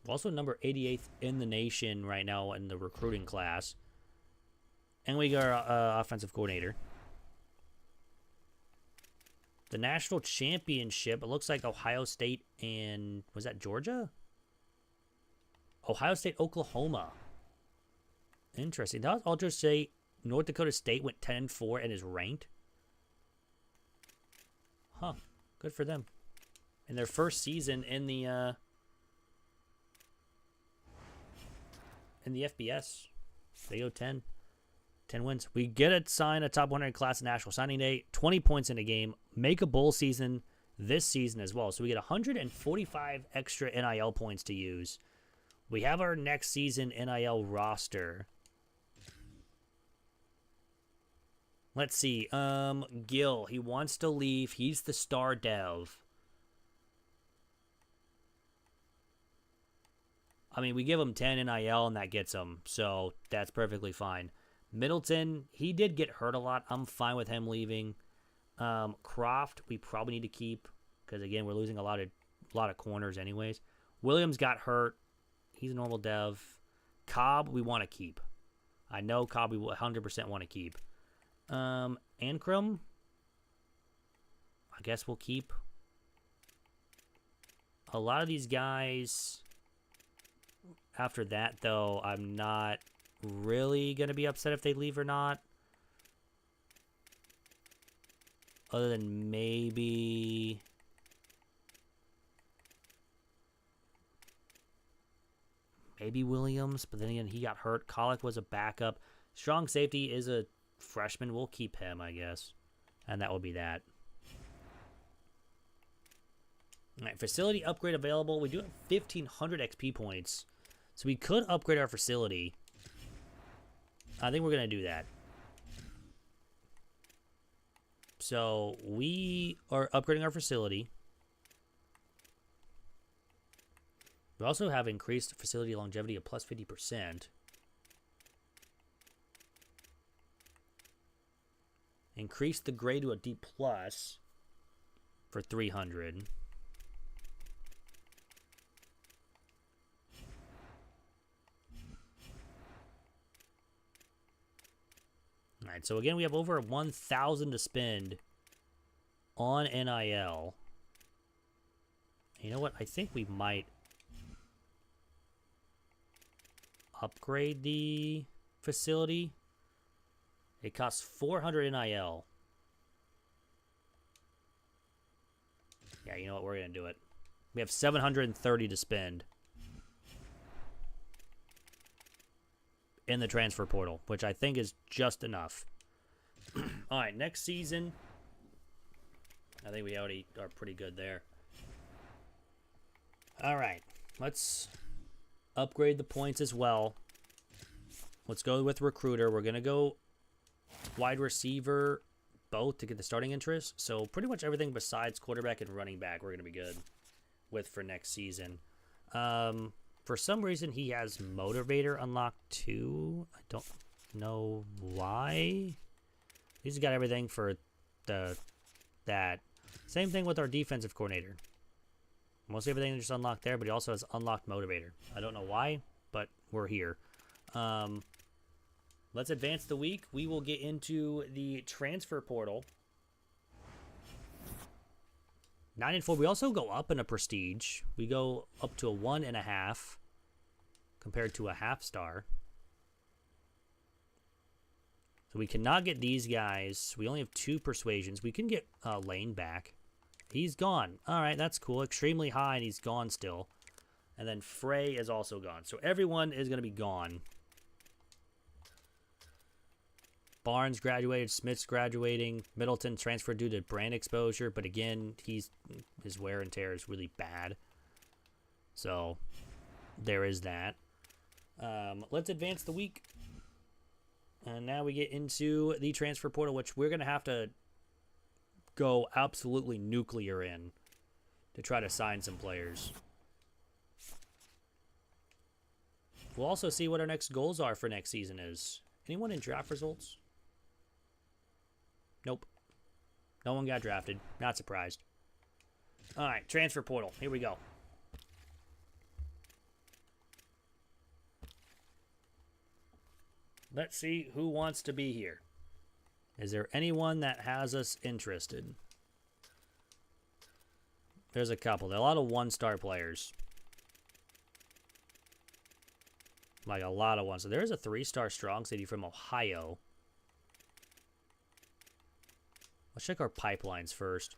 Speaker 1: We're also number 88th in the nation right now in the recruiting class. And we got our offensive coordinator. The national championship, it looks like Ohio State and, was that Georgia? Ohio State, Oklahoma. Interesting. I'll just say North Dakota State went 10-4 and is ranked. Huh. Good for them. In their first season in the FBS. They go 10 wins. We get to sign a top 100 class at National Signing Day, 20 points in a game, make a bowl season this season as well. So we get 145 extra NIL points to use. We have our next season NIL roster. Let's see. Gil, he wants to leave. He's the star dev. I mean, we give him 10 NIL and that gets him, so that's perfectly fine. Middleton, he did get hurt a lot. I'm fine with him leaving. Croft, we probably need to keep because again, we're losing a lot of corners anyways. Williams got hurt. He's a normal dev. Cobb, we want to keep. I know Cobb we 100% want to keep. Ankrum, I guess we'll keep. A lot of these guys. After that, though, I'm not really going to be upset if they leave or not. Other than maybe... Williams, but then again, he got hurt. Colic was a backup. Strong safety is a freshman. We'll keep him, I guess. And that will be that. All right, facility upgrade available. We do have 1,500 XP points. So we could upgrade our facility. I think we're going to do that. So we are upgrading our facility. We also have increased facility longevity of plus 50%. Increase the grade to a D plus for 300. All right, so again, we have over 1,000 to spend on NIL. You know what? I think we might upgrade the facility. It costs 400 NIL. Yeah, you know what? We're going to do it. We have 730 to spend in the transfer portal, which I think is just enough. All right, next season. I think we already are pretty good there. All right, let's upgrade the points as well. Let's go with recruiter. We're going to go wide receiver both to get the starting interest. So pretty much everything besides quarterback and running back we're going to be good with for next season. For some reason, he has Motivator unlocked too. I don't know why. He's got everything for that. Same thing with our defensive coordinator. Most everything is just unlocked there, but he also has unlocked Motivator. I don't know why, but we're here. Let's advance the week. We will get into the transfer portal. 9 and 4. We also go up in a prestige. We go up to a 1.5 compared to a half star. So we cannot get these guys. We only have 2 persuasions. We can get Lane back. He's gone. All right, that's cool. Extremely high, and he's gone still. And then Frey is also gone. So everyone is going to be gone. Barnes graduated, Smith's graduating, Middleton transferred due to brand exposure, but again, his wear and tear is really bad. So there is that. Let's advance the week. And now we get into the transfer portal, which we're going to have to go absolutely nuclear in to try to sign some players. We'll also see what our next goals are for next season is. Anyone in draft results? Nope. No one got drafted. Not surprised. All right, transfer portal. Here we go. Let's see who wants to be here. Is there anyone that has us interested? There's a couple. There are a lot of one-star players. Like a lot of ones. So there's a 3-star strong city from Ohio. Let's check our pipelines first.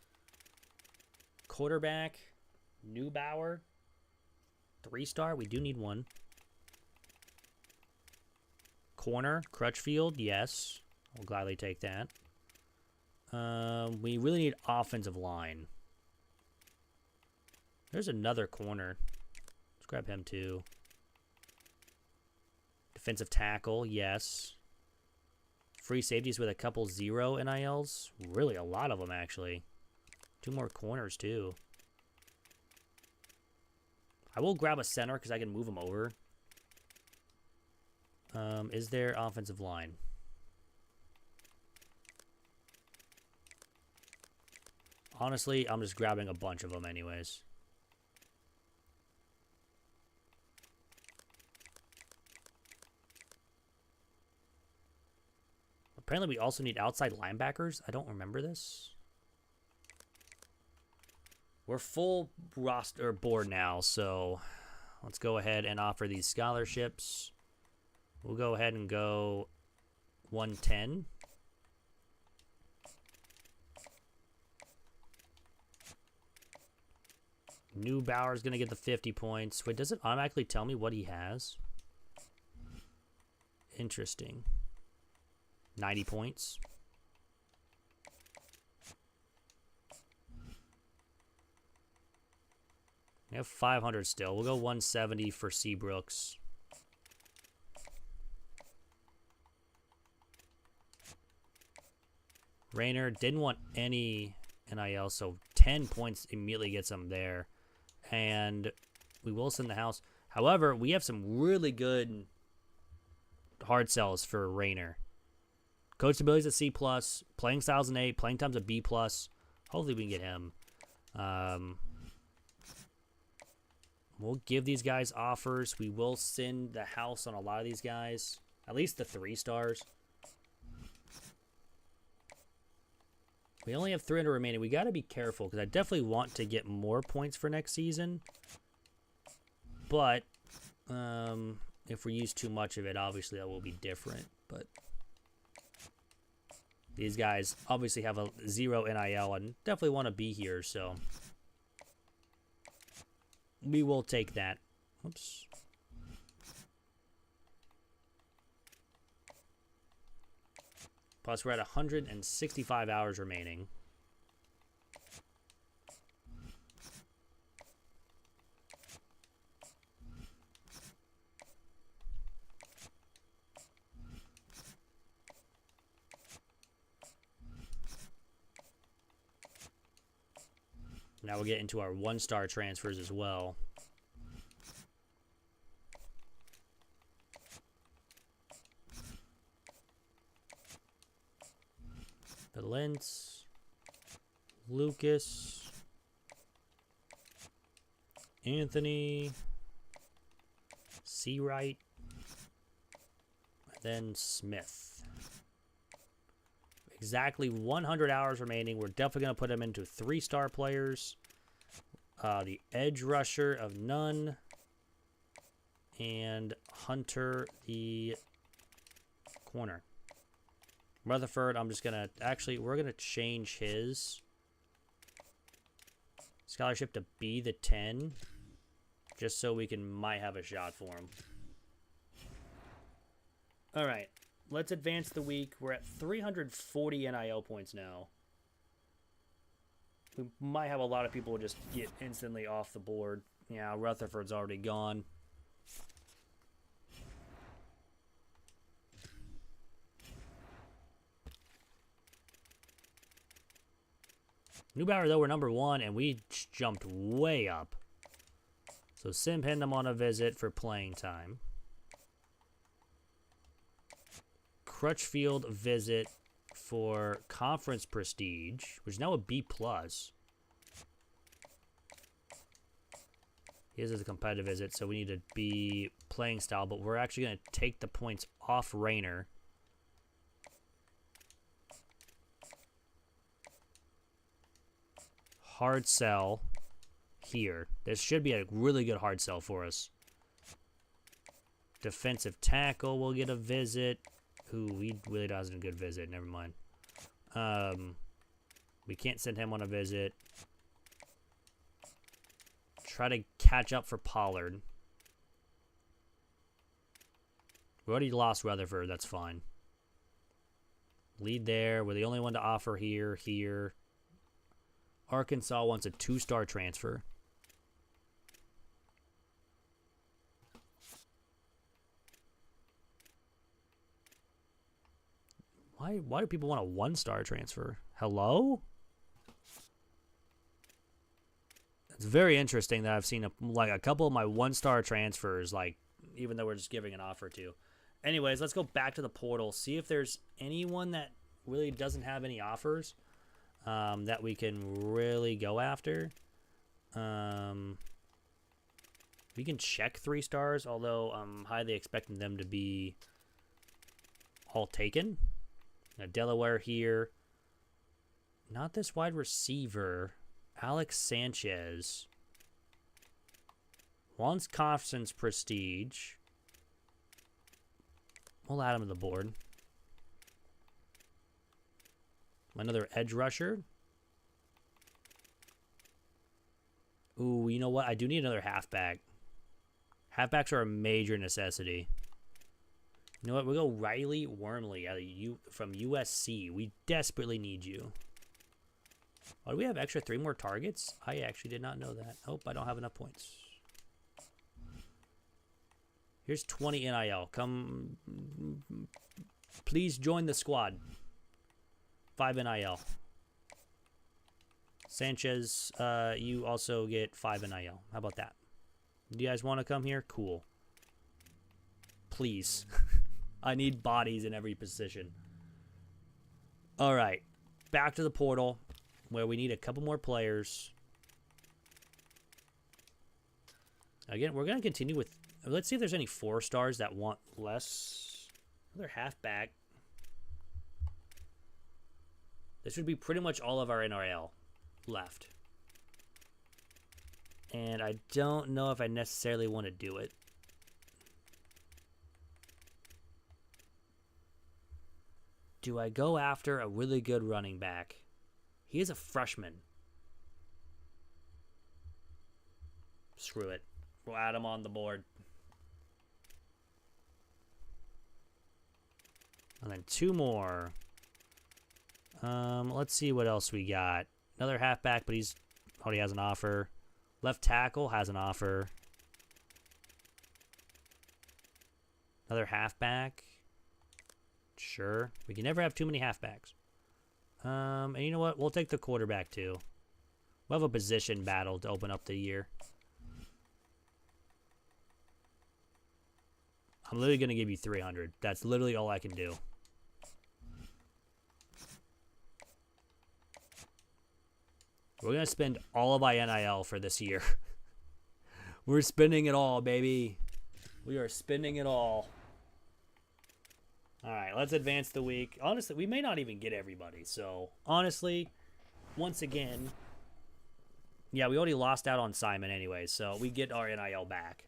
Speaker 1: Quarterback, Neubauer, 3-star. We do need one. Corner, Crutchfield, yes. I'll gladly take that. We really need offensive line. There's another corner. Let's grab him too. Defensive tackle, yes. Free safeties with a couple 0 NILs. Really a lot of them, actually. 2 more corners, too. I will grab a center because I can move him over. Is there offensive line? Honestly, I'm just grabbing a bunch of them anyways. Apparently, we also need outside linebackers. I don't remember this. We're full roster board now, so let's go ahead and offer these scholarships. We'll go ahead and go 110. Neubauer's going to get the 50 points. Wait, does it automatically tell me what he has? Interesting. 90 points. We have 500 still. We'll go 170 for Seabrooks. Rayner didn't want any NIL, so 10 points immediately gets him there. And we will send the house. However, we have some really good hard sells for Rayner. Coach abilities at C+, playing styles an A, playing times a B+. Hopefully we can get him. We'll give these guys offers. We will send the house on a lot of these guys. At least the 3 stars. We only have 300 remaining. We got to be careful because I definitely want to get more points for next season. But if we use too much of it, obviously that will be different. But these guys obviously have a 0 NIL and definitely want to be here, so we will take that. Oops. Plus, we're at 165 hours remaining. Now we'll get into our 1-star transfers as well. Valence, Lucas, Anthony, Seawright, and then Smith. Exactly 100 hours remaining. We're definitely going to put him into 3-star players. The edge rusher of none. And Hunter, the corner. Rutherford, I'm just going to... Actually, we're going to change his scholarship to be the 10. Just so we might have a shot for him. All right. Let's advance the week. We're at 340 NIL points now. We might have a lot of people just get instantly off the board. Yeah, Rutherford's already gone. Neubauer, though, we're number 1, and we jumped way up. So Sim pinned them on a visit for playing time. Crutchfield visit for conference prestige, which is now a B+. His is a competitive visit, so we need to be playing style, but we're actually going to take the points off Rayner. Hard sell here. This should be a really good hard sell for us. Defensive tackle will get a visit. Ooh, he really does a good visit. Never mind. We can't send him on a visit. Try to catch up for Pollard. We already lost Rutherford. That's fine. Lead there. We're the only one to offer here. Arkansas wants a 2-star transfer. Why do people want a 1-star transfer? Hello? It's very interesting that I've seen a couple of my 1-star transfers, like, even though we're just giving an offer to. Anyways, let's go back to the portal, see if there's anyone that really doesn't have any offers that we can really go after. We can check 3 stars, although I'm highly expecting them to be all taken. Now, Delaware here. Not this wide receiver. Alex Sanchez. Wants conference prestige. We'll add him to the board. Another edge rusher. Ooh, you know what? I do need another halfback. Halfbacks are a major necessity. You know what? We'll go Riley Wormley out of from USC. We desperately need you. Oh, do we have extra 3 more targets? I actually did not know that. Oh, I don't have enough points. Here's 20 NIL. Come, please join the squad. 5 NIL. Sanchez, you also get 5 NIL. How about that? Do you guys want to come here? Cool. Please. I need bodies in every position. All right. Back to the portal where we need a couple more players. Again, we're going to continue with... Let's see if there's any 4 stars that want less. Another halfback. This would be pretty much all of our NRL left. And I don't know if I necessarily want to do it. Do I go after a really good running back? He is a freshman. Screw it. We'll add him on the board. And then 2 more. Let's see what else we got. Another halfback, but he already has an offer. Left tackle has an offer. Another halfback. Sure. We can never have too many halfbacks. And you know what? We'll take the quarterback too. We'll have a position battle to open up the year. I'm literally going to give you 300. That's literally all I can do. We're going to spend all of my NIL for this year. We're spending it all, baby. We are spending it all. All right, let's advance the week. Honestly, we may not even get everybody. So, honestly, once again, yeah, we already lost out on Simon anyway. So, we get our NIL back.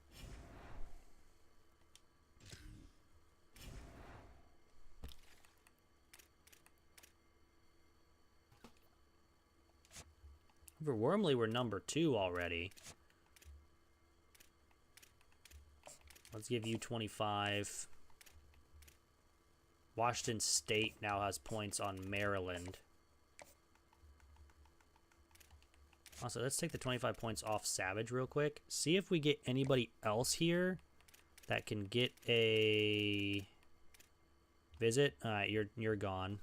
Speaker 1: For Wormley, we're number 2 already. Let's give you 25. Washington State now has points on Maryland. Also, let's take the 25 points off Savage real quick. See if we get anybody else here that can get a visit. All right, you're gone.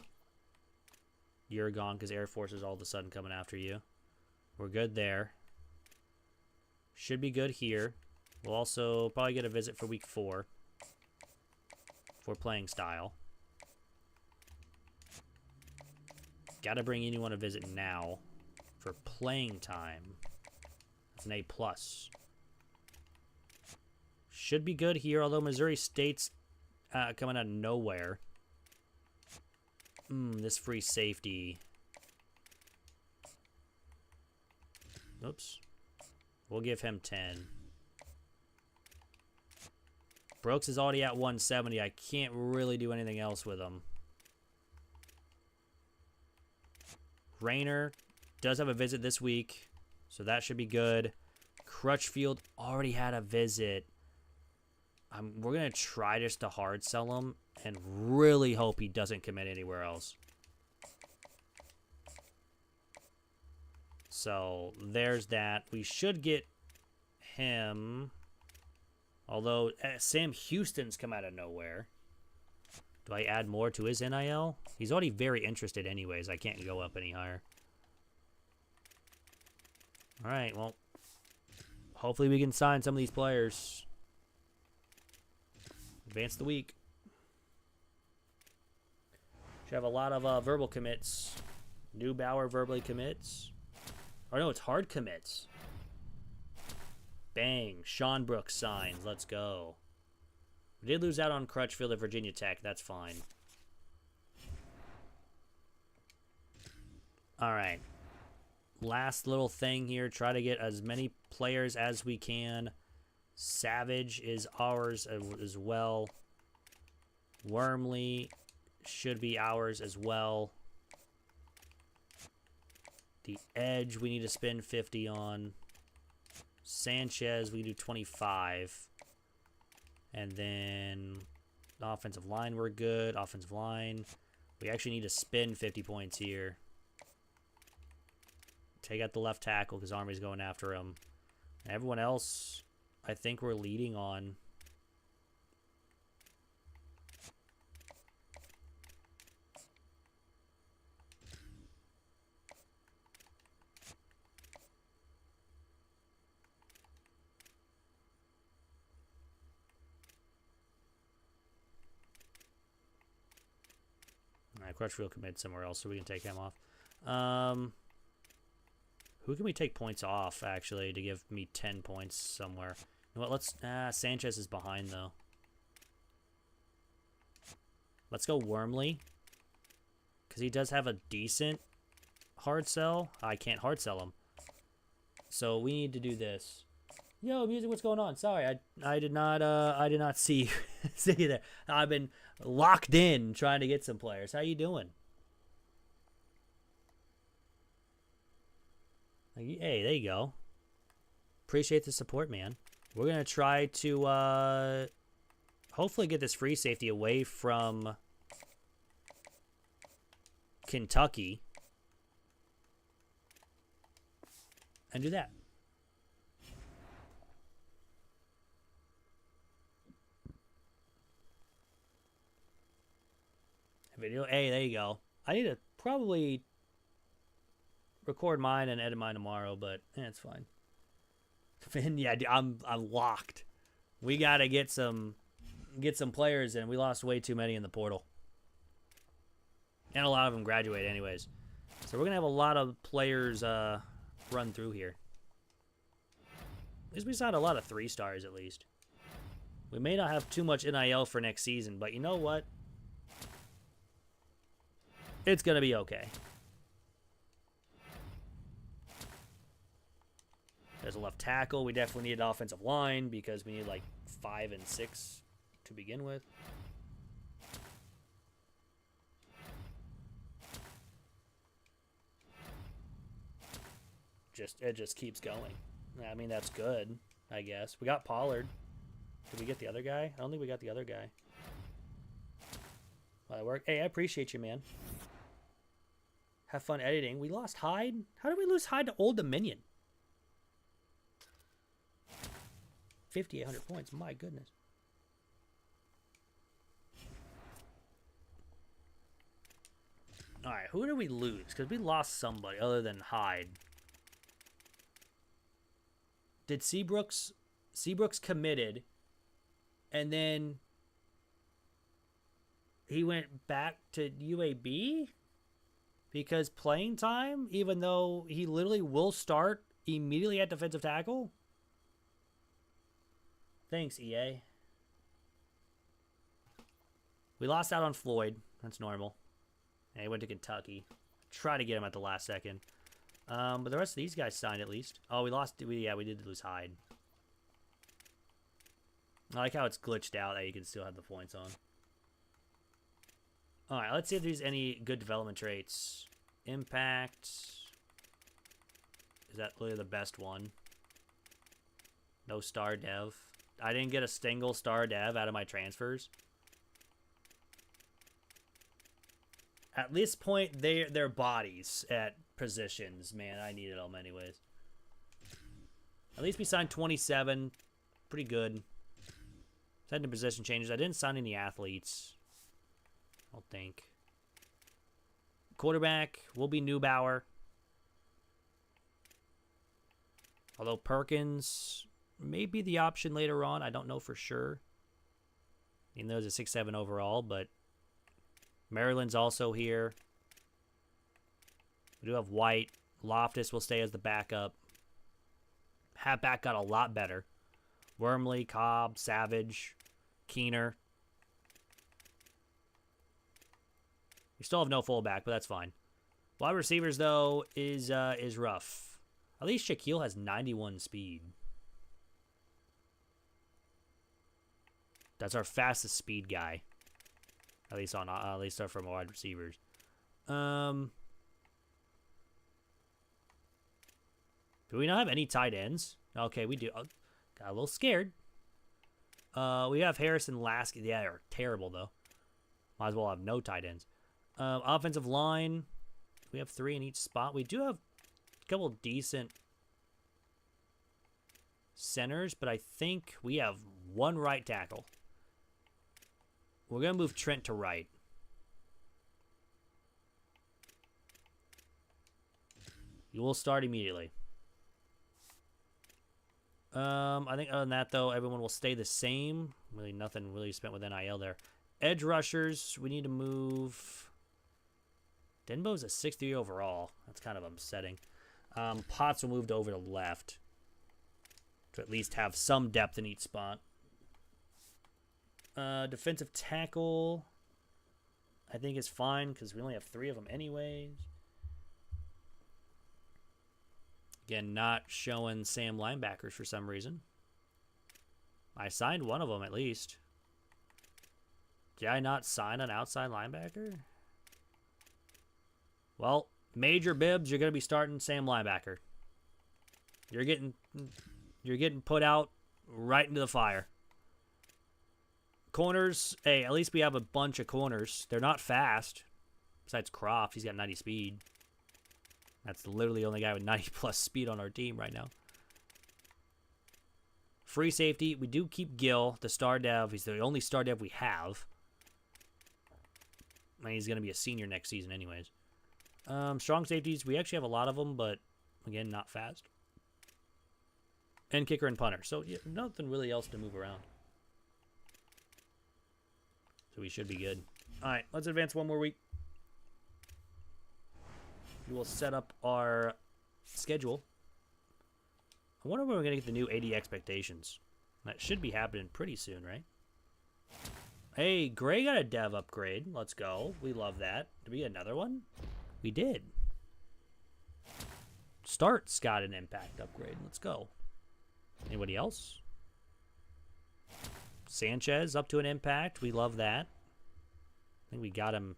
Speaker 1: You're gone because Air Force is all of a sudden coming after you. We're good there. Should be good here. We'll also probably get a visit for week 4 for playing style. Got to bring anyone a visit now for playing time. It's an A+. Should be good here, although Missouri State's coming out of nowhere. This free safety. Oops. We'll give him 10. Brooks is already at 170. I can't really do anything else with him. Rayner does have a visit this week, so that should be good. Crutchfield already had a visit. We're going to try just to hard sell him and really hope he doesn't commit anywhere else. So there's that. We should get him. Although Sam Houston's come out of nowhere. Do I add more to his NIL? He's already very interested anyways. I can't go up any higher. All right, well, hopefully we can sign some of these players. Advance the week. Should have a lot of verbal commits. Neubauer verbally commits. Or no, it's hard commits. Bang. Sean Brooks signs. Let's go. We did lose out on Crutchfield at Virginia Tech. That's fine. All right. Last little thing here. Try to get as many players as we can. Savage is ours as well. Wormley should be ours as well. The edge we need to spend 50 on. Sanchez we do 25. And then the offensive line we're good. Offensive line. We actually need to spend 50 points here. Take out the left tackle because Army's going after him. Everyone else, I think we're leading on. Alright, Crutchfield committed somewhere else, so we can take him off. Who can we take points off, actually, to give me 10 points somewhere? You know what, let's... Sanchez is behind, though. Let's go Wormley. Because he does have a decent hard sell. I can't hard sell him. So we need to do this. Yo, music, what's going on? Sorry, I did not see see you there. I've been locked in trying to get some players. How you doing? Hey, there you go. Appreciate the support, man. We're gonna try to hopefully get this free safety away from Kentucky and do that. Video. Hey, there you go. I need to probably record mine and edit mine tomorrow, but it's fine. Finn, yeah, I'm locked. We gotta get some players in. We lost way too many in the portal, and a lot of them graduate anyways. So we're gonna have a lot of players run through here. At least we signed a lot of 3-stars. At least we may not have too much NIL for next season, but you know what? It's going to be okay. There's a left tackle. We definitely need an offensive line because we need like 5 and 6 to begin with. It just keeps going. I mean, that's good, I guess. We got Pollard. Did we get the other guy? I don't think we got the other guy. Well, that worked. Hey, I appreciate you, man. Have fun editing. We lost Hyde. How did we lose Hyde to Old Dominion? 5,800 points. My goodness. All right, who did we lose? Because we lost somebody other than Hyde. Did Seabrooks committed, and then he went back to UAB? Because playing time, even though he literally will start immediately at defensive tackle? Thanks, EA. We lost out on Floyd. That's normal. And he went to Kentucky. Try to get him at the last second. But the rest of these guys signed at least. Oh, we lost. We did lose Hyde. I like how it's glitched out that you can still have the points on. All right, let's see if there's any good development traits. Impact. Is that literally the best one? No star dev. I didn't get a single star dev out of my transfers. At this point, their bodies at positions. Man, I needed them anyways. At least we signed 27. Pretty good. Signed in position changes. I didn't sign any athletes. I don't think. Quarterback will be Neubauer. Although Perkins may be the option later on. I don't know for sure. Even though it's a 6-7 overall, but Maryland's also here. We do have White. Loftus will stay as the backup. Halfback got a lot better. Wormley, Cobb, Savage, Keener. We still have no fullback, but that's fine. Wide receivers, though, is rough. At least Shaquille has 91 speed. That's our fastest speed guy. At least from wide receivers. Do we not have any tight ends? Okay, we do. Got a little scared. We have Harrison Lasky. Yeah, they're terrible, though. Might as well have no tight ends. Offensive line. We have 3 in each spot. We do have couple decent centers, but I think we have one right tackle. We're going to move Trent to right. You will start immediately. I think other than that, though, everyone will stay the same. Really, nothing really spent with NIL there. Edge rushers, we need to move. Denbo's a 63 overall. That's kind of upsetting. Potts will move to over to left to at least have some depth in each spot. Defensive tackle, I think is fine because we only have 3 of them anyways. Again, not showing Sam linebackers for some reason. I signed one of them at least. Did I not sign an outside linebacker? Well, Major Bibbs, you're going to be starting Sam linebacker. You're getting put out right into the fire. Corners, hey, at least we have a bunch of corners. They're not fast. Besides Croft, he's got 90 speed. That's literally the only guy with 90-plus speed on our team right now. Free safety, we do keep Gill, the star dev. He's the only star dev we have. I mean, he's going to be a senior next season anyways. Strong safeties, we actually have a lot of them, but, again, not fast. And kicker and punter. So, yeah, nothing really else to move around. So we should be good. All right, let's advance one more week. We will set up our schedule. I wonder when we're going to get the new AD expectations. That should be happening pretty soon, right? Hey, Gray got a dev upgrade. Let's go. We love that. Did we get another one? We did. Start's got an impact upgrade. Let's go. Anybody else? Sanchez up to an impact. We love that. I think we got him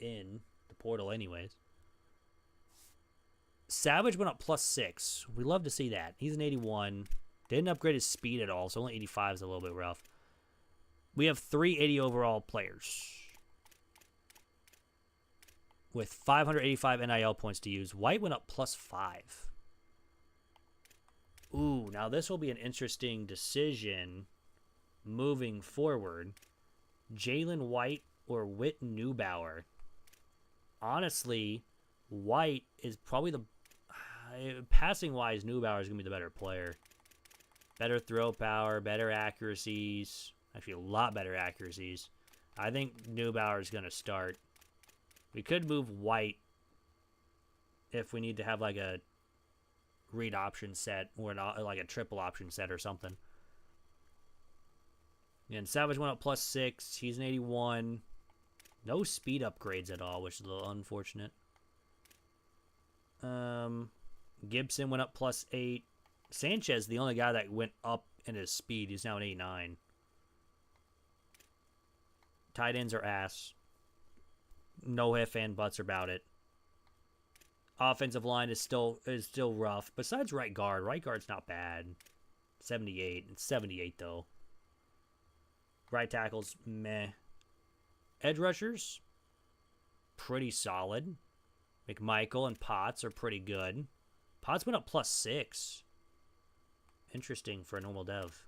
Speaker 1: in the portal anyways. Savage went up +6. We love to see that. He's an 81. Didn't upgrade his speed at all, so only 85 is a little bit rough. We have 3 80 overall players with 585 NIL points to use. White went up +5. Ooh, now this will be an interesting decision moving forward. Jalen White or Whit Neubauer. Honestly, White is probably the... passing-wise, Neubauer is going to be the better player. Better throw power, better accuracies. Actually, a lot better accuracies. I think Neubauer is going to start. We could move White if we need to have like a read option set or like a triple option set or something. And Savage went up +6. He's an 81. No speed upgrades at all, which is a little unfortunate. Gibson went up +8. Sanchez, the only guy that went up in his speed, he's now an 89. Tight ends are ass. No ifs and buts about it. Offensive line is still rough. Besides right guard's not bad. 78. It's 78 though. Right tackles, meh. Edge rushers, pretty solid. McMichael and Potts are pretty good. Potts went up +6. Interesting for a normal dev.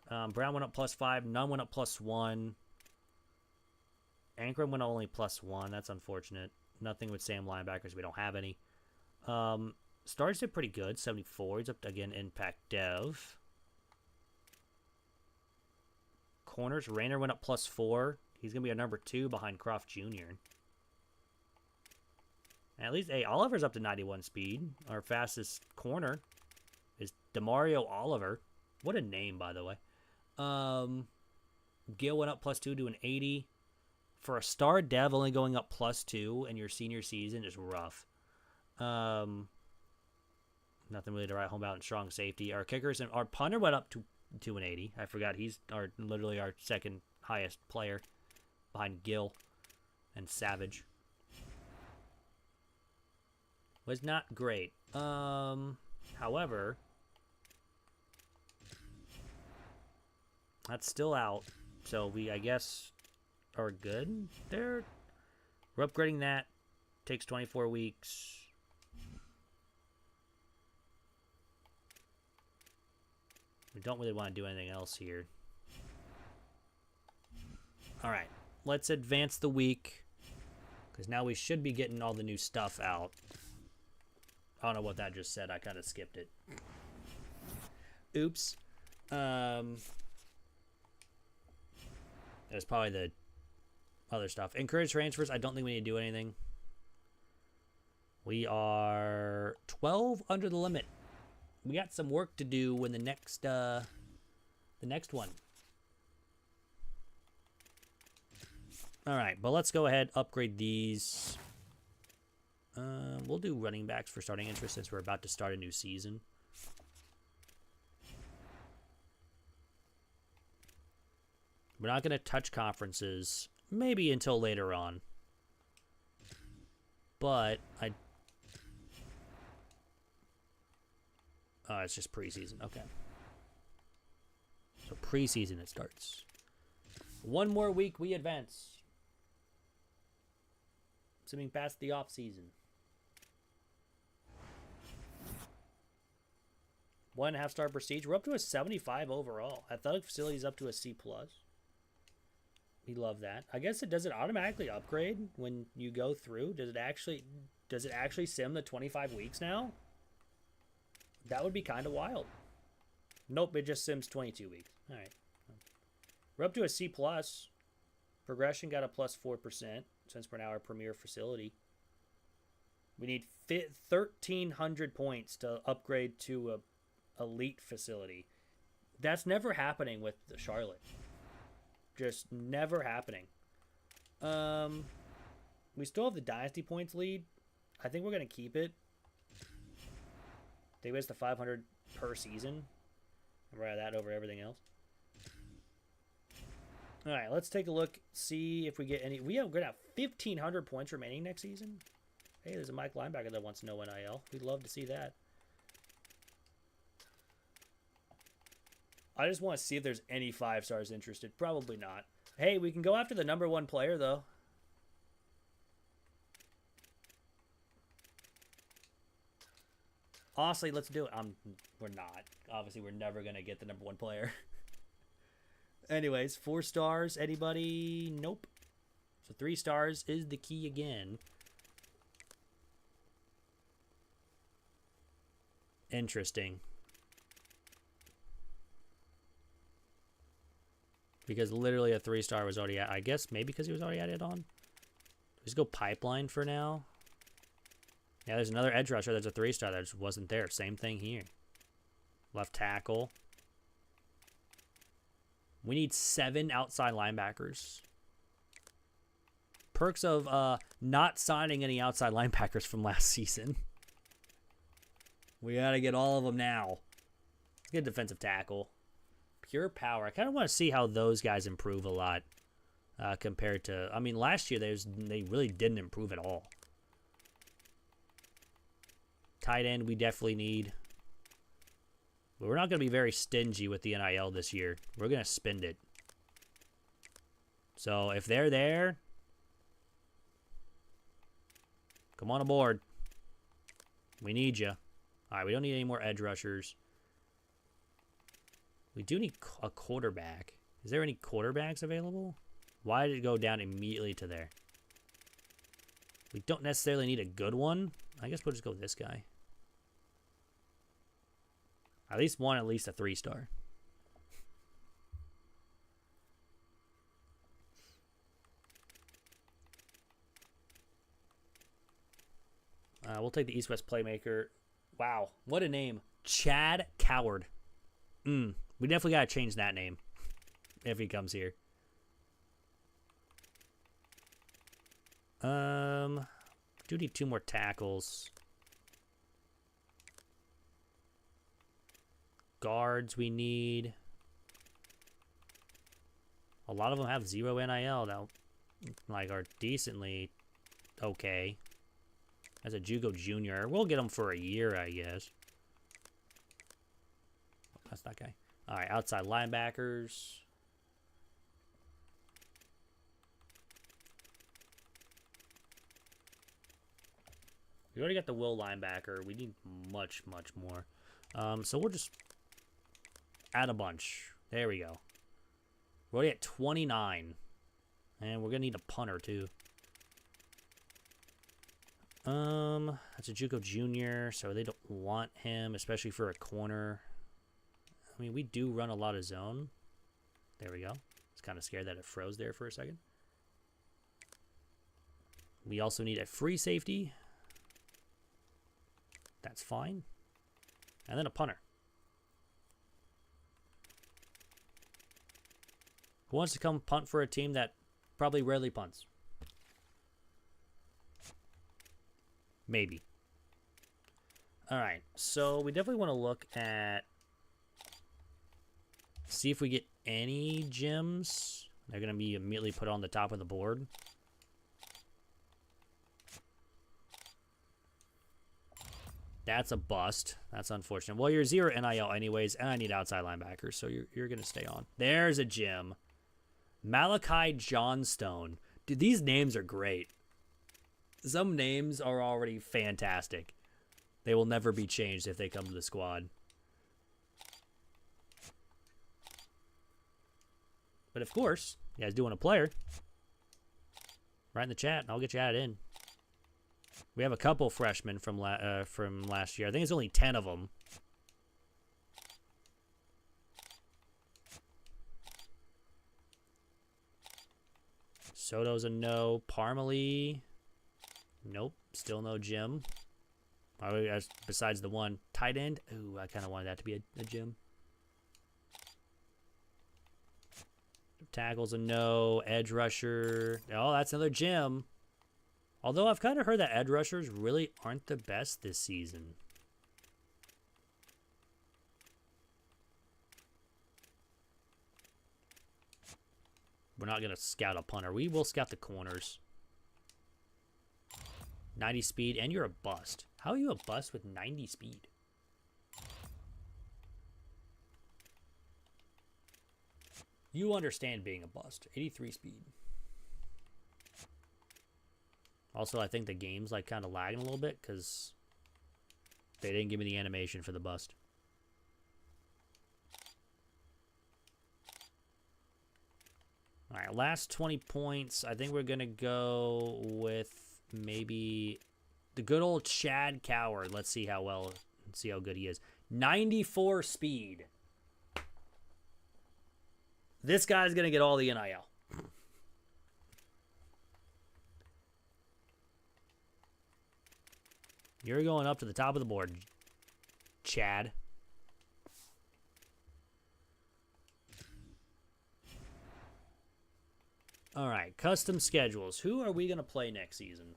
Speaker 1: Brown went up +5. Nunn went up +1. Ankrum went only +1. That's unfortunate. Nothing with Sam linebackers. We don't have any. Stars did pretty good. 74. He's up to, again, impact dev. Corners. Rayner went up +4. He's going to be a number 2 behind Croft Jr. At least, hey, Oliver's up to 91 speed. Our fastest corner is Demario Oliver. What a name, by the way. Gil went up +2 to an 80. For a star dev, only going up +2 in your senior season is rough. Nothing really to write home about in strong safety. Our kickers and our punter went up to an 80. I forgot he's literally our second highest player behind Gil and Savage. Was not great. However, that's still out. So we, I guess, are good there. We're upgrading that. Takes 24 weeks. We don't really want to do anything else here. All right, let's advance the week, because now we should be getting all the new stuff out. I don't know what that just said. I kind of skipped it. Oops. It was probably the other stuff. Encourage transfers. I don't think we need to do anything. We are 12 under the limit. We got some work to do when the next one. All right, but let's go ahead, upgrade these. We'll do running backs for starting interest since we're about to start a new season. We're not going to touch conferences, maybe until later on. But oh, it's just preseason. Okay. So preseason it starts. One more week, we advance. Assuming past the off season. 1.5 star prestige. We're up to a 75 overall. Athletic facilities up to a C+. We love that. I guess does it automatically upgrade when you go through? Does it actually sim the 25 weeks now? That would be kind of wild. Nope, it just sims 22 weeks. All right. We're up to a C+. Progression got a +4% since we're now our premier facility. We need 1,300 points to upgrade to a elite facility. That's never happening with the Charlotte. Just never happening. We still have the Dynasty points lead. I think we're going to keep it. They waste the 500 per season. I'd rather that over everything else. All right, let's take a look, see if we get any. We're going to have 1,500 points remaining next season. Hey, there's a Mike linebacker that wants no NIL. We'd love to see that. I just want to see if there's any 5 stars interested. Probably not. Hey, we can go after the #1 player, though. Honestly, let's do it. We're not. Obviously, we're never going to get the #1 player. Anyways, 4 stars. Anybody? Nope. So 3 stars is the key again. Interesting. Because literally a 3-star was already I guess maybe because he was already added on. Let's go pipeline for now. Yeah, there's another edge rusher that's a 3-star that just wasn't there. Same thing here. Left tackle. We need 7 outside linebackers. Perks of not signing any outside linebackers from last season. We got to get all of them now. Let's get a defensive tackle. Pure power. I kind of want to see how those guys improve a lot compared to... I mean, last year they really didn't improve at all. Tight end we definitely need. But we're not going to be very stingy with the NIL this year. We're going to spend it. So if they're there, come on aboard. We need you. All right, we don't need any more edge rushers. We do need a quarterback. Is there any quarterbacks available? Why did it go down immediately to there? We don't necessarily need a good one. I guess we'll just go with this guy. At least a 3-star. We'll take the East-West Playmaker. Wow, what a name. Chad Coward. We definitely got to change that name if he comes here. Do need 2 more tackles. Guards we need. A lot of them have 0 NIL that like are decently okay. As a Jugo Jr. We'll get him for a year, I guess. That's that guy. All right, outside linebackers. We already got the Will linebacker. We need much, much more. So we'll just Add a bunch. There we go. We're already at 29. And we're going to need a punter, too. That's a JUCO junior, so they don't want him, especially for a corner. I mean, we do run a lot of zone. There we go. I was kind of scared that it froze there for a second. We also need a free safety. That's fine. And then a punter. Who wants to come punt for a team that probably rarely punts? Maybe. All right, so we definitely want to look at, see if we get any gyms. They're going to be immediately put on the top of the board. That's a bust. That's unfortunate. Well, you're 0 NIL anyways, and I need outside linebackers, so you're going to stay on. There's a gym. Malachi Johnstone. Dude, these names are great. Some names are already fantastic. They will never be changed if they come to the squad. But of course, you guys do want a player. Write in the chat, and I'll get you added in. We have a couple freshmen from last year. I think it's only 10 of them. Soto's a no. Parmalee. Nope. Still no gym. Besides the one. Tight end. Ooh, I kind of wanted that to be a gym. Tackle's a no. Edge rusher. Oh, that's another gym. Although I've kind of heard that edge rushers really aren't the best this season. We're not going to scout a punter. We will scout the corners. 90 speed, and you're a bust. How are you a bust with 90 speed? You understand being a bust. 83 speed. Also, I think the game's like kind of lagging a little bit because they didn't give me the animation for the bust. All right, last 20 points. I think we're going to go with maybe the good old Chad Coward. Let's see how good he is. 94 speed. This guy's going to get all the NIL. You're going up to the top of the board, Chad. All right, custom schedules. Who are we going to play next season?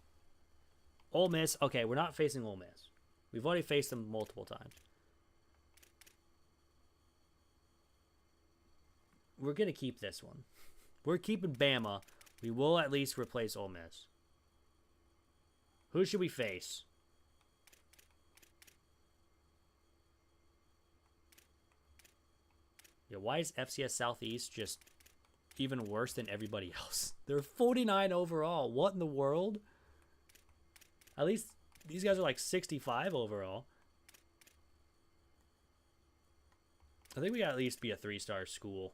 Speaker 1: Ole Miss. Okay, we're not facing Ole Miss. We've already faced them multiple times. We're going to keep this one. We're keeping Bama. We will at least replace Ole Miss. Who should we face? Yeah, why is FCS Southeast just even worse than everybody else? They're 49 overall. What in the world? At least these guys are like 65 overall. I think we gotta at least be a 3-star school.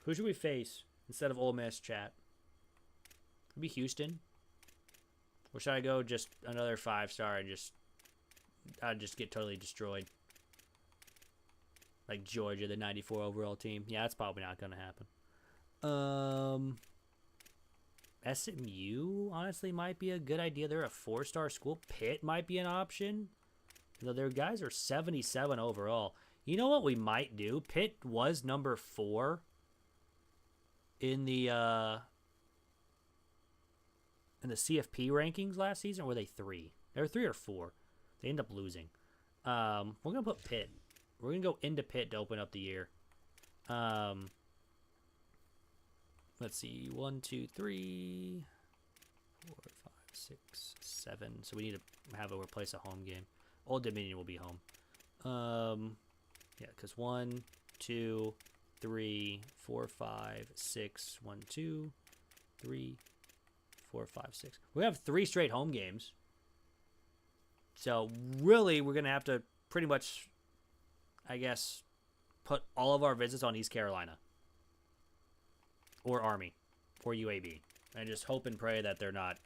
Speaker 1: Who should we face instead of Ole Miss, chat? Could be Houston. Or should I go just another 5-star and I'd just get totally destroyed? Like Georgia, the 94 overall team. Yeah, that's probably not going to happen. SMU, honestly, might be a good idea. They're a 4-star school. Pitt might be an option. Though their guys are 77 overall. You know what we might do? Pitt was number 4 in the CFP rankings last season. Or were they 3? They were 3 or 4. They end up losing. We're going to put Pitt. We're going to go into Pitt to open up the year. Let's see. 1, 2, 3, 4, 5, 6, 7. So we need to have a replace a home game. Old Dominion will be home. Yeah, because 1, 2, 3, 4, 5, 6. 1, 2, 3, 4, 5, 6. We have 3 straight home games. So really, we're going to have to pretty much, I guess, put all of our visits on East Carolina. Or Army. Or UAB. And just hope and pray that they're not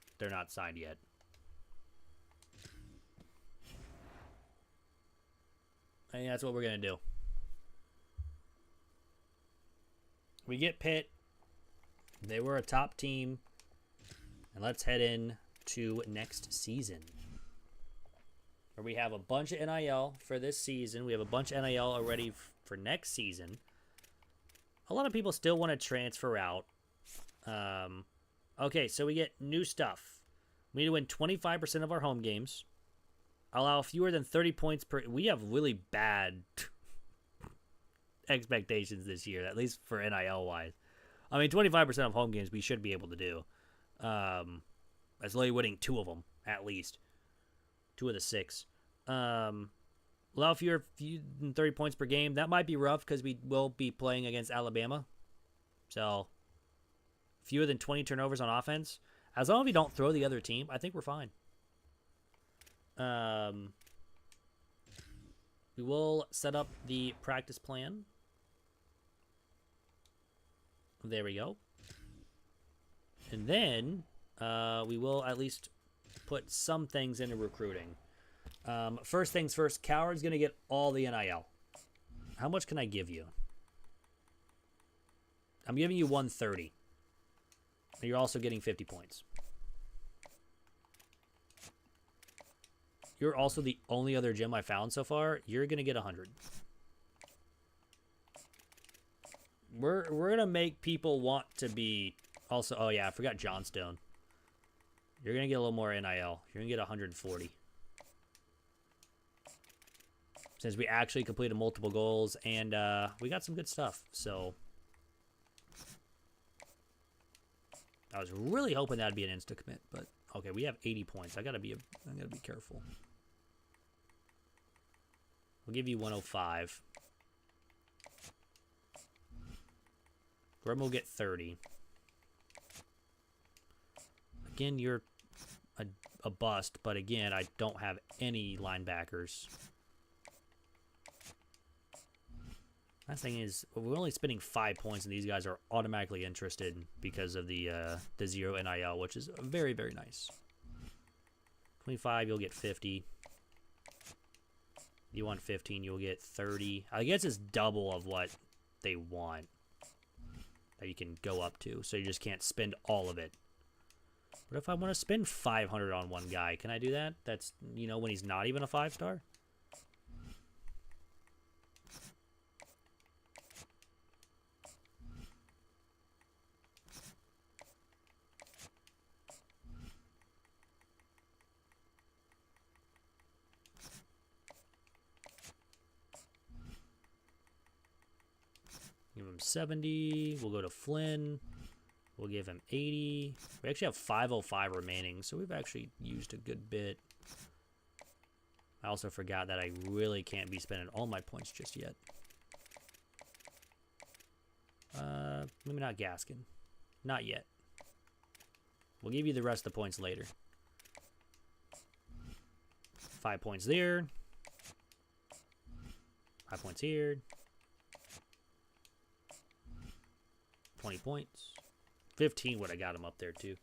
Speaker 1: signed yet. I think that's what we're going to do. We get Pitt. They were a top team. And let's head in to next season. Where we have a bunch of NIL for this season. We have a bunch of NIL already for next season. A lot of people still want to transfer out. Okay, so we get new stuff. We need to win 25% of our home games. Allow fewer than 30 points per... We have really bad expectations this year, at least for NIL-wise. I mean, 25% of home games we should be able to do. That's literally winning 2 of them, at least. 2 of the 6. Allow fewer than 30 points per game. That might be rough because we will be playing against Alabama. So, fewer than 20 turnovers on offense. As long as we don't throw the other team, I think we're fine. We will set up the practice plan. There we go. And then we will at least put some things into recruiting. First things first, Coward's going to get all the NIL. How much can I give you? I'm giving you 130. And you're also getting 50 points. You're also the only other gym I found so far. You're going to get 100. We're going to make people want to be... Also, oh yeah, I forgot Johnstone. You're going to get a little more NIL. You're going to get 140. Since we actually completed multiple goals, and we got some good stuff, so... I was really hoping that'd be an insta commit, but okay, we have 80 points. I gotta be careful. We'll give you 105. Grim will get 30. Again, you're a bust, but again, I don't have any linebackers. Last thing is, we're only spending 5 points, and these guys are automatically interested because of the 0 NIL, which is very, very nice. 25, you'll get 50. You want 15, you'll get 30. I guess it's double of what they want that you can go up to, so you just can't spend all of it. But if I want to spend 500 on one guy, can I do that? That's, you know, when he's not even a 5-star? Give him 70. We'll go to Flynn. We'll give him 80. We actually have 505 remaining, so we've actually used a good bit. I also forgot that I really can't be spending all my points just yet. Maybe not Gaskin. Not yet. We'll give you the rest of the points later. 5 points there. 5 points here. 20 points. 15 would have got him up there too.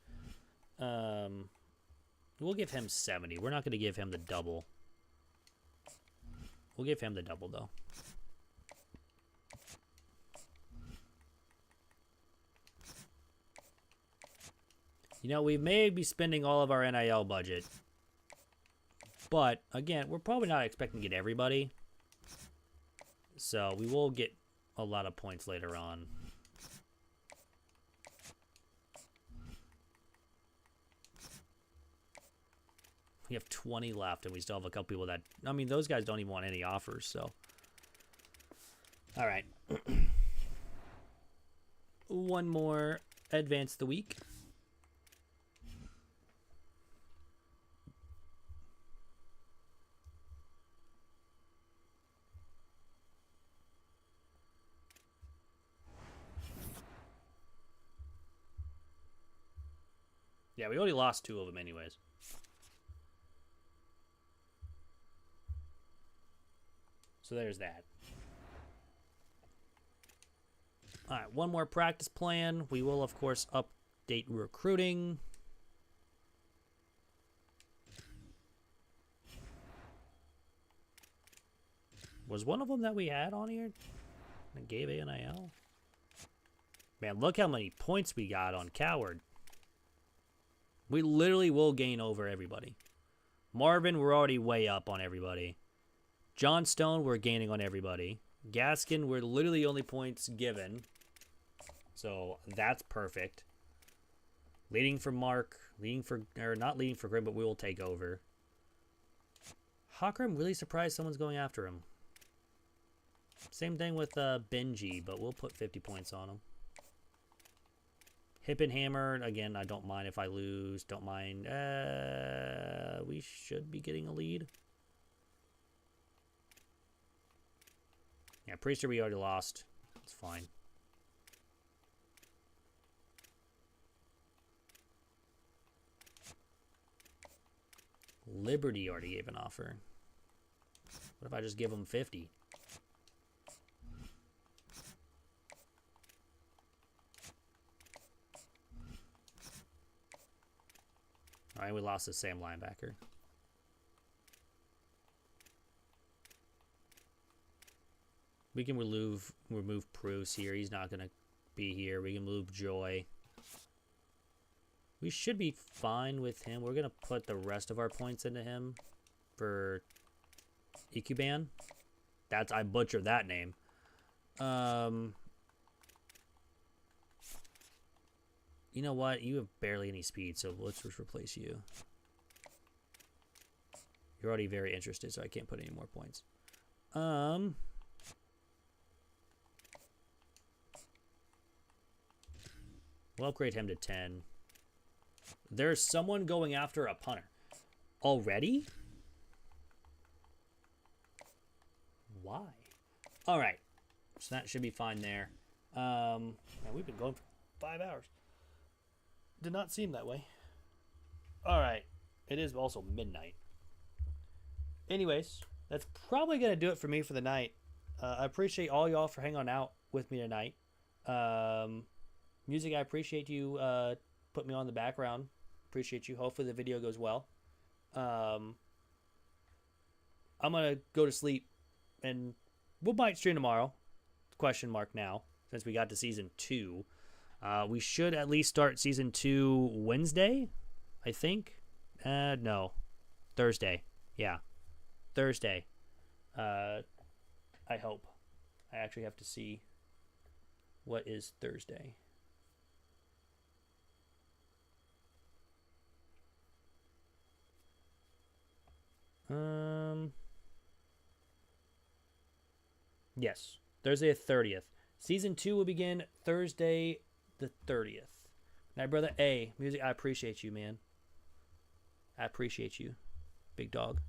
Speaker 1: We'll give him 70. We're not going to give him the double. We'll give him the double though. You know, we may be spending all of our NIL budget. But, again, we're probably not expecting to get everybody. So, we will get a lot of points later on. We have 20 left, and we still have a couple people that... I mean, those guys don't even want any offers, so... All right. One more advance the week. Yeah, we already lost 2 of them anyways. So there's that. All right, one more practice plan. We will, of course, update recruiting. Was one of them that we had on here that gave a NIL? Man, look how many points we got on Coward. We literally will gain over everybody. Marvin, we're already way up on everybody. John Stone, we're gaining on everybody. Gaskin, we're literally only points given. So that's perfect. Leading for Mark. Not leading for Grim, but we will take over. Hawker, I'm really surprised someone's going after him. Same thing with Benji, but we'll put 50 points on him. Hip and Hammer, again, I don't mind if I lose. Don't mind. We should be getting a lead. Yeah, pretty sure we already lost. It's fine. Liberty already gave an offer. What if I just give them 50? All right, we lost the Sam linebacker. We can remove Bruce here. He's not going to be here. We can move Joy. We should be fine with him. We're going to put the rest of our points into him for Ikuban. I butchered that name. You know what? You have barely any speed, so let's just replace you. You're already very interested, so I can't put any more points. We'll upgrade him to 10. There's someone going after a punter. Already? Why? All right. So that should be fine there. Man, we've been going for 5 hours. Did not seem that way. All right. It is also midnight. Anyways, that's probably going to do it for me for the night. I appreciate all y'all for hanging out with me tonight. Music, I appreciate you putting me on the background. Appreciate you. Hopefully the video goes well. I'm going to go to sleep, and we might stream tomorrow. Question mark now, since we got to Season 2. We should at least start Season 2 Wednesday, I think. No. Thursday. Yeah. Thursday. I hope. I actually have to see what is Thursday. Yes. Thursday the 30th. Season 2 will begin Thursday the 30th. Night, brother A. Music, I appreciate you, man. I appreciate you. Big dog.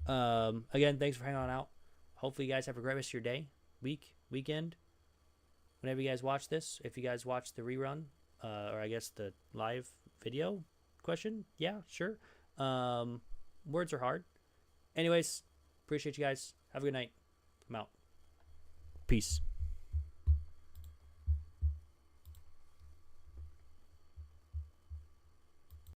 Speaker 1: Again, thanks for hanging on out. Hopefully you guys have a great rest of your day, weekend. Whenever you guys watch this, if you guys watch the rerun, or I guess the live video question, yeah, sure. Words are hard. Anyways, appreciate you guys. Have a good night. I'm out. Peace.